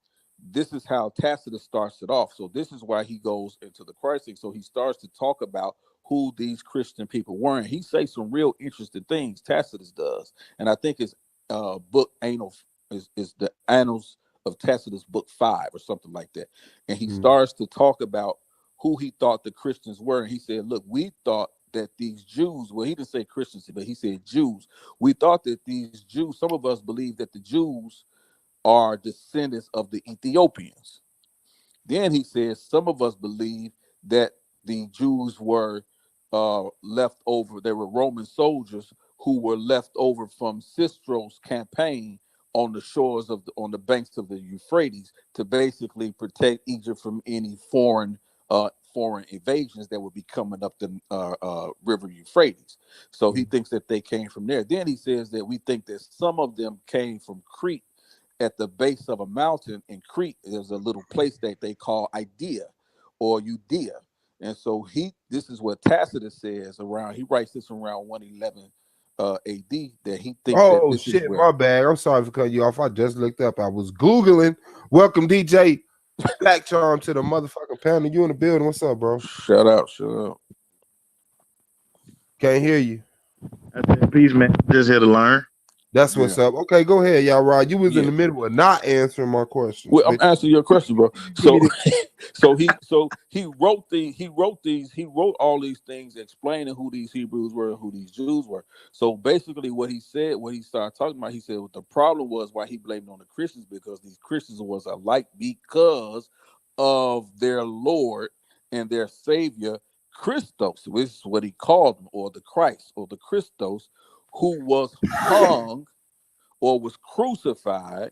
this is how Tacitus starts it off. So this is why he goes into the Christ thing. So he starts to talk about who these Christian people were. And he says some real interesting things, Tacitus does. And I think his book is the Annals of Tacitus, book 5 or something like that. And he starts to talk about who he thought the Christians were. And he said, look, we thought that these Jews, well, he didn't say Christians, but he said Jews. We thought that these Jews, some of us believe that the Jews are descendants of the Ethiopians. Then he says some of us believe that the Jews were left over. They were Roman soldiers who were left over from Cistro's campaign on the shores of on the banks of the Euphrates to basically protect Egypt from any foreign invasions that would be coming up the river Euphrates. So he thinks that they came from there. Then he says that we think that some of them came from Crete. At the base of a mountain in Crete, there's a little place that they call Idea or Judea. And so this is what Tacitus says around, he writes this around 111 AD, that he thinks that this is where. My bad. I'm sorry for cutting you off. I just looked up. I was Googling. Welcome, DJ Black Charm, to the motherfucking panel. You in the building. What's up, bro? Shut up. Can't hear you. I said, peace, man. Just here to learn. That's what's up. Okay, go ahead, y'all. Rod, you was in Yeah. the middle of not answering my question. Well, I'm answering your question, bro. Give me So he wrote all these things explaining who these Hebrews were and who these Jews were. So basically, what he said, what he started talking about, he said what the problem was why he blamed on the Christians, because these Christians was alike because of their Lord and their Savior Christos, which is what he called him, or the Christ, or the Christos, who was hung or was crucified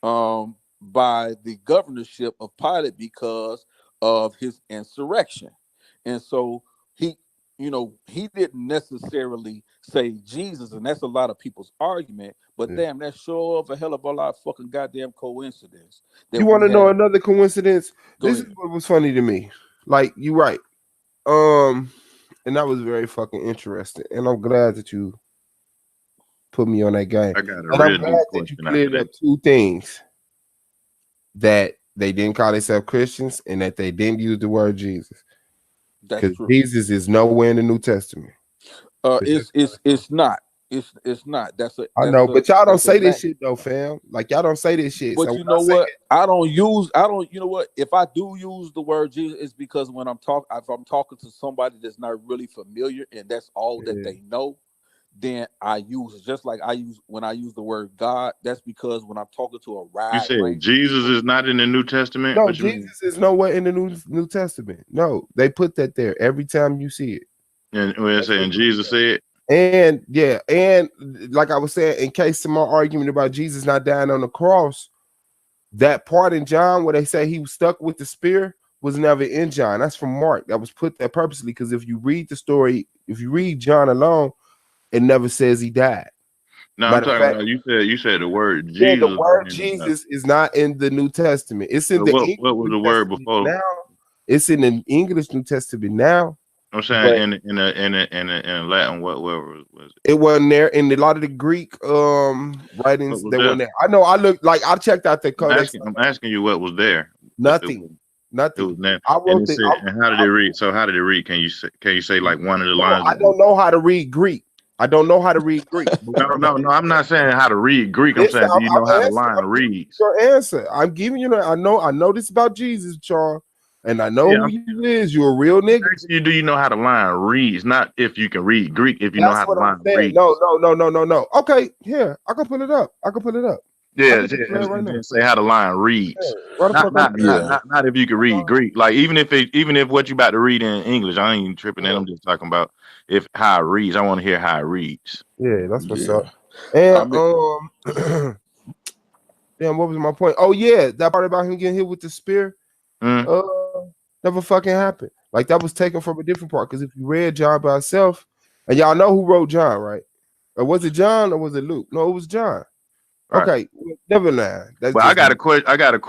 by the governorship of Pilate because of his insurrection. And so he, he didn't necessarily say Jesus, and that's a lot of people's argument, but damn, that's sure of a hell of a lot of fucking goddamn coincidence that You want we to know have. another coincidence? Go This ahead. is what was funny to me. Like, you right. And that was very fucking interesting. And I'm glad that you put me on that game. I got a And I'm real glad deep that you question after cleared that. up two things: that they didn't call themselves Christians and that they didn't use the word Jesus. That's Because true. Jesus is nowhere in the New Testament. It's not. It's not. I know, but y'all don't say this shit though, fam. Like, y'all don't say this shit. So But when you know I say what? I don't, you know what? If I do use the word Jesus, it's because when if I'm talking to somebody that's not really familiar and that's all that they know, then I use it. Just like when I use the word God, that's because when I'm talking to a You wide said range of Jesus people. is not in the New Testament? no, What you mean? Jesus is nowhere in the New Testament. No, they put that there every time you see it. And when I saying Jesus said, And yeah, and like I was saying, in case of my argument about Jesus not dying on the cross, that part in John where they say he was stuck with the spear was never in John. That's from Mark. That was put there purposely because if you read the story, if you read John alone, it never says he died. no, I'm Matter of talking fact, about you said the word yeah, the Jesus. word Jesus is not in the New Testament. It's in So the what English was New the word Testament before? now. It's in the English New Testament now. I'm saying in Latin, what was it? It wasn't there in a lot of the Greek writings. What was They weren't there? there. I know. I looked like I checked out the Codex. I'm asking you what was there. Nothing. It was there. I And wrote it the. said, and how did it read? So how did it read? Can you say like one of the No, lines? I don't know how to read Greek. I don't know how to read Greek. No. I'm not saying how to read Greek. I'm Listen, saying, do you know how the line I'm giving reads? you your answer. I'm giving you. I know this about Jesus, Charles, and I know Yeah, who you is. You're a real nigga. do you know how the line reads? Not if you can read Greek. If you know That's how the what I'm line saying. reads. No. Okay, here I can pull it up. I can Yeah, just play it right and now. then say how the line reads. Why the fuck Not if you can read Greek. Like even if what you about to read in English, I ain't even tripping. And I'm just talking about if how it reads. I want to hear how it reads. Yeah, that's what's up. And damn, what was my point? Oh yeah, that part about him getting hit with the spear. Never fucking happened. Like that was taken from a different part. Because if you read John by itself, and y'all know who wrote John, right? Or was it John or was it Luke? No, it was John. Right. Okay, never mind. That's Well, just I got a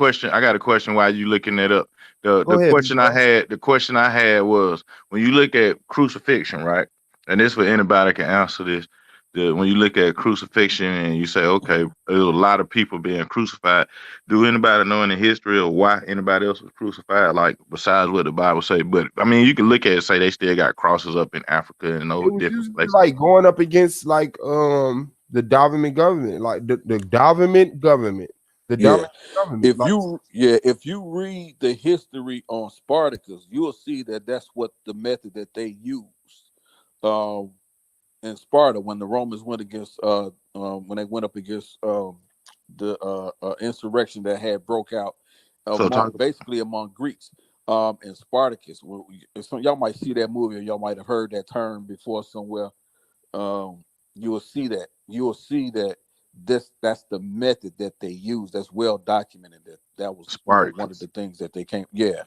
question while you looking that up. The ahead, question I had was when you look at crucifixion, right? And this for anybody can answer this. When you look at crucifixion and you say, okay, there's a lot of people being crucified. Do anybody know any history of why anybody else was crucified? Like besides what the Bible say, but I mean, you can look at it and say they still got crosses up in Africa and those it was different usually places. like going up against like the dominant government, like the dominant government. The dominant government. If you read the history on Spartacus, you'll see that that's what the method that they used in Sparta when the Romans went against when they went up against the insurrection that had broke out basically among Greeks. And Spartacus, y'all might see that movie or y'all might have heard that term before somewhere. You will see that that's the method that they use. That's well documented. That was one of the things that they came. Yeah,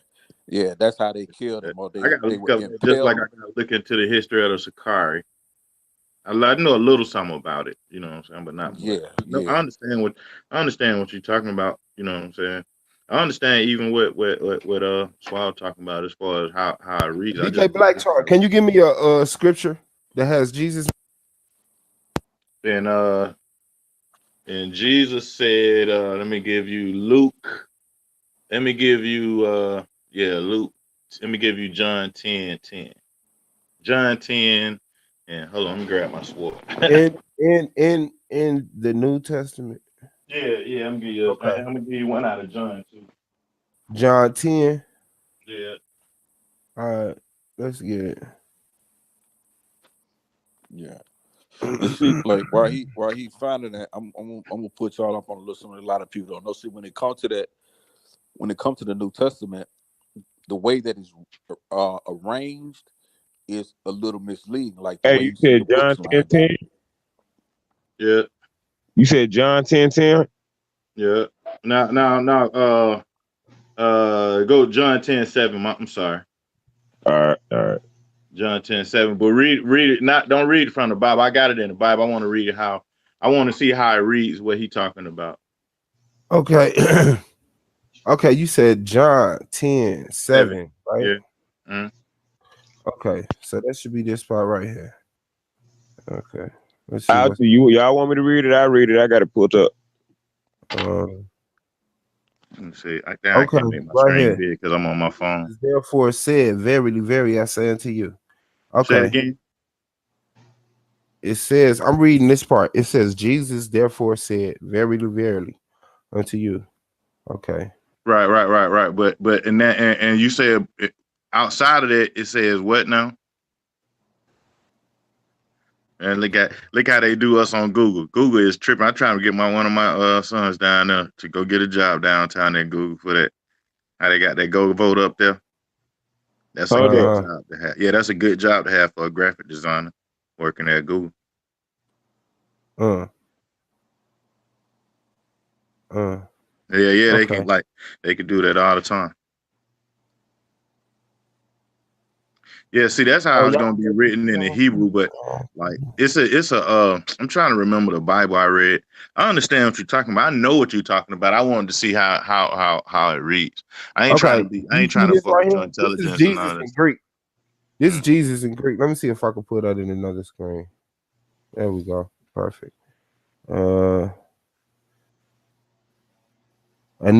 that's how they killed them. Or they were impaled. Just like I gotta look into the history of the Sakari. I know a little something about it, you know what I'm saying, but not much. No, I understand what you're talking about, you know what I'm saying. I understand even what Swall talking about as far as how it reads. DJ Black Chart, can you give me a scripture that has Jesus? And Jesus said, let me give you Luke. Let me give you Luke. Let me give you John 10:10. John 10, and hold on, let me grab my sword. in the New Testament. Yeah. I'm gonna give you one out of John too. John 10. Yeah. All right, let's get it. Yeah. And see, like while he finding that, I'm gonna put y'all up on a list. Something a lot of people don't know. See, when it comes to the New Testament, the way that it's arranged is a little misleading. Like the Hey, way you you see the said John books lined 10:10? out. Yeah. You said John 10:10? Yeah. Now. Go John 10:7. I'm sorry. All right. John 10:7. But read it. Don't read it from the Bible. I got it in the Bible. I want to read it how. I want to see how it reads. What he talking about. Okay. Okay, you said John 10:7, right? Yeah. Mm. Okay, so that should be this part right here. Okay, let's see I'll what's do you. Y'all want me to read it? I read it. I got it pulled up. Let me see. I okay, can't make my right screen here. big because I'm on my phone. Therefore said, verily, very, I say unto you. Say it Okay. again. It says, I'm reading this part. It says, Jesus therefore said, verily, verily, unto you. Okay. Right. But in that and you said outside of that it says what now? And look how they do us on Google. Google is tripping. I'm trying to get one of my sons down there to go get a job downtown at Google for that. How they got that go vote up there. That's a Hold good up. job to have. Yeah, that's a good job to have for a graphic designer working at Google. Yeah, Okay. they can do that all the time. Yeah, see, that's how it's gonna be written in the Hebrew, but like it's a I'm trying to remember the Bible I read. I understand what you're talking about. I know what you're talking about. I wanted to see how it reads. I ain't trying to fuck right with your here? This is intelligence and Jesus none of in this. Greek. This is Jesus in Greek. Let me see if I can put that in another screen. There we go. Perfect. And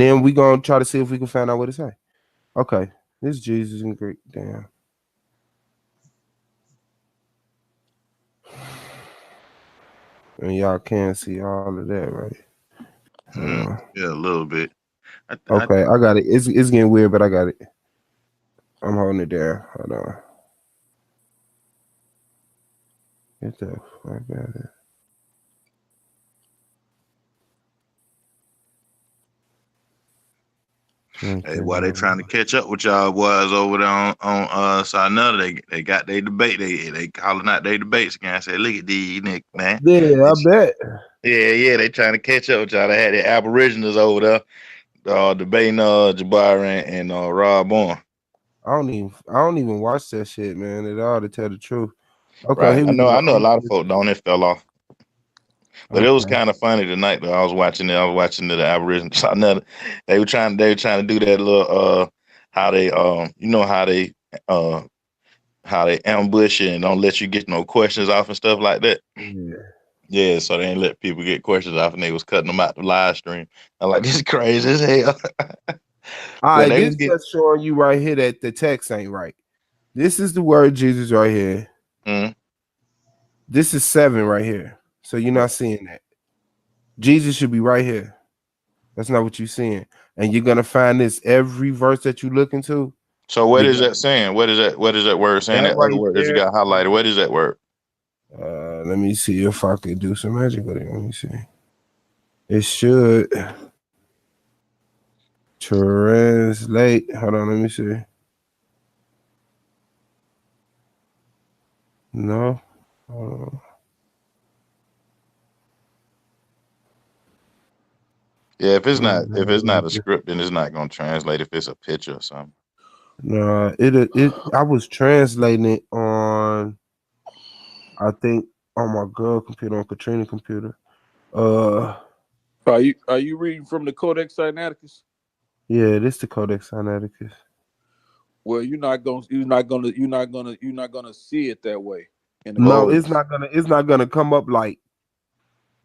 then we gonna try to see if we can find out what it say. Okay, this is Jesus in Greek. Damn. And y'all can see all of that, right? Yeah, a little bit. Okay, I got it. It's getting weird, but I got it. I'm holding it there. Hold on. Get the fuck out of it. Hey, why they trying to catch up with y'all boys over there on Sinetta? They got their debate. They calling out their debates again. I said, look at these niggas, man. Yeah, I bet. Yeah, they trying to catch up with y'all. They had the Aboriginals over there, debating Jabari and Rob Bourne. I don't even watch that shit, man, at all, to tell the truth. Okay, Right. here I we go. know a lot of folk don't. It fell off. But it was Okay. kind of funny tonight though. I was watching the Aboriginals. They were trying to do that little how they how they ambush you and don't let you get no questions off and stuff like that. Yeah, so they ain't let people get questions off and they was cutting them out the live stream. I'm like, this is crazy as hell. All right, this just showing you right here that the text ain't right. This is the word Jesus right here. This is 7 right here. So you're not seeing that. Jesus should be right here. That's not what you're seeing. And you're gonna find this every verse that you look into. So what is that saying? What is that word saying? That other word that you got highlighted. What is that word? Let me see if I can do some magic with it. Let me see. It should translate. Hold on, let me see. No. Yeah, if it's not a script, then it's not gonna translate if it's a picture or something. No, I was translating it on, I think, on my girl computer, on Katrina's computer. Are you reading from the Codex Sinaiticus? Yeah, this the Codex Sinaiticus. Well, you're not gonna see it that way. No, it's not gonna come up like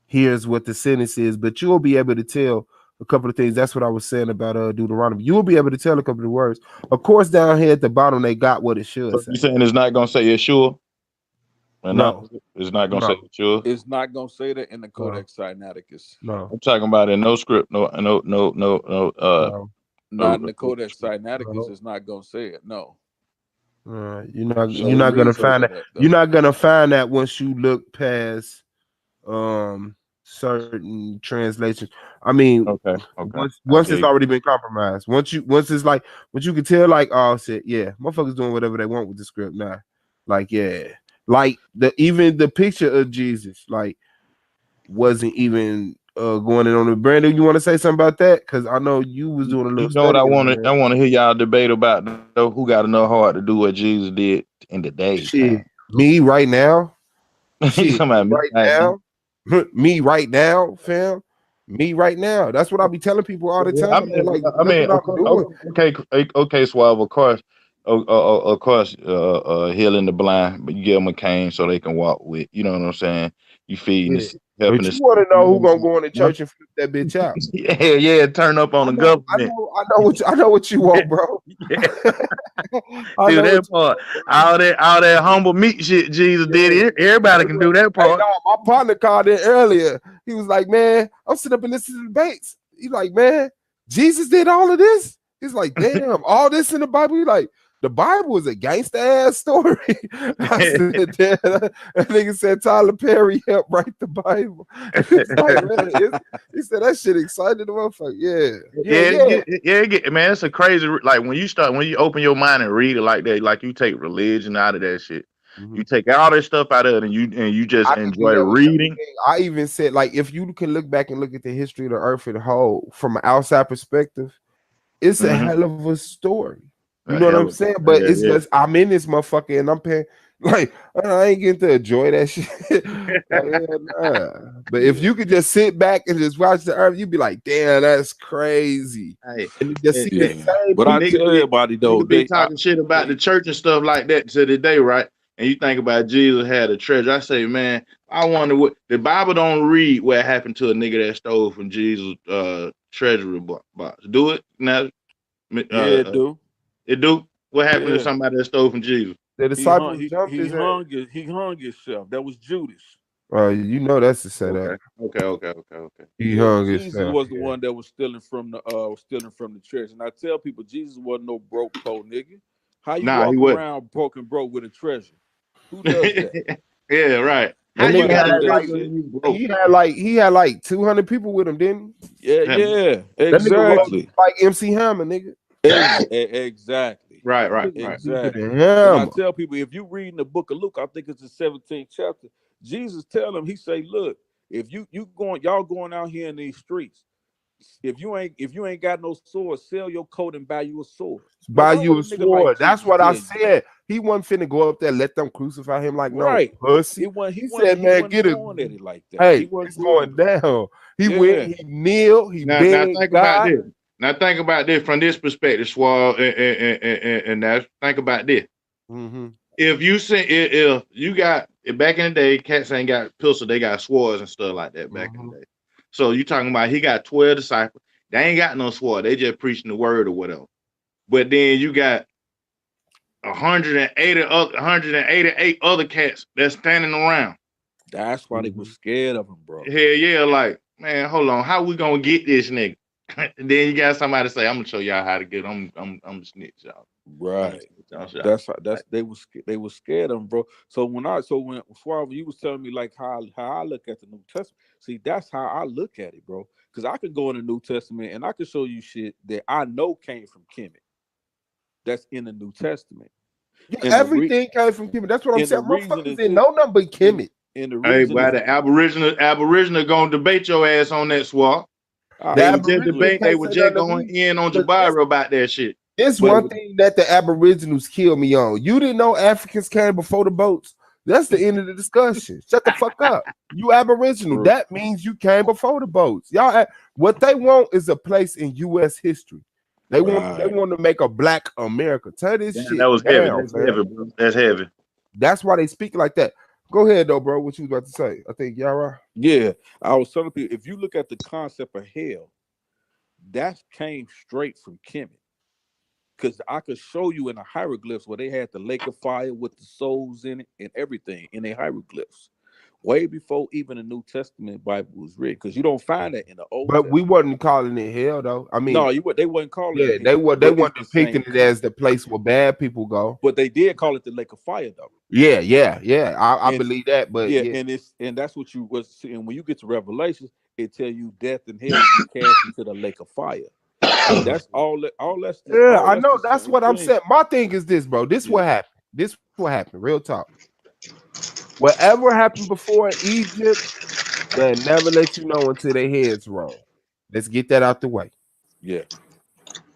here's what the sentence is, but you'll be able to tell a couple of things. That's what I was saying about Deuteronomy. You'll be able to tell a couple of words. Of course, down here at the bottom, they got what it should say. You saying it's not gonna say Yeshua? No, It's not gonna say no, it, sure. It's not gonna say that in the no, Codex Sinaiticus. no, I'm talking about in no script, no. no. Not in the Codex Script. Sinaiticus. No. it's not gonna say it. No. You're Show the not gonna reason find for that. that You're though. not gonna find that once you look past certain translations. I mean, Okay. I once it's dig. already been compromised. Once it's like once you can tell, like, oh shit, yeah, motherfuckers doing whatever they want with the script now. Like, yeah, like even the picture of Jesus, like, wasn't even going in on the Brandon. You want to say something about that? Because I know you was doing a You little know what I studying want on to? that. I want to hear y'all debate about who got enough heart to do what Jesus did in the Shit, daytime. me right now. You Shit, talking about me me right right now? now. Me right now, fam. Me right now. That's what I be telling people all the Yeah, I time. They're mean, like, look what I'm doing. okay, Suave. Of course, healing the blind, but you give them a cane so they can walk with. You know what I'm saying? You feeding Yeah. this, helping But you this. want to know who gonna go in the church and flip that bitch out? Yeah, turn up on the government. I know what you want, bro. Yeah. I Do know what that you part. want, bro. All that humble meat shit Jesus did. Everybody can do that Hey, part. no, my partner called in earlier. He was like, man, I'm sitting up and listening to debates. He's like, man, Jesus did all of this. He's like, damn, all this in the Bible. He's like, the Bible is a gangster ass story. I said, damn. That nigga said Tyler Perry helped write the Bible. He's like, man, he said that shit excited the motherfucker. Man, it's a crazy, like when you open your mind and read it like that, like you take religion out of that shit. You take all that stuff out of it, and you just I could do enjoy that with reading. everything. I even said, like, if you can look back and look at the history of the earth as a whole from an outside perspective, it's a hell of a story. You know what I'm saying? But it's just I'm in this motherfucker and I'm paying like I ain't getting to enjoy that shit. Like, nah. But if you could just sit back and just watch the earth, you'd be like, damn, that's crazy. Hey, And you just see the same But I people. tell everybody though, nigga be talking shit about the church and stuff like that to the day, right? And you think about Jesus had a treasure. I say, man, I wonder what the Bible don't read what happened to a nigga that stole from Jesus' treasury box. Do it now? it do. It do. What happened to Yeah. somebody that stole from Jesus? The He hung disciples jumped his ass. he hung himself. That was Judas. You know that's the setup. Okay. He Yeah, hung Jesus himself. was the one that was stealing from the church. And I tell people Jesus wasn't no broke po nigga. How you Nah, he walk wasn't. around broke with a treasure? Who does that? Yeah, right. How That you nigga Nobody got do a had that like treasure shit. and you broke? he had like 200 people with him, didn't he? Yeah, That nigga rode exactly. like MC Hammer, nigga. Exactly. Right. Exactly. The And I hammer. tell people, if you read in the book of Luke, I think it's the 17th chapter, Jesus tell them, he say, look, if y'all going out here in these streets, if you ain't got no sword, sell your coat and buy you a sword. Now, Buy why you would a a nigga like sword. That's Jesus what I tell you that? said. He wasn't finna go up there, let them crucify him like no Right. pussy. He He said, man, wasn't get it. going at it like that. He Hey, wasn't it's doing going it. down. He went, Yeah. he kneeled, he Now begged think about God. this. Now think about this from this perspective, Swab, and now think about this. If you got back in the day, cats ain't got pistols, they got swords and stuff like that back in the day. So you talking about he got 12 disciples, they ain't got no sword, they just preaching the word or whatever. But then you got 188 other cats that's standing around. That's why they was scared of him, bro. Hell yeah, like, man, hold on, how we gonna get this nigga? And then you got somebody say, I'm gonna show y'all how to get I'm a snitch, y'all. Right. That's they was scared of him, bro. So when Suave, you was telling me like how I look at the New Testament. See, that's how I look at it, bro. Because I could go in the New Testament and I could show you shit that I know came from Kemet. That's in the New Testament. And Everything came from Kemet. That's what I'm and the saying. reason Motherfuckers is didn't this, know nothing but Kemet. and the Hey, reason but is the Aboriginal gonna debate your ass on that swap. The They were just Aborigines debate. They can't were say just nothing to going me. in on But Jabari about that shit. this But one thing that the Aboriginals killed me on. You didn't know Africans came before the boats. That's the end of the discussion. Shut the fuck up. You Aboriginal. True. That means you came before the boats. Y'all, what they want is a place in U.S. history. They want to make a Black America. Tear this damn, shit that was heavy. down, That's fam. heavy, bro. That's heavy. That's why they speak like that. Go ahead, though, bro. What you was about to say? I think Yara. Yeah, I was telling people, if you look at the concept of hell, that came straight from Kemet. because I could show you in the hieroglyphs where they had the lake of fire with the souls in it and everything in their hieroglyphs, way before even the New Testament Bible was written. Because you don't find that in the Old But we Testament. wasn't calling it hell though. I mean, No, they wasn't calling yeah, it hell, they but it's weren't the same depicting it as the place where bad people go. But they did call it the lake of fire though. Yeah. I And believe that, but yeah, yeah. and that's what you was seeing when you get to Revelations. It tell you death and hell will be cast into the lake of fire. And that's all. That's Yeah, I that's know. the That's same what I'm thing. saying. My thing is this, bro. This Yeah. what happened. This what happened. Real talk. Whatever happened before in Egypt, they never let you know until their heads roll. Let's get that out the way. Yeah.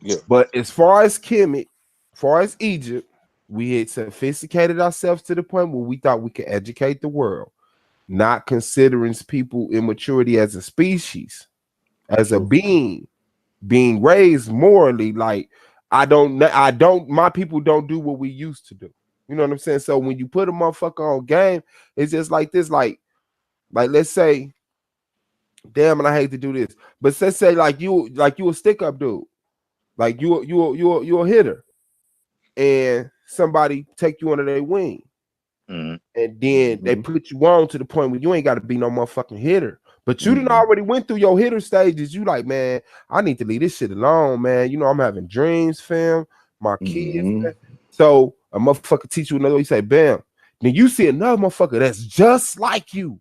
Yeah. But as far as Kemet, as far as Egypt, we had sophisticated ourselves to the point where we thought we could educate the world, not considering people immaturity as a species, as a being raised morally. Like my people don't do what we used to do. You know what I'm saying? So when you put a motherfucker on game, it's just like this, like let's say, damn, and I hate to do this, but let's say like you a stick up dude, like you a hitter, and somebody take you under their wing, and then they put you on to the point where you ain't got to be no motherfucking hitter. But you done already went through your hitter stages. You like, man, I need to leave this shit alone, man. You know, I'm having dreams, fam. My kids. Man. So a motherfucker teach you another way. You say, bam. Then you see another motherfucker that's just like you.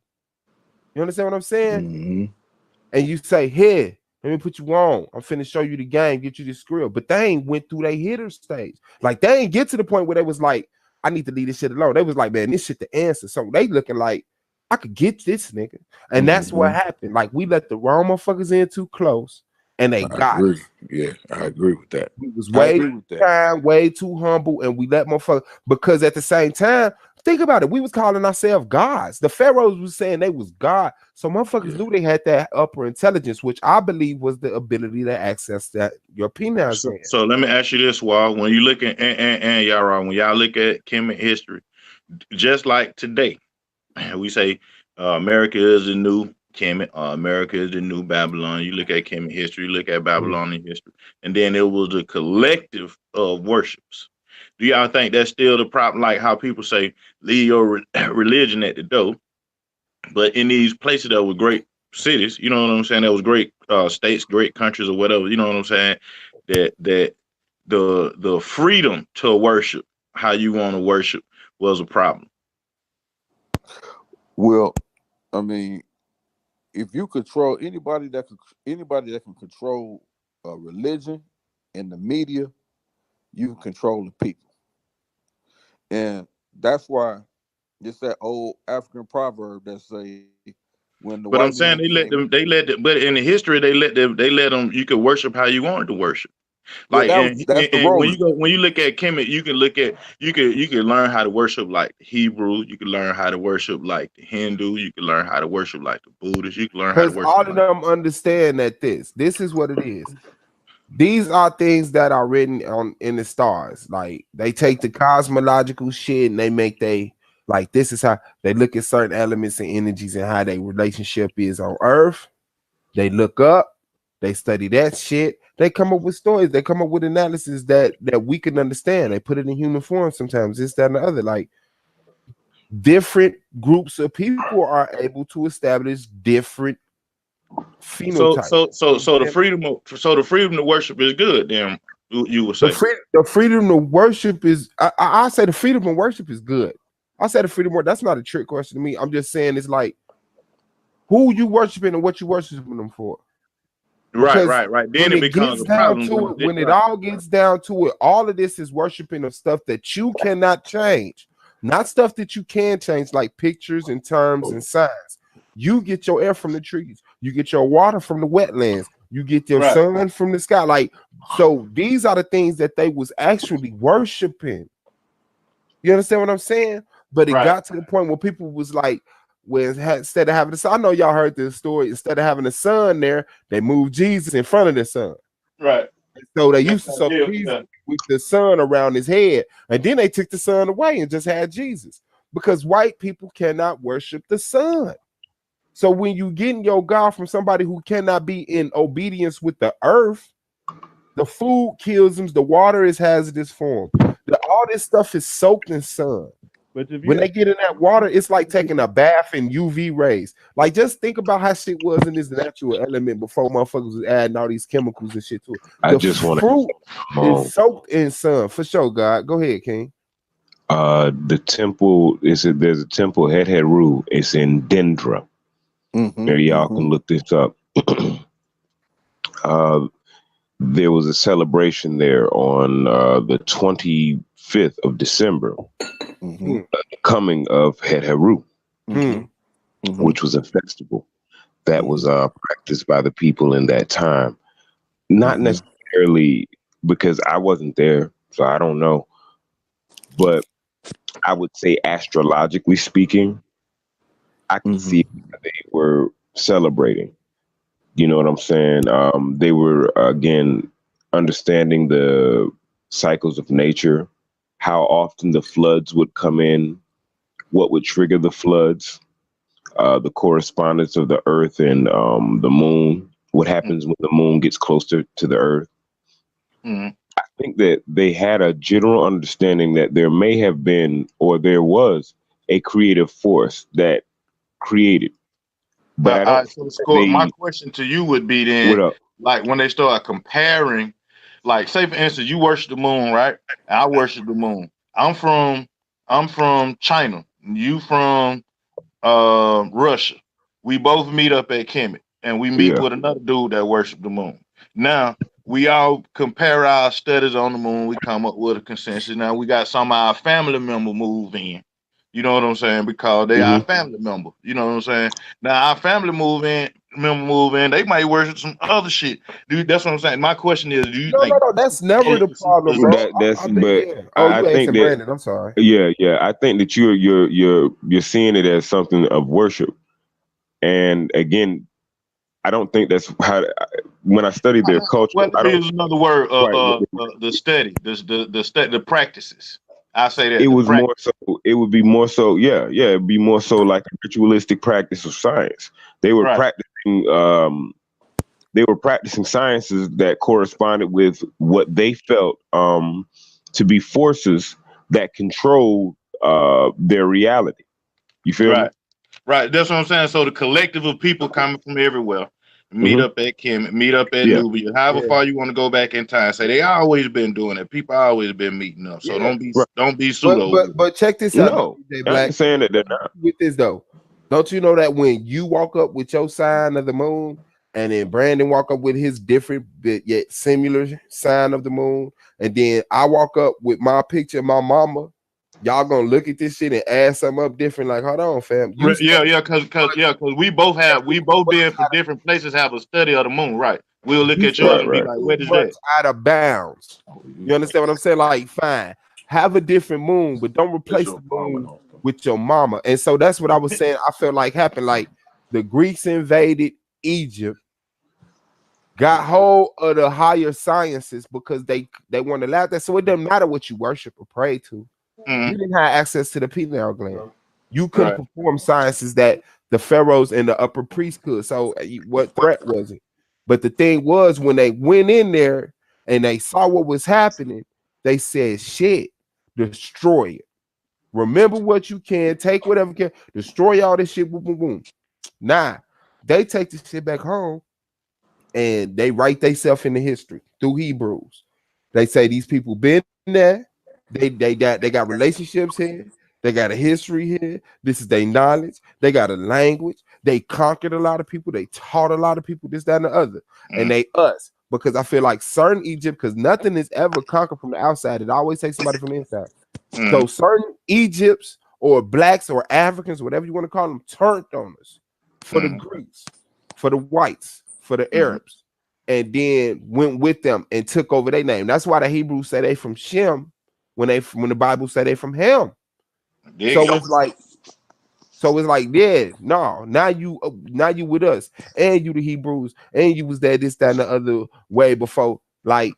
You understand what I'm saying? And you say, here, let me put you on. I'm finna show you the game, get you the skrill. But they ain't went through their hitter stage. Like, they ain't get to the point where they was like, I need to leave this shit alone. They was like, man, this shit the answer. So they looking like, I could get this nigga. And that's what happened. Like, we let the wrong motherfuckers in too close, and they got agree. us. Yeah, I agree with that. We was way too kind, way too humble, and we let motherfuckers, because at the same time, think about it, we was calling ourselves gods. The pharaohs was saying they was God. So motherfuckers knew they had that upper intelligence, which I believe was the ability to access that your penile gland. So let me ask you this, Wall. When you look at and y'all, when y'all look at Kemet history, just like today, we say America is the new Kemet, America is the new Babylon. You look at Kemet history, you look at Babylonian history, and then it was a collective of worships. Do y'all think that's still the problem? Like how people say, leave your religion at the door, but in these places that were great cities, you know what I'm saying? That was great states, great countries, or whatever. You know what I'm saying? That the freedom to worship how you want to worship was a problem. Well, I mean, if you control anybody that can control a religion and the media, you can control the people. And that's why it's that old African proverb that say, when the But white I'm saying man but in the history they let them you could worship how you wanted to worship. Like that's the and rolling. when you look at Kemet, you can learn how to worship like Hebrew, you can learn how to worship like the Hindu, you can learn how to worship like the Buddhist, you can learn how to Because worship all of them understand that this is what it is. These are things that are written on in the stars. Like, they take the cosmological shit and they make like, this is how they look at certain elements and energies and how their relationship is on Earth. They look up, they study that shit. They come up with stories. They come up with analysis that we can understand. They put it in human form sometimes. This, that, and the other. Like, different groups of people are able to establish different phenotypes. So the freedom to worship is good. Then you would say the freedom to worship is. I say the freedom of worship is good. I say the freedom of, that's not a trick question to me. I'm just saying it's like, who you worshiping and what you worshiping them for. Because right. Then it becomes a problem. When it all gets down to it, all of this is worshiping of stuff that you cannot change, not stuff that you can change, like pictures and terms and signs. You get your air from the trees, you get your water from the wetlands, you get your sun from the sky. Like, so these are the things that they was actually worshiping. You understand what I'm saying? But it got to the point where people was like, instead of having the sun, I know y'all heard this story. Instead of having the sun there, they moved Jesus in front of the sun. Right. So they used to Jesus with the sun around his head, and then they took the sun away and just had Jesus, because white people cannot worship the sun. So when you getting your God from somebody who cannot be in obedience with the earth, The food kills them. The water is hazardous for them. All this stuff is soaked in sun. But when they get in that water, it's like taking a bath in UV rays. Like, just think about how shit was in this natural element before motherfuckers was adding all these chemicals and shit to it. I just want fruit is soaked in sun for sure. God, go ahead, King. The temple there's a temple Heru. It's in Dendra. Maybe y'all can look this up. There was a celebration there on the 25th of December, the coming of Heru, which was a festival that was practiced by the people in that time. Not necessarily because I wasn't there, so I don't know, but I would say astrologically speaking, I can see how they were celebrating. You know what I'm saying? They were, again, understanding the cycles of nature, how often the floods would come in, what would trigger the floods, the correspondence of the earth and the moon, what happens when the moon gets closer to the earth. I think that they had a general understanding that there may have been, or there was, a creative force that created. But my question to you would be then, like when they start comparing, like say for instance, you worship the moon, right? And I worship the moon. I'm from China. You from Russia. We both meet up at Kemet, and we meet with another dude that worship the moon. Now we all compare our studies on the moon. We come up with a consensus. Now we got some of our family member move in. You know what I'm saying? Because they are family member. You know what I'm saying? Now our family move in, they might worship some other shit. Dude, that's what I'm saying. My question is, do you think No, that's never the problem, bro. I think that Brandon, I'm sorry. Yeah. I think that you're seeing it as something of worship. And again, I don't think that's how. When I studied their culture, what is another word? The study, the practices. I say that it was more so. It would be more so. Yeah. It'd be more so like a ritualistic practice of science. They were practicing. They were practicing sciences that corresponded with what they felt to be forces that control their reality. You feel me? Right. That's what I'm saying. So the collective of people coming from everywhere meet up at Kemet, meet up at Nubia, however far you want to go back in time. Say they always been doing it. People always been meeting up. So don't be pseudo. But check this out. No, I'm saying that they're not. With this though, don't you know that when you walk up with your sign of the moon, and then Brandon walk up with his different but yet similar sign of the moon, and then I walk up with my picture of my mama, y'all gonna look at this shit and add something up different? Like, hold on, fam. Because we both being from different places have a study of the moon, right? We'll look at yours and be like, what is that? Out of bounds. You understand what I'm saying? Like, fine, have a different moon, but don't replace the moon with your mama. And so that's what I was saying. I felt like happened. Like the Greeks invaded Egypt, got hold of the higher sciences because they want to allow that. So it doesn't matter what you worship or pray to. You didn't have access to the pineal gland. You couldn't perform sciences that the pharaohs and the upper priests could. So what threat was it? But the thing was, when they went in there and they saw what was happening, they said, shit, destroy it. Remember what you can, take whatever you can, destroy all this shit, boom, boom, boom. Nah, they take this shit back home and they write themselves into history through Hebrews. They say these people been there. They got relationships here. They got a history here. This is their knowledge. They got a language. They conquered a lot of people. They taught a lot of people this, that, and the other. And they us. Because I feel like certain Egypt, because nothing is ever conquered from the outside. It always takes somebody from the inside. So certain Egypts or blacks or Africans, whatever you want to call them, turned on us for the Greeks, for the whites, for the Arabs, and then went with them and took over their name. That's why the Hebrews say they from Shem when the Bible say they from Ham. So it's like, yeah, no, now you with us, and you the Hebrews, and you was there this, that, and the other way before. Like,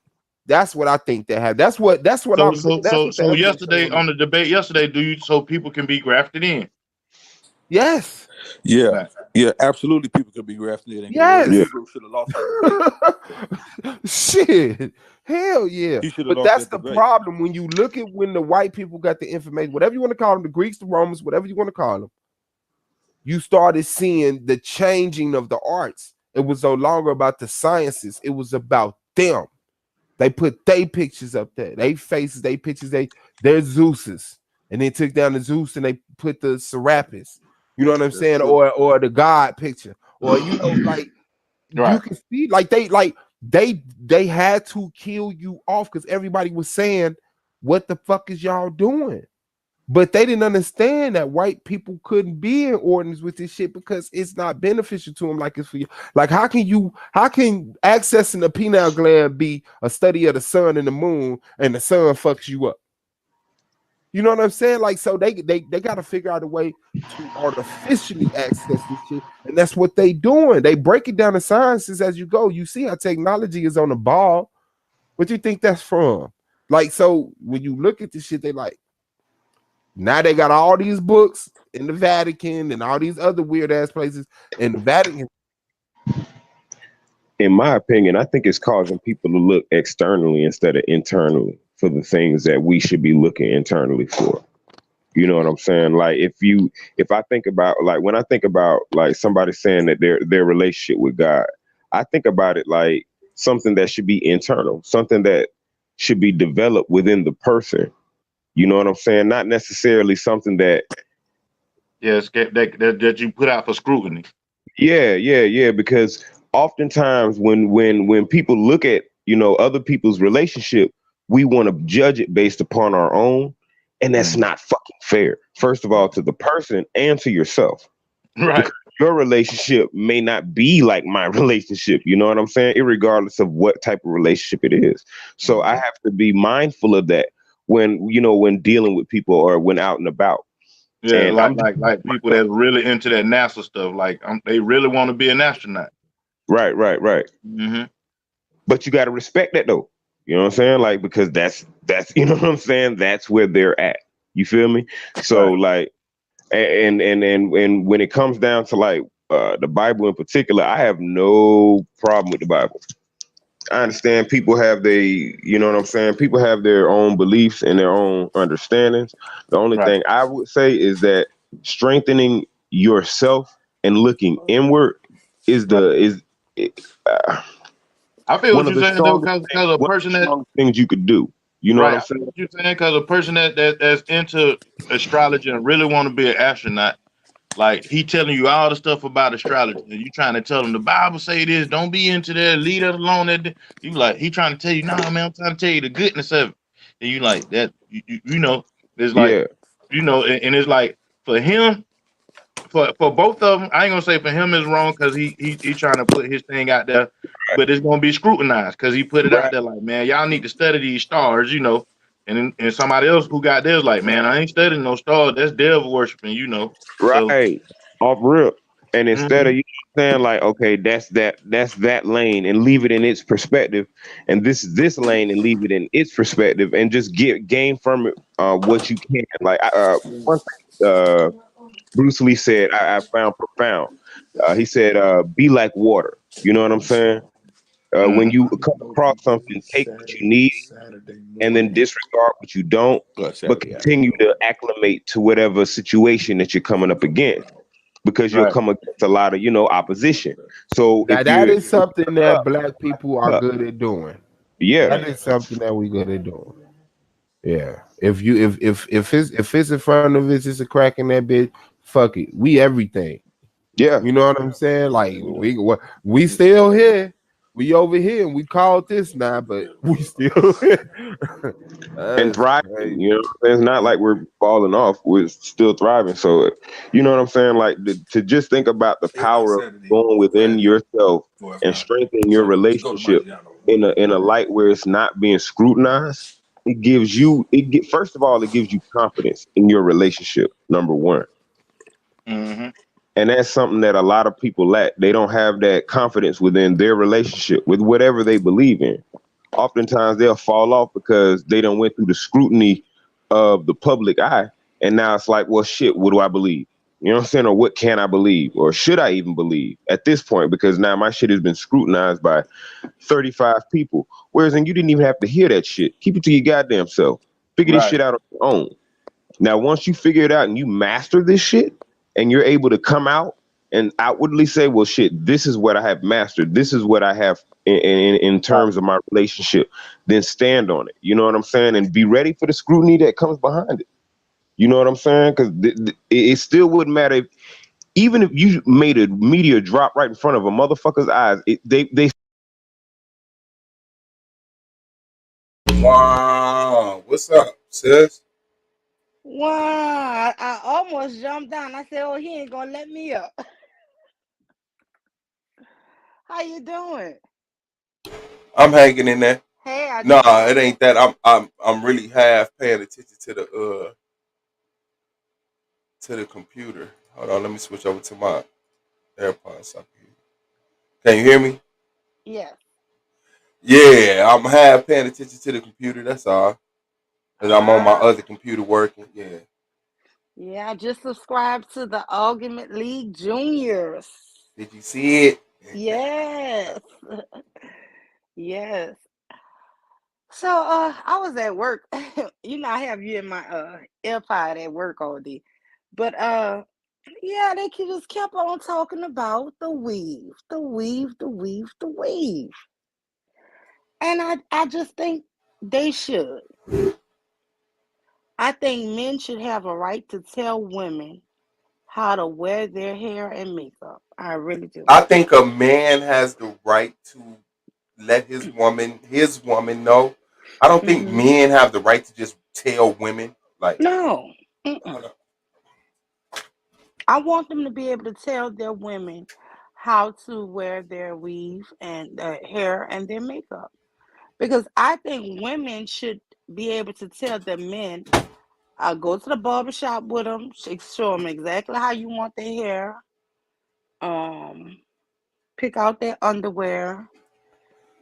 that's what I think they have. That's what So yesterday on the debate yesterday, so people can be grafted in. Yes. Yeah, Right. yeah, absolutely. People could be grafted in. Yes. Hebrew should have lost that debate. Shit. Hell yeah. He should have But lost that's that the debate. problem. When you look at when the white people got the information, whatever you want to call them, the Greeks, the Romans, whatever you want to call them, you started seeing the changing of the arts. It was no longer about the sciences. It was about them. They put their pictures up there. They faces, they pictures, they're Zeus's. And they took down the Zeus and they put the Serapis. You know what I'm saying? Or the God picture. Or like Right. you can see they had to kill you off because everybody was saying, what the fuck is y'all doing? But they didn't understand that white people couldn't be in ordinance with this shit because it's not beneficial to them like it's for you. Like, how can accessing the pineal gland be a study of the sun and the moon and the sun fucks you up? You know what I'm saying? Like, so they got to figure out a way to artificially access this shit. And that's what they doing. They break it down the sciences as you go. You see how technology is on the ball. What you think that's from? Like, so when you look at this shit, they like, now they got all these books in the Vatican and all these other weird ass places in the Vatican. In my opinion, I think it's causing people to look externally instead of internally for the things that we should be looking internally for. You know what I'm saying? Like if I think about, like, when I think about like somebody saying that their relationship with God, I think about it like something that should be internal, something that should be developed within the person. You know what I'm saying? Not necessarily something that that you put out for scrutiny. Yeah. Because oftentimes when people look at, other people's relationship, we want to judge it based upon our own, and that's not fucking fair. First of all, to the person and to yourself. Right. Because your relationship may not be like my relationship. You know what I'm saying? Irregardless of what type of relationship it is. So I have to be mindful of that when dealing with people or when out and about. Yeah, and like people that's really into that NASA stuff. Like they really want to be an astronaut. Right. Mm-hmm. But you got to respect that though. You know what I'm saying? Like, because that's you know what I'm saying? That's where they're at. You feel me? So like, and when it comes down to like the Bible in particular, I have no problem with the Bible. I understand people have you know what I'm saying? People have their own beliefs and their own understandings. The only thing I would say is that strengthening yourself and looking inward is I feel one what of you're the saying though, strongest because a person that things you could do. You know what I'm I saying? feel what you're saying, because a person that's into astrology and really want to be an astronaut, like he telling you all the stuff about astrology, and you trying to tell him the Bible say this, don't be into that, leave it alone. That you like, he trying to tell you, nah, man, I'm trying to tell you the goodness of it, and you like that, you know, it's like, and it's like for him. For both of them, I ain't gonna say for him is wrong because he trying to put his thing out there, but it's gonna be scrutinized because he put it out there like, man, y'all need to study these stars, and somebody else who got theirs like, man, I ain't studying no stars, that's devil worshiping, So Right. Off rip. And instead of saying like, okay, that's that lane and leave it in its perspective, and this lane and leave it in its perspective, and just gain from it what you can. Like one thing Bruce Lee said I found profound. He said, be like water. You know what I'm saying? When you come across something, take what you need and then disregard what you don't, but continue to acclimate to whatever situation that you're coming up against, because you'll come against a lot of, opposition. So Now that is something that black people are good at doing. Yeah. That is something that we good at doing. Yeah. If it's in front of us, it's a crack in that bitch, fuck it. We everything. Yeah. You know what I'm saying? Like we still here. We over here and we called this now, but we still here. And thriving. You know, it's not like we're falling off. We're still thriving. So, you know what I'm saying? Like to just think about the power of going within yourself and strengthening your relationship in a light where it's not being scrutinized. First of all, it gives you confidence in your relationship. Number one. And that's something that a lot of people lack. They don't have that confidence within their relationship with whatever they believe in. Oftentimes they'll fall off because they don't went through the scrutiny of the public eye. And now it's like, well, shit, what do I believe? You know what I'm saying? Or what can I believe? Or should I even believe at this point? Because now my shit has been scrutinized by 35 people. Whereas then you didn't even have to hear that shit. Keep it to your goddamn self. Figure this Right. shit out on your own. Now, once you figure it out and you master this shit and you're able to come out and outwardly say, well, shit, this is what I have mastered. This is what I have in terms of my relationship. Then stand on it. You know what I'm saying? And be ready for the scrutiny that comes behind it. You know what I'm saying? Because it still wouldn't matter if, even if you made a meteor drop right in front of a motherfucker's eyes, they. Wow. What's up, sis? Wow, I almost jumped down. I said, "Oh, he ain't gonna let me up." How you doing? I'm hanging in there. Hey, I Nah, just saw it you. ain't that. I'm really half paying attention to the computer. Hold on, let me switch over to my AirPods. So can you hear me? Yes. Yeah, I'm half paying attention to the computer. That's all. Cause I'm on my Ah, other computer working. Yeah. yeah. I just subscribed to the Argument League Juniors. Did you see it? Yes, yes. So, I was at work. I have you in my AirPod at work all day, but yeah, they just kept on talking about the weave, the weave, the weave, the weave. And I just think they should. I think men should have a right to tell women how to wear their hair and makeup. I really do. I think a man has the right to let his woman know. I don't think Hmm. men have the right to just tell women like. No. Mm-mm. Hold up. I want them to be able to tell their women how to wear their weave and their hair and their makeup. Because I think women should be able to tell their men, go to the barber shop with them, show them exactly how you want their hair, um, pick out their underwear,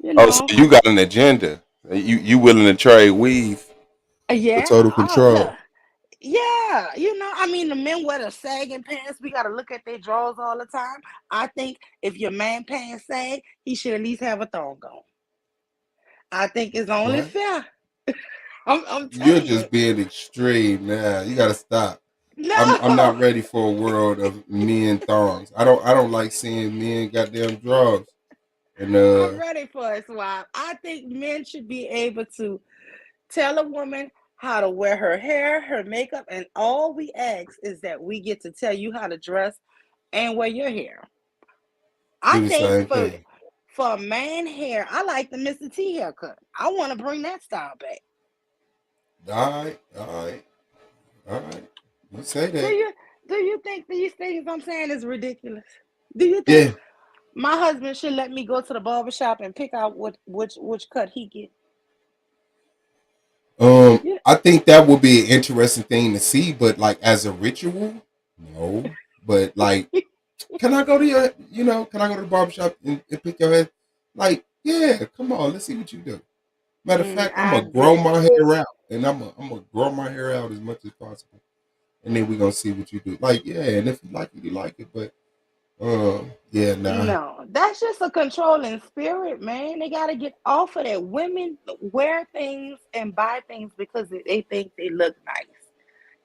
you Oh, so know. you got an agenda? You willing to trade weave for Yeah, total look. control? Yeah, I mean, the men wear the sagging pants. We got to look at their drawers all the time. I think if your man pants sag, he should at least have a thong on. I think it's only What? fair. I'm You're telling you. just being extreme now. You gotta stop. I'm No, not ready for a world of men thongs. I don't like seeing men goddamn drawers. And I'm ready for it, Swab. I think men should be able to tell a woman how to wear her hair, her makeup, and all we ask is that we get to tell you how to dress and wear your hair. I do the think same thing. for a man hair, I like the Mr. T haircut. I want to bring that style back. All right, all right, all right. You say Do that. you do you think these things I'm saying is ridiculous? Do you think Yeah. my husband should let me go to the barber shop and pick out which cut he get? Yeah. I think that would be an interesting thing to see, but like as a ritual, no. But like, can I go to can I go to the barbershop and pick your head? Like, yeah, come on, let's see what you do. Matter of fact, I'm I gonna grow bet. my hair out, and I'm gonna grow my hair out as much as possible, and then we're gonna see what you do. Like, yeah, and if you like it, you like it. But, yeah, nah. No, that's just a controlling spirit, man. They got to get off of that. Women wear things and buy things because they think they look nice.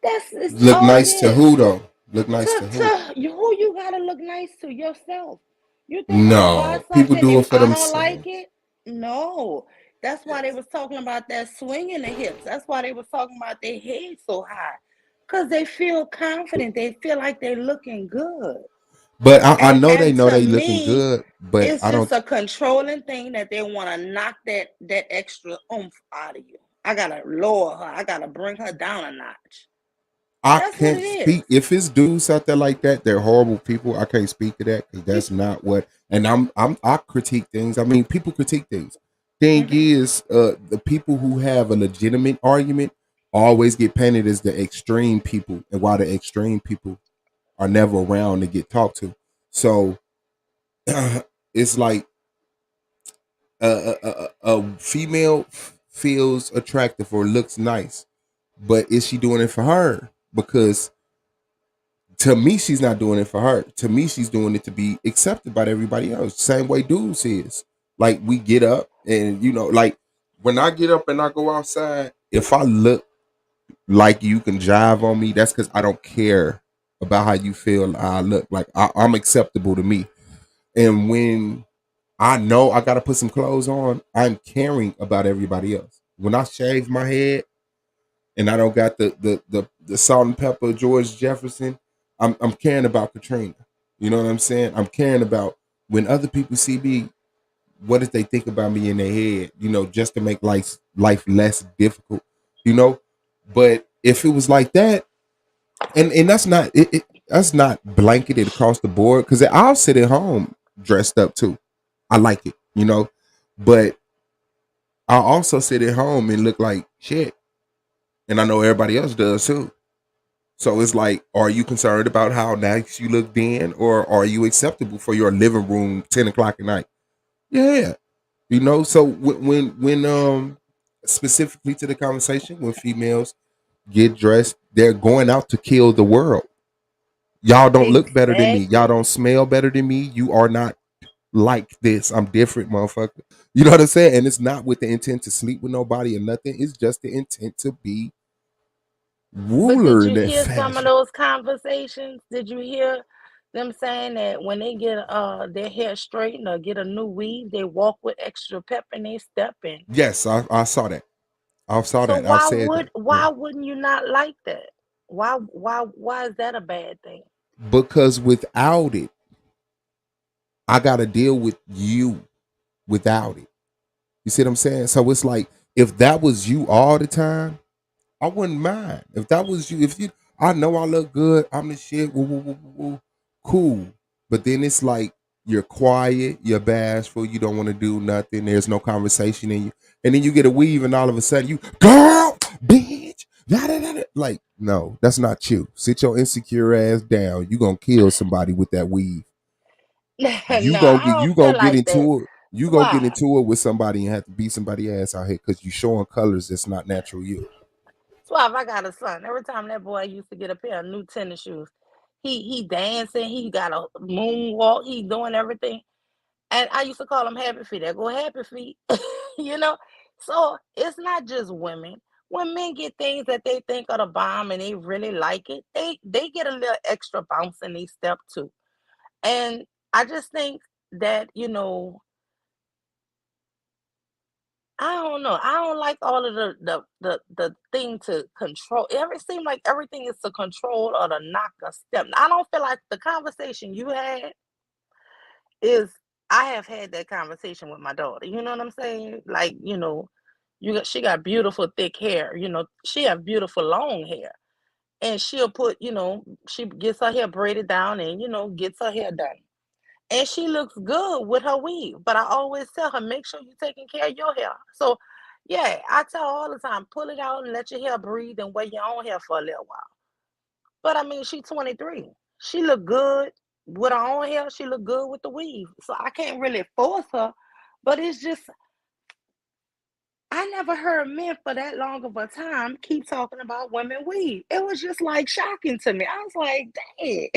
It's Look all it nice to is. who though? Look nice to who? Who you gotta look nice to yourself. You think I'm gonna buy No, people something do if it for I don't themselves. like it? No. That's why they was talking about that swing in the hips. That's why they was talking about their head so high. Cause they feel confident. They feel like they're looking good. But I And know they and know to they looking me, good, but it's I just don't a controlling thing that they want to knock that extra oomph out of you. I gotta lower her. I gotta bring her down a notch. I That's what it can't is. speak if it's dudes out there like that. They're horrible people. I can't speak to that because that's not what. And I critique things. I mean, people critique things. Thing Mhm. is, the people who have a legitimate argument always get painted as the extreme people, and while the extreme people are never around to get talked to. So it's like a female feels attractive or looks nice, but is she doing it for her? Because To me, she's not doing it for her. To me, she's doing it to be accepted by everybody else. Same way dudes is. Like we get up and like when I get up and I go outside, if I look like you can jive on me, that's because I don't care about how you feel I look. Like I'm acceptable to me. And when I know I gotta put some clothes on, I'm caring about everybody else. When I shave my head and I don't got the salt and pepper George Jefferson, I'm caring about Katrina. You know what I'm saying? I'm caring about when other people see me, what did they think about me in their head, just to make life less difficult, you know? But if it was like that, and that's not blanketed across the board, because I'll sit at home dressed up too. I like it. But I'll also sit at home and look like shit. And I know everybody else does too. So it's like, are you concerned about how nice you look then, or are you acceptable for your living room 10 o'clock at night? Yeah. So when specifically to the conversation, when females get dressed, they're going out to kill the world. Y'all don't look better than me. Y'all Exactly. don't smell better than me. You are not like this. I'm different, motherfucker. You know what I'm saying? And it's not with the intent to sleep with nobody or nothing. It's just the intent to be But did ruler in you that hear some of fashion. those conversations? Did you hear them saying that when they get their hair straightened or get a new weave, they walk with extra pep in their step in? Yes, I saw that. I saw So that. I've said that. Yeah. why wouldn't you not like that? Why is that a bad thing? Because without it, I gotta deal with you without it. You see what I'm saying? So it's like if that was you all the time, I wouldn't mind. If that was you, if you, I know I look good, I'm the shit, woo, woo, woo, woo, woo, cool. But then it's like you're quiet, you're bashful, you don't want to do nothing, there's no conversation in you. And then you get a weave and all of a sudden you, girl, bitch, yada, yada. Like, no, that's not you. Sit your insecure ass down. You gonna kill somebody with that weave. No, I don't You feel gonna get like that. into it. You gonna get Why? into it with somebody and have to beat somebody ass out here because you showing colors that's not natural you. Suave, I got a son. Every time that boy used to get a pair of new tennis shoes, he dancing, he got a moonwalk, he doing everything. And I used to call him Happy Feet. I go Happy Feet, you know. So it's not just women. When men get things that they think are the bomb and they really like it, they get a little extra bounce in their step too. And I just think that I don't know. I don't like all of the thing to control. It seems like everything is to control or to knock a step. I don't feel like the conversation you had is. I have had that conversation with my daughter. You know what I'm saying? Like she got beautiful thick hair. She have beautiful long hair, and she'll put. She gets her hair braided down and gets her hair done. And she looks good with her weave. But I always tell her, make sure you're taking care of your hair. So, yeah, I tell her all the time, pull it out and let your hair breathe and wear your own hair for a little while. But I mean, she's 23. She look good with her own hair. She look good with the weave. So I can't really force her. But it's just, I never heard men for that long of a time keep talking about women weave. It was just like shocking to me. I was like, dang.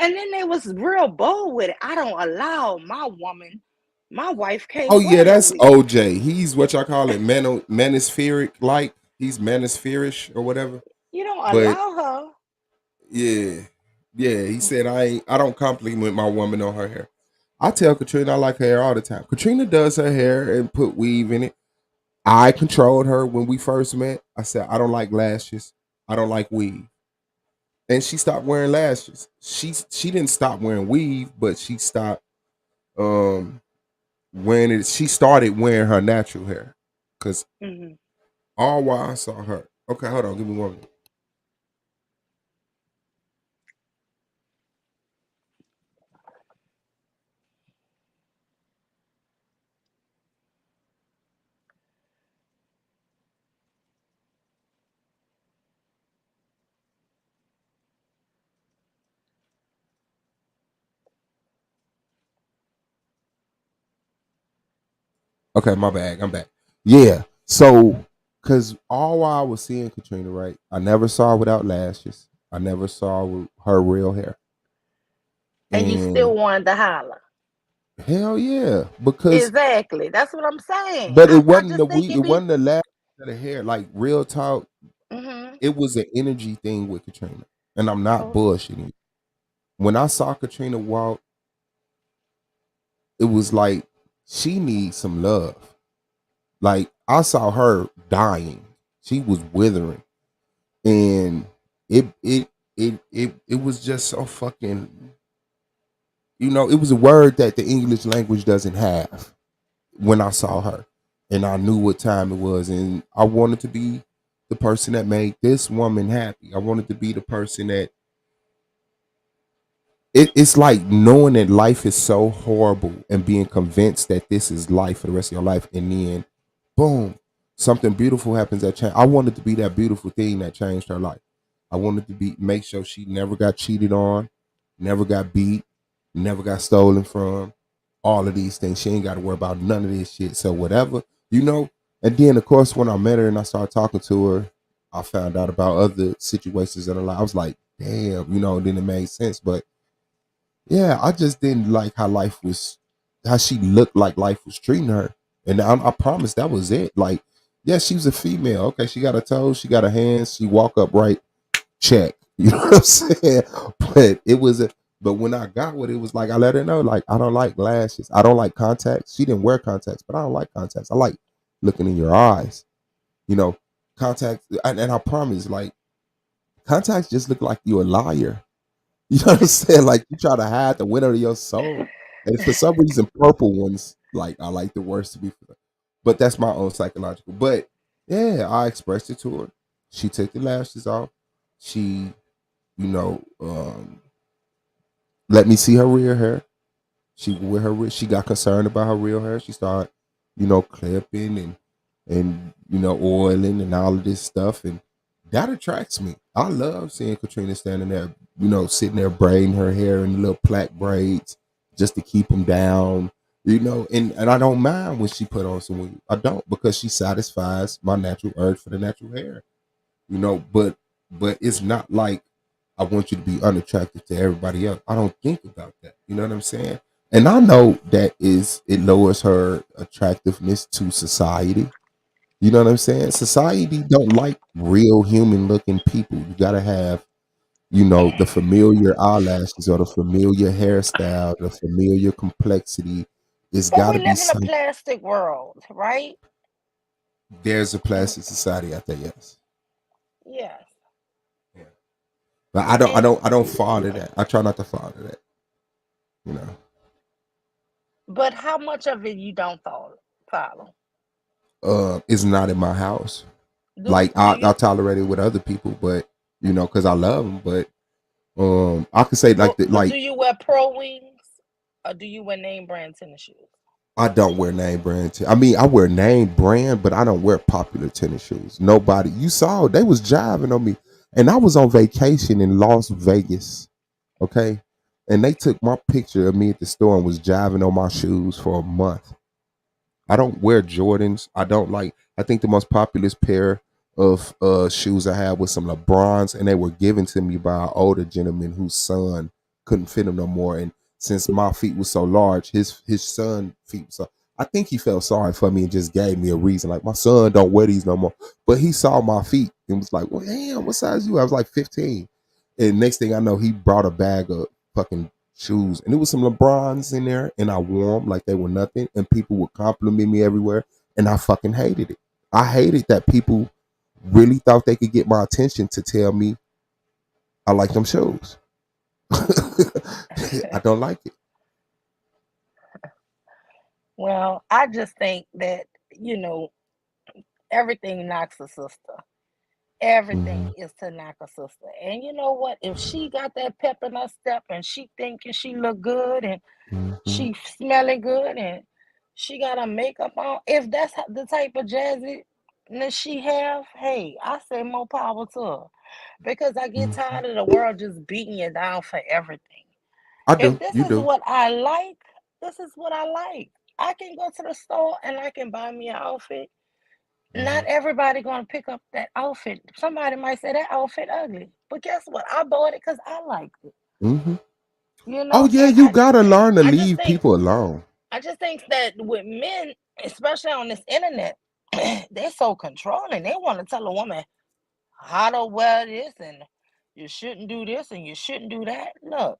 And then they was real bold with it. I don't allow my wife Oh can't yeah, wear no that's weave. OJ. He's what y'all call it, manospheric, like he's manospherish or whatever. You don't But allow her. yeah, yeah, he said I don't compliment my woman on her hair. I tell Katrina I like her hair all the time. Katrina does her hair and put weave in it. I controlled her when we first met. I said I don't like lashes. I don't like weave. And she stopped wearing lashes. She didn't stop wearing weave, but she stopped um wearing it. She started wearing her natural hair. Cause Hmm. all while I saw her. Okay, hold on, give me one minute. Okay, my bad. I'm back. Yeah. So Because all while I was seeing Katrina, right, I never saw her without lashes. I never saw her real hair. And you still And wanted to holler. hell yeah, because Exactly. That's what I'm saying. but I, it I wasn't just the think we it it be. wasn't the last of the hair. Like real talk, Hmm. it was an energy thing with Katrina, and I'm not Oh, bullshitting you. When I saw Katrina walk, it was like she needs some love. Like I saw her dying, she was withering, and it was just so fucking. It was a word that the English language doesn't have. When I saw her, and I knew what time it was, and I wanted to be the person that made this woman happy. I wanted to be the person that it's like knowing that life is so horrible and being convinced that this is life for the rest of your life, and then boom, something beautiful happens that change. I wanted to be that beautiful thing that changed her life. I wanted to make sure she never got cheated on, never got beat, never got stolen from, all of these things. She ain't got to worry about none of this shit. So whatever, you know. And then of course when I met her and I started talking to her, I found out about other situations in her life. I was like, damn, and then it made sense. But yeah, I just didn't like how she looked like life was treating her. And I promise that was it. Like, yeah, she was a female. Okay, she got her toes, she got her hands, she walk upright, check. You know what I'm saying? But but when I got what it was like, I let her know, like, I don't like lashes. I don't like contacts. She didn't wear contacts, but I don't like contacts. I like looking in your eyes. You know, contacts, and I promise, like, contacts just look like you're a liar. You know what I'm saying? Like you try to hide the winner of your soul. And for some reason, purple ones, like I like the worst to be for them. But that's my own psychological. But yeah, I expressed it to her. She took the lashes off. She, let me see her real hair. She got concerned about her real hair. She started, clipping and oiling and all of this stuff, and that attracts me. I love seeing Katrina standing there, sitting there braiding her hair in little plaque braids just to keep them down. And I don't mind when she put on some weave. I don't, because she satisfies my natural urge for the natural hair. But it's not like I want you to be unattractive to everybody else. I don't think about that. You know what I'm saying? And I know that it lowers her attractiveness to society. You know what I'm saying? Society don't like real human looking people. You gotta have, the familiar eyelashes or the familiar hairstyle, the familiar complexity. It's but gotta we be live in a some plastic world, right? there's a And plastic society out there, yes. yes, Yeah. But I don't and fall to that. I try not to fall to that, you know. but how much of it you don't follow? It's not in my house. Do Like do I you? tolerate it with other people, but because I love them. But I could say like But do you wear pro wings or do you wear name brand tennis shoes? I don't wear name brand. I mean, I wear name brand, but I don't wear popular tennis shoes. Nobody, you saw they was jiving on me, and I was on vacation in Las Vegas. Okay, and they took my picture of me at the store and was jiving on my shoes for a month. I don't wear Jordans. I don't like. I think the most popular pair of shoes I had was some LeBrons, and they were given to me by an older gentleman whose son couldn't fit them no more. And since my feet was so large, his son feet. So I think he felt sorry for me and just gave me a reason. Like, my son don't wear these no more. But he saw my feet and was like, "Well, damn, what size you?" I was like 15. And next thing I know, he brought a bag of fucking shoes, and it was some LeBrons in there, and I wore them like they were nothing, and people would compliment me everywhere, and I fucking hated it. I hated that people really thought they could get my attention to tell me I like them shoes. I don't like it. Well, I just think that you know everything knocks a sister. Hmm. Everything is to knock a sister. And you know what? If she got that pep in her step and she thinking she look good and Hmm. she smelling good and she got her makeup on, if that's the type of jazziness she have, hey, I say more power to her. Because I get Hmm. tired of the world just beating you down for everything. I If do. this You is do. what I like, this is what I like. I can go to the store and I can buy me an outfit not everybody gonna pick up that outfit. Somebody might say that outfit ugly, but guess what? I bought it because I liked it. Mm-hmm. You Oh know, yeah, and you gotta learn to I just leave think people alone. I just think that with men, especially on this internet, they're so controlling. They want to tell a woman how to wear this and you shouldn't do this and you shouldn't do that. Look,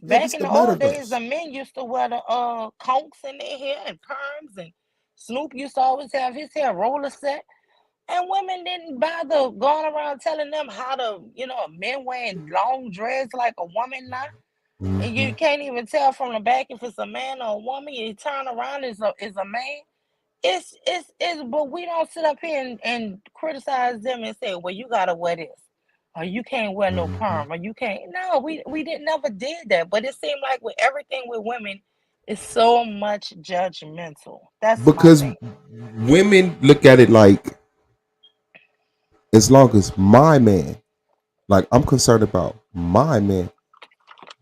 Yeah, back this in the the old days, the metaverse. men used to wear the conks in their hair and perms, and Snoop used to always have his hair roller set. And women didn't bother going around telling them how to, men wearing long dreads like a woman now. And Mm-hmm. you can't even tell from the back if it's a man or a woman. You turn around is a man. It's but we don't sit up here and criticize them and say, well, you gotta wear this. Or you can't wear no Mm-hmm. perm, or you can't. No, we didn't never did that. But it seemed like with everything with women, it's so much judgmental. That's my Because thing. women look at it like, as long as my man, like I'm concerned about my man.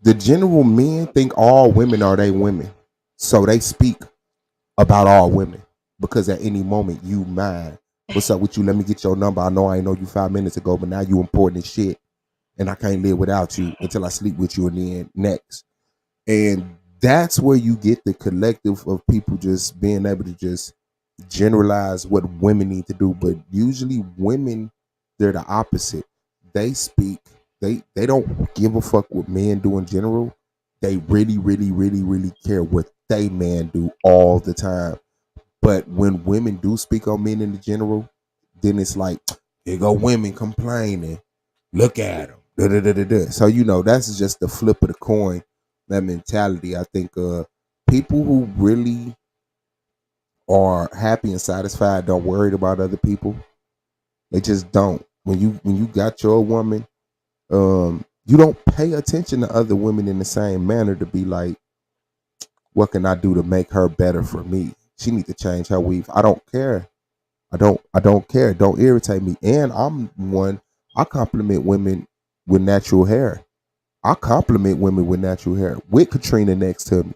The general men think all women are they women, so they speak about all women because at any moment you mine. What's up with you? Let me get your number. I know I ain't know you 5 minutes ago, but now you important as shit, and I can't live without you until I sleep with you, and then next. And that's where you get the collective of people just being able to just generalize what women need to do. But usually women, they're the opposite. They speak, they don't give a fuck what men do in general. They really, really, really, really care what they man do all the time. But when women do speak on men in the general, then it's like, here go women complaining. Look at them. Da, da, da, da, da. So that's just the flip of the coin. That mentality. I think people who really are happy and satisfied don't worry about other people. They just don't. When you got your woman, you don't pay attention to other women in the same manner to be like, what can I do to make her better for me? She need to change her weave. I don't care. I don't care. Don't irritate me. And I'm one. I compliment women with natural hair. I compliment women with natural hair with Katrina next to me.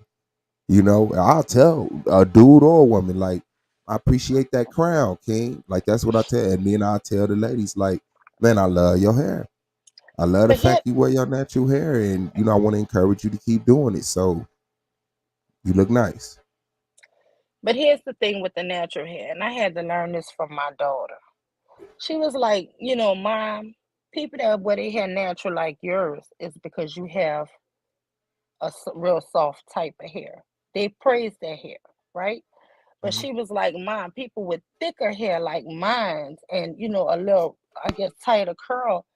I'll tell a dude or a woman like, I appreciate that crown, King. Like that's what I tell. And then I tell the ladies like, man, I love your hair. I love the But here, fact you wear your natural hair, and I want to encourage you to keep doing it. So you look nice. but here's the thing with the natural hair, and I had to learn this from my daughter. She was like, Mom, people that wear their hair natural like yours is because you have a real soft type of hair. They praise their hair, right? But Mhm. she was like, Mom, people with thicker hair like mine and, a little, I guess, tighter curl,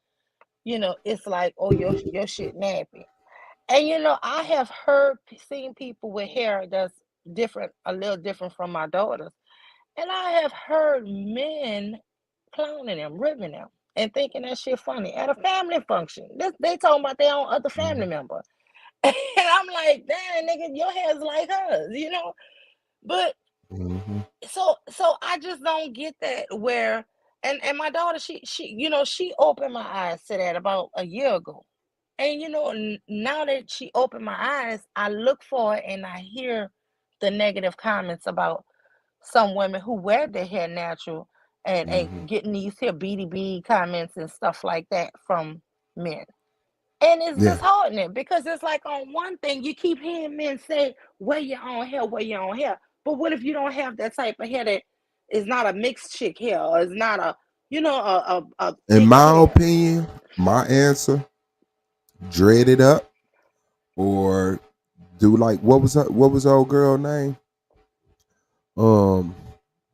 it's like, oh, your shit nappy. And, I have seen people with hair that's different, a little different from my daughters. And I have heard men clowning them, ribbing them, and thinking that shit funny at a family function. They talking about their own other family Mhm. member. And I'm like, damn, nigga, your hair's like hers. But Mhm. so I just don't get that where and my daughter, she opened my eyes to that about a year ago. And now that she opened my eyes, I look for it and I hear the negative comments about some women who wear their hair natural and Mhm. getting these here BDB comments and stuff like that from men. And it's Yeah. disheartening because it's like on one thing you keep hearing men say, wear your own hair, wear your own hair. But what if you don't have that type of hair that is not a mixed chick hair or is not a In thick my hair? opinion, my answer: dread it up or do like what was the old girl name? Um,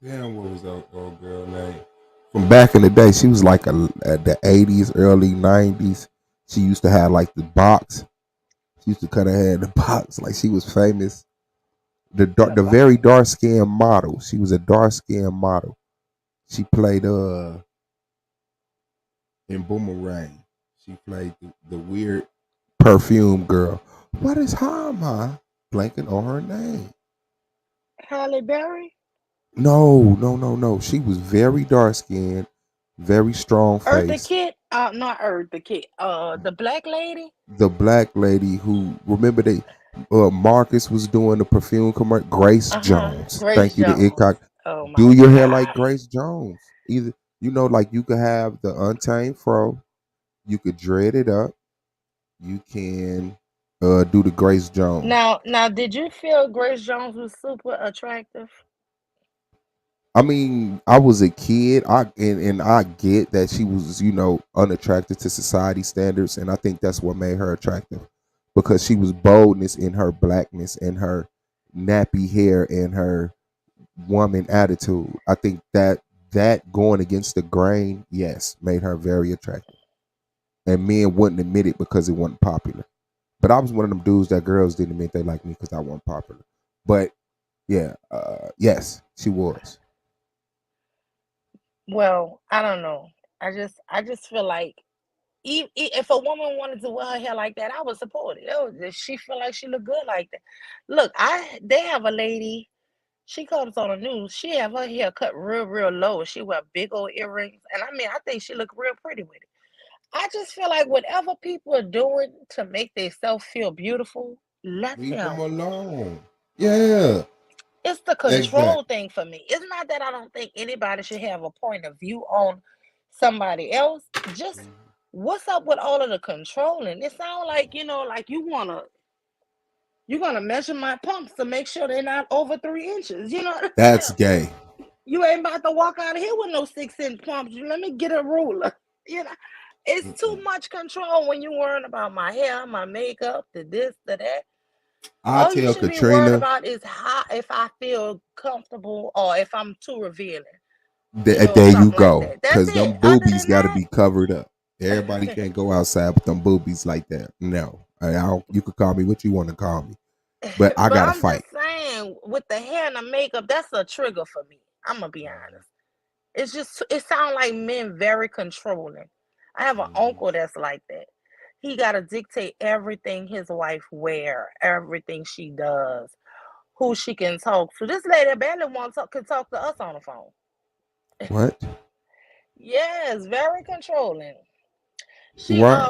damn, what was that old girl name? From back in the day, she was like at the '80s, early '90s. She used to have like the box. She used to cut her hair in the box, like she was famous. In a The box. very dark skinned model. She was a dark skinned model. She played in Boomerang. She played the weird perfume girl. What is Hama blanking on her name? Halle Berry? No, no, no, no. She was very dark skinned, very strong Eartha face. Kitt? Not Eartha Kitt. The black lady? The black lady who remember they Marcus was doing the perfume commercial. Grace Uh-huh. Jones. Grace Thank you to Jones. Icock. Oh my Do your hair God. like Grace Jones. Either like you could have the untamed fro, you could dread it up, you can do the Grace Jones. Now, did you feel Grace Jones was super attractive? I mean, I was a kid. And I get that she was, unattractive to society standards, and I think that's what made her attractive because she was boldness in her blackness and her nappy hair and her woman attitude. I think that going against the grain, yes, made her very attractive. And men wouldn't admit it because it wasn't popular. But I was one of them dudes that girls didn't admit they liked me because I wasn't popular. But yeah, yes, she was. Well, I don't know. I just feel like if a woman wanted to wear her hair like that, I would support it. Oh, does she feel like she look good like that? Look, they have a lady. She comes on the news. She have her hair cut real, real low. She wear big old earrings, and I mean, I think she look real pretty with it. I just feel like whatever people are doing to make themselves feel beautiful, let Leave them them. alone. Yeah, It's the control exactly. thing for me. It's not that I don't think anybody should have a point of view on somebody else. Just what's up with all of the controlling? It sounds like, like you're gonna measure my pumps to make sure they're not over 3 inches. You know what I'm That's saying? gay. You ain't about to walk out of here with no 6-inch pumps. Let me get a ruler. You know, it's too much control when you worrying about my hair, my makeup, the this, the that. I All you tell should be worried Katrina, about is how if I feel comfortable or if I'm too revealing. there you Something like go. that. That's Because it. them Other boobies than got to that, be covered up. Everybody can't go outside with them boobies like that. No, I don't, you could call me what you want to call me, but I but gotta I'm fight. just saying, with the hair and the makeup, that's a trigger for me. I'm gonna be honest. It sounds like men very controlling. I have an uncle that's like that. He gotta dictate everything his wife wear, everything she does, who she can talk to. This lady barely can talk to us on the phone. What? Yes, very controlling. She What? uh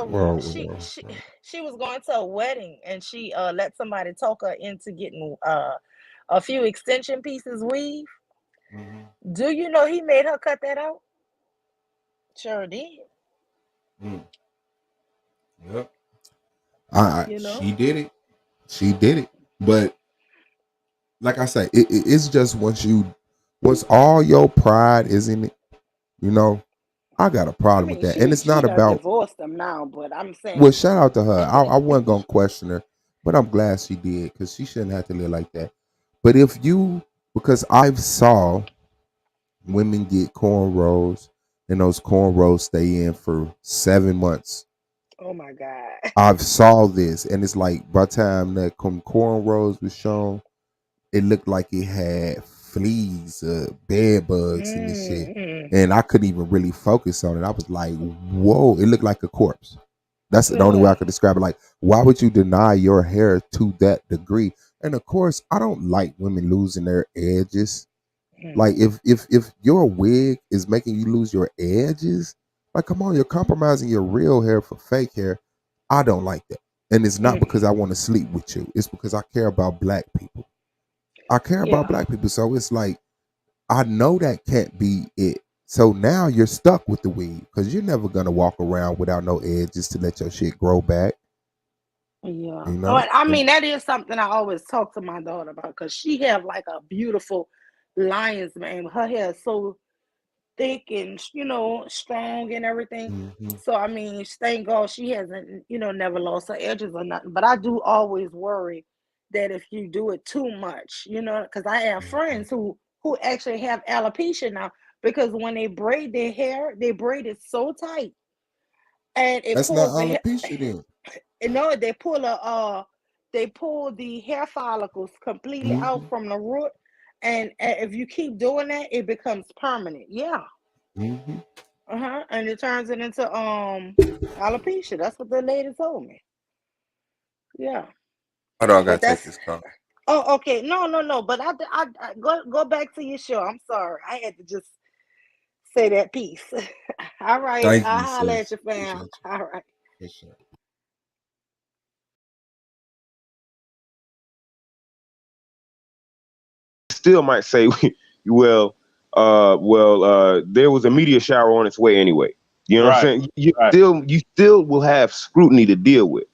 she was going to a wedding and she let somebody talk her into getting a few extension pieces weave. Mhm. Do you know he made her cut that out? Sure did. Mm. Yep. You know? She did it. She did it. But like I say, it's just once all your pride is in it, you know, I got a I problem with mean, that. And she it's not she done about, divorced him now, but I'm well, saying, shout out to her. I wasn't gonna question her, but I'm glad she did because she shouldn't have to live like that. But because I've saw women get cornrows and those cornrows stay in for 7 months. oh my God. I've saw this, and it's like by the time that cornrows was shown, it looked like it had fleas, bed bugs, and this shit. Mm-hmm. And I couldn't even really focus on it. I was like, whoa, it looked like a corpse. That's the only way I Ugh. could describe it. Like, why would you deny your hair to that degree? And of course, I don't like women losing their edges. Like, Mm-hmm. if your wig is making you lose your edges, like, come on, you're compromising your real hair for fake hair. I don't like that. And it's not because Mm-mm. I want to sleep with you. It's because I care about black people. I care about Yeah. black people. So it's like, I know that can't be it. So now you're stuck with the weave because you're never gonna walk around without no edges to let your shit grow back. Yeah. You know? But I And mean, that is something I always talk to my daughter about because she have like a beautiful lion's mane. Her hair is so thick and strong and everything. mhm, So I mean, thank God she hasn't never lost her edges or nothing. But I do always worry that if you do it too much, because I have mhm. friends who actually have alopecia now because when they braid their hair, they braid it so tight and it That's not pulls the hair. alopecia then. No, they pull the hair follicles completely out Hmm. from the root, and if you keep doing that, it becomes permanent. Yeah. Hmm. And it turns it into alopecia. That's what the lady told me. Yeah, Hold on, I but gotta take that's this call. oh okay. No, no, no. But I go back to your show. I'm sorry. I had to just say that piece. All right. Thank I'll you, holler at sis. you, fam. Appreciate you. All right. For sure. Still might say there was a media shower on its way anyway. You know what I'm Right. saying? You Right. still will have scrutiny to deal with,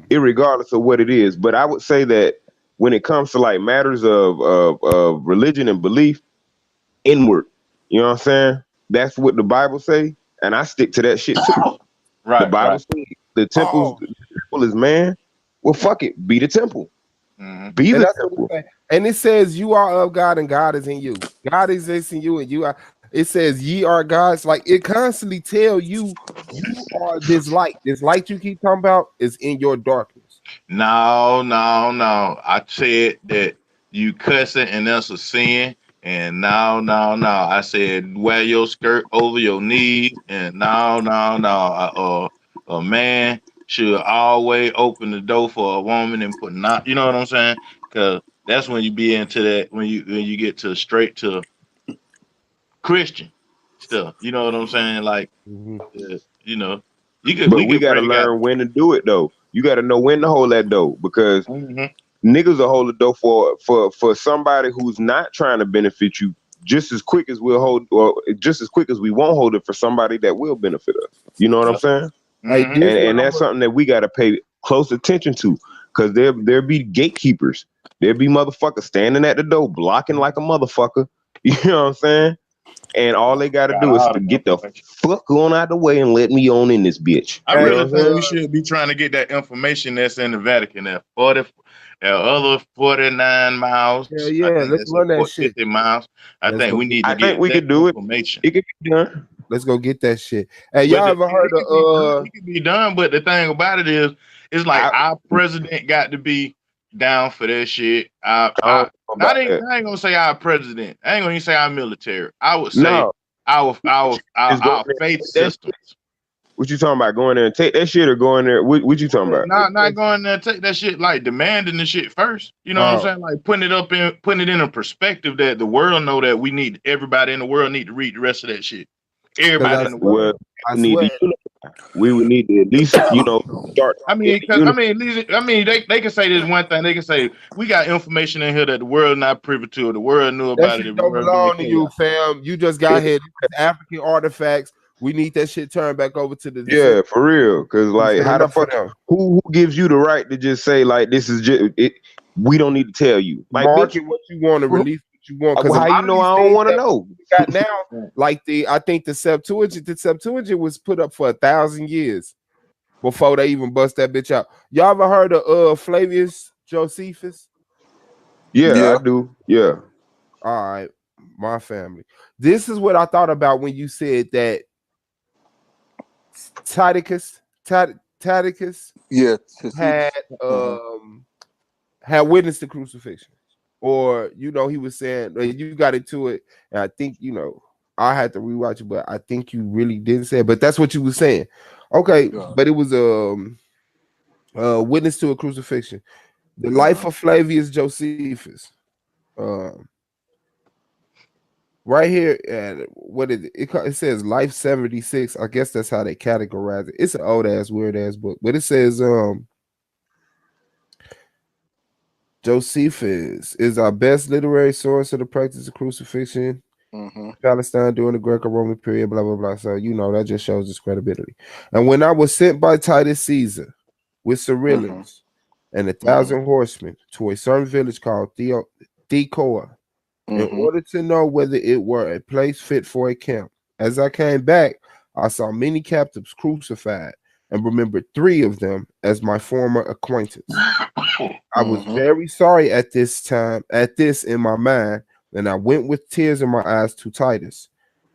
irregardless of what it is. But I would say that when it comes to like matters of religion and belief, inward. You know what I'm saying? That's what the Bible say, and I stick to that shit too. The Right. Bible Right. says the temple is man. Well, fuck it, be the temple. Mhm. Be And the that's what it temple. says. And it says you are of God and God is in you. God exists in you and you are. It says ye are gods. Like it constantly tell you you are this light. This light you keep talking about is in your darkness. No. I said that you cussing and that's a sin. And no. I said wear your skirt over your knees. And no. A man should always open the door for a woman and put not. You know what I'm saying? Because that's when you be into that. When you get to straight to Christian stuff. You know what I'm saying? Like, you know, But we we could got to break it out. learn when to do it though. You got to know when to hold that door because Mm-hmm. niggas will hold the door for somebody who's not trying to benefit you just as quick as we'll hold, or just as quick as we won't hold it for somebody that will benefit us. You know what I'm Yep. saying? Hey, Mm-hmm. this what And I'm that's something that we got to pay close attention to because there be gatekeepers. There be motherfuckers standing at the door blocking like a motherfucker. You know what I'm saying? And all they got to Got do is all to the get the information. fuck on out the way and let me on in this bitch. I You Hey, know really what I'm think saying? we should be trying to get that information that's in the Vatican. That other 49 miles. I yeah, think let's that's run that shit. 50 miles. I Let's think go we get need to I think get we that could do it. information. It could be done. let's go get that shit. Hey, But y'all ever heard it could be done. of It could be done. But the thing about it is, it's like I, our president got to be down for that shit. I don't know about that. I ain't gonna say our president. I ain't gonna even say our military. I would say No, just go in our there faith and take that shit. systems. What you talking about? Going there and take that shit or going there? What you talking about? Not going there, take that shit like demanding the shit first. You know what I'm oh, saying? Like putting it in a perspective that the world know that we need everybody in the world need to read the rest of that shit. because Everybody in the world. Well, I we need swear, to we would need to at least start I in mean, the cause uniform. they can say this one thing. They can say we got information in here that the world not privy to. The world knew that about it. shit The don't world being belong to you, chaos. fam. You just got here. This is African artifacts. We need that shit turned back over to the descendants. Yeah, for real. Because It's like, how the enough for fuck? them. Who gives you the right to just say like this is just it? We don't need to tell you. Like, bitch, Market what you want to release what you want. Because a how you lot of know these I don't things want to that know? we got now, like I think the Septuagint was put up for 1,000 years before they even bust that bitch out. Y'all ever heard of Flavius Josephus? Yeah, I Yeah. do. Yeah. All right, my family. This is what I thought about when you said that Titicus Yeah. had had witnessed the crucifixion, or he was saying you got into it, and I think I had to rewatch it, but I think you really didn't say it, but that's what you were saying. Okay, Yeah. but it was witness to a crucifixion. The life of Flavius Josephus. Right here, and what is it? It says Life 76. I guess that's how they categorize it. It's an old ass, weird ass book, but it says Josephus is our best literary source of the practice of crucifixion. Palestine during the Greco-Roman period, blah blah blah. So that just shows its credibility. And when I was sent by Titus Caesar with Cyrillus and 1,000 horsemen to a certain village called Thecoa, in order to know whether it were a place fit for a camp. As I came back, I saw many captives crucified and remembered 3 of them as my former acquaintance. I was very sorry at this in my mind, and I went with tears in my eyes to Titus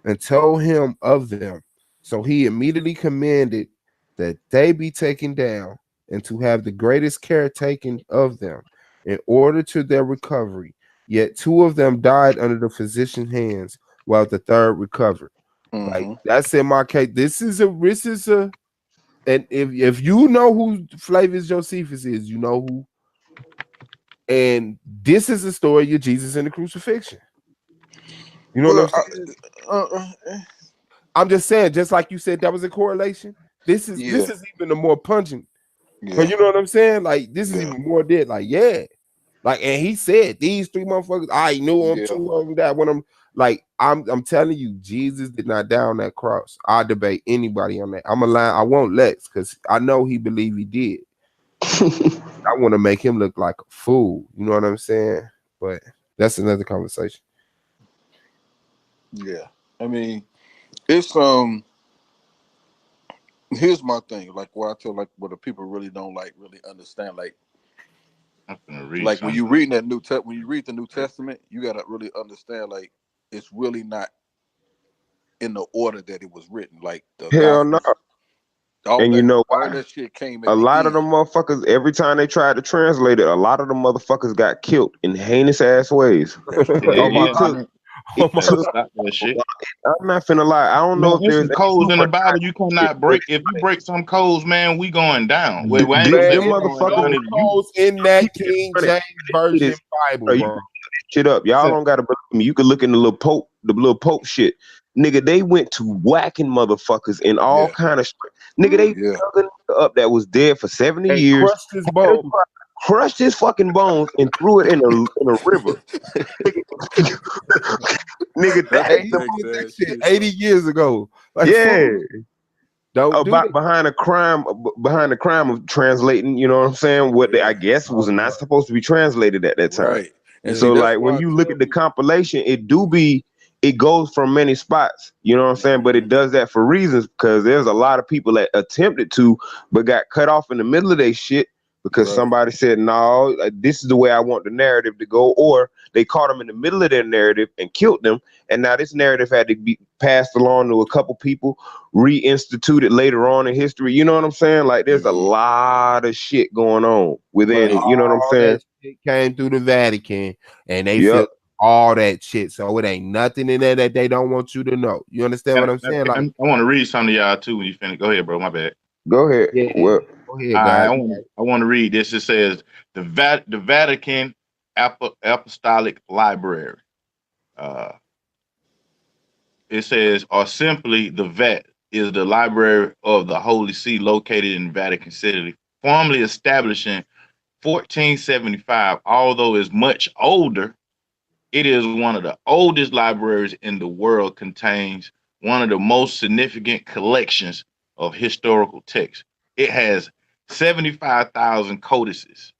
and told him of them. So he immediately commanded that they be taken down and to have the greatest care taken of them in order to their recovery. Yet 2 of them died under the physician's hands, while the third recovered. Like that's in my case. This is a, and if you know who Flavius Josephus is, you know who. And this is the story of Jesus and the crucifixion. You know what I'm saying? I'm just saying, just like you said, that was a correlation. This is even a more pungent. Yeah. Cause you know what I'm saying? Like this is even more dead. Like, yeah. Like, and he said these 3 motherfuckers, I knew him Yeah. too. That when I'm telling you, Jesus did not die on that cross. I debate anybody on that. I'm a lie. I won't Lex because I know he believe he did. I want to make him look like a fool. You know what I'm saying? But that's another conversation. Yeah. I mean, it's here's my thing. Like what I tell like what the people really don't really understand. Like when you read that when you read the New Testament, you gotta really understand like it's really not in the order that it was written. Like the Hell no. Gospels, And you know all why? that shit came at A the lot of end. them motherfuckers, every time they tried to translate it, a lot of them motherfuckers got killed in heinous ass ways. It took Stop that shit. I'm not finna lie. I don't know Man, if there's there's some a codes in the super Bible you cannot break. If you break some codes, man, we going down. Well, I ain't gonna say them we going down. motherfuckers It's you. In that King James version Bible, you bro. shit up. Y'all don't gotta believe me. You can look in the little Pope shit. Nigga, they went to whacking motherfuckers in all kind of shit. Nigga, they dug a nigga up that was dead for 70 They years. crushed his bones. Crushed his fucking bones and threw it in a river. Nigga, Hey, he did that shit 80 years ago. Like, yeah. Don't do that. Behind the crime of translating, you know what I'm saying? What I guess was not supposed to be translated at that time. Right. And so see, that's like when why you look at the compilation, it goes from many spots, you know what I'm saying? But it does that for reasons because there's a lot of people that attempted to, but got cut off in the middle of their shit because somebody said, no, this is the way I want the narrative to go, or they caught them in the middle of their narrative and killed them. And now this narrative had to be passed along to a couple people, reinstituted later on in history. You know what I'm saying? Like there's a lot of shit going on within, you know what I'm All saying? that shit came through the Vatican and they Yep. feel all that shit. So it ain't nothing in there that they don't want you to know. You understand what I'm saying? Like, I want to read something to y'all too when you finish. Go ahead, bro. My bad. Go ahead. Yeah. Well, go ahead, guys. I want to read this. It says the Vatican Apostolic Library. It says, or simply the VAT is the library of the Holy See located in Vatican City, formally established in 1475. Although it's much older, it is one of the oldest libraries in the world, contains one of the most significant collections of historical texts. It has 75,000 codices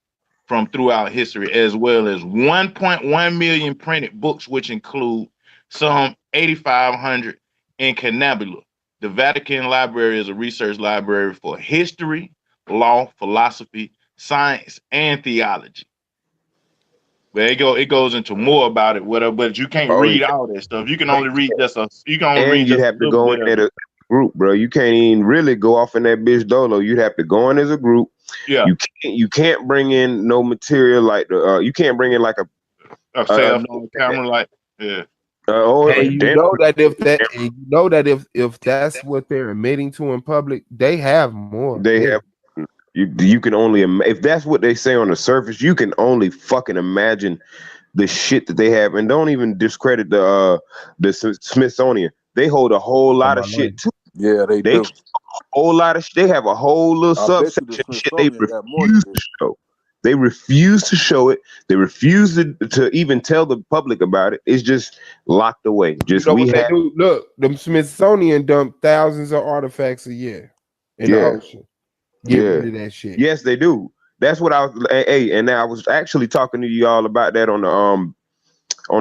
from throughout history, as well as 1.1 million printed books, which include some 8,500 in Canabula. The Vatican Library is a research library for history, law, philosophy, science, and theology. But it goes into more about it, whatever. But you can't read all that stuff. You can only read just a. You can only read you'd just a have to little go bit in of at it. a group, bro. You can't even really go off in that bitch dolo. You'd have to go in as a group. Yeah. You can't bring in no material like the you can't bring in like a cell phone camera, like yeah. And you know that if that's what they're admitting to in public, they have more. They have you can only if that's what they say on the surface, you can only fucking imagine the shit that they have. And don't even discredit the Smithsonian. They hold a whole lot of shit too. Yeah, they do. Whole lot of shit. They have a whole little I bet you subsection the shit they Smithsonian got more refuse than to show. They refuse to show it. They refuse to even tell the public about it. It's just locked away. Just you know what they do? Look, the Smithsonian dump thousands of artifacts a year in the ocean. Get rid of that shit. Yes, they do. That's what I was. Hey, and I was actually talking to you all about that on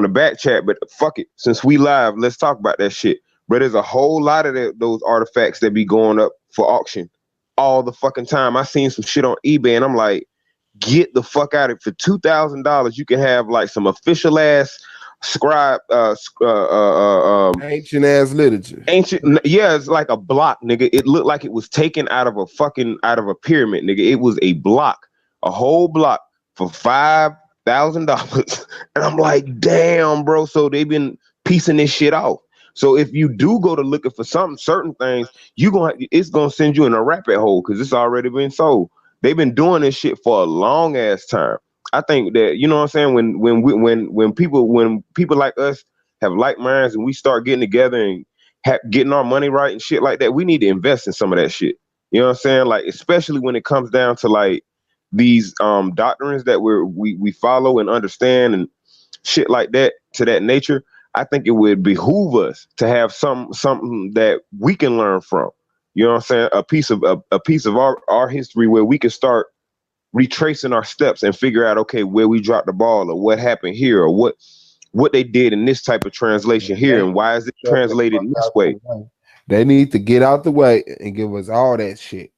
the back chat. But fuck it, since we live, let's talk about that shit. But there's a whole lot of those artifacts that be going up for auction all the fucking time. I seen some shit on eBay, and I'm like, get the fuck out of it. For $2,000, you can have like some official ass scribe ancient ass literature. Yeah, it's like a block, nigga. It looked like it was taken out of a pyramid, nigga. It was a block, a whole block for $5,000. And I'm like, damn, bro. So they've been piecing this shit off. So if you do go to looking for certain things, it's gonna send you in a rabbit hole because it's already been sold. They've been doing this shit for a long ass time. I think that, you know what I'm saying, when people like us have like minds and we start getting together and getting our money right and shit like that, we need to invest in some of that shit. You know what I'm saying? Like, especially when it comes down to like these doctrines that we follow and understand and shit like that to that nature, I think it would behoove us to have something that we can learn from. You know what I'm saying? A piece of our history where we can start retracing our steps and figure out, okay, where we dropped the ball or what happened here or what they did in this type of translation here and why is it translated in this way. They need to get out the way and give us all that shit.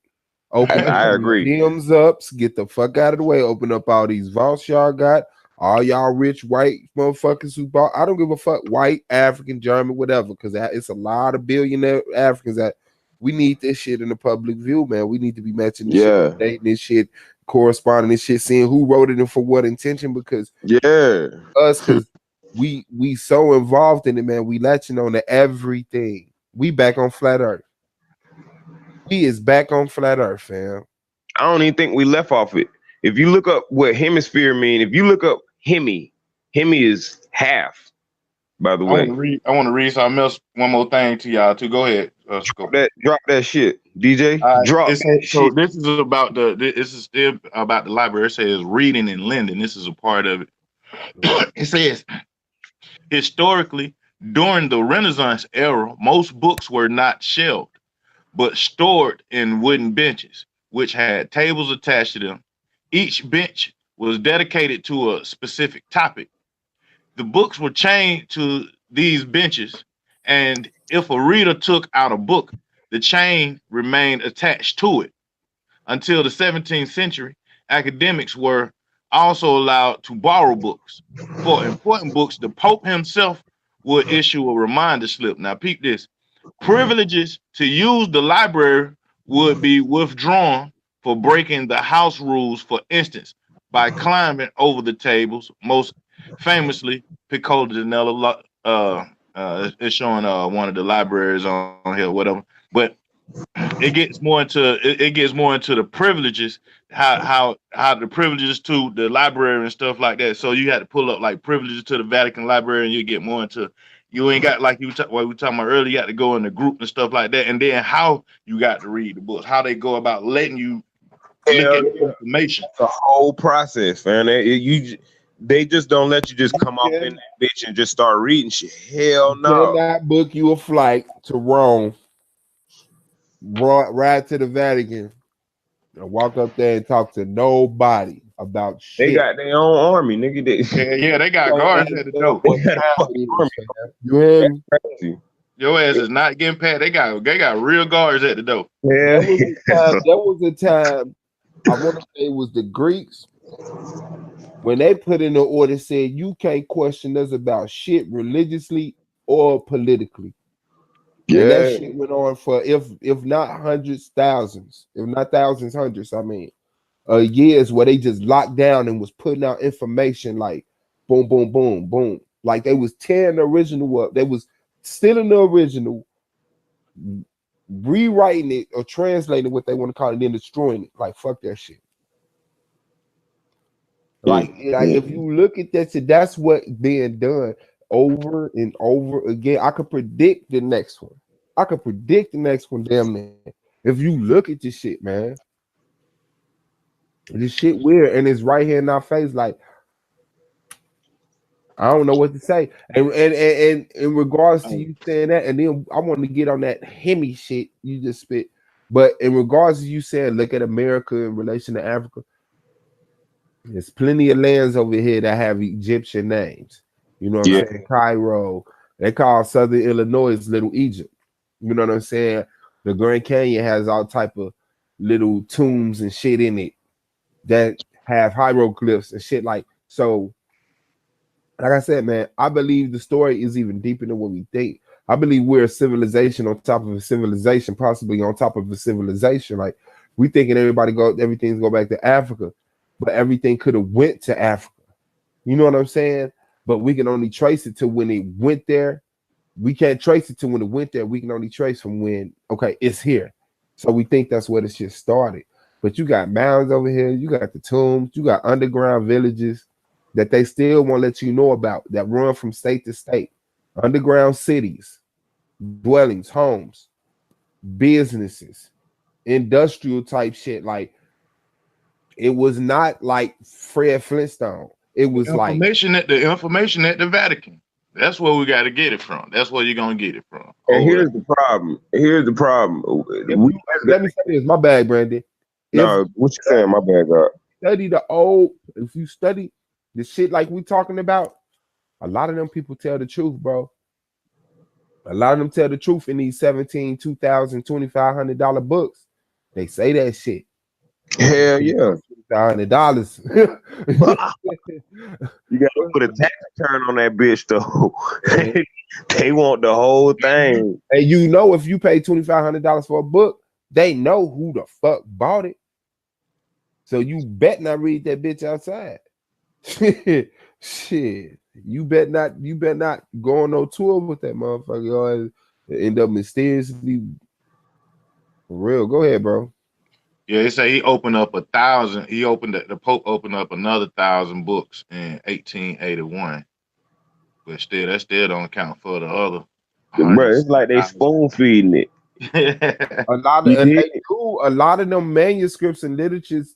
Open I the agree. museums up, get the fuck out of the way. Open up all these vaults y'all got. All y'all rich white motherfuckers who bought. I don't give a fuck, white, African, German, whatever, because it's a lot of billionaire Africans that we need this shit in the public view, man. We need to be matching this shit, dating this shit, corresponding this shit, seeing who wrote it and for what intention. Because because we so involved in it, man. We latching on to everything. We back on flat earth. We is back on flat earth, fam. I don't even think we left off it. If you look up what hemisphere mean, if you look up hemi is half. By the way, I want to read something else. One more thing to y'all too. Go ahead. Drop that shit, DJ. Drop. So this is about this is still about the library. It says reading and lending. This is a part of it. It says historically, during the Renaissance era, most books were not shelved, but stored in wooden benches, which had tables attached to them. Each bench was dedicated to a specific topic. The books were chained to these benches, and if a reader took out a book, the chain remained attached to it. Until the 17th century, academics were also allowed to borrow books. For important books, the Pope himself would issue a reminder slip. Now, peep this. Privileges to use the library would be withdrawn for breaking the house rules, for instance, by climbing over the tables. Most famously, Piccolo de Nella is showing one of the libraries on here, whatever. But it gets more into the privileges, how the privileges to the library and stuff like that. So you had to pull up like privileges to the Vatican Library, and you get more into. You ain't got like what we were talking about earlier. You got to go in the group and stuff like that, and then how you got to read the books, how they go about letting you look at the information. It's a whole process, man. They just don't let you just come off in that bitch and just start reading shit. Hell no. Cannot book you a flight to Rome, ride to the Vatican, and walk up there and talk to nobody about shit. They got their own army, nigga. They got guards at the door. You hear me? Your ass is not getting past. They got real guards at the door. Yeah. There was a time, I want to say it was the Greeks, when they put in the order, said you can't question us about shit religiously or politically. Yeah. And that shit went on for if not hundreds, thousands, if not thousands, hundreds, I mean, years where they just locked down and was putting out information like boom, boom, boom, boom. Like they was tearing the original up. They was stealing the original, rewriting it or translating what they want to call it, and then destroying it. Like, fuck that shit. Like if you look at that shit, that's what being done over and over again. I could predict the next one. Damn man. If you look at this shit, man. This shit weird, and it's right here in our face. Like, I don't know what to say. And in regards to you saying that, and then I want to get on that Hemi shit you just spit. But in regards to you saying, look at America in relation to Africa, there's plenty of lands over here that have Egyptian names. You know what I'm saying? Cairo. They call Southern Illinois Little Egypt. You know what I'm saying? The Grand Canyon has all type of little tombs and shit in it that have hieroglyphs and shit like. So, like I said, man, I believe the story is even deeper than what we think. I believe we're a civilization on top of a civilization, possibly on top of a civilization. Like, we thinking everything's go back to Africa, but everything could have went to Africa. You know what I'm saying? But we can only trace it to when it went there. We can't trace it to when it went there. We can only trace from when, okay, it's here. So we think that's where the shit started. But you got mounds over here. You got the tombs. You got underground villages that they still won't let you know about, that run from state to state. Underground cities, dwellings, homes, businesses, industrial type shit. Like, It was not like Fred Flintstone. It was like the information at the Vatican. That's where we got to get it from. That's where you're gonna get it from. And here's the problem. Let me say this. My bad, Brandon. No, what you saying? My bad, God. If you study the shit like we talking about, a lot of them people tell the truth, bro. A lot of them tell the truth in these $17, $2,000, $2,500 books. They say that shit. Hell yeah. $2,000. You gotta put a tax return on that bitch though. They want the whole thing. And you know, if you pay $2,500 for a book, they know who the fuck bought it. So you bet not read that bitch outside. Shit. You bet not go on no tour with that motherfucker. Or end up mysteriously for real. Go ahead, bro. Yeah, they say he opened up 1,000. The Pope opened up another 1,000 books in 1881. But still, that still don't account for the other. Bro, it's like they spoon feeding it. A lot of them manuscripts and literatures,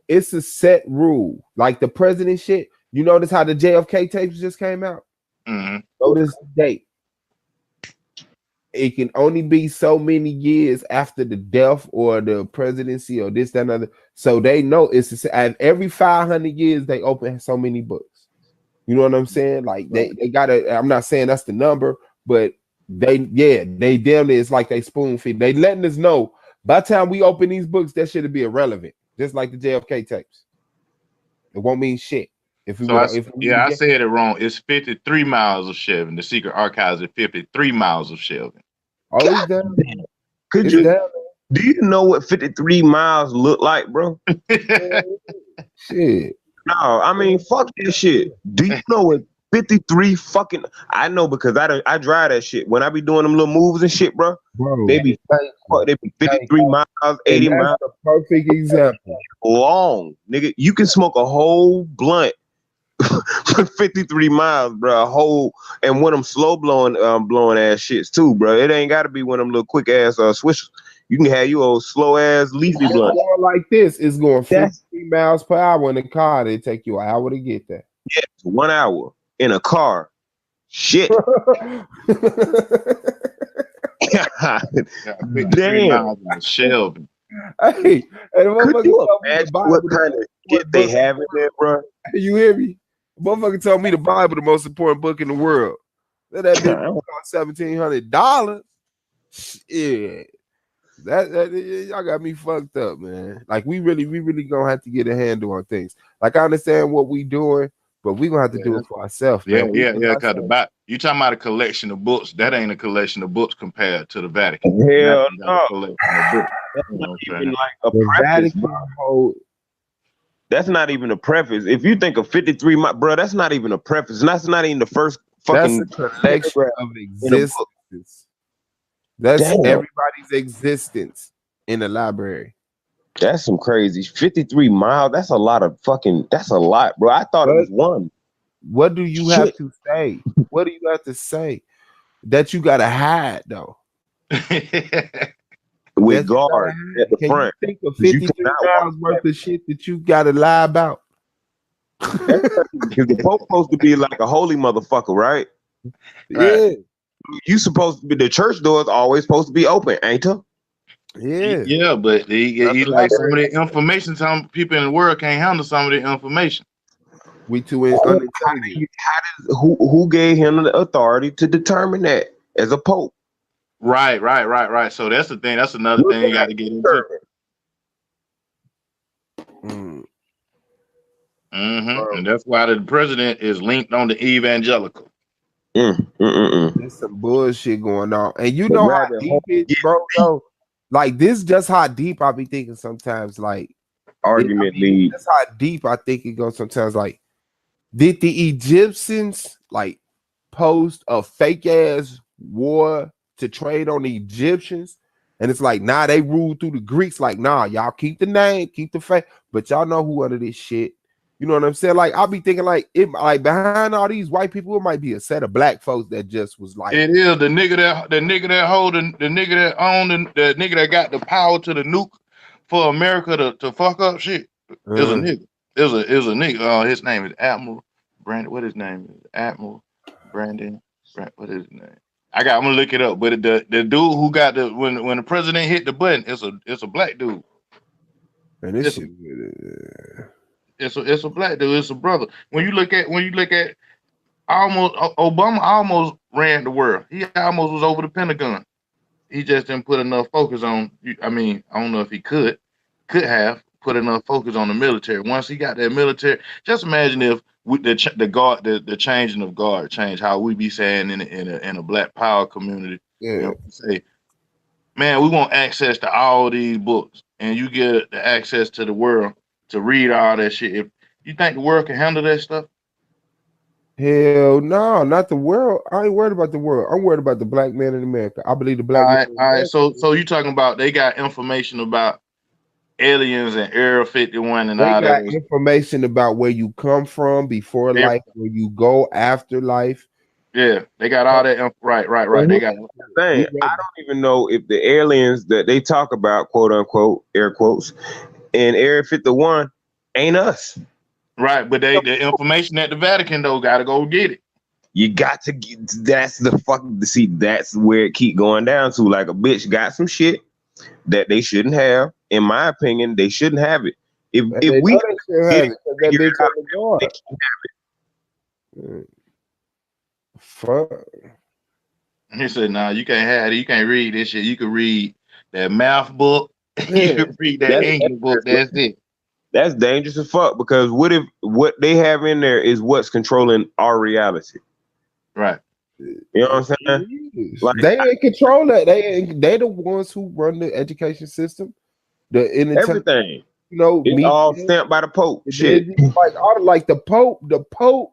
it's a set rule. Like the president shit. You notice how the JFK tapes just came out? Mm-hmm. Notice the date. It can only be so many years after the death or the presidency or this, that, and other. So they know every 500 years they open so many books. You know what I'm saying? Like they gotta. I'm not saying that's the number, but they damn near, it's like they spoon feed. They letting us know by the time we open these books, that shit will be irrelevant, just like the JFK tapes. It won't mean shit. I said it wrong. It's 53 miles of shelving. The secret archives are 53 miles of shelving. Oh, it's down. Do you know what 53 miles look like, bro? Shit. No, I mean, fuck this shit. Do you know what 53 fucking? I know because I drive that shit. When I be doing them little moves and shit, bro, they be 53 miles, 80 miles. A perfect example. Long, nigga. You can smoke a whole blunt for 53 miles, bro. A whole, and one of them slow blowing ass shits too, bro. It ain't got to be one of them little quick ass swishers. You can have you old slow ass leafy blunt. Like this, it's going 50 miles per hour in the car. They take you an hour to get there. Yes, 1 hour in a car. Shit. Damn. Shelving. Hey, could you imagine what kind of shit they have in there, bro? You hear me? Motherfucker told me the Bible the most important book in the world. That bitch cost $1,700. Shit. That y'all got me fucked up, man. Like we really gonna have to get a handle on things. Like I understand what we doing, but we gonna have to do it for ourselves. Yeah. Cause you talking about a collection of books. That ain't a collection of books compared to the Vatican. Hell no. That's not even like a preface, bro. That's not even a preface. If you think of 53, bro, that's not even a preface. That's not even the first fucking collection of existence. That's everybody's existence in the library. That's some crazy 53 miles. That's a lot, bro. I thought it was one. What do you have to say? What do you have to say that you gotta hide though? With guards at the front. You think of 53 miles worth of shit that you gotta lie about? Because the Pope's supposed to be like a holy motherfucker, right? Yeah. You supposed to be, the church doors always supposed to be open, ain't it? Yeah, but he like some of the information. Some people in the world can't handle some of the information. We too unintelligent. Who gave him the authority to determine that as a pope? Right. So that's the thing. That's another thing you got to get into. And that's why the president is linked on the evangelical. There's some bullshit going on, and you know how deep it is, bro. Though, like this, just how deep I be thinking sometimes. Like argument lead. That's how deep I think it goes sometimes. Like, did the Egyptians like post a fake ass war to trade on the Egyptians? And it's like, nah, they ruled through the Greeks. Like, nah, y'all keep the name, keep the faith, but y'all know who under this shit. You know what I'm saying? Like, I'll be thinking like behind all these white people, it might be a set of black folks that just was like, it is the nigga that hold the nigga that owned the nigga that got the power to the nuke for America to fuck up shit. It was a nigga. It was a nigga. His name is Admiral Brandon. What his name is? Admiral Brandon. What is his name? I'm gonna look it up. But the dude who got the when the president hit the button, it's a black dude. And this shit. It's a black dude. It's a brother. When you look at almost Obama almost ran the world. He almost was over the Pentagon. He just didn't put enough focus on. I mean, I don't know if he could have put enough focus on the military. Once he got that military, just imagine if the changing of guard changed how we be saying in a Black Power community. Yeah. You know, say, man, we want access to all these books, and you get the access to the world to read all that shit. If you think the world can handle that stuff? Hell no, not the world. I ain't worried about the world. I'm worried about the black man in America. I believe the black man. All right. So you talking about they got information about aliens and Area 51 and they all got that information about where you come from before life, where you go after life. Yeah, they got all that. Right. They got. Thing. I don't even know if the aliens that they talk about, quote unquote, air quotes, in Area 51 ain't us. Right, but the information at the Vatican though got to go get it. You got to get. That's the fucking. See, that's where it keep going down to. Like a bitch got some shit that they shouldn't have. In my opinion, they shouldn't have it. If we get it, that bitch on the guard. they can have it. Fuck. He said, "Nah, you can't have it. You can't read this shit. You can read that math book. You can read that English book. That's it." That's dangerous as fuck because what if what they have in there is what's controlling our reality? Right. You know what I'm saying? Like, they ain't control that. They the ones who run the education system. Everything. You know, it's all stamped by the Pope. Shit. Like the Pope. The Pope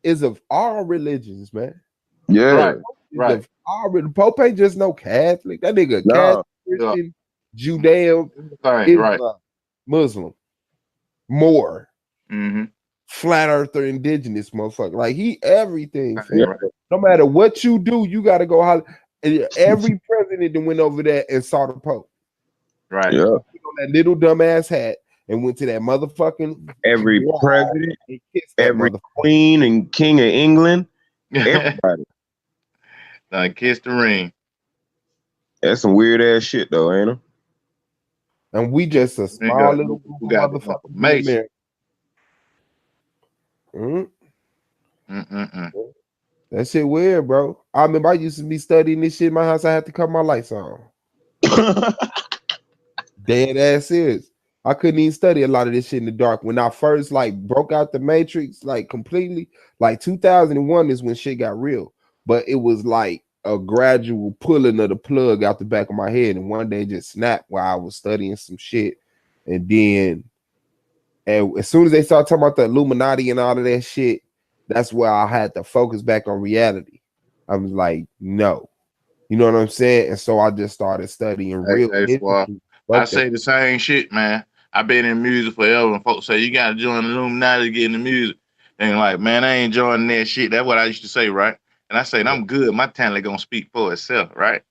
is of all religions, man. Yeah. Right. The Pope ain't just no Catholic. That nigga No. Catholic, Christian, Judean, Islam, Muslim, Moor, flat earther, indigenous motherfucker. Like he everything. Right. No matter what you do, you got to go holler. Every president that went over there and saw the Pope. Right. Yeah. On that little dumbass hat and went to that motherfucking. Every president, every queen and king of England, everybody. Kiss the ring. That's some weird ass shit though, ain't it? And we just a small little group of motherfuckers in America. That shit weird, bro. I remember I used to be studying this shit in my house. I had to cut my lights on. Dead ass is. I couldn't even study a lot of this shit in the dark. When I first broke out the Matrix completely, 2001 is when shit got real. But it was like a gradual pulling of the plug out the back of my head, and one day it just snapped while I was studying some shit. And then as soon as they started talking about the Illuminati and all of that shit, that's where I had to focus back on reality. I was like, no. You know what I'm saying? And so I just started studying real history. I say the same shit, man. I've been in music forever, and folks say you gotta join the Illuminati to get in the music. And like, man, I ain't joining that shit. That's what I used to say, right? And I said, I'm good. My talent gonna speak for itself, right?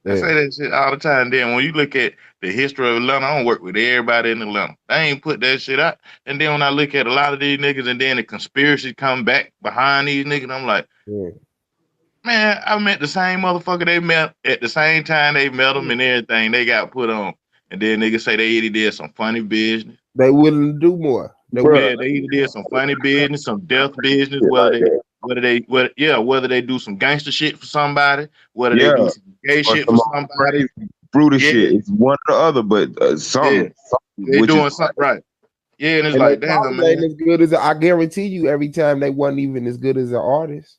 I say that shit all the time. Then when you look at the history of Atlanta, I don't work with everybody in Atlanta. I ain't put that shit out. And then when I look at a lot of these niggas and then the conspiracy come back behind these niggas, I'm like, man, I met the same motherfucker they met at the same time they met them and everything they got put on. And then niggas say they either did some funny business. They willing to do more. They either did some funny business, some death business, whether they do some gangster shit for somebody, whether they do some gay shit for somebody. Brutal shit. It's one or the other, but something. They doing something right. Yeah, and it's like, damn, man. Ain't as good as I guarantee you every time they wasn't even as good as an artist.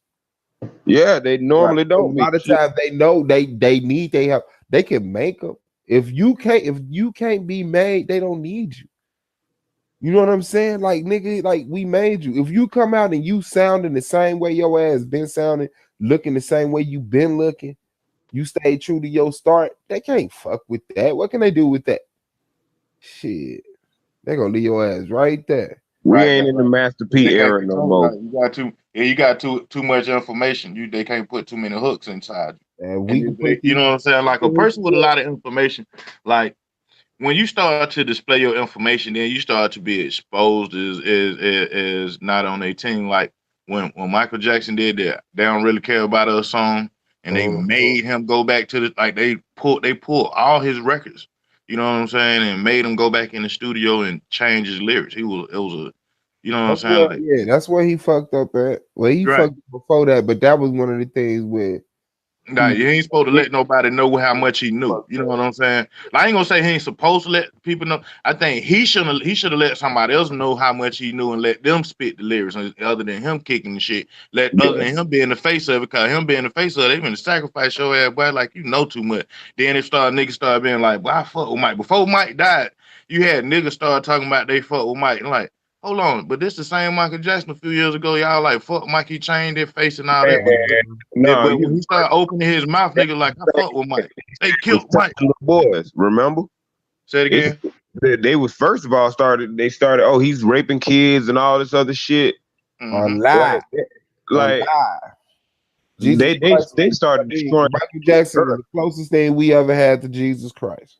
Yeah, they normally don't. A lot of times they know they need they help. They can make them. If you can't be made, they don't need you. You know what I'm saying? Like, nigga, like we made you. If you come out and you sounding the same way your ass been sounding, looking the same way you been looking, you stay true to your start, they can't fuck with that. What can they do with that? Shit. They're gonna leave your ass right there. We ain't in the Master P era no more. You got too much information. They can't put too many hooks inside you. And you know what I'm saying? Like a person with a lot of information, like when you start to display your information, then you start to be exposed as not on their team. Like when Michael Jackson did that, they don't really care about us song, and they made him go back to the like they pulled all his records. You know what I'm saying, and made him go back in the studio and change his lyrics. It was a, you know what I'm That's saying, where, like yeah, that's where he fucked up at. Well, he right. fucked up before that, but that was one of the things where Nah, you ain't supposed to let nobody know how much he knew. You know what I'm saying? Like, I ain't gonna say he ain't supposed to let people know. I think he should have let somebody else know how much he knew and let them spit the lyrics other than him kicking the shit. Other than him being the face of it, because him being the face of it, they been to sacrifice your ass, boy, like you know too much. Then niggas start being like, boy, I fuck with Mike. Before Mike died, you had niggas start talking about they fuck with Mike. And like, hold on, but this the same Michael Jackson a few years ago. Y'all like fuck Mike, he changed their face and all that. But when he started opening his mouth, nigga, like I fuck with Mike. They killed Mike. Little boys, remember? Say it again. They was first of all started. Oh, he's raping kids and all this other shit. On live, like Jesus they started destroying. Michael Jackson was the closest thing we ever had to Jesus Christ,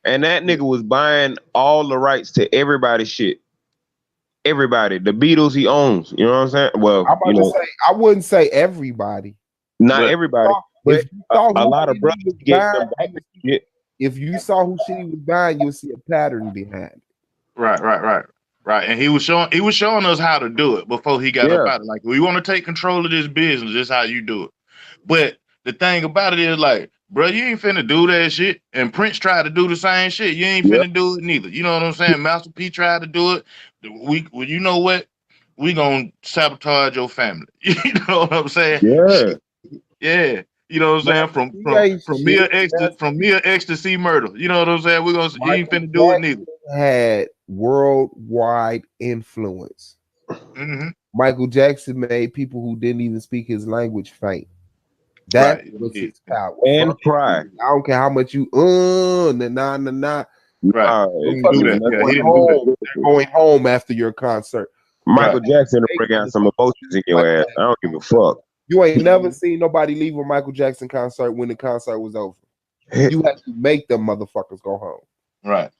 and that nigga was buying all the rights to everybody's shit. Everybody, the Beatles he owns. You know what I'm saying? Well, I'm about to say I wouldn't say everybody, not everybody, but a lot of brothers get them back. If you saw who shit he was buying, you'll see a pattern behind it. Right. And he was showing us how to do it before he got up out of it. Like, we want to take control of this business. This is how you do it. But the thing about it is, like, bro, you ain't finna do that shit. And Prince tried to do the same shit. You ain't finna do it neither. You know what I'm saying? Master P tried to do it. Well, you know what? We gonna sabotage your family. You know what I'm saying? Yeah. Yeah. You know what I'm saying? From mere ecstasy murder. You know what I'm saying? You ain't finna do it neither. Had worldwide influence. Michael Jackson made people who didn't even speak his language faint. That was his power. And pride. I don't care how much you nah. Right. They're going home after your concert. Michael Jackson will bring out some emotions in your ass. I don't give a fuck. You ain't never seen nobody leave a Michael Jackson concert when the concert was over. You had to make them motherfuckers go home. Right.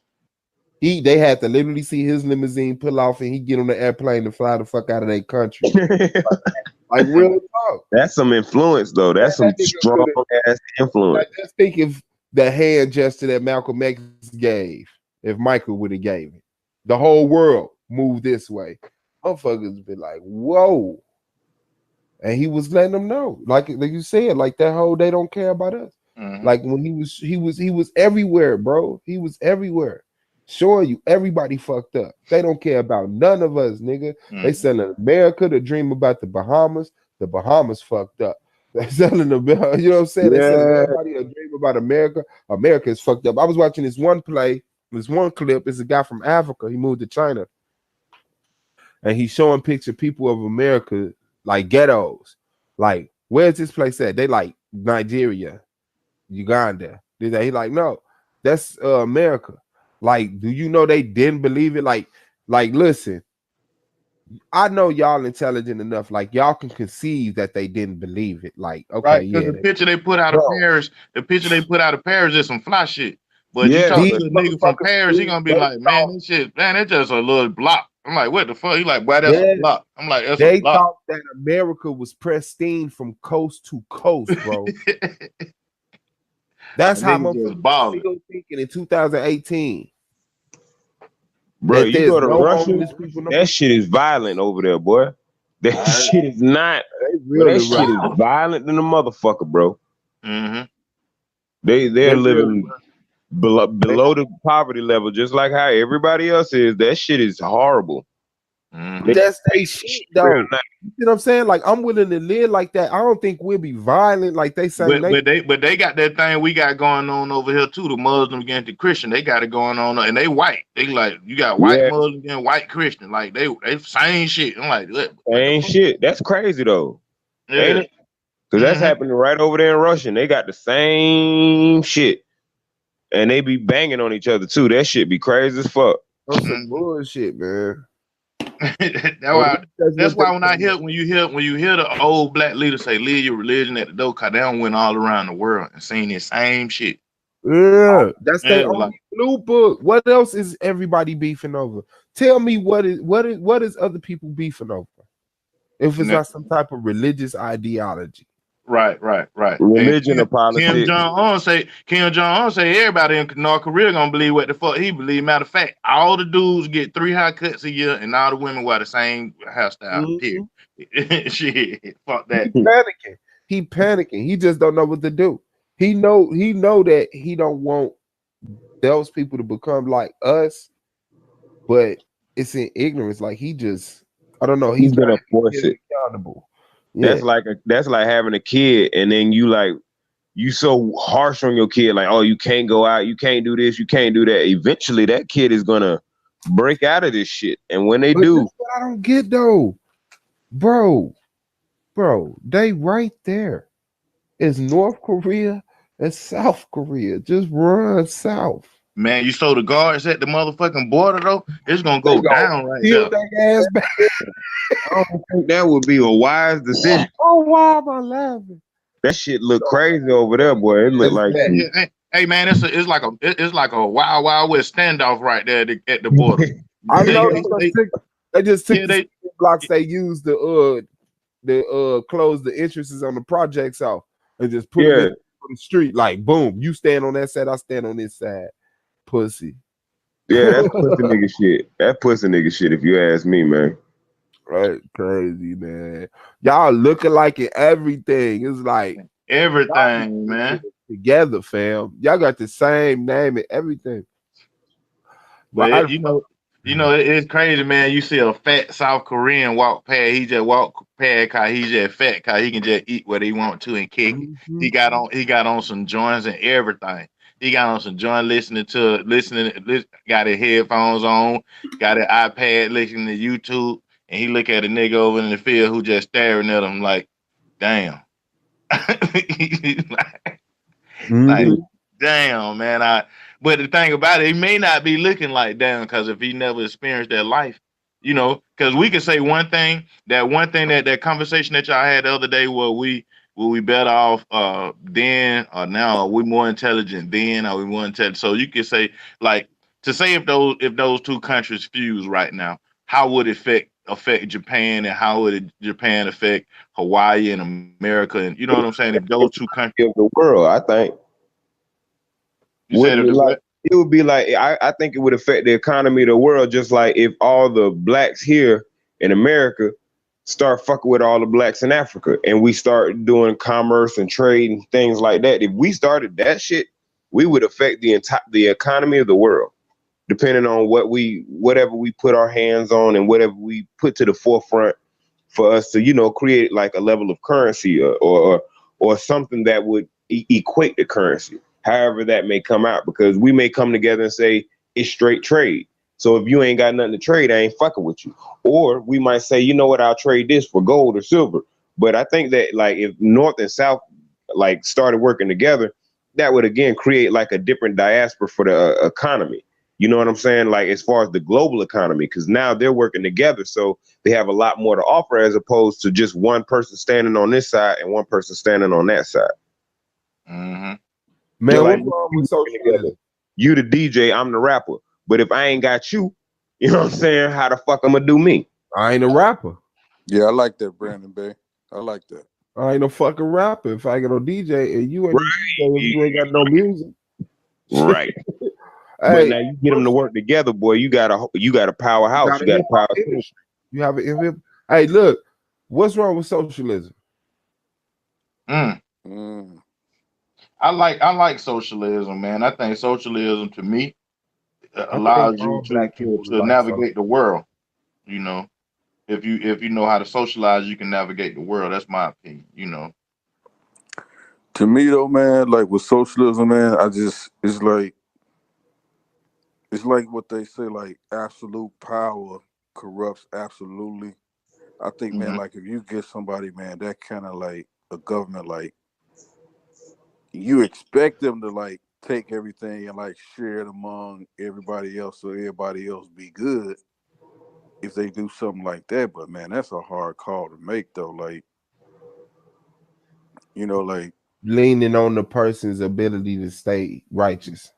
They had to literally see his limousine pull off and he get on the airplane and fly the fuck out of their country. like real talk. That's some influence though. That's some strong ass influence. Like, just think if the hand gesture that Malcolm X gave, if Michael would have gave it, the whole world moved this way. Motherfuckers be like, whoa. And he was letting them know, like you said, like that whole they don't care about us. Like when he was everywhere, bro. He was everywhere, showing you everybody fucked up. They don't care about none of us, nigga. They selling America to dream about the Bahamas. The Bahamas fucked up. They selling the, you know what I'm saying? They selling everybody a dream about America. America is fucked up. I was watching this one clip. It's a guy from Africa. He moved to China, and he's showing picture people of America. Like ghettos, like where's this place at? They like Nigeria, Uganda. He like, no, that's America. Like, do you know they didn't believe it? Like, listen, I know y'all intelligent enough. Like, y'all can conceive that they didn't believe it. Like, okay, right, the picture they put out of Paris, is some fly shit. But you talk to a nigga from Paris, he gonna be like, man, this shit, man, it's just a little block. I'm like, what the fuck? He like, boy, that's a block. I'm like, that's a block. They thought that America was pristine from coast to coast, bro. That's how motherfuckers still thinking in 2018. Bro, you go to Russia, that shit is violent over there, boy. That shit is not. That shit is violent than a motherfucker, bro. They're living below the poverty level, just like how everybody else is. That shit is horrible. That's they shit, though. You know what I'm saying? Like, I'm willing to live like that. I don't think we'll be violent like they say. But they got that thing we got going on over here too. The Muslim against the Christian, they got it going on, and they white. They like, you got white Muslim and white Christian. Like they same shit. I'm like, same shit. That's crazy though, ain't it? Because that's happening right over there in Russia. They got the same shit. And they be banging on each other too. That shit be crazy as fuck. That's some bullshit, man. That's why when you hear the old black leader say, leave your religion at the door, cause they don't went all around the world and seen the same shit. Yeah, that's their Yeah, like only blue book. What else is everybody beefing over? Tell me what is other people beefing over? If it's not some type of religious ideology. right. And Religion or Kim politics. Jong Un say everybody in North Korea gonna believe what the fuck he believe. Matter of fact, all the dudes get 3 haircuts a year, and all the women wear the same hairstyle. Period. Shit, fuck that. Panicking. He panicking. He just don't know what to do. He know that he don't want those people to become like us, but it's in ignorance. Like he just, I don't know. He's He's not gonna force it. accountable. Yeah. That's like having a kid, and then you so harsh on your kid, like, oh, you can't go out, you can't do this, you can't do that. Eventually, that kid is gonna break out of this shit, and when they But do, that's what I don't get though, bro. They right there. It's North Korea and South Korea. Just run south. Man, you saw the guards at the motherfucking border though. It's gonna They go gonna down right kill there. their ass back. I don't think that would be a wise decision. Oh, why am I laughing? That shit look crazy over there, boy. It look like Hey man, it's like a wild west standoff right there at the border. I They, know they, they just took yeah, the blocks they used to close the entrances on the projects off and just put them in the street. Like boom, you stand on that side, I stand on this side. Pussy. Yeah, that's pussy nigga shit. That pussy nigga shit, if you ask me, man. Right, crazy, man. Y'all looking like it everything. It's like everything, man. Together, fam. Y'all got the same name and everything. But it's crazy, man. You see a fat South Korean walk past. He just walk past cause he's just fat, cause he can just eat what he want to and kick it. He got on some joints and everything. He got on some joint got his headphones on, got an iPad listening to YouTube, and he look at a nigga over in the field who just staring at him like, damn. Like, damn, man. But the thing about it, he may not be looking like damn, because if he never experienced that life, because we could say one thing that conversation that y'all had the other day, were we better off then or now? Are we more intelligent then? Are we more intelligent? So you could say, like, to say if those two countries fuse right now, how would it affect Japan, and how would Japan affect Hawaii and America, and you know what I'm saying? If those two countries of the world, I think. It would be like I think it would affect the economy of the world, just like if all the blacks here in America start fucking with all the blacks in Africa, and we start doing commerce and trade and things like that. If we started that shit, we would affect the economy of the world, depending on whatever we put our hands on and whatever we put to the forefront for us to create like a level of currency or something that would equate the currency, however that may come out, because we may come together and say it's straight trade. So if you ain't got nothing to trade, I ain't fucking with you. Or we might say, you know what, I'll trade this for gold or silver. But I think that, like, if North and South like started working together, that would again create like a different diaspora for the economy. You know what I'm saying? Like, as far as the global economy, because now they're working together, so they have a lot more to offer, as opposed to just one person standing on this side and one person standing on that side. Man, like, what's wrong with socialism? You the DJ, I'm the rapper. But if I ain't got you, you know what I'm saying? How the fuck I'm gonna do me? I ain't a rapper. Yeah, I like that, Brandon Bay. I like that. I ain't no fucking rapper. If I ain't no DJ and you ain't no DJ, if you ain't got no music. Right. But now you get them to work together, boy. You got a powerhouse. You got a power industry. You have a Hey, look, what's wrong with socialism? I like socialism, man. I think socialism, to me, allows you to navigate the world. If you know how to socialize, you can navigate the world. That's my opinion. To me though, man, like with socialism, man, it's like what they say, like absolute power corrupts absolutely. I think, man, like if you get somebody, man, that kind of like a government, like you expect them to like take everything and like share it among everybody else, so everybody else be good if they do something like that. But man, that's a hard call to make though. Like, like leaning on the person's ability to stay righteous.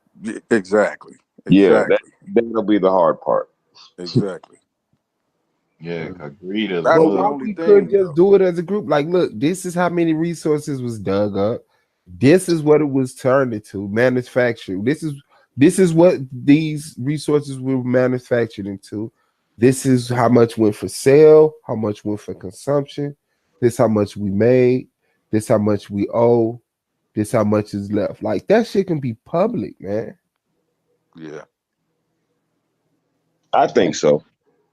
Exactly. Yeah, Exactly. that'll be the hard part. Exactly. Yeah, cause greed is That's But the love. why only we couldn't thing, just though. do it as a group? Like, look, this is how many resources was dug up. This is what it was turned into, manufactured. This is what these resources were manufactured into. This is how much went for sale, how much went for consumption. This how much we made. This how much we owe. This how much is left. Like that shit can be public, man. Yeah. I think so.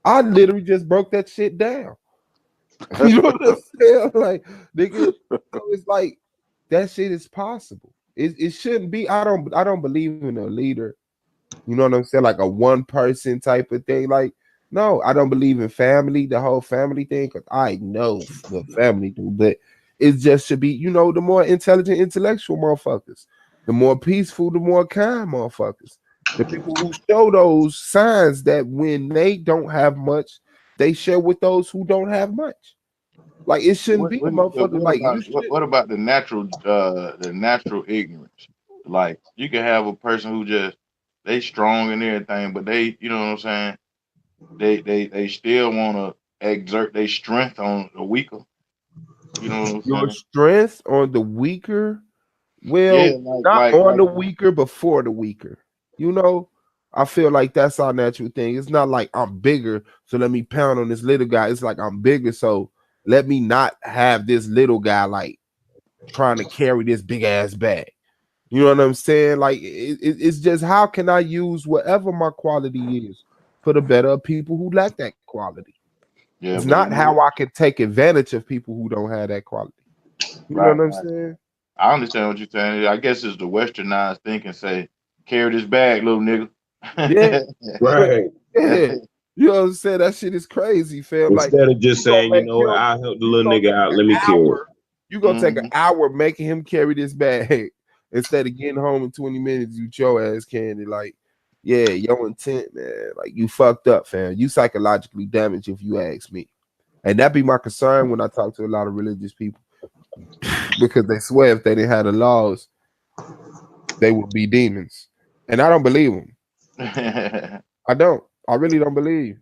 I literally just broke that shit down. You know what I'm saying? Like, nigga, so it's like that shit is possible. It shouldn't be. I don't believe in a leader. You know what I'm saying? Like a one person type of thing. Like, no, I don't believe in family, the whole family thing, because I know what family do, but it just should be, the more intelligent, intellectual motherfuckers, the more peaceful, the more kind motherfuckers. The people who show those signs that when they don't have much, they share with those who don't have much. Like it shouldn't What be a what motherfucker what like about you what, should. what about the natural ignorance? Like you can have a person who just they strong and everything, but they you know what I'm saying? They still wanna exert their strength on the weaker. You know what I'm Your saying? strength on the weaker. Yeah, Well, like not like on like the weaker, before the weaker. You know, I feel like that's our natural thing. It's not like I'm bigger, so let me pound on this little guy. It's like I'm bigger, so let me not have this little guy like trying to carry this big ass bag. You know what I'm saying? Like it's just how can I use whatever my quality is for the better of people who lack that quality. It's yeah, but not you how know I can take advantage of people who don't have that quality. You know right, what I'm right. saying? I understand what you're saying. I guess it's the westernized thinking say, carry this bag, little nigga. Yeah. Right. Yeah. You know what I'm saying? That shit is crazy, fam. Like Instead of just you gonna saying, you make know what, him I'll help the you little gonna nigga take out. an Let me carry it. hour, you gonna take an hmm hour making him carry this bag instead of getting home in 20 minutes, you your ass candy. Like, yeah, your intent, man. Like you fucked up, fam. You psychologically damaged if you ask me. And that be my concern when I talk to a lot of religious people because they swear if they didn't have the laws, they would be demons. And I don't believe them. I don't. I really don't believe.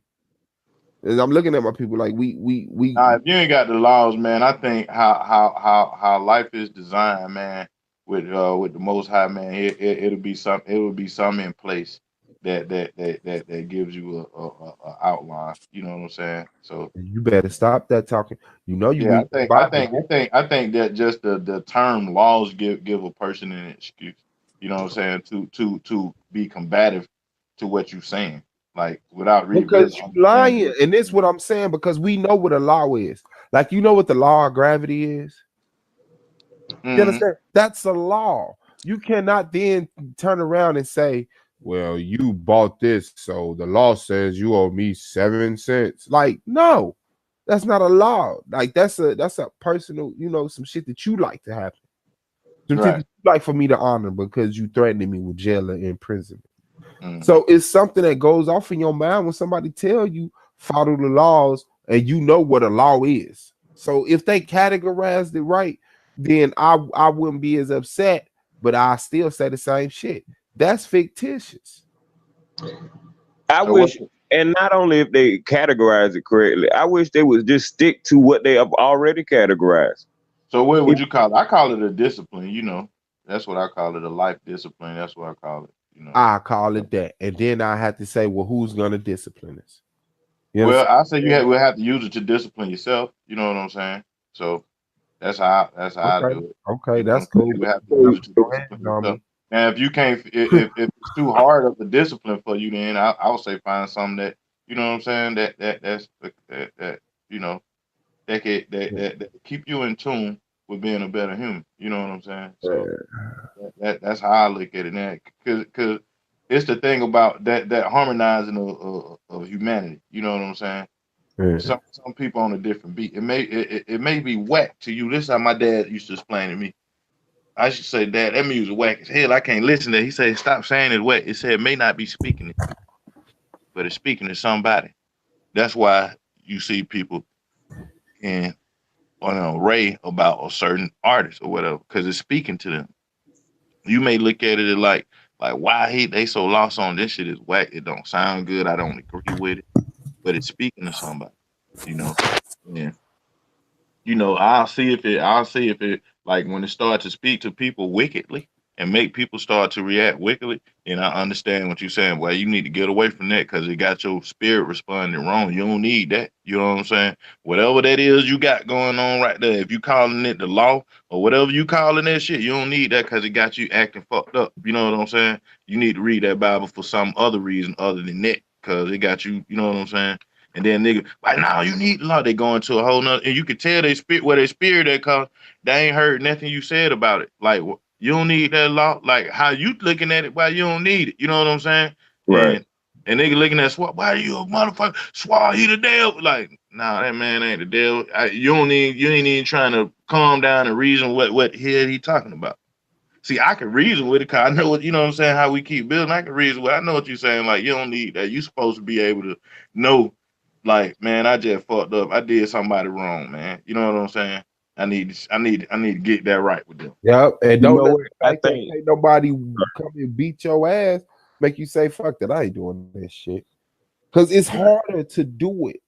And I'm looking at my people like we If you ain't got the laws, man, I think how life is designed, man, with the Most High, man, it'll be some in place that gives you a outline. You know what I'm saying? So you better stop that talking. You know you yeah, read the Bible. I think that just the term laws give a person an excuse. You know what I'm saying? To be combative to what you're saying, like without really Because you understanding lying. what And you're this saying. what I'm saying, because we know what a law is. Like you know what the law of gravity is? You Hmm. understand? That's a law. You cannot then turn around and say, well, you bought this, so the law says you owe me 7 cents. Like, no, that's not a law. Like that's a personal, some shit that you like to happen. Some shit that Right. you like for me to honor because you threatening me with jail or imprisonment. Hmm. So it's something that goes off in your mind when somebody tell you follow the laws and you know what a law is. So if they categorized it right, then I wouldn't be as upset, but I still say the same shit. That's fictitious. I So what? wish, and not only if they categorize it correctly, I wish they would just stick to what they have already categorized. So what would If you call it? I call it a discipline. That's what I call it, a life discipline. That's what I call it. I call So, it that. And then I have to say, well, who's gonna discipline us? You well, understand I what say I'm saying? will have to use it to discipline yourself. You know what I'm saying? So that's how I Okay. do it. Okay, You know what I'm that's saying? cool. You have to Go use it to go ahead, discipline yourself. Zombie. And if you can't, if it's too hard of a discipline for you, then I would say find something that you know what I'm saying that you know that keep you in tune with being a better human. You know what I'm saying? So that's how I look at it now, because it's the thing about that harmonizing of humanity. You know what I'm saying? Yeah. Some people on a different beat. It may be whack to you. This is how my dad used to explain to me. I should say, Dad, that music whack as hell. I can't listen to it. He said, stop saying it's whack. It said it may not be speaking to you, but it's speaking to somebody. That's why you see people in an array about a certain artist or whatever, because it's speaking to them. You may look at it like why they so lost on this shit is whack. It don't sound good. I don't agree with it, but it's speaking to somebody, you know. Yeah. I'll see if it like when it starts to speak to people wickedly and make people start to react wickedly, and I understand what you're saying. Well, you need to get away from that because it got your spirit responding wrong. You don't need that. You know what I'm saying? Whatever that is you got going on right there, if you calling it the law or whatever you calling that shit, you don't need that because it got you acting fucked up. You know what I'm saying? You need to read that Bible for some other reason other than that because it got you, you know what I'm saying? And then nigga, like, no, you need law. They go into a whole nother, and you can tell they spit where they spirit that cause they ain't heard nothing you said about it. Like, you don't need that law. Like, how you looking at it? Why you don't need it? You know what I'm saying? Right. And nigga looking at Swab, why you a motherfucker? Swab, he the devil. Like, nah, that man ain't the devil. You ain't even trying to calm down and reason what hell he talking about. See, I can reason with it because I know what, you know what I'm saying, how we keep building. I can reason with it. I know what you're saying. Like, you don't need that. You supposed to be able to know, like, man, I just fucked up. I did somebody wrong, man. You know what I'm saying? I need to get that right with them. Yep, and You don't know let what? the I fact that think ain't nobody come and beat your ass make you say fuck that I ain't doing this shit. Cause it's harder to do it.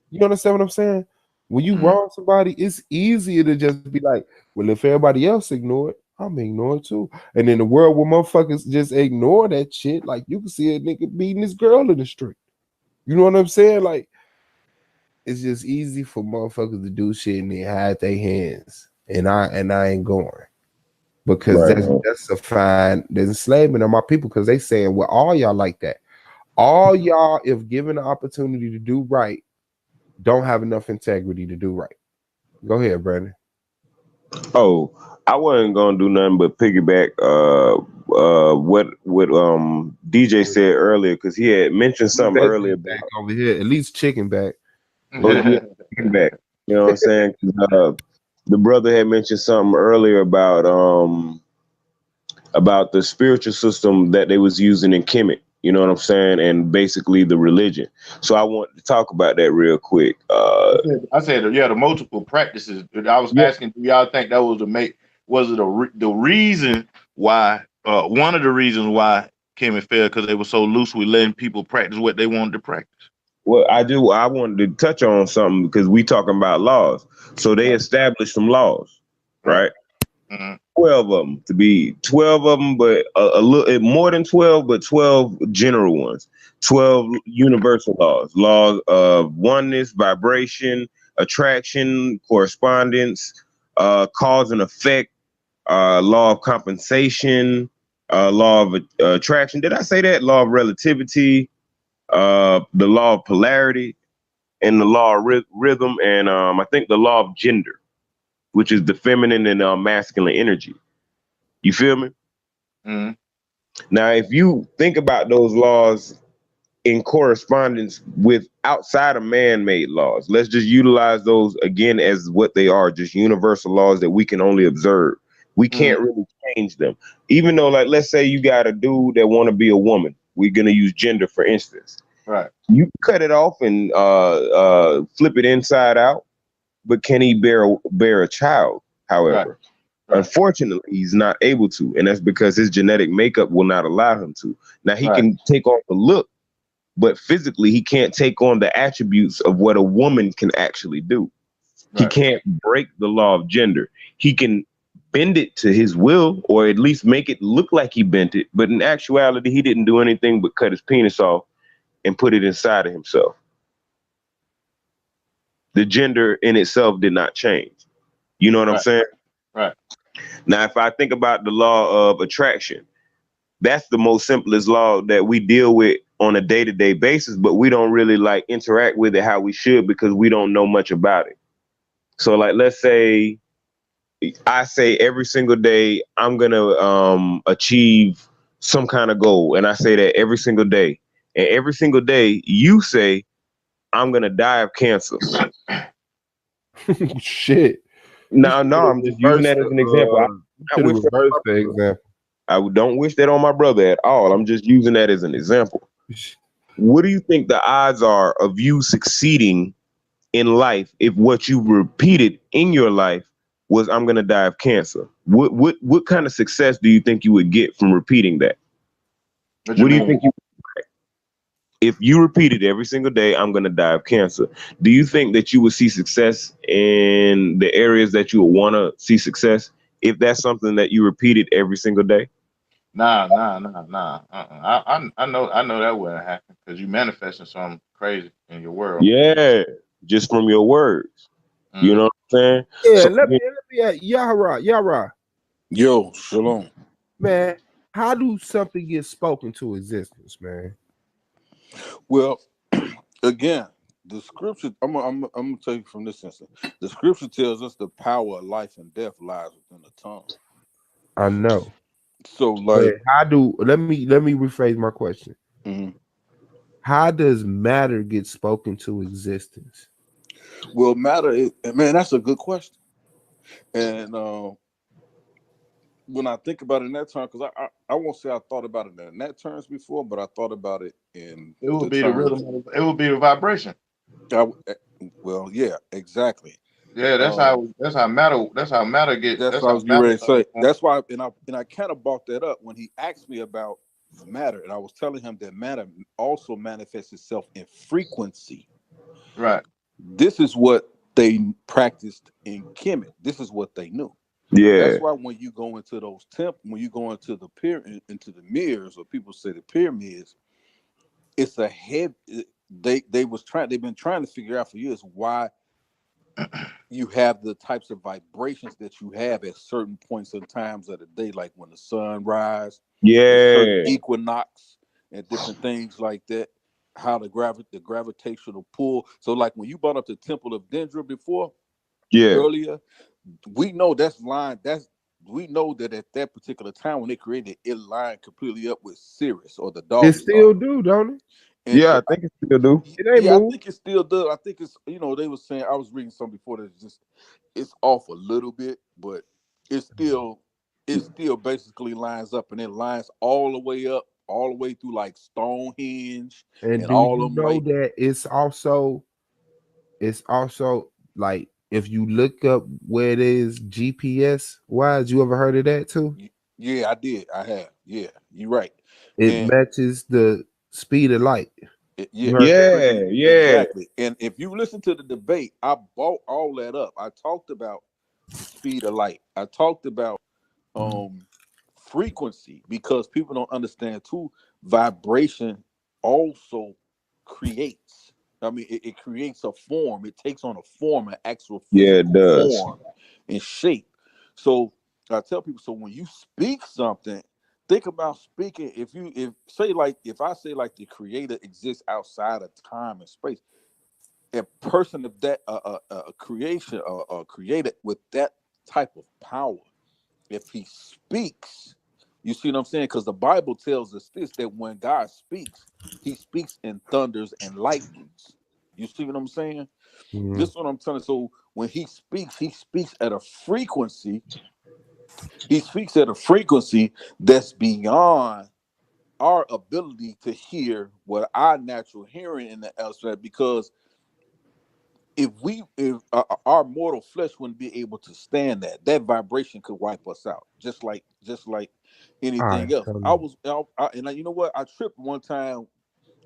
You understand what I'm saying? When you wrong somebody, it's easier to just be like, well, if everybody else ignore it, I'm ignore it too. And in the world where motherfuckers just ignore that shit, like you can see a nigga beating this girl in the street. You know what I'm saying? Like it's just easy for motherfuckers to do shit and they hide their hands. And I ain't going. Because right. that's a fine there's enslavement of my people because they saying, well, all y'all like that. All y'all, if given the opportunity to do right, don't have enough integrity to do right. Go ahead, Brandon. Oh, I wasn't gonna do nothing but piggyback what DJ said earlier because he had mentioned something That earlier back about over here, at least chicken back. oh yeah, piggyback. You know what I'm saying? 'Cause, the brother had mentioned something earlier about the spiritual system that they was using in Kemet. You know what I'm saying? And basically the religion. So I want to talk about that real quick. I said, yeah, the multiple practices. I was Yeah. asking, do y'all think that was the reason why? One of the reasons why Kim and failed because they were so loose with letting people practice what they wanted to practice. Well, I wanted to touch on something because we talking about laws. So they established some laws, right? Mm-hmm. 12 of them to be 12 of them, but a little more than 12, but 12 general ones. 12 universal laws of oneness, vibration, attraction, correspondence, cause and effect, law of compensation, law of attraction. Did I say that? Law of relativity, the law of polarity, and the law of rhythm, and I think the law of gender, which is the feminine and masculine energy. You feel me? Mm-hmm. Now, if you think about those laws in correspondence with outside of man-made laws, let's just utilize those again as what they are, just universal laws that we can only observe. We can't really change them. Even though, like, let's say you got a dude that want to be a woman. We're going to use gender, for instance. Right. You cut it off and flip it inside out, but can he bear a child? However, Right. unfortunately, he's not able to, and that's because his genetic makeup will not allow him to. Now he can take on the look, but physically he can't take on the attributes of what a woman can actually do. He can't break the law of gender. He can bend it to his will, or at least make it look like he bent it, but in actuality, he didn't do anything but cut his penis off and put it inside of himself. The gender in itself did not change. You know what I'm saying? Right. Now, if I think about the law of attraction, that's the most simplest law that we deal with on a day-to-day basis, but we don't really like interact with it how we should because we don't know much about it. So like, let's say I say every single day, I'm going to achieve some kind of goal. And I say that every single day. And every single day you say, I'm going to die of cancer. Shit. No, I'm just using that as an example. I wish reverse the example. I don't wish that on my brother at all. I'm just using that as an example. What do you think the odds are of you succeeding in life if what you repeated in your life was I'm gonna die of cancer? What kind of success do you think you would get from repeating that? What you What do you mean? think if you repeated every single day, I'm gonna die of cancer? Do you think that you would see success in the areas that you would want to see success if that's something that you repeated every single day? Nah. I know that wouldn't happen because you manifesting something crazy in your world. Yeah, just from your words. You Mm. know what I'm saying? Yeah, So let me Yara. Yo, shalom. Man, how do something get spoken to existence, man? Well, again, the scripture. I'm gonna tell you from this instance. The scripture tells us the power of life and death lies within the tongue. I know. So, But like, how do let me rephrase my question. mhm. How does matter get spoken to existence? Well, matter is, man, that's a good question. And when I think about it in that term, because I won't say I thought about it in that terms before, but I thought about it in It would the be the terms. rhythm. It would be the vibration. Well, yeah, exactly. Yeah, that's how matter. That's how matter get. That's That's what I how was getting matter ready to start to say. form. That's why, and I kind of brought that up when he asked me about matter, and I was telling him that matter also manifests itself in frequency. Right. This is what they practiced in Kemet. This is what they knew. yeah, That's why when you go into those when you go into the into the mirrors, or people say the pyramids, it's a head. They've been trying to figure out for years why you have the types of vibrations that you have at certain points in times of the day, like when the sun rise, at certain yeah, equinox, and different things like that. How the gravitational pull. So, like when you brought up the Temple of Dendra before yeah, earlier, we know we know that at that particular time when they created it, lined completely up with Sirius or the It dog star. still do, don't it? And yeah. I so think it still do. It ain't yeah, I moved. think it still does. I think it's, they were saying, I was reading something before that it's off a little bit, but it's still basically lines up, and it lines all the way up, all the way through like Stonehenge And and do all you of them, know like, that it's also like if you look up where it is GPS wise, you ever heard of that too? yeah, I did. I have. Yeah, you're right. It And matches the speed of light. yeah, You heard that? Yeah, yeah, exactly. And if you listen to the debate, I brought all that up. I talked about the speed of light. I talked about um frequency, because people don't understand too. Vibration also creates. I mean, it creates a form. It takes on a form, an actual yeah. It physical does. form and shape. So I tell people, so when you speak something, think about speaking. If I say like the creator exists outside of time and space, a person of that creation created with that type of power, if he speaks, you see what I'm saying? Because the Bible tells us this, that when God speaks, he speaks in thunders and lightnings. You see what I'm saying? Mhm. This is what I'm telling you. So when he speaks at a frequency. He speaks at a frequency that's beyond our ability to hear what our natural hearing in the elsewhere. Because if our mortal flesh wouldn't be able to stand that vibration could wipe us out, just like All right, anything else. so You know what, I tripped one time.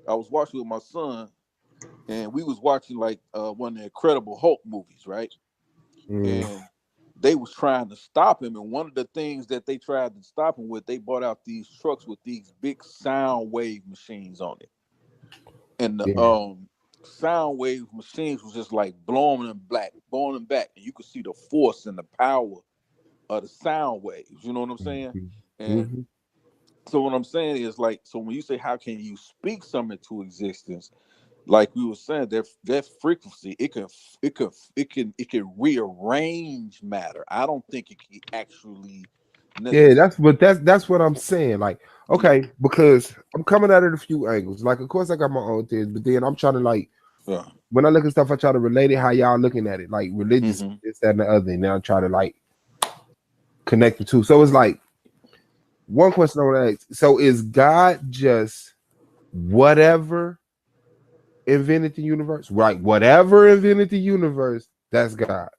I was watching with my son, and we was watching like one of the Incredible Hulk movies, right? And they was trying to stop him, and one of the things that they tried to stop him with, they brought out these trucks with these big sound wave machines on it, and the yeah, sound wave machines was just like blowing them back, and you could see the force and the power of the sound waves. You know what I'm saying? And mm-hmm. so what I'm saying is, like, so when you say how can you speak something to existence, like we were saying, that frequency, it can rearrange matter. I don't think it can actually Yeah, necessarily. that's what I'm saying. Like, okay, because I'm coming at it a few angles. Like, of course, I got my own things, but then I'm trying to like Yeah. when I look at stuff, I try to relate it how y'all looking at it, like religious, Mm-hmm. this, that, and the other, and then I try to like connect the two. So it's like one question I want to ask: so is God just whatever invented the universe? Right. Whatever invented the universe, that's God.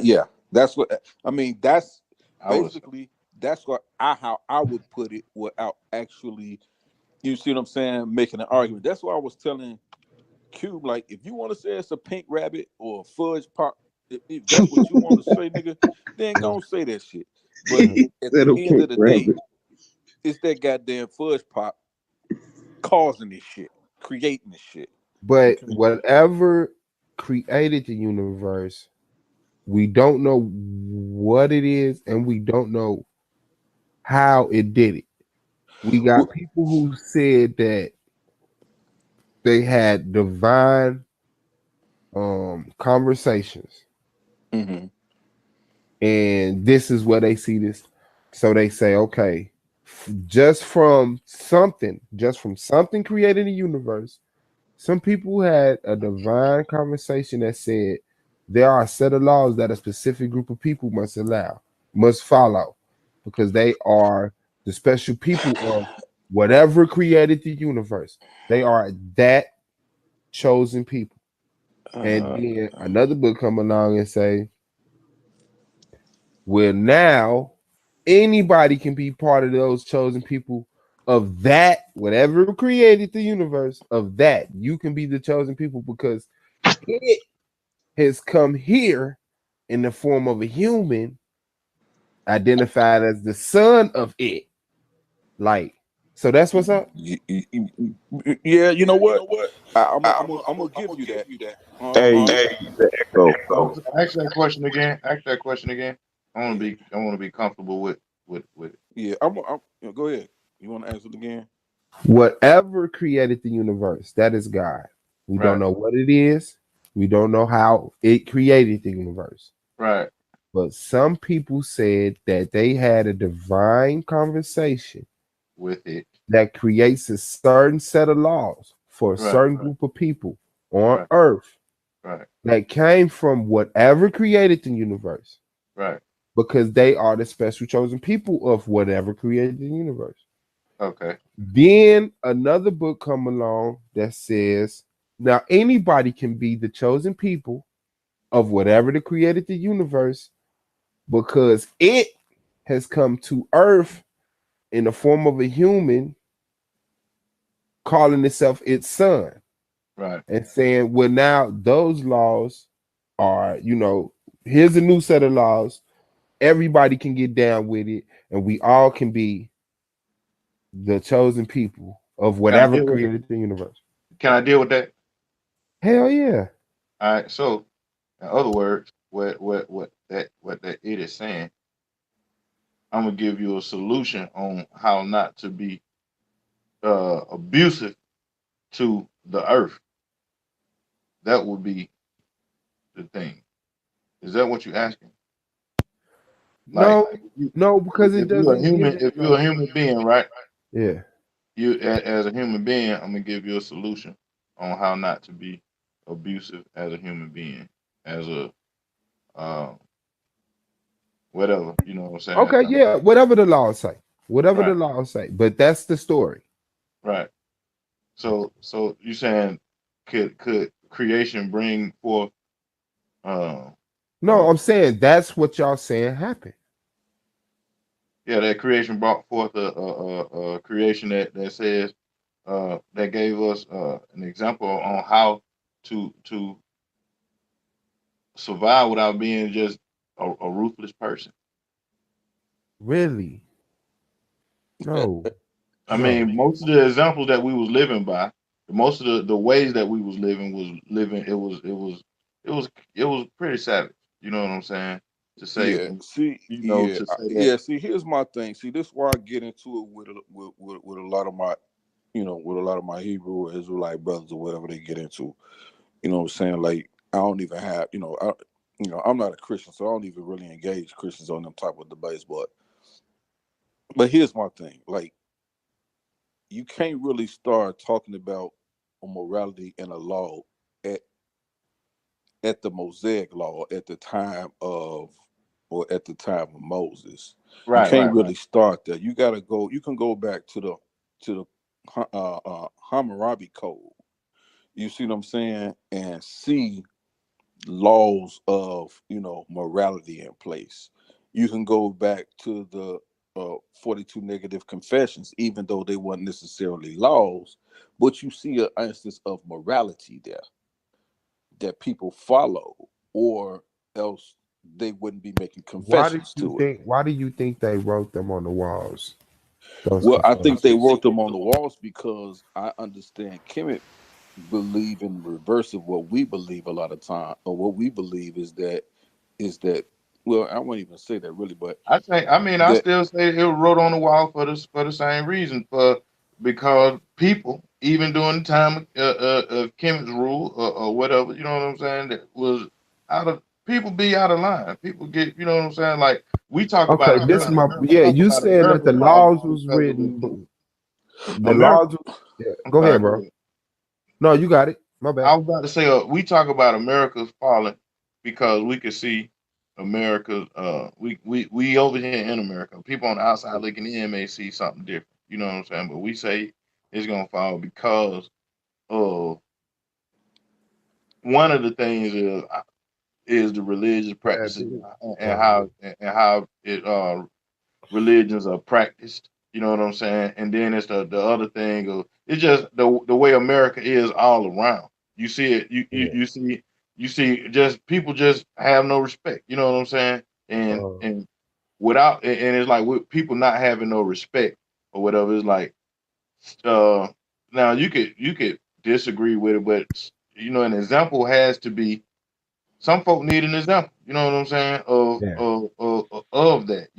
Yeah, that's what I mean. That's I was basically that's what how I would put it without actually, you see what I'm saying, making an argument. That's why I was telling Cube, like, if you want to say it's a pink rabbit or a fudge pop, if that's what you want to say, nigga, then go and say that shit. But at Said the a end pink of the day, rabbit. it's that goddamn fudge pop causing this shit, creating this shit. But Okay. whatever created the universe, we don't know what it is, and we don't know how it did it. We got people who said that they had divine conversations, Mm-hmm. and this is where they see this. So they say, okay, just from something created in the universe, some people had a divine conversation that said there are a set of laws that a specific group of people must follow, because they are the special people of whatever created the universe. They are that chosen people. And then another book come along and say, well, now anybody can be part of those chosen people of that, whatever created the universe, of that. You can be the chosen people because it has come here in the form of a human identified as the son of it. Like, so that's what's up. Yeah, you know what? I'm gonna give you that. Hey, the echo. ask that question again. Ask that question again. I want to be comfortable with it. Yeah, go ahead. You want to answer it again? Whatever created the universe, that is God. We don't Right. know what it is. We don't know how it created the universe. Right. But some people said that they had a divine conversation With it. that creates a certain set of laws for a Right. certain group of people on Right. earth Right. that came from whatever created the universe, Right. because they are the special chosen people of whatever created the universe. Okay. Then another book come along that says, now anybody can be the chosen people of whatever that created the universe, because it has come to earth in the form of a human calling itself its son, Right. and saying, well, now those laws are, here's a new set of laws. Everybody can get down with it, and we all can be the chosen people of Can I whatever deal with created the universe. Can I deal with that? Hell yeah. All right. So, in other words, what that it is saying, I'm gonna give you a solution on how not to be abusive to the earth. That would be the thing. Is that what you're asking? Like, No, no, because it if you're a doesn't give human, it if you're a no. human being, right? Yeah. As a human being, I'm gonna give you a solution on how not to be abusive as a human being, as a uh, whatever. You know what I'm saying? Okay, yeah, whatever the laws say. Whatever the Right, laws say. But that's the story. right. So you saying could creation bring forth uh No, I'm saying that's what y'all saying happened. yeah, that creation brought forth a creation that says that gave us an example on how to survive without being just a ruthless person. Really? No. I No. mean, most of the examples that we was living by, most of the ways that we was living, it was pretty savage. You know what I'm saying? To say, Yeah. See. to say that. Yeah. See, here's my thing. See, this is why I get into it with a lot of my, with a lot of my Hebrew or Israelite brothers or whatever they get into. You know what I'm saying? Like, I don't even have, I'm not a Christian, so I don't even really engage Christians on them type of debates. But here's my thing. Like, you can't really start talking about a morality and a law at at the Mosaic law at the time of or at the time of Moses. You Right, can't right, really right. start there. You can go back to the Hammurabi Code. You see what I'm saying? And see laws of, you know, morality in place. You can go back to the 42 negative confessions, even though they weren't necessarily laws, but you see an instance of morality there that people follow, or else they wouldn't be making confessions to it. Why do you think they wrote them on the walls? Those Well, I think they confessions. wrote them on the walls because I understand Kemet believe in reverse of what we believe a lot of time, or what we believe is that well, I won't even say that really, but I that still say it wrote on the wall for the same reason, because people, even during the time of Kemet's rule or whatever, you know what I'm saying, that was out of people be out of line. People get, you know what I'm saying, like we talk about Okay, this is America. my We talk you about saying that America the falling laws was because of it. written. The America. laws. Yeah, I'm go sorry. ahead, Go bro. ahead. No, you got it. My bad. I was about to say, we talk about America's falling because we could see America. We over here in America. People on the outside looking in may see something different. You know what I'm saying? But we say it's gonna fall because of one of the things is the religious practices and how it religions are practiced. You know what I'm saying? And then it's the other thing of it's just the way America is all around. You see it. You see just people just have no respect. You know what I'm saying? And without and it's like with people not having no respect or whatever. It's like uh now you could disagree with it, but an example has to be. Some folk need an example. You know what I'm saying? Yeah. Of that.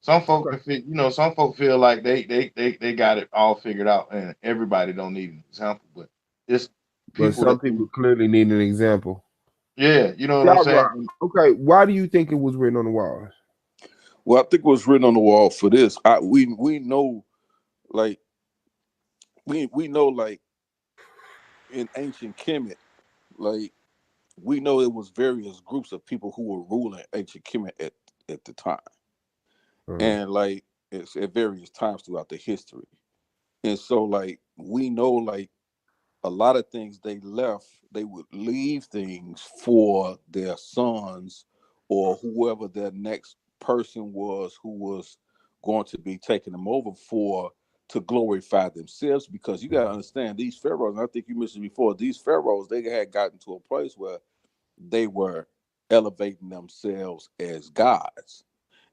Some folk can feel, some folk feel like they got it all figured out, and everybody don't need an example. But it's But people some that, people clearly need an example. yeah, you know what I'm Yeah, saying. right. Okay, why do you think it was written on the walls? well, I think it was written on the wall for this. We know, like we know, like in ancient Kemet, like we know it was various groups of people who were ruling ancient Kemet at the time, and like it's at various times throughout the history. And so, like we know, like a lot of things they left, they would leave things for their sons or whoever their next person was who was going to be taking them over for to glorify themselves. Because you got to understand these pharaohs, and I think you mentioned before, these pharaohs, they had gotten to a place where they were elevating themselves as gods.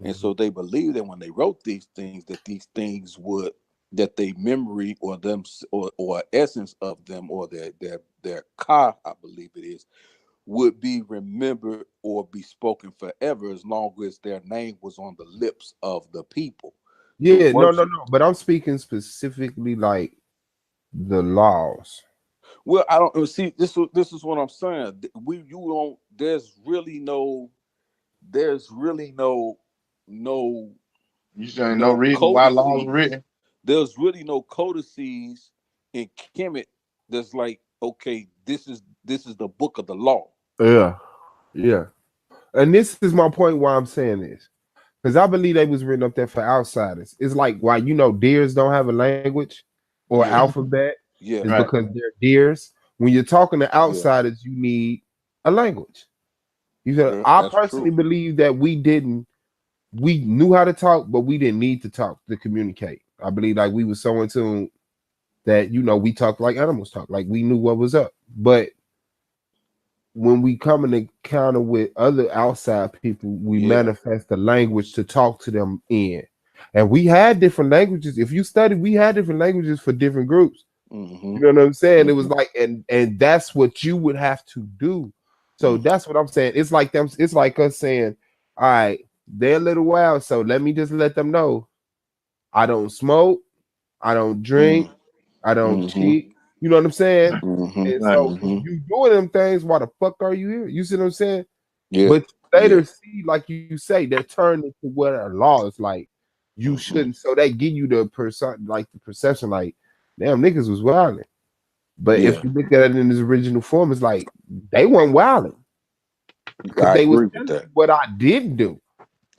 And so they believed that when they wrote these things, that these things would that they memory or them or essence of them or their ka, I believe it is, would be remembered or be spoken forever as long as their name was on the lips of the people to Yeah, no. worship. But I'm speaking specifically like the laws. Well, I don't see this is what I'm saying. You don't there's really no You saying no reason why laws were codices. written? There's really no codices in Kemet that's like, okay, this is the book of the law. Yeah, yeah. And this is my point why I'm saying this. Because I believe they was written up there for outsiders. It's like why deers don't have a language or Yeah, alphabet yeah, is Right. because they're deers. When you're talking to yeah. outsiders, you need a language. I That's personally true. believe that we knew how to talk, but we didn't need to talk to communicate. I believe like we were so in tune that we talked like animals talk, like we knew what was up. But when we come in encounter with other outside people, we Yeah. manifest the language to talk to them in. And we had different languages. If you study, we had different languages for different groups. Mm-hmm. You know what I'm saying? It was Mm-hmm. like, and that's what you would have to do. So Mm-hmm. that's what I'm saying. It's like them, it's like us saying, all right, they're a little wild, so let me just let them know I don't smoke, I don't drink, I don't Mm-hmm. cheat. You know what I'm saying? Mm-hmm. And Right. so if Mm-hmm. you doing them things, why the fuck are you here? You see what I'm saying? Yeah. But Yeah. later see, like you say, that turn into what a law is like. You Mm-hmm. shouldn't. So they give you the the perception, like, damn, niggas was wilding. But Yeah. if you look at it in its original form, it's like they weren't wilding because I they was agree with telling that. you what I didn't do.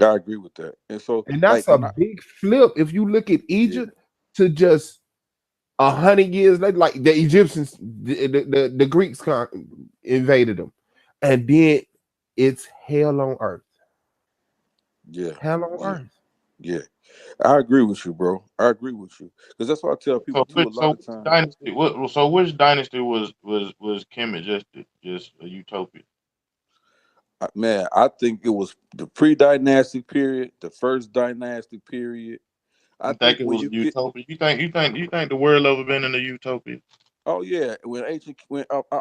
I agree with that. And so, And like that's a when I big flip. If you look at yeah. Egypt to just 100 years later, like the Egyptians, the Greeks invaded them, and then it's hell on earth. Yeah, Hell on yeah, earth. yeah. I agree with you, bro. I agree with you because that's what I tell people too. A lot of times, dynasty? So which dynasty was Kemet just a utopia? man, I think it was the pre-dynastic period, the first dynastic period. I You think think it when was a you get, utopia? You think the world ever been in a utopia? oh yeah, when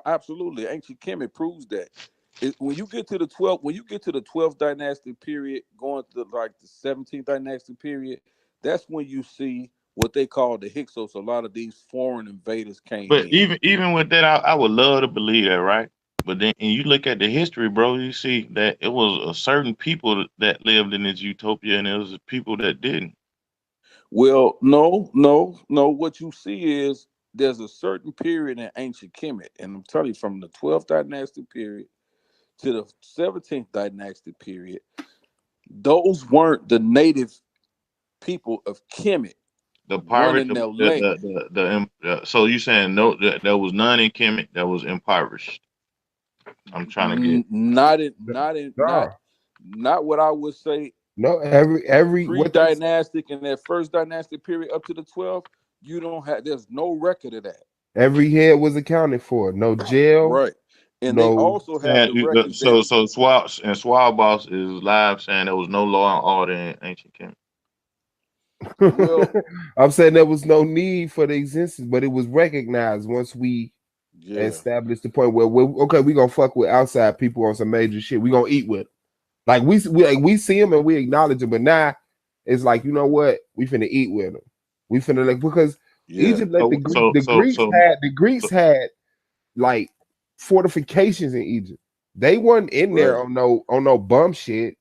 absolutely ancient Kemet proves that. When you get to the 12th dynastic period, going to like the 17th dynastic period, that's when you see what they call the Hyksos. A lot of these foreign invaders came But in. even with that, I would love to believe that, right? But then, and you look at the history, bro, you see that it was a certain people that lived in this utopia, and there was people that didn't. Well, no. What you see is there's a certain period in ancient Kemet, and I'm telling you, from the 12th dynastic period to the 17th dynastic period, those weren't the native people of Kemet The pirate, running their land. so you saying no, that there was none in Kemet that was impoverished? I'm trying to get. Not in, not in, No, not what I would say. no. Every what they say, Pre-dynastic and that first dynastic period up to the 12th, you don't have. There's no record of that. every head was accounted for. No jail. Right. And they No. also have the records that So Swab Boss is live saying there was no law and order in ancient Kemet. well, I'm saying there was no need for the existence, but it was recognized once we yeah. established the point where we gonna fuck with outside people on some major shit. We gonna eat with them. Like we see them and we acknowledge them, but now it's like, you know what? We finna eat with them. We finna, like, because Yeah. Egypt, like So so the so Greeks so, had the so Greeks had like fortifications in Egypt. They weren't in Right. there on no bum shit.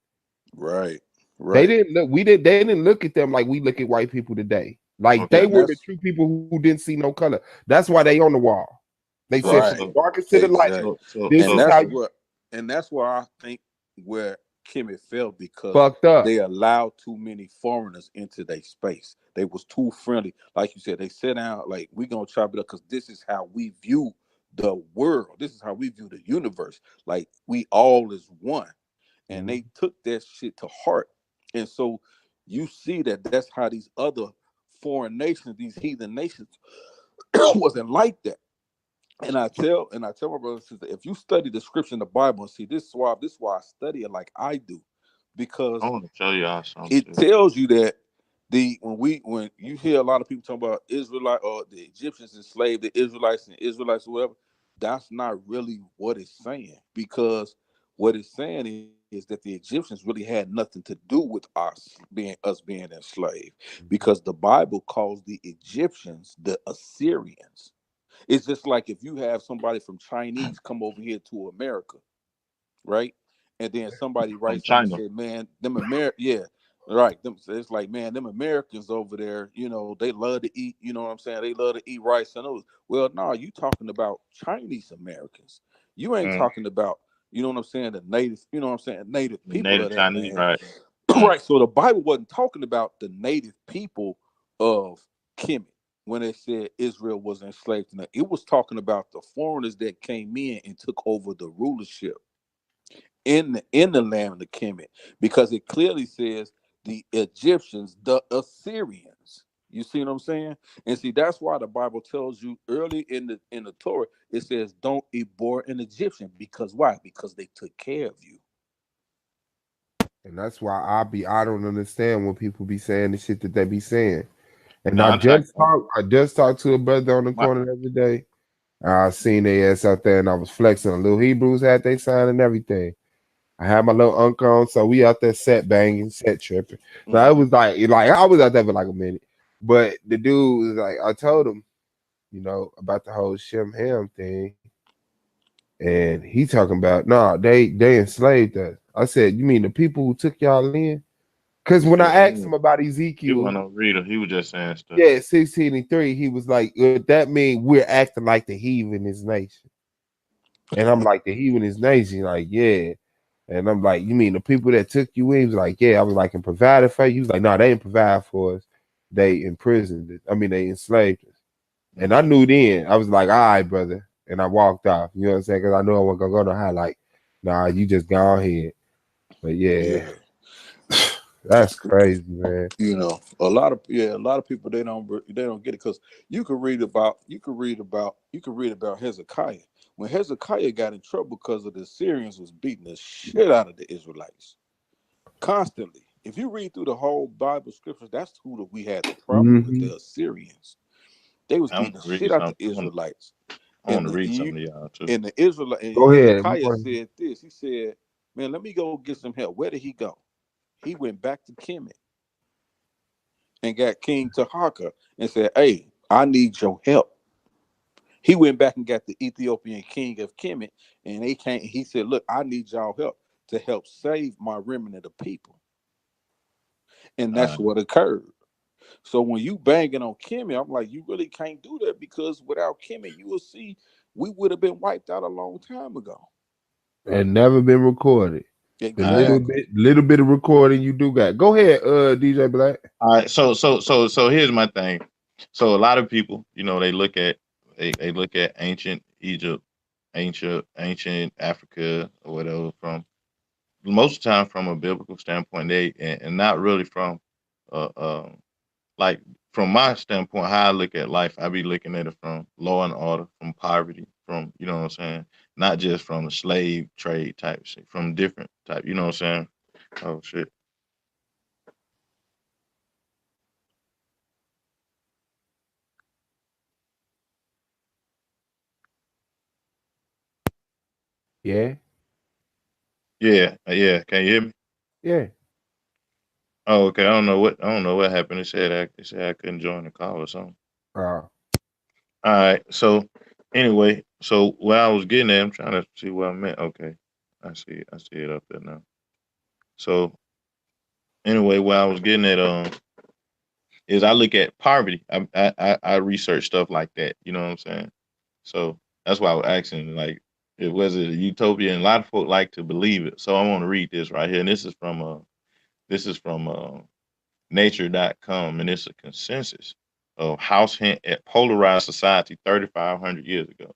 Right. They Right. didn't look. They didn't look at them like we look at white people today. Like okay. they And were the that's true people who didn't see no color. That's why they on the wall. They So said from right. the so darkest to the lightest. Exactly. so so This And is so how that's you what and that's where I think where Kemet fell because fucked up. they allowed too many foreigners into their space. They was too friendly. Like you said, they sit down like we gonna chop it up because this is how we view the world. This is how we view the universe. Like we all is one. And Mhm. they took that shit to heart. And so you see that that's how these other foreign nations, these heathen nations, wasn't like that. And I tell my brothers and sisters, if you study the scripture in the Bible and see this is why I study it like I do, I because want to show y'all something it too. tells you that when you hear a lot of people talking about Israelite or the Egyptians enslaved the Israelites or whatever, that's not really what it's saying. Because what it's saying is that the Egyptians really had nothing to do with us being enslaved. Because the Bible calls the Egyptians the Assyrians. It's just like if you have somebody from Chinese come over here to America, right? And then somebody From writes something and China. say, "Man, yeah, right." It's like, man, them Americans over there, they love to eat. You know what I'm saying? They love to eat rice and those. Well, no, you talking about Chinese Americans. You ain't Mm. talking about, you know what I'm saying, the native. You know what I'm saying, native The people native of that Chinese, land, right? Mm. right? So the Bible wasn't talking about the native people of Kemet when it said Israel was enslaved to them. It was talking about the foreigners that came in and took over the rulership in the land of the Kemet, because it clearly says the Egyptians, the Assyrians. You see what I'm saying? And see, that's why the Bible tells you early in the Torah, it says, "Don't abhor an Egyptian," because why? Because they took care of you. And that's why I don't understand when people be saying the shit that they be saying. And No, I think I just talked to a brother on the my, corner the other day. I seen their ass out there and I was flexing. A little Hebrews had they sign and everything. I had my little uncle on, so we out there set banging, set tripping. So I Mm-hmm. was like I was out there for like a minute. But the dude was like, I told him, about the whole Shem Ham thing. And he talking about, nah, they enslaved us. I said, you mean the people who took y'all in? Because when I asked him about he Ezekiel, wasn't a reader. He was just saying stuff. yeah, 16 and 3, he was like, would that mean we're acting like the heathen in his nation? And I'm like, the heathen in his nation? Like, yeah. And I'm like, you mean the people that took you in? He was like, yeah. I was like, and provided for you? He was like, no, they didn't provide for us. They imprisoned us. I mean, they enslaved us. And I knew then. I was like, all right, brother. And I walked off. You know what I'm saying? Because I knew I wasn't going to go to highlight. Nah, you just go ahead. But yeah, that's crazy, man. You know, a lot of people they don't get it because you can read about Hezekiah. When Hezekiah got in trouble because of the Syrians was beating the shit out of the Israelites constantly. If you read through the whole Bible scriptures, that's who we had the problem with, the Assyrians. They was beating the shit out the Israelites. I want to read something to y'all too. And the Israelite and Go ahead. Hezekiah said this. He said, "Man, let me go get some help." Where did he go? He went back to Kemet and got King Tahaka and said, "Hey, I need your help." He went back and got the Ethiopian king of Kemet, and they came. He said, "Look, I need y'all help to help save my remnant of people," and that's what occurred. So when you banging on Kemet, I'm like, you really can't do that because without Kemet, you will see we would have been wiped out a long time ago. And never been recorded. Exactly. The little bit of recording you do got. Go ahead, DJ Black. All right, so here's my thing. So a lot of people, you know, they look at ancient Egypt, ancient Africa, or whatever, from most of the time from a biblical standpoint, and not really from like from my standpoint, how I look at life, I be looking at it from law and order, from poverty, from, you know what I'm saying, not just from the slave trade type shit, from different type, you know what I'm saying? Oh shit. Yeah. Yeah. Can you hear me? Yeah. Oh, okay. I don't know what happened. It said I couldn't join the call or something. All right. So anyway, so what I was getting at, I'm trying to see what I meant. Okay. I see it up there now. So anyway, what I was getting at is I look at poverty. I research stuff like that. You know what I'm saying? So that's why I was asking, like, it was a utopia, and a lot of folk like to believe it. So I want to read this right here, and this is from nature.com, and it's a consensus of house hint at polarized society 3,500 years ago.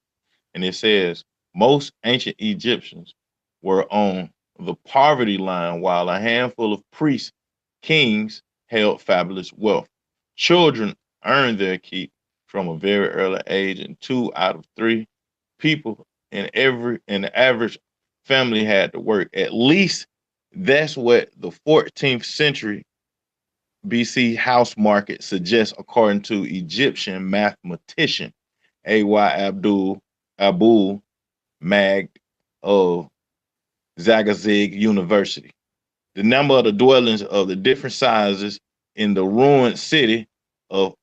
And it says most ancient Egyptians were on the poverty line, while a handful of priests, kings held fabulous wealth. Children earned their keep from a very early age, and 2 out of 3 people in the average family had to work. At least that's what the 14th century BC house market suggests, according to Egyptian mathematician A.Y. Abul Mag of Zagazig University. The number of the dwellings of the different sizes in the ruined city of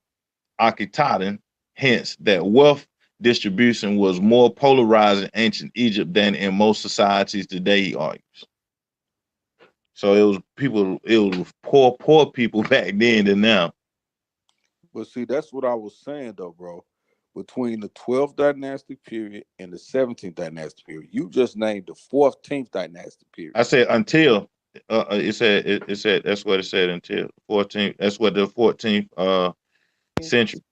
Akhetaten, hence that wealth distribution was more polarized in ancient Egypt than in most societies today, he argues. So it was poor people back then than now. But see, that's what I was saying though, bro. Between the 12th dynastic period and the 17th dynastic period, you just named the 14th dynastic period. I said until it said that's what it said until 14th. That's what the 14th century.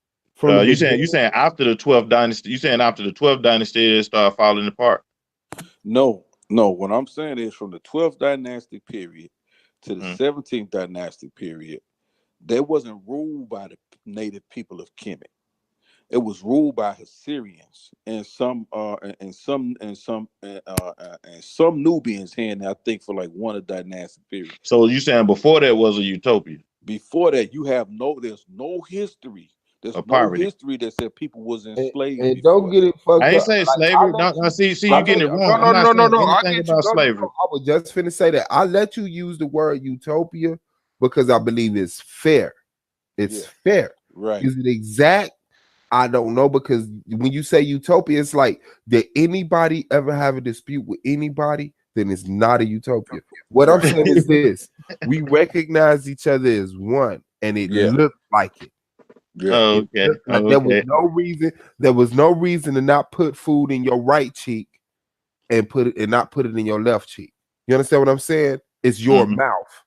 You saying after the 12th dynasty? You saying after the 12th dynasty it started falling apart? No. What I'm saying is from the 12th dynastic period to the 17th dynastic period, they wasn't ruled by the native people of Kemet. It was ruled by Assyrians and some Nubians here and I think for like one of the dynastic periods. So you saying before that was a utopia? Before that, there's no history. There's no history that said people was enslaved. And don't get it fucked up. I ain't saying slavery. See, you getting it wrong. I'm not saying anything about slavery. I was just finna say that. I let you use the word utopia because I believe it's fair. It's fair. Right. Is it exact? I don't know, because when you say utopia, it's like, did anybody ever have a dispute with anybody? Then it's not a utopia. What I'm saying is this: we recognize each other as one, and it looked like it. Yeah. Okay. There was no reason to not put food in your right cheek and not put it in your left cheek. You understand what I'm saying? It's your mouth.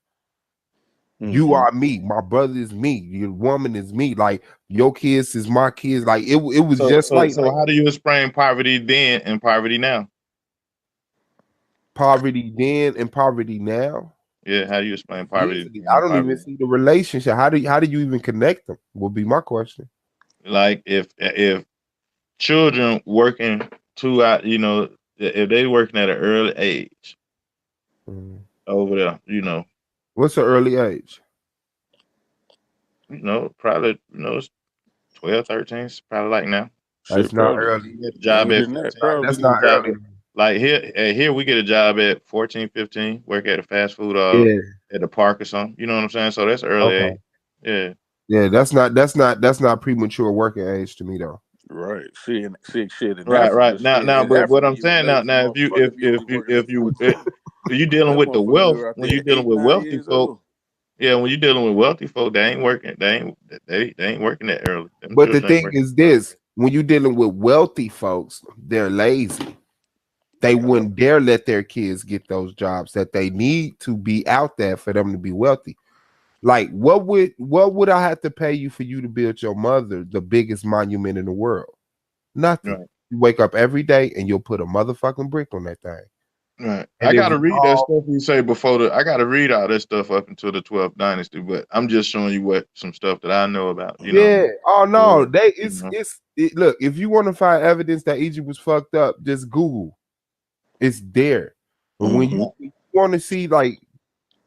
You are me. My brother is me. Your woman is me. Like, your kids is my kids. Like it was just like how do you explain poverty then and poverty now? poverty then and poverty now. Yeah, how do you explain poverty Easily. then I and don't even poverty? see the relationship. How do you even connect them? Would be my question. Like if children working if they working at an early age over there, What's the early age? probably it's 12, 13, it's probably like now. That's Shit, not probably early. You get a job younger at than that, 15. We probably. That's get a not job early. like here we get a job at 14, 15, work at a fast food Yeah. at the park or something. You know what I'm saying? So that's early Okay. age. Yeah. Yeah, that's not premature working age to me though. Right. See, shit in Right. Africa, shit Now, in but what Africa, I'm you a saying now, lazy now if you motherfucker if you only working at 14. if you dealing That with the motherfucker wealth, go out when there you at dealing 8, with 9 wealthy years folk, old. yeah, when you dealing with wealthy folk, they ain't working. They ain't working that early. Them But the children ain't thing working is early. this: when you're dealing with wealthy folks, they're lazy. They wouldn't dare let their kids get those jobs that they need to be out there for them to be wealthy. Like, what would I have to pay you for you to build your mother the biggest monument in the world? Nothing. Right. You wake up every day and you'll put a motherfucking brick on that thing. Right. I And if gotta we read that all, stuff you say I gotta read all that stuff up until the 12th dynasty, but I'm just showing you some stuff that I know about, yeah, oh no, you know. look, if you want to find evidence that Egypt was fucked up, just Google. It's there. But when Mm-hmm. you want to see like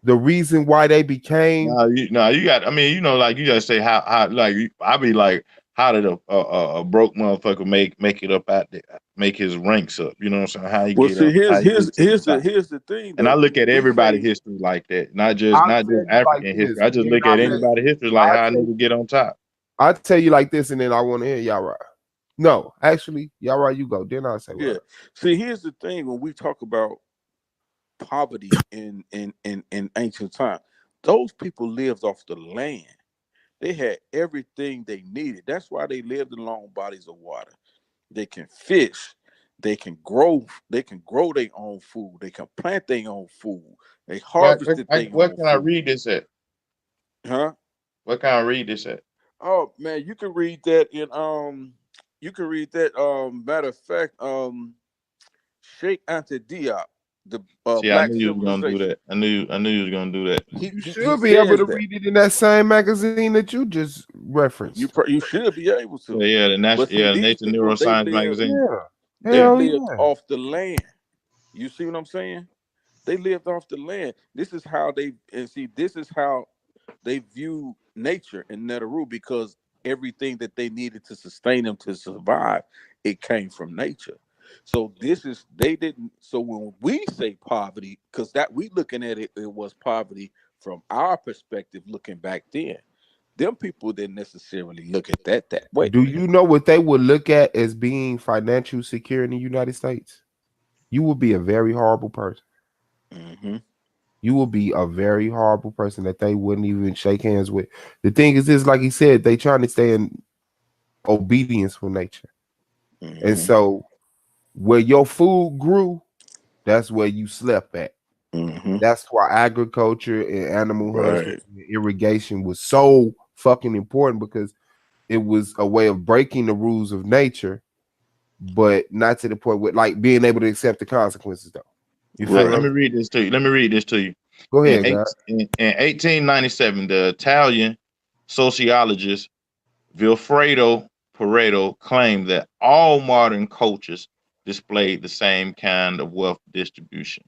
the reason why they became, You got. I mean, like you gotta say how like I be like, how did a broke motherfucker make it up out there, make his ranks up? You know what I'm saying? How he Well, get see, up? How he get to the top? here's the thing And I though. look at We everybody say history like that, not just I'll not tell just you like African this, history. I just then look at anybody history like how they would get on top. I'll tell you like this, and then I want to hear Yara. No, actually, Yara, you go. Then I'll say what. yeah. See, here's the thing when we talk about poverty in ancient time, those people lived off the land. They had everything they needed. That's why they lived in long bodies of water. They can fish. They can grow. They can grow their own food. They can plant their own food. They harvested their What own can I food. read this at? Huh? What can I read this at? Oh man, you can read that in you can read that matter of fact Sheikh Anta Diop, the See, I black knew you was gonna do civilization. that. I knew you was gonna do that. You He should be able says to that. read it in that same magazine that you just referenced. You should be able to. Yeah, But see, the these Nature people they Neuroscience live magazine. Yeah, they hell lived yeah. off the land. You see what I'm saying? They lived off the land. This is how this is how they view nature in Netaru because everything that they needed to sustain them to survive, it came from nature. So they didn't. So when we say poverty, because that we looking at it, it was poverty from our perspective looking back then. Them people didn't necessarily look at that way. Do you know what they would look at as being financial secure in the United States? You would be a very horrible person. Mm-hmm. You will be a very horrible person that they wouldn't even shake hands with. The thing is this, like he said, they trying to stay in obedience with nature. And Mm-hmm. so where your food grew, that's where you slept at. Mm-hmm. That's why agriculture and animal husbandry Right. and irrigation was so fucking important because it was a way of breaking the rules of nature, but not to the point where like being able to accept the consequences though. You feel Right. what Let I'm me saying? read this to you. Let me read this to you. Go ahead, guys. In 1897, the Italian sociologist Vilfredo Pareto claimed that all modern cultures displayed the same kind of wealth distribution,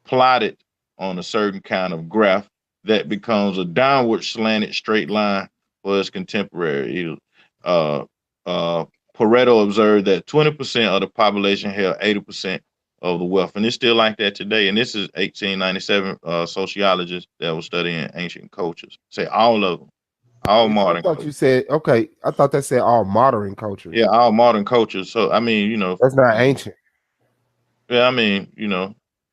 plotted on a certain kind of graph that becomes a downward slanted straight line for its contemporary. Uh, uh, Pareto observed that 20% of the population held 80% of the wealth, and it's still like that today. And this is 1897 sociologists that was studying ancient cultures. Say all of them, all I modern thought you cultures. said okay. I thought that said all modern cultures. Yeah, all modern cultures. So I mean, That's not ancient. yeah, I mean,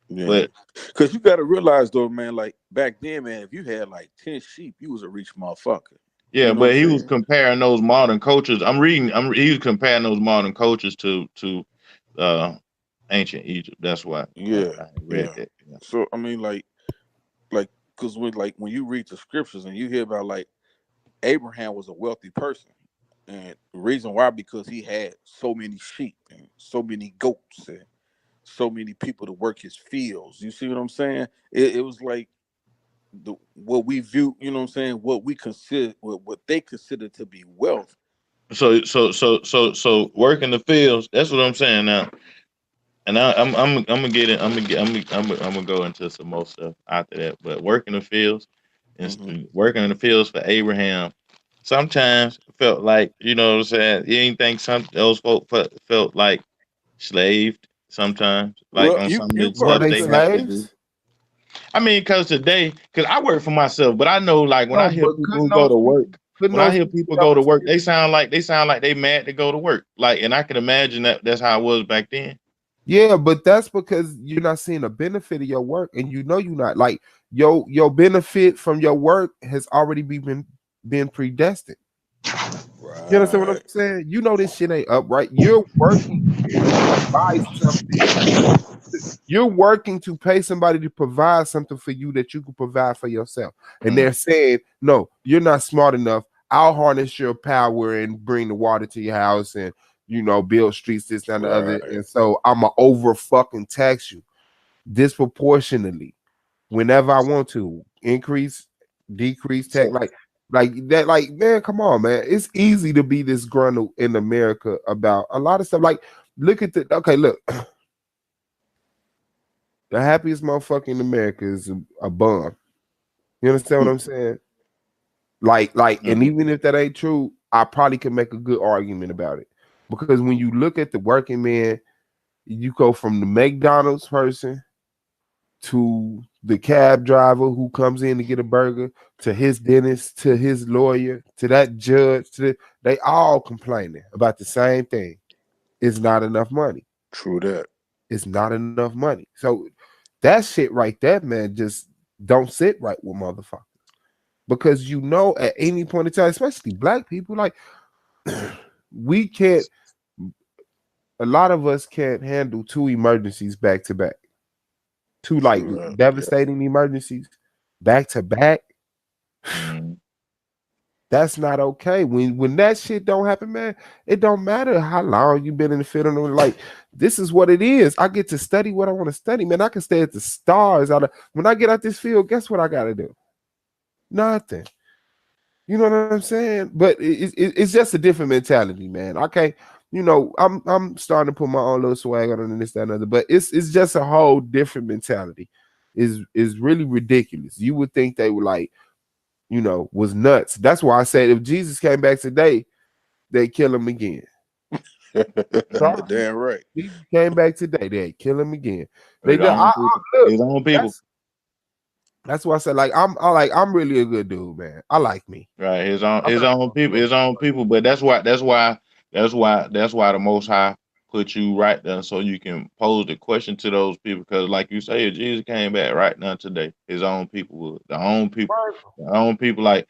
Yeah. but Because you got to realize though, man, like back then, man, if you had like 10 sheep, you was a rich motherfucker. yeah, You know what I'm but he was saying? comparing those modern cultures. He was comparing those modern cultures to uh ancient Egypt. That's why Yeah. I read Yeah. that. Yeah. So I mean, like, because when you read the scriptures and you hear about like Abraham was a wealthy person. And the reason why, because he had so many sheep and so many goats and so many people to work his fields. You see what I'm saying? It was like what we view, you know what I'm saying, what we consider, what they consider to be wealth. So working the fields. That's what I'm saying now. And I'm gonna get it. I'm gonna go into some more stuff after that. But working the fields and working in the fields for Abraham sometimes felt like, you know what I'm saying. You ain't think some those folk felt like slaved sometimes, like Well, on some of you the Were stuff probably they they could have have. to do. slaves? I mean, because I work for myself, but I know like when I No, hear but people who go to work, couldn't when I those hear people people that go to was work, they sound like they mad to go to work. Like, and I can imagine that's how it was back then. yeah, but that's because you're not seeing a benefit of your work, and you know you're not like your benefit from your work has already been predestined. You understand what I'm Right. saying? You know this shit ain't up, right? You're working to buy something. You're working to pay somebody to provide something for you that you can provide for yourself. And Mm. they're saying, no, you're not smart enough. I'll harness your power and bring the water to your house and, build streets, this, that, and the other. Right. And so I'm going to over fucking tax you disproportionately whenever I want to. Increase, decrease, tax. So Like that, like, man, come on, man. It's easy to be disgruntled in America about a lot of stuff. Like, look, the happiest motherfucker in America is a bum. You understand what I'm saying? And even if that ain't true, I probably could make a good argument about it. Because when you look at the working man, you go from the McDonald's person to the cab driver who comes in to get a burger, to his dentist, to his lawyer, to that judge, they all complaining about the same thing. It's not enough money. True that. It's not enough money. So that shit right there, man, just don't sit right with motherfuckers. Because at any point in time, especially black people, like we can't, a lot of us can't handle two emergencies back to back. Two like True that. Yeah. devastating emergencies back to back. That's not okay. When that shit don't happen, man, it don't matter how long you been in the field. Like, this is what it is. I get to study what I want to study, man. I can stay at the stars. When I get out this field, guess what I got to do? Nothing. You know what I'm saying? But it's just a different mentality, man. I can't, I'm starting to put my own little swag on it and this, that, and other. But it's just a whole different mentality. Is really ridiculous. You would think they were like, was nuts. That's why I said if Jesus came back today, they kill him again. You're damn right. Jesus came back today, they kill him again. His own people. That's why I said, like, I'm really a good dude, man. I like me. Right, his own people. But that's why the Most High put you right there so you can pose the question to those people. Because, like you say, if Jesus came back right now today, his own people would, the own people, like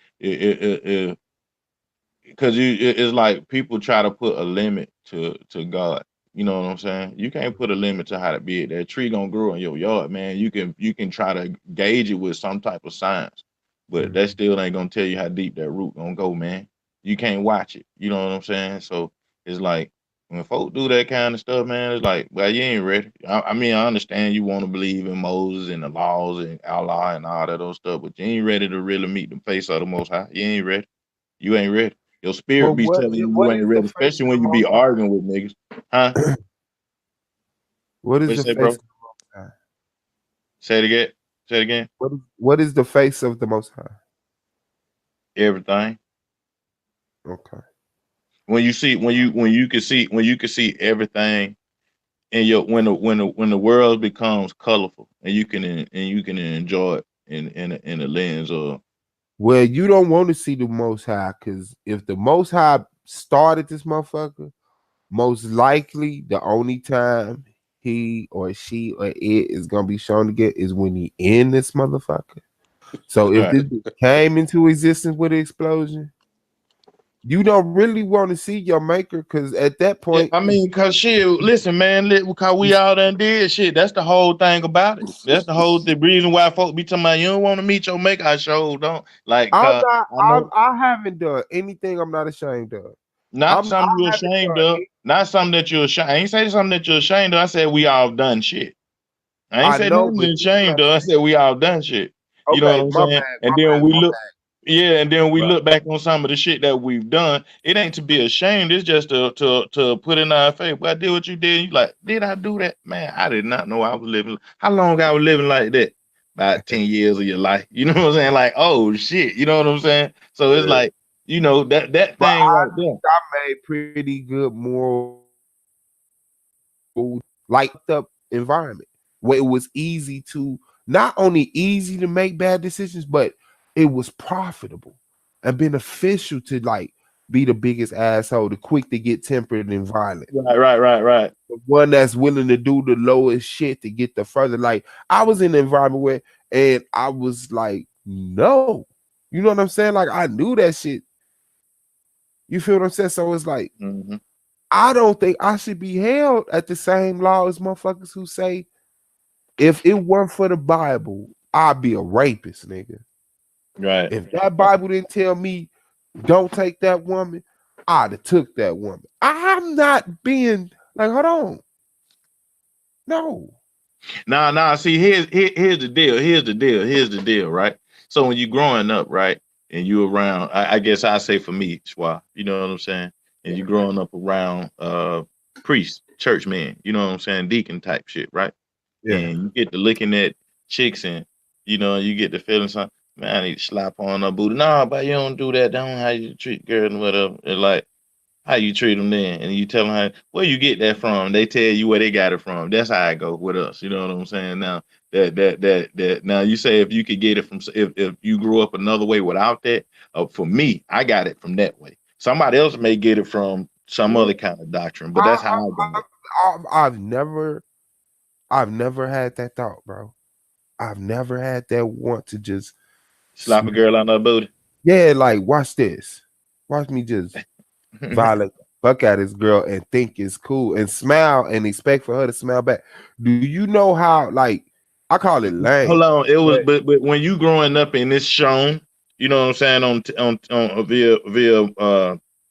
because it's like people try to put a limit to God. You know what I'm saying? You can't put a limit to how to be it. That tree gonna grow in your yard, man. You can try to gauge it with some type of science, but that still ain't gonna tell you how deep that root gonna go, man. You can't watch it. You know what I'm saying? So it's like when folks do that kind of stuff, man, it's like, well, you ain't ready. I mean, I understand you want to believe in Moses and the laws and Allah and all that other stuff, but you ain't ready to really meet the face of the Most High. You ain't ready. You ain't ready. Your spirit But be telling you ain't is the ready, face especially of when the you be Most High? arguing with niggas. Huh? What is What you the say, face bro? of the Most High? Say it again. Say it again. What is the face of the Most High? Everything. Okay. When you can see everything in your when the world becomes colorful and you can enjoy it in a lens of. Well, you don't want to see the Most High, because if the Most High started this motherfucker, most likely the only time he or she or it is gonna be shown again is when he in this motherfucker. So if Right. this came into existence with an explosion, you don't really want to see your maker, because at that Yeah, point, I mean, cause shit, listen, man, because we all done did shit. That's the whole thing about it. That's the reason why folks be talking about you don't want to meet your maker. I sure don't. Like, I'm cause not. I know. I haven't done anything I'm not ashamed of. Not something you're ashamed of. Not something that you're ashamed. I ain't say something that you're ashamed of. I said we all done shit. I ain't I said know, nothing but to this is what ashamed I'm of. I saying. said we all done shit. You know Okay, what I'm my saying? bad, And my then bad, we my look, yeah, and then we bad. look back on some of the shit that we've done. It ain't to be ashamed. It's just to put in our face. Well, I did what you did. You like, did I do that? Man, I did not know I was living. How long I was living like that? About 10 years of your life. You know what I'm saying? Like, oh shit. You know what I'm saying? So it's Yeah. like, you know, that But thing I right there. think I made pretty good moral, like up environment where it was easy to not only easy to make bad decisions, but it was profitable and beneficial to like be the biggest asshole, the quick to get tempered and violent. Right. The one that's willing to do the lowest shit to get the further. Like I was in an environment where, and I was like, no, you know what I'm saying? Like I knew that shit. You feel what I'm saying? So it's like, Mm-hmm. I don't think I should be held at the same law as motherfuckers who say, if it weren't for the Bible, I'd be a rapist, nigga. Right. If that Bible didn't tell me don't take that woman, I'd have took that woman. I'm not being like, hold on. No. Nah. See, here's the deal. Here's the deal. Right. So when you growing up, right, and you around, I guess I say for me, Schwa, you know what I'm saying, and you growing up around priests, churchmen, you know what I'm saying, deacon type shit, right, Yeah. and you get to looking at chicks and you know you get the feeling something, man, I need to slap on her booty. Nah, but you don't do that. That don't how you treat girls and whatever. And like, how you treat them then, and you tell them how, where you get that from. They tell you where they got it from. That's how I go with us. You know what I'm saying? Now that now you say if you could get it from, if you grew up another way without that, for me, I got it from that way. Somebody else may get it from some other kind of doctrine, but that's how I got it. I've never had that thought, bro. I've never had that want to just Slap a girl on her booty. yeah, like watch this. Watch me just violate the fuck out of this girl and think it's cool and smile and expect for her to smile back. Do you know how like I call it lame? Hold on, it was But but when you growing up and it's shown, you know what I'm saying, on via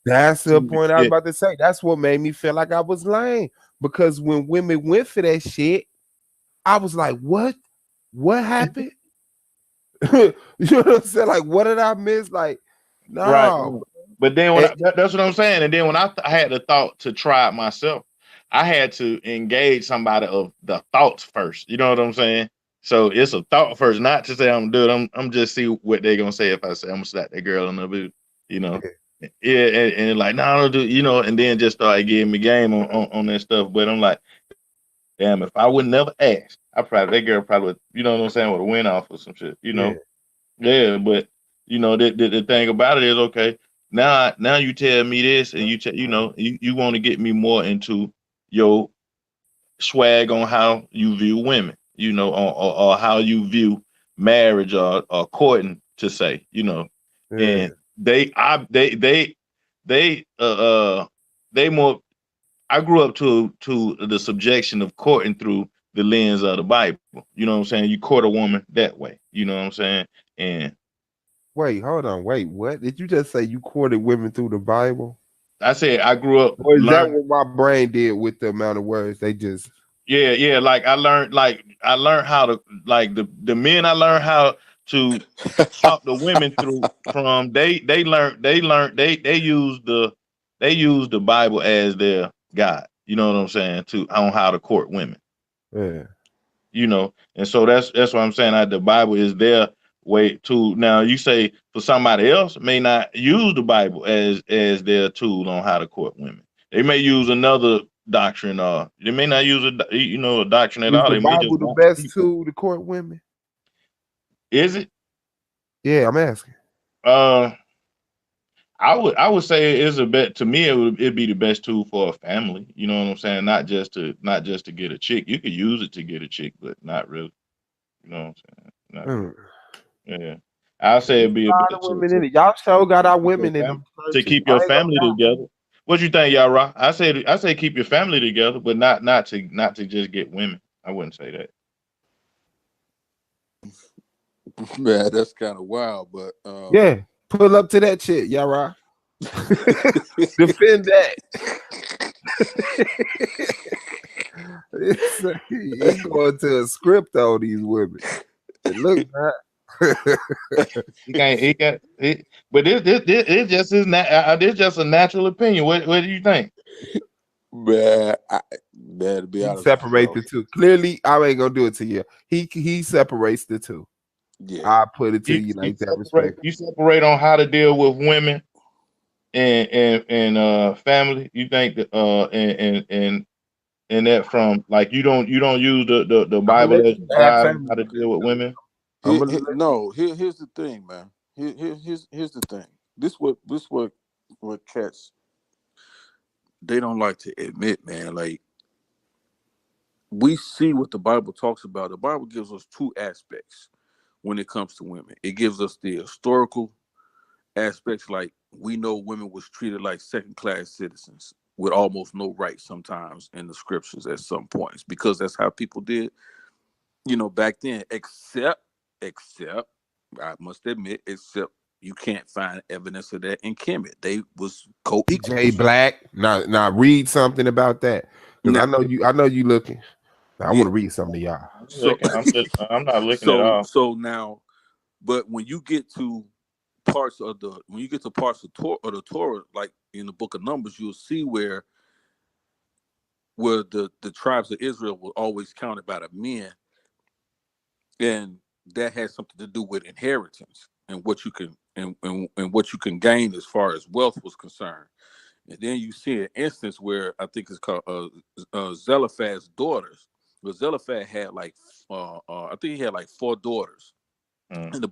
that's the TV, point I was yeah. about to say. That's what made me feel like I was lame. Because when women went for that shit, I was like, what? What happened? You know what I'm saying? Like, what did I miss? Like, Right. no. But then when And, that's what I'm saying. And then when I had the thought to try it myself, I had to engage somebody of the thoughts first. You know what I'm saying? So it's a thought first, not to say I'm doing. I'm just see what they're gonna say if I say I'm gonna slap that girl in the boot. You know? Yeah, and like no, I don't do. You know, and then just start giving me game on that stuff. But I'm like, damn, if I would never ask, I probably that girl probably would, you know what I'm saying, would have went off or some shit. You yeah, know? Yeah, but you know the thing about it is okay. Now you tell me this, and you know you want to get me more into your swag on how you view women, you know, or how you view marriage or courting to say, you know, yeah, and they they more. I grew up to the subjection of courting through the lens of the Bible. You know what I'm saying? You court a woman that way. You know what I'm saying? And wait, hold on, wait, what? Did you just say you courted women through the Bible? I said I grew up Or is that learning. what my brain did with the amount of words they just Yeah. Like I learned how to like the men I learned how to talk to women through from they use the Bible as their God. You know what I'm saying? To on how to court women. yeah. You know, and so that's what I'm saying. The Bible is their way to. Now you say for somebody else may not use the Bible as their tool on how to court women. They may use another doctrine, or they may not use a doctrine at Is all. the They may just Bible the want best people. tool to court women? Is it? Yeah, I'm asking. Uh, I would say it's a bet to me. It'd be the best tool for a family. You know what I'm saying? Not just to get a chick. You could use it to get a chick, but not really. You know what I'm saying? Not really. Mm. Yeah. I'll say There's it'd be a a lot bet of women in it. Y'all to sure got our keep your women in family them to churches. keep I your ain't gonna family together. What you think, y'all? Rock? I say keep your family together, but not to just get women. I wouldn't say that. Man, that's kind of wild, but yeah, pull up to that shit, y'all right? Defend that. He going to a script on these women. It look not. But this just is this just a natural opinion. What do you think? Man, to be He honest, separate the two. Clearly, I ain't gonna do it to you. He separates the two. Yeah, I put it to you like that. Respect. You separate on how to deal with women and family. You think that and that from like you don't use the Bible as guide on how to deal with women. Here's the thing, man. Here's the thing. This what cats they don't like to admit, man. Like, we see what the Bible talks about. The Bible gives us two aspects when it comes to women. It gives us the historical aspects, like we know women was treated like second-class citizens with almost no rights sometimes in the scriptures at some points, because that's how people did, back then, except I must admit, except you can't find evidence of that in Kemet. They was co-equal. Jay Black. Now read something about that. Because I know you looking. I want to read something to y'all. I'm not looking at all. So now, but when you get to parts of the Torah, like in the book of Numbers, you'll see where the tribes of Israel were always counted by the men, and that has something to do with inheritance and what you can and what you can gain as far as wealth was concerned. And then you see an instance where I think it's called Zelophehad's daughters. But Zelophehad had like I think he had like 4 daughters. And the